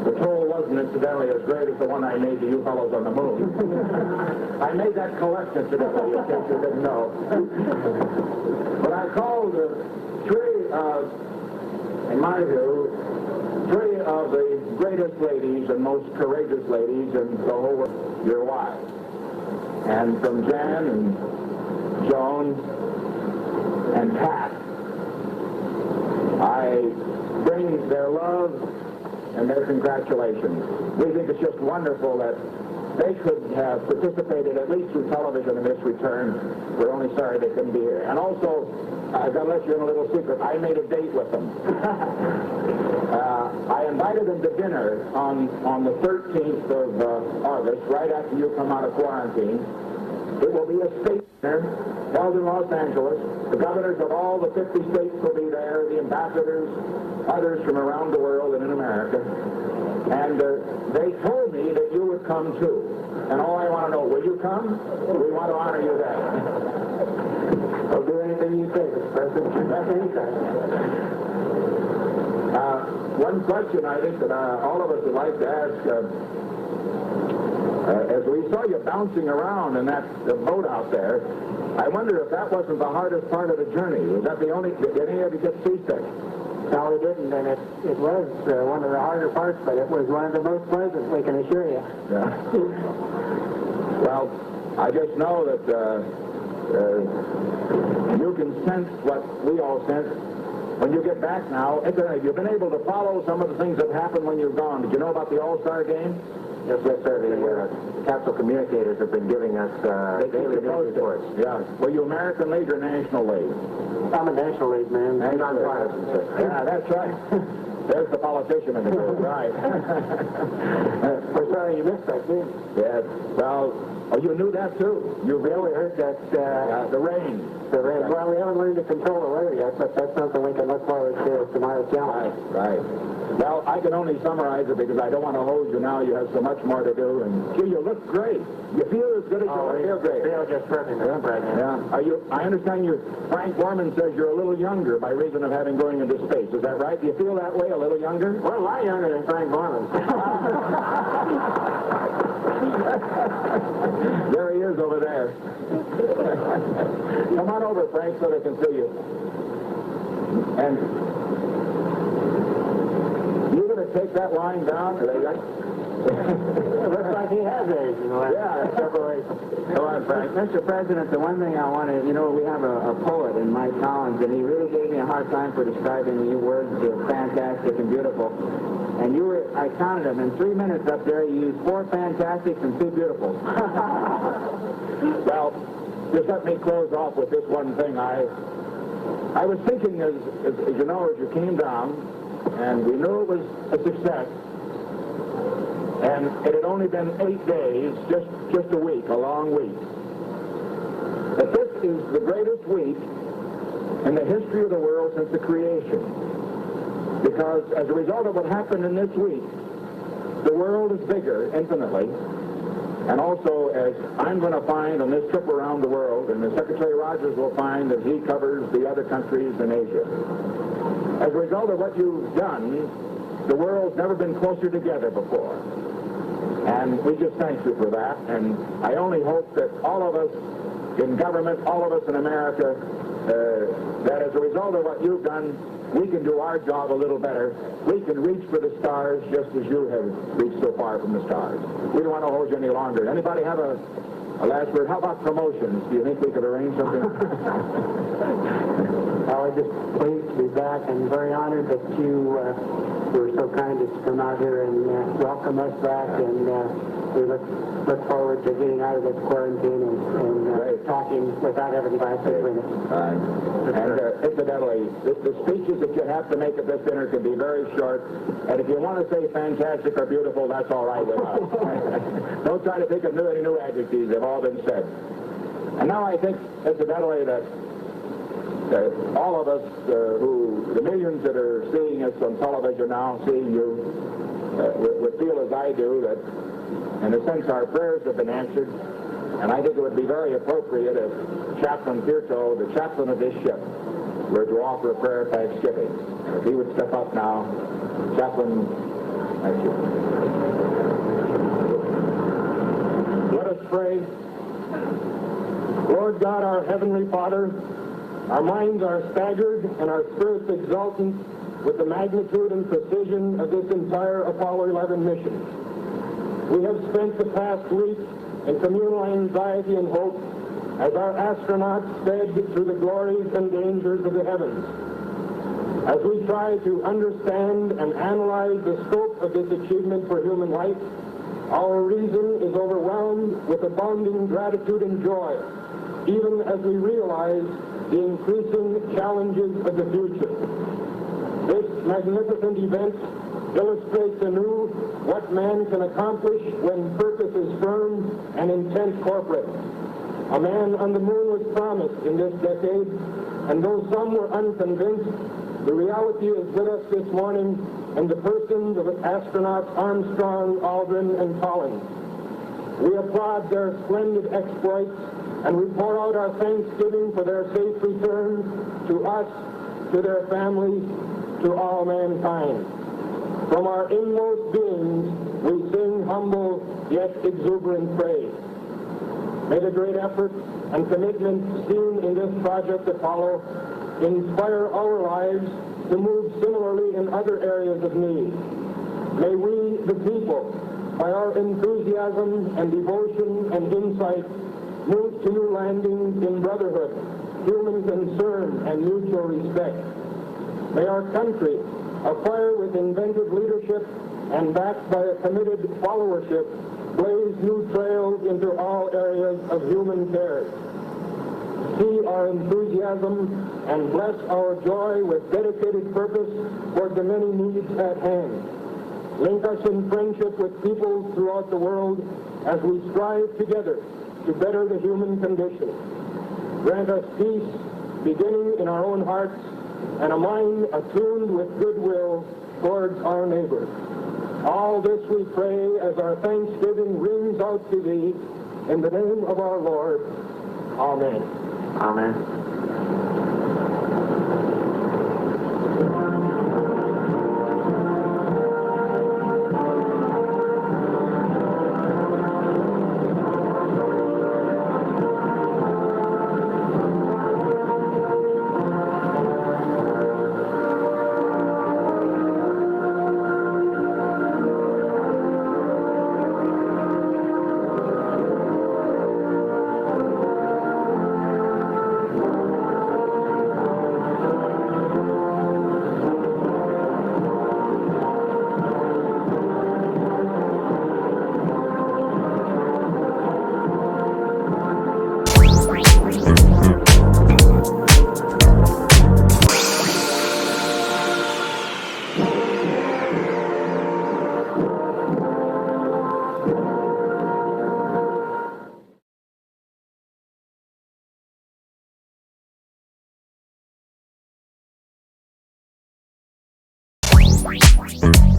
The toll wasn't incidentally as great as the one I made to you fellows on the moon. I made that collect incidentally, in case you didn't know. But I called in my view, 3 of the greatest ladies and most courageous ladies in the whole world, your wives. And from Jan and Joan and Pat, I bring their love and their congratulations. We think it's just wonderful that they could have participated at least through television in this return. We're only sorry they couldn't be here. And also, I've got to let you in a little secret. I made a date with them. I invited them to dinner on the 13th of August, right after you come out of quarantine. It will be a state dinner held in Los Angeles. The governors of all the 50 states will be there, the ambassadors, others from around the world and in America. And they told me that you would come too. And all I want to know, will you come? We want to honor you then. I'll do anything you say, Mr. President. Anytime. One question I think that all of us would like to ask, as we saw you bouncing around in that boat out there, I wonder if that wasn't the hardest part of the journey. Was that the only, did any of you get seasick? No, we didn't, and it was one of the harder parts, but it was one of the most pleasant, we can assure you. Yeah. Well, I just know that you can sense what we all sense when you get back now. You've been able to follow some of the things that happened when you're gone. Did you know about the All-Star game? Yes, sir. The capsule communicators have been giving us daily news reports. Yeah. Were you American League or National League? I'm a National League man. I'm nonpartisan, sir. Yeah, that's right. There's the politician in the group. Right. We're sorry you missed that, too. Yes. Well, you knew that, too. You really heard that... the rain. The rain. Well, we haven't learned to control the weather yet, but that's something we can look forward to tomorrow's challenge. Right. Well, I can only summarize it because I don't want to hold you now. You have so much more to do. And, gee, you look great. You feel as good as you feel great. Feel just perfect, Mr. President. Yeah. I understand Frank Borman says you're a little younger by reason of having going into space. Is that right? Do you feel that way, a little younger? Well, a lot younger than Frank Borman. There he is over there. Come on over, Frank, so they can see you. And you're going to take that line down? It looks like he has age in the last several years. Come on, Frank. Mr. President, the one thing I wanted, we have a poet in Mike Collins, and he really gave me a hard time for describing your words of fantastic and beautiful. And I counted them. In 3 minutes up there, you used 4 fantastics and 2 beautifuls. Well, just let me close off with this one thing. I was thinking, as you know, as you came down, and we knew it was a success, and it had only been 8 days, just a week, a long week. But this is the greatest week in the history of the world since the creation. Because as a result of what happened in this week, the world is bigger infinitely. And also, as I'm going to find on this trip around the world, and as Secretary Rogers will find that he covers the other countries in Asia. As a result of what you've done, the world's never been closer together before. And we just thank you for that. And I only hope that all of us in government, all of us in America, that as a result of what you've done, we can do our job a little better. We can reach for the stars just as you have reached so far from the stars. We don't want to hold you any longer. Anybody have a last word? How about promotions? Do you think we could arrange something? We're just pleased to be back and very honored that you were so kind as to come out here and welcome us back. And we look forward to getting out of this quarantine and talking without having glasses between us. And incidentally, the speeches that you have to make at this dinner can be very short. And if you want to say fantastic or beautiful, that's all right with us. Don't try to think of any new adjectives. They've all been said. And now I think, incidentally, that all of us the millions that are seeing us on television now, seeing you, would feel as I do that, in a sense, our prayers have been answered. And I think it would be very appropriate if Chaplain Pirto, the chaplain of this ship, were to offer a prayer of thanksgiving. And if he would step up now, Chaplain, thank you. Let us pray. Lord God, our Heavenly Father, our minds are staggered and our spirits exultant with the magnitude and precision of this entire Apollo 11 mission. We have spent the past week in communal anxiety and hope as our astronauts sped through the glories and dangers of the heavens. As we try to understand and analyze the scope of this achievement for human life, our reason is overwhelmed with abounding gratitude and joy, even as we realize the increasing challenges of the future. This magnificent event illustrates anew what man can accomplish when purpose is firm and intent corporate. A man on the moon was promised in this decade, and though some were unconvinced, the reality is with us this morning in the persons of astronauts Armstrong, Aldrin, and Collins. We applaud their splendid exploits, and we pour out our thanksgiving for their safe return to us, to their families, to all mankind. From our inmost beings, we sing humble yet exuberant praise. May the great effort and commitment seen in this Project Apollo inspire our lives to move similarly in other areas of need. May we, the people, by our enthusiasm and devotion and insight, move to new landings in brotherhood, human concern, and mutual respect. May our country, afire with inventive leadership, and backed by a committed followership, blaze new trails into all areas of human care. See our enthusiasm and bless our joy with dedicated purpose for the many needs at hand. Link us in friendship with peoples throughout the world as we strive together to better the human condition. Grant us peace, beginning in our own hearts, and a mind attuned with goodwill towards our neighbor. All this we pray as our thanksgiving rings out to Thee, in the name of our Lord. Amen. Amen. Bye.